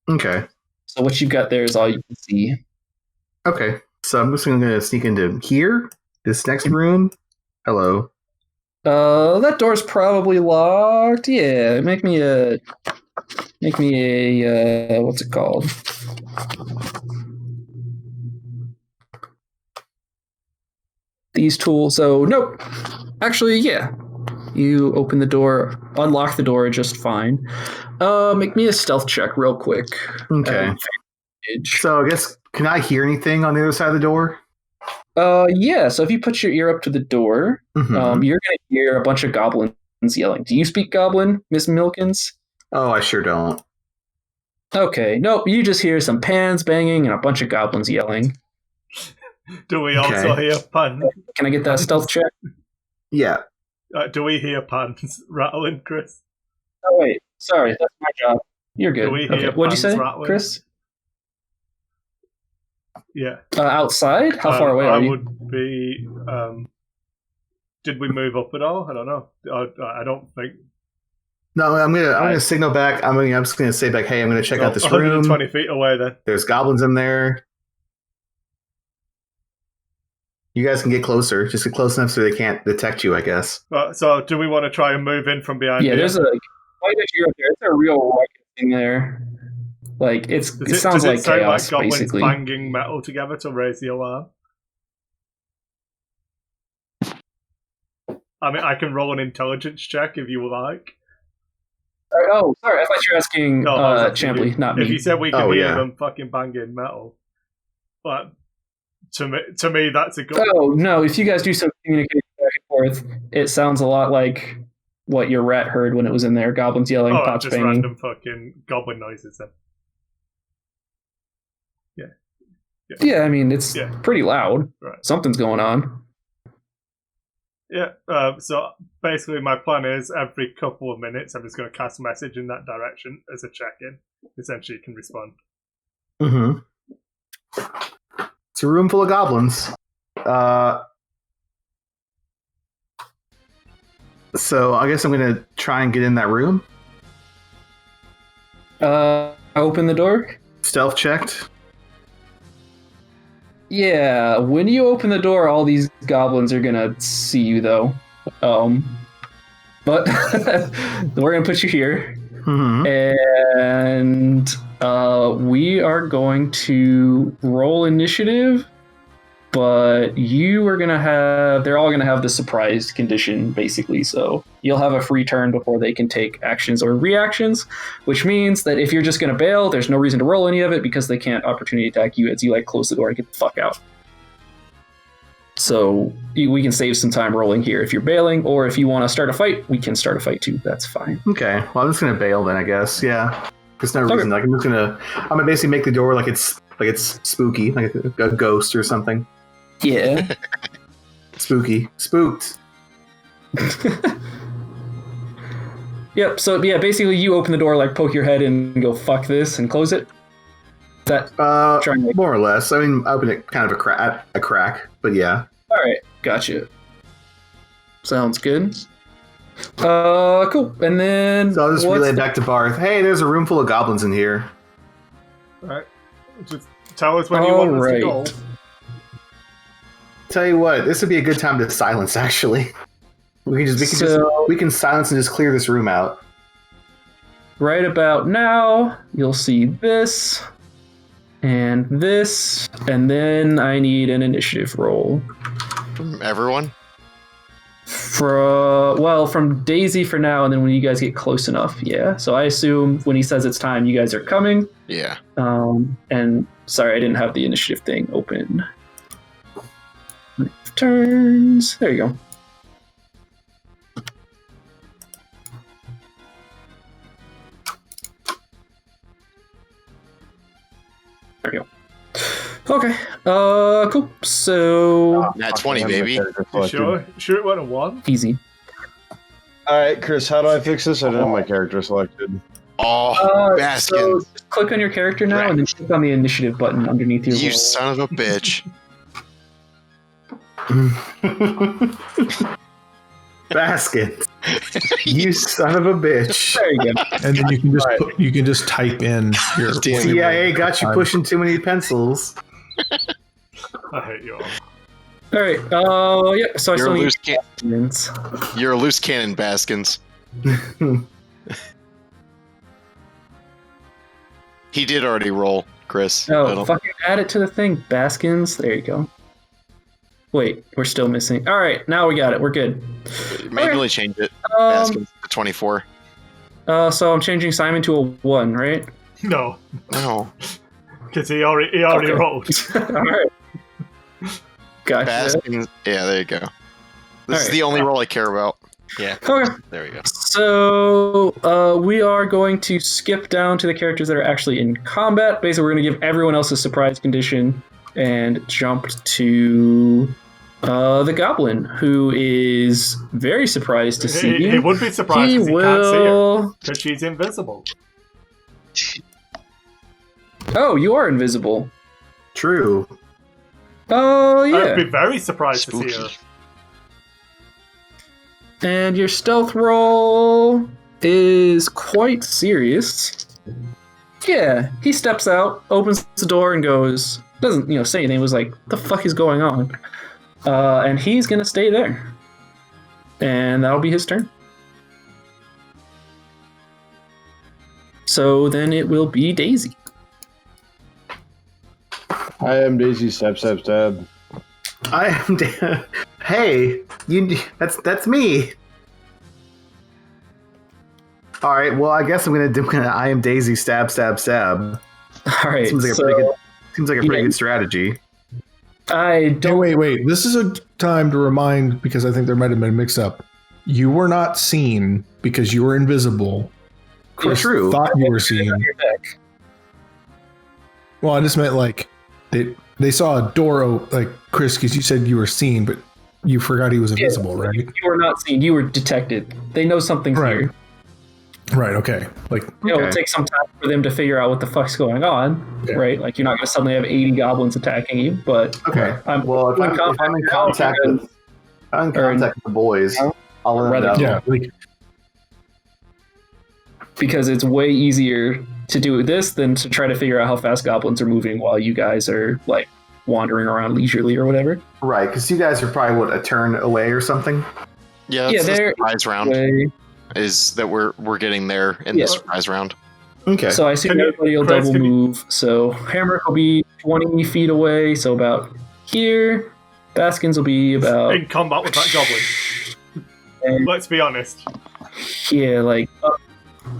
Okay. So what you've got there is all you can see. Okay. So I'm just going to sneak into here, this next room. Hello. That door's probably locked. Yeah, make me a what's it called? These tools. So nope. Actually, yeah. You open the door, unlock the door just fine. Make me a stealth check real quick. Okay. So I guess, can I hear anything on the other side of the door? Yeah. So if you put your ear up to the door, you're going to hear a bunch of goblins yelling. Do you speak Goblin, Miss Milkins? Oh, I sure don't. Okay. Nope. You just hear some pans banging and a bunch of goblins yelling. Do we also hear pans? Can I get that stealth check? Yeah. Do we hear pans rattling, Chris? Oh, wait. Sorry. That's my job. You're good. Do we hear What'd you say, rattling? Chris? Yeah. Outside? How far away are you? I would be... did we move up at all? I don't know. I don't think... No, I'm gonna signal back. I'm just gonna say back, hey, I'm gonna check out this 120 room. 20 feet away then. There's goblins in there. You guys can get closer. Just get close enough so they can't detect you, I guess. So do we want to try and move in from behind? Yeah, there's quite a few up there. It's a real ruckus in there. Like it sounds like chaos, like goblins basically. Banging metal together to raise the alarm. I mean, I can roll an intelligence check if you would like. Oh, sorry. I thought you were asking Champley, not me. If you said we can hear them fucking banging metal, but to me, that's a good. Oh no! If you guys do some communication back and forth, it sounds a lot like what your rat heard when it was in there. Goblins yelling, pots just banging. Random fucking goblin noises then. Yeah, I mean it's pretty loud. Right. Something's going on. Yeah. So basically, my plan is every couple of minutes, I'm just going to cast a message in that direction as a check-in. Essentially, you can respond. Mm-hmm. It's a room full of goblins. So I guess I'm going to try and get in that room. Open the door. Stealth checked. Yeah, when you open the door, all these goblins are gonna see you, though. But we're gonna put you here, and we are going to roll initiative. But you are gonna have, they're all gonna have the surprise condition, basically. So you'll have a free turn before they can take actions or reactions, which means that if you're just gonna bail, there's no reason to roll any of it because they can't opportunity attack you as you like close the door and get the fuck out. So we can save some time rolling here if you're bailing, or if you want to start a fight, we can start a fight too. That's fine. Okay, well I'm just gonna bail then, I guess. Yeah, there's no reason. Like I'm gonna basically make the door like it's spooky, like a ghost or something. Yeah. Spooky. Spooked. Yep, so yeah, basically you open the door, like poke your head in and go, fuck this, and close it. Is that more or less. I mean, I open it kind of a crack, but yeah. Alright, gotcha. Sounds good. Cool. And then so I'll just relay back to Barth. Hey, there's a room full of goblins in here. Alright. Just tell us when you want us to go. Tell you what, this would be a good time to silence. Actually, we can silence and just clear this room out. Right about now, you'll see this, and then I need an initiative roll from everyone. From Daisy for now, and then when you guys get close enough, yeah. So I assume when he says it's time, you guys are coming. Yeah. And sorry, I didn't have the initiative thing open. turns. There you go. There you go. Okay. Cool. So Nat 20, baby. You sure? Sure it wasn't a 1? easy. All right, Chris, how do I fix this? I didn't have my character selected. Oh, So Baskins. just click on your character now, and then click on the initiative button underneath your. You role. son of a bitch. Basket. You son of a bitch. There you go. And then you can just type in your Damn. CIA got you pushing too many pencils. I hate you all. All right. Yeah. So I You're still a need loose Baskins. You're a loose cannon, Baskins. He did already roll, Chris. I Oh, don't- fucking add it to the thing, Baskins. There you go. Wait, we're still missing. All right, now we got it. We're good. Manually change it. Um, Baskins to 24. so I'm changing Simon to a 1, right? No, No. because he already Okay. rolled. All right. Gotcha. Baskins. Yeah, there you go. This is Alright. the only role I care about. Yeah, Okay. there we go. So we are going to skip down to the characters that are actually in combat. Basically, we're going to give everyone else a surprise condition and jump to the goblin, who is very surprised to see He you. would be surprised He because he can't see her will. because she's invisible. Oh, you are invisible. True. Oh, yeah. I'd be very surprised to see her. Spooky. And your stealth roll is quite serious. Yeah, he steps out, opens the door, and goes. Doesn't say anything. Was like, "What the fuck is going on?" And he's gonna stay there, and that'll be his turn. So then it will be Daisy. I am Daisy. Stab, stab, stab. I am. Hey, that's me. All right. Well, I guess I'm gonna. I am Daisy. Stab, stab, stab. All right. Seems like so a pretty good. Seems like a pretty Yeah. good strategy. I don't. Wait. This is a time to remind, because I think there might have been a mix-up. You were not seen because you were invisible. Chris true. thought you were seen. Well, I just meant like they saw a door like Chris, because you said you were seen, but you forgot he was invisible, right? You were not seen. You were detected. They know something's Right. here. Right. Okay. Like It'll Okay. take some time for them to figure out what the fuck's going on, Yeah. right? Like you're not going to suddenly have 80 goblins attacking you, but Okay. I'm Well, if I'm in contact with, the boys, I'll let them know. yeah, like because it's way easier to do this than to try to figure out how fast goblins are moving while you guys are like wandering around leisurely or whatever. Right, because you guys are probably a turn away or something. Yeah, Yeah, that's the they're- surprise round. Way- Is that we're getting there in Yeah. the surprise round. Okay. So I assume Can you- everybody will Chris, double can you- move. So Hammer will be 20 feet away, so about here. Baskins will be about In combat with that goblin. and, Let's be honest. yeah, like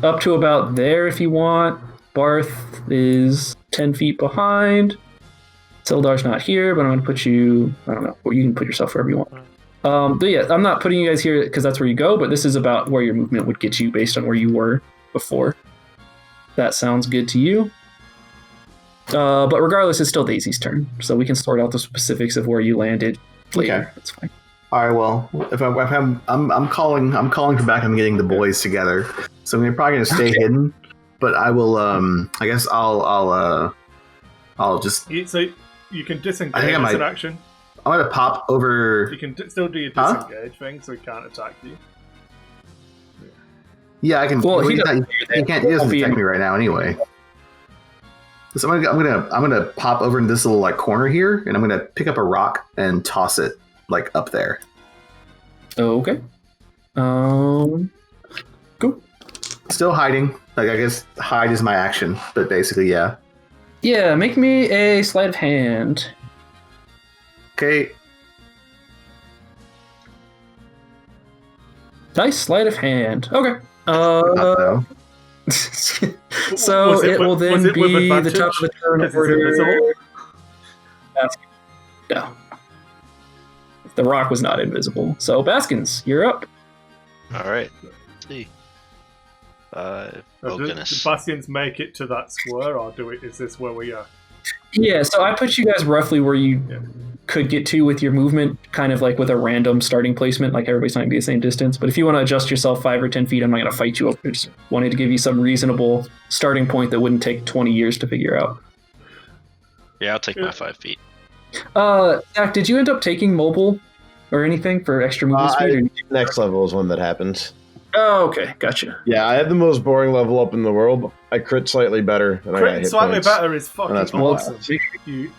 up to about there if you want. Barth is 10 feet behind. Sildar's not here, but I'm going to put you, I don't know, or you can put yourself wherever you want. But yeah, I'm not putting you guys here because that's where you go, but this is about where your movement would get you based on where you were before. That sounds good to you. But regardless, it's still Daisy's turn, so we can sort out the specifics of where you landed later. Okay. That's fine. All right. Well, if I'm calling for back. I'm getting the boys together, so I'm probably gonna stay hidden. But I will. I guess I'll just. So you can disengage I think I as an might- action. I'm gonna pop over. You can still do your Huh? disengage thing, so he can't attack you. Yeah, I can. Well, he he doesn't can't. He doesn't detect me right now, anyway. So I'm gonna pop over into this little like corner here, and I'm gonna pick up a rock and toss it like up there. Okay. Cool. Still hiding. Like I guess hide is my action, but basically, yeah. Yeah, make me a sleight of hand. Okay. Nice sleight of hand. Okay. Not though. So Was it will was then it with be the advantage? top of the turn Because it's order. invisible? No. the rock was not invisible. So Baskins, you're up. All right. Let's see. Oh, Do goodness. Bastions make it to that square, or is this where we are? Yeah, so I put you guys roughly where you could get to with your movement, kind of like with a random starting placement, like everybody's not going to be the same distance. But if you want to adjust yourself 5 or 10 feet, I'm not going to fight you up. I just wanted to give you some reasonable starting point that wouldn't take 20 years to figure out. Yeah, I'll take my 5 feet. Zach, did you end up taking mobile or anything for extra movement speed? Next level is one that happens. Oh, okay, gotcha. Yeah, I have the most boring level up in the world. I crit slightly better. And I got Crit hit slightly points. better is fucking That's awesome. wild.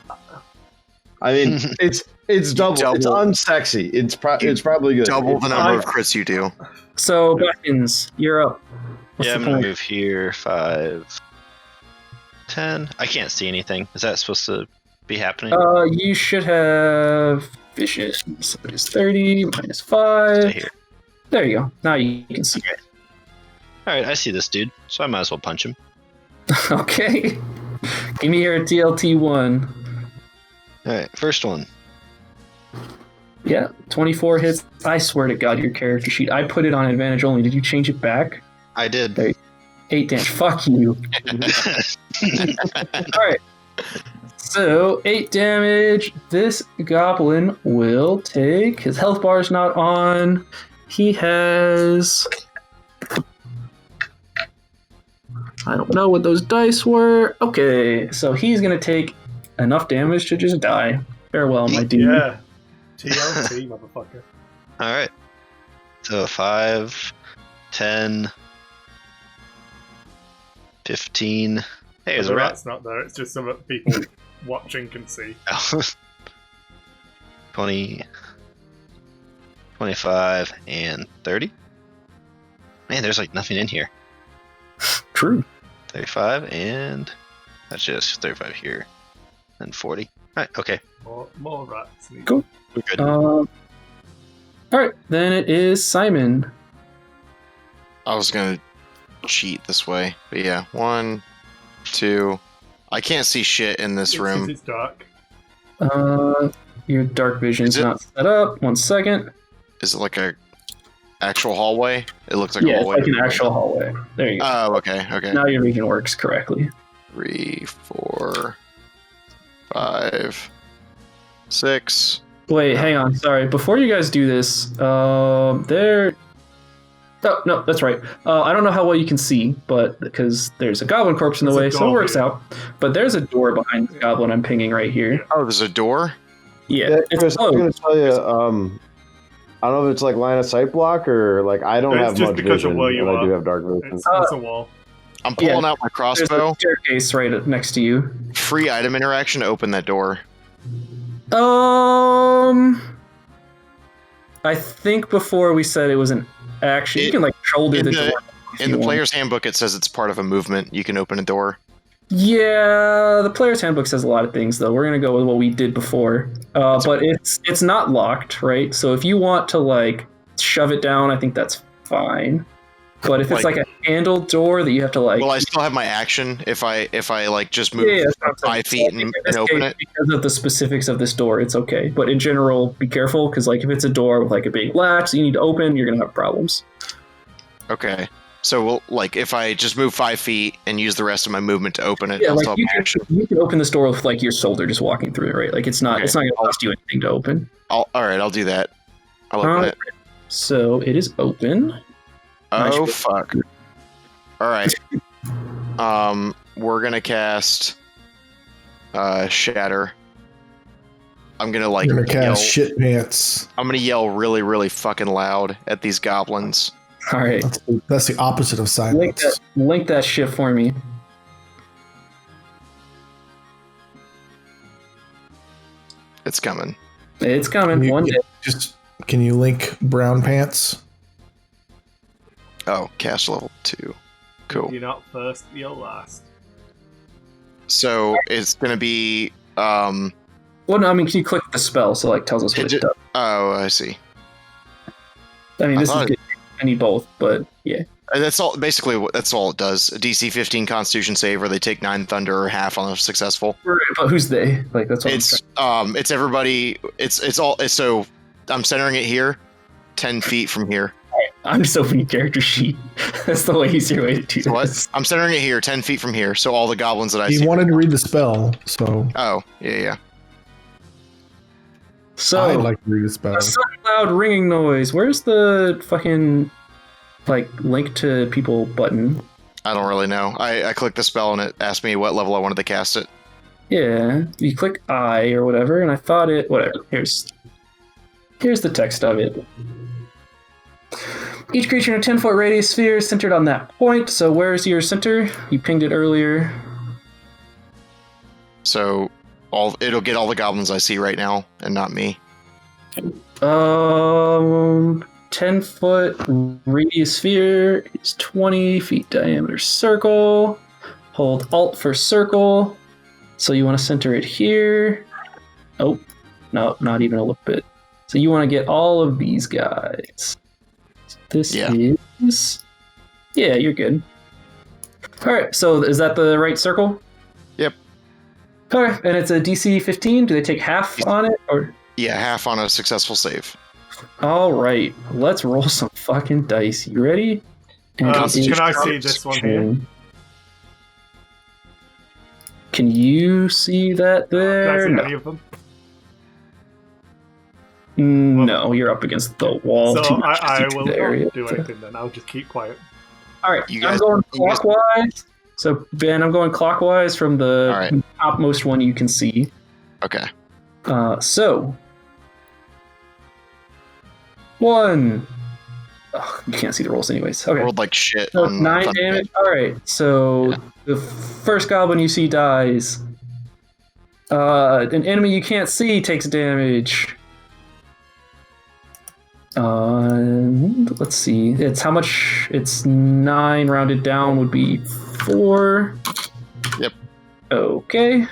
I mean, it's double. It's unsexy. It's probably good. Double the number of crits you do. So, Baskins, you're up. What's Yeah, the I'm going point? to move here. 5, 10. I can't see anything. Is that supposed to be happening? You should have vicious. So it is 30 minus 5. Stay here. There you go. Now you can see. Okay. All right, I see this dude, so I might as well punch him. Okay. Give me your TLT1. All right, first one. Yeah, 24 hits. I swear to God, your character sheet. I put it on advantage only. Did you change it back? I did. There. 8 damage. Fuck you. Alright. So, 8 damage. This goblin will take. His health bar is not on. He has. I don't know what those dice were. Okay, so he's going to take enough damage to just die. Farewell, my dude. Yeah. TLT, motherfucker. All right. So 5, 10, 15. Hey, there's The a rat. rat's not there. It's just some people watching can see. 20, 25, and 30. Man, there's like nothing in here. True. 35, and that's just 35 here. And 40. All right, okay. More rats. Cool. We're good. Alright, then it is Simon. I was gonna cheat this way, but yeah, 1, 2. I can't see shit in this room. It's dark. Your dark vision's Is it- not set up. 1 second. Is it like a actual hallway? It looks like Yeah, a it's hallway. like an actual hallway. There you go. Oh, okay. Now your vision works correctly. 3, 4, 5, 6. Wait, hang on. Sorry. Before you guys do this, there. Oh, no, that's right. I don't know how well you can see, but because there's a goblin corpse in the way, There's a so it door works here. out. But there's a door behind the goblin I'm pinging right here. Oh, there's a door? Yeah, it's Chris, I'm going closed. to tell you, I don't know if it's like line of sight block or like I don't It's have just much because of vision, where you and I are. do have dark vision. It's a wall. I'm pulling out my There's crossbow. a staircase right next to you. Free item interaction to open that door. I think before we said it was an action. You can like shoulder in the the- door. if In you the want. player's handbook, it says it's part of a movement. You can open a door. Yeah, the player's handbook says a lot of things, though. We're gonna go with what we did before, but it's not locked, right? So if you want to like shove it down, I think that's fine. But if it's like a handled door that you have to like, Well, I still have my action if I like just move yeah, that's what I'm saying. 5 feet In and this open case, it. because of the specifics of this door, it's okay. But in general, be careful because like if it's a door with like a big latch that you need to open, you're gonna have problems. Okay. So we'll like if I just move 5 feet and use the rest of my movement to open it, Yeah, I'll like still have you my can, action. you can open this door with like your shoulder just walking through it, right? Like it's not Okay. gonna cost you anything to open. All right, I'll do that. I'll open Alright. it. So it is open. Oh Nice. fuck. All right. We're gonna cast Shatter. I'm gonna like You're gonna yell. cast shit pants. I'm gonna yell really, really fucking loud at these goblins. All right, That's the opposite of link silence. that shit for me. It's coming. It's coming one day. Just can you link brown pants? Oh, cast level 2. Cool. You're not first, you're last. So it's gonna be Well, no, I mean, can you click the spell so like tells us what It it does? oh, I see. I mean, I this is thought- good. I need both, but yeah. That's all. Basically, that's all it does. A DC 15 Constitution save, where they take 9 thunder or half on a successful. Right, but who's they? Like that's what It's everybody. It's all. It's so I'm centering it here, 10 feet from here. I'm just opening character sheet. That's the easier way to do So this. what? I'm centering it here, 10 feet from here. So all the goblins that I see. He wanted to read the spell, so Oh, yeah. So I'd like to read the spell. a sudden loud ringing noise. Where's the fucking link to people button? I don't really know. I clicked the spell and it asked me what level I wanted to cast it. Yeah, you click I or whatever, and I thought it. Whatever. Here's the text of it. Each creature in a 10-foot radius sphere is centered on that point. So where's your center? You pinged it earlier. So it'll get all the goblins I see right now, and not me. 10-foot radius sphere is 20 feet diameter circle. Hold Alt for circle. So you want to center it here. Oh, no, not even a little bit. So you want to get all of these guys. This is... Yeah, you're good. All right, so is that the right circle? Yep. Okay, and it's a DC 15. Do they take half on it, or? Yeah, half on a successful save. All right, let's roll some fucking dice. You ready? And can I see this one here? Can you see that there? Can I see any of them? No, you're up against the wall. So I will there. not do anything then. I'll just keep quiet. All right, I'm going clockwise. So Ben, I'm going clockwise from the topmost one you can see. Okay. So 1. Oh, you can't see the rolls anyways. Okay. Rolled like shit. So 9 damage. All right. So the first goblin you see dies. An enemy you can't see takes damage. Let's see. It's how much? It's 9 rounded down would be 4. Yep. Okay.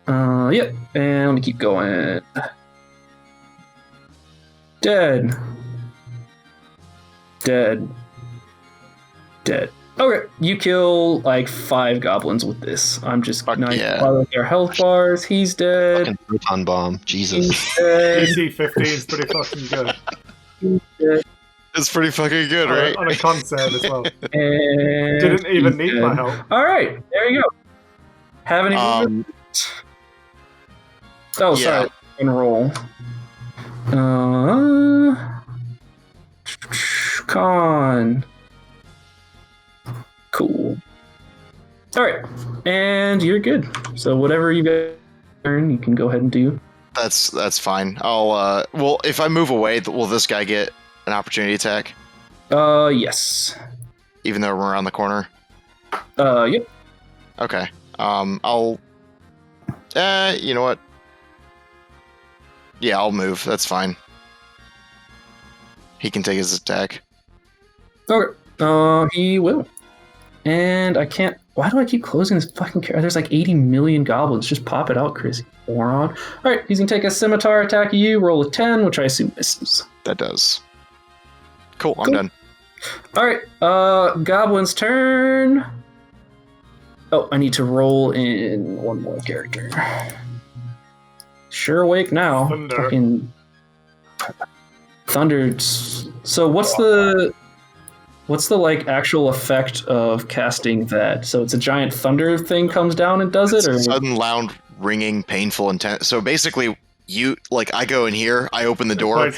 Yep. And let me keep going. Dead. Okay, you kill like 5 goblins with this. I'm just not their health bars. He's dead. Fucking proton bomb. Jesus. DC 15 is pretty fucking good. He's dead. It's pretty fucking good, right? On a con save as well. And didn't even need my help. All right, there you go. Have any movement? Oh, sorry. Roll. Con. Cool. All right, and you're good. So whatever you guys learn, you can go ahead and do. That's fine. I'll well, if I move away, will this guy get an opportunity attack? Yes. Even though we're around the corner. Yep. Okay. I'll. You know what? Yeah, I'll move. That's fine. He can take his attack. Okay. He will. And I can't. Why do I keep closing this fucking character? There's like 80 million goblins. Just pop it out, Chris. Moron. All right, he's gonna take a scimitar attack at you. Roll a 10, which I assume misses. That does. Cool. I'm done. All right. Goblin's turn. Oh, I need to roll in one more character. Sure, awake now. Thunder. Fucking Thunder. So what's the like actual effect of casting that? So it's a giant thunder thing comes down and does it, or sudden, loud, ringing, painful, intense. So basically, I go in here, I open the door,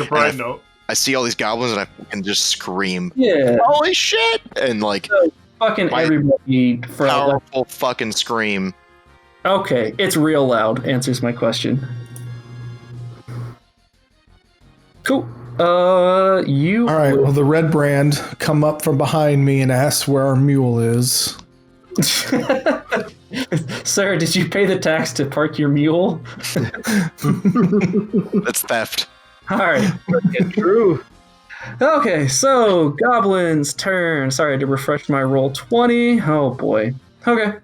I see all these goblins, and I can just scream. Yeah. Holy shit! And like fucking everybody for powerful fucking scream. Okay, it's real loud. Answers my question. Cool. You. All right. Well, the red brand come up from behind me and asks where our mule is. Sir, did you pay the tax to park your mule? That's theft. All right. True. Okay, so Goblin's turn. Sorry to refresh my roll 20. Oh boy. Okay.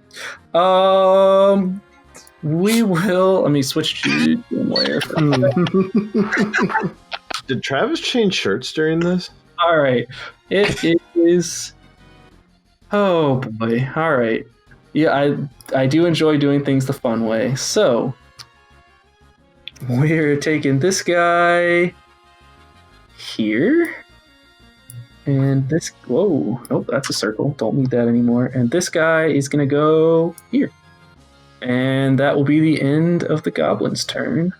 We will. Let me switch to where. Did Travis change shirts during this? All right. It is. Oh boy. All right. Yeah, I do enjoy doing things the fun way. So, we're taking this guy here. And this, whoa, nope, that's a circle. Don't need that anymore. And this guy is going to go here. And that will be the end of the goblin's turn.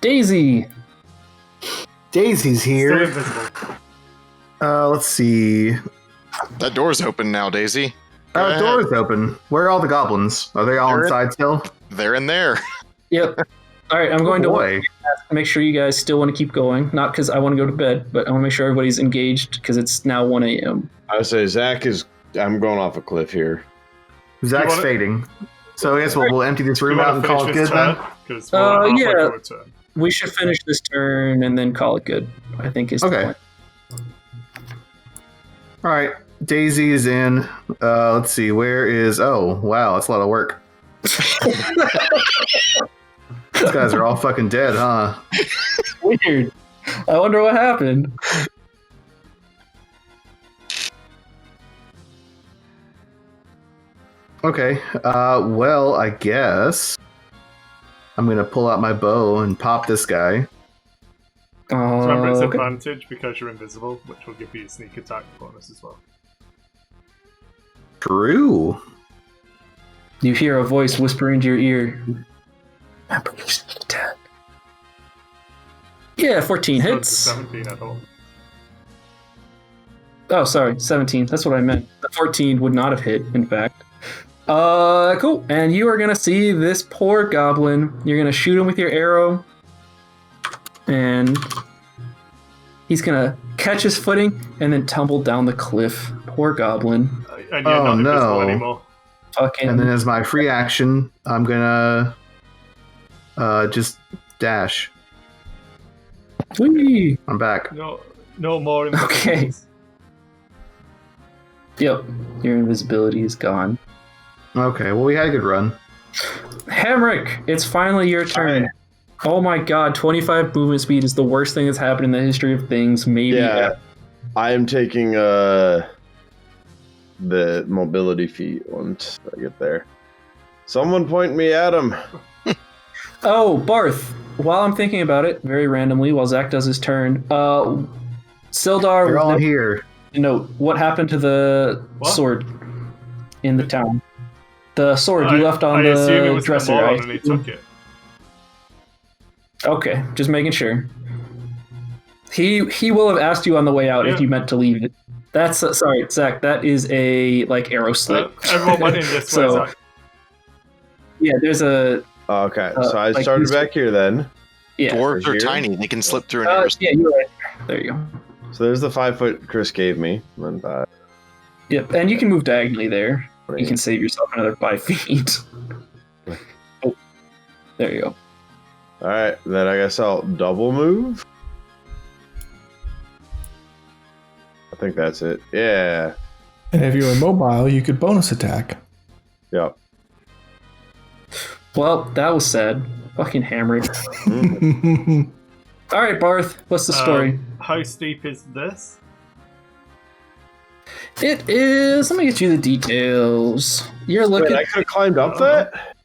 Daisy! Daisy's Still here. invisible. Let's see. That door's open now, Daisy. Go The ahead. door is open. Where are all the goblins? Are they all They're in- inside still? They're in there. Yep. All right, I'm going to Boy. make sure you guys still want to keep going. Not because I want to go to bed, but I want to make sure everybody's engaged because it's now 1 a.m. I would say Zach is. I'm going off a cliff here. Zach's wanna- fading. So I guess we'll empty this room out and call it good then. Because we're halfway yeah. through a turn. We should finish this turn and then call it good, I think is the Okay. plan. All right. Daisy is in. Let's see. Where is... Oh, wow. That's a lot of work. These guys are all fucking dead, huh? Weird. I wonder what happened. Okay. Well, I guess I'm going to pull out my bow and pop this guy. Remember, it's Okay. advantage because you're invisible, which will give you a sneak attack bonus as well. True. You hear a voice whisper into your ear. Remember your sneak attack. Yeah, 14 So hits. it's a 17 at all. Oh, sorry, 17. That's what I meant. The 14 would not have hit, in fact. Cool. And you are gonna see this poor goblin. You're gonna shoot him with your arrow. And he's gonna catch his footing and then tumble down the cliff. Poor goblin. And you're Oh, not invisible no. anymore. Fucking. And then as my free action, I'm going to just dash. Whee! I'm back. No more invisibles. Okay. Yep. Your invisibility is gone. Okay, well, we had a good run. Hamrick, it's finally your turn. Oh my god, 25 movement speed is the worst thing that's happened in the history of things, maybe. Yeah, I am taking the mobility feat once I get there. Someone point me at him. Oh, Barth, while I'm thinking about it, very randomly, while Zach does his turn, Sildar, They're all here. note, what happened to the What? sword in the town? The sword you left on I assume it the was dresser, the moron right? and he took it. Okay, just making sure. He will have asked you on the way out if Yeah. you meant to leave it. That's sorry, Zach. That is a like arrow slit. Everyone went in this way. So- Zach. Yeah, there's a Okay, so I like started these- back here then. yeah. Dwarves are Here? tiny. They can slip through an arrow. Yeah, you're right. There you go. So there's the 5 foot Chris gave me. And then Yep, and you can move diagonally there. You can save yourself another 5 feet. Oh, there you go. All right, then I guess I'll double move. I think that's it. Yeah. And if you were mobile, you could bonus attack. Yep. Well, that was sad. Fucking hammered. All right, Barth, what's the story? How steep is this? It is. Let me get you the details. You're Wait, looking. I could have climbed up that?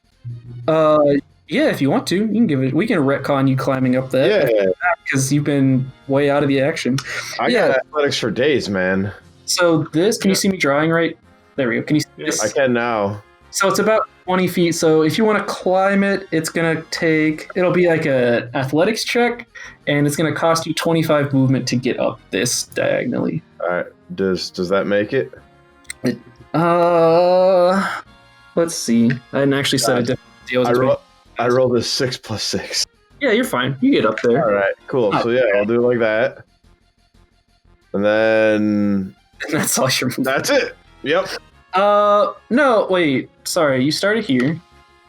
Yeah, if you want to, you can give it. We can retcon you climbing up that. Yeah. because you've been way out of the action. I Yeah. got athletics for days, man. So this, can you see me drawing right? There we go. Can you see Yeah. this? I can now. So it's about 20 feet. So if you want to climb it, it's going to take, it'll be like a athletics check, and it's going to cost you 25 movement to get up this diagonally. All right. Does that make it? Let's see. I didn't actually set a different deal. I rolled a 6 + 6. Yeah, you're fine. You get up there. All right, cool. So yeah, I'll do it like that, and then That's all your movement. that's it. Yep. No, wait. Sorry, you started here.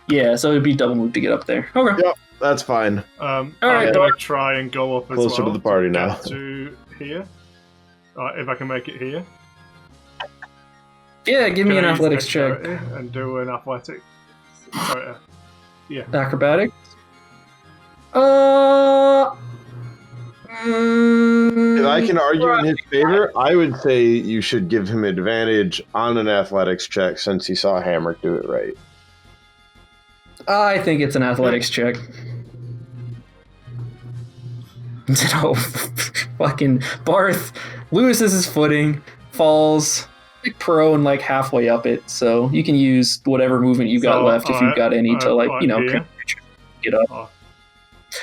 Yeah, so it'd be double move to get up there. Okay. Yep. That's fine. right, I'm Dog. gonna try and go up as Closer well to the party get now. To here, if I can make it here. Yeah, give me Can an I use athletics check. dexterity and do an athletic. Sorry, Acrobatics. If I can argue in his favor, I would say you should give him advantage on an athletics check since he saw Hammer do it right. I think it's an athletics check. No, fucking Barth loses his footing, falls like prone, like halfway up it. So you can use whatever movement you got left if you've got any to like get up. Oh.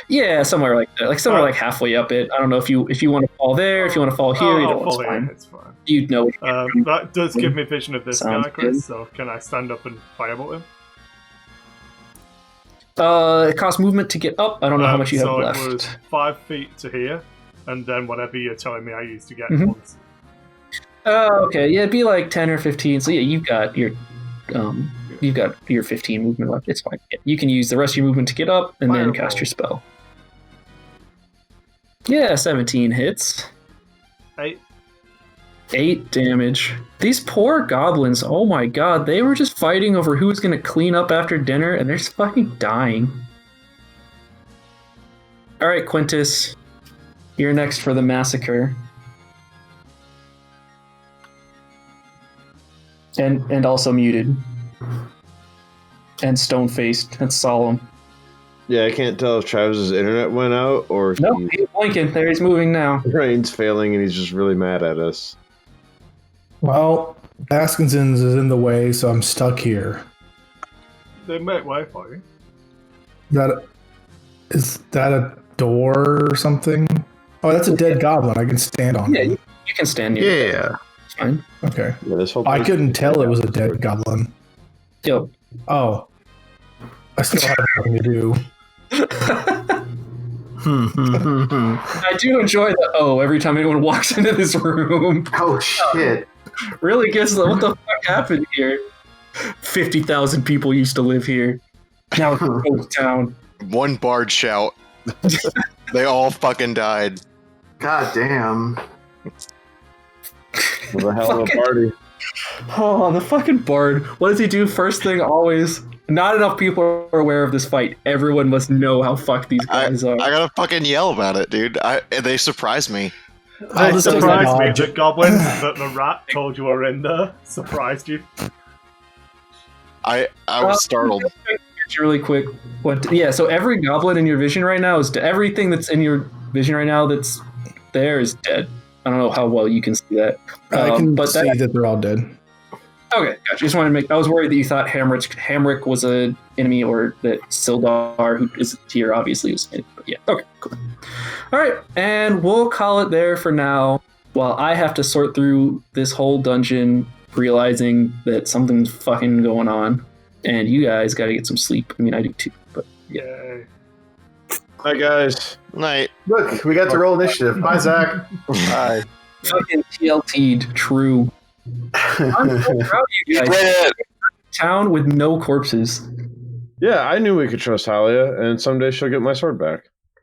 Yeah, somewhere like that, like somewhere like halfway up it. I don't know if you want to fall there, if you want to fall here. I'll fall here. It's fine. You know. That does give me vision of this Sounds guy, Chris. good. So can I stand up and firebolt him? It costs movement to get up. I don't know how much you have left. So it was 5 feet to here, and then whatever you're telling me I used to get Mhm. once. Oh, okay. Yeah, it'd be like 10 or 15. So yeah, you've got your 15 movement left. It's fine. Yeah, you can use the rest of your movement to get up and then cast your spell. Yeah, 17 hits. 8 damage. These poor goblins, oh my god, they were just fighting over who was going to clean up after dinner, and they're just fucking dying. Alright, Quintus. You're next for the massacre. And also muted. And stone-faced and solemn. Yeah, I can't tell if Travis's internet went out or if No, he's blinking. There, he's moving now. brain's failing and he's just really mad at us. Well, Baskinson's is in the way, so I'm stuck here. They make way for you. Is that a door or something? Oh, that's a dead goblin. I can stand on Yeah, it. you can stand near. Yeah. It's fine. Okay. Yeah, this whole I place- couldn't tell it was a dead goblin. Yo. Oh. I still have nothing to do. I do enjoy the every time anyone walks into this room. Oh shit! Really gives what the fuck happened here. 50,000 people used to live here. Now it's a ghost town. One bard shout. They all fucking died. God damn! What a hell of a party. Oh, the fucking bard. What does he do first thing always? Not enough people are aware of this fight. Everyone must know how fucked these guys are. I gotta fucking yell about it, dude. They surprised me. I'll just Surprised me. acknowledge The it. goblins that the rat told you were in there surprised you. I was startled. Really quick. So every goblin in your vision right now is everything that's in your vision right now that's there is dead. I don't know how well you can see that. I can but see that they're all dead. Okay, gotcha. Just wanted to make. I was worried that you thought Hamrick was an enemy, or that Sildar, who is here, obviously was an enemy. But yeah, okay, cool. All right, and we'll call it there for now. While I have to sort through this whole dungeon, realizing that something's fucking going on, and you guys got to get some sleep. I mean, I do too. But yeah. Yay. Hi, guys. Night. Look, we got to roll initiative. Bye, Zach. Hi. Fucking TLT'd. True. I'm so proud of you guys. Town with no corpses. Yeah, I knew we could trust Halia, and someday she'll get my sword back.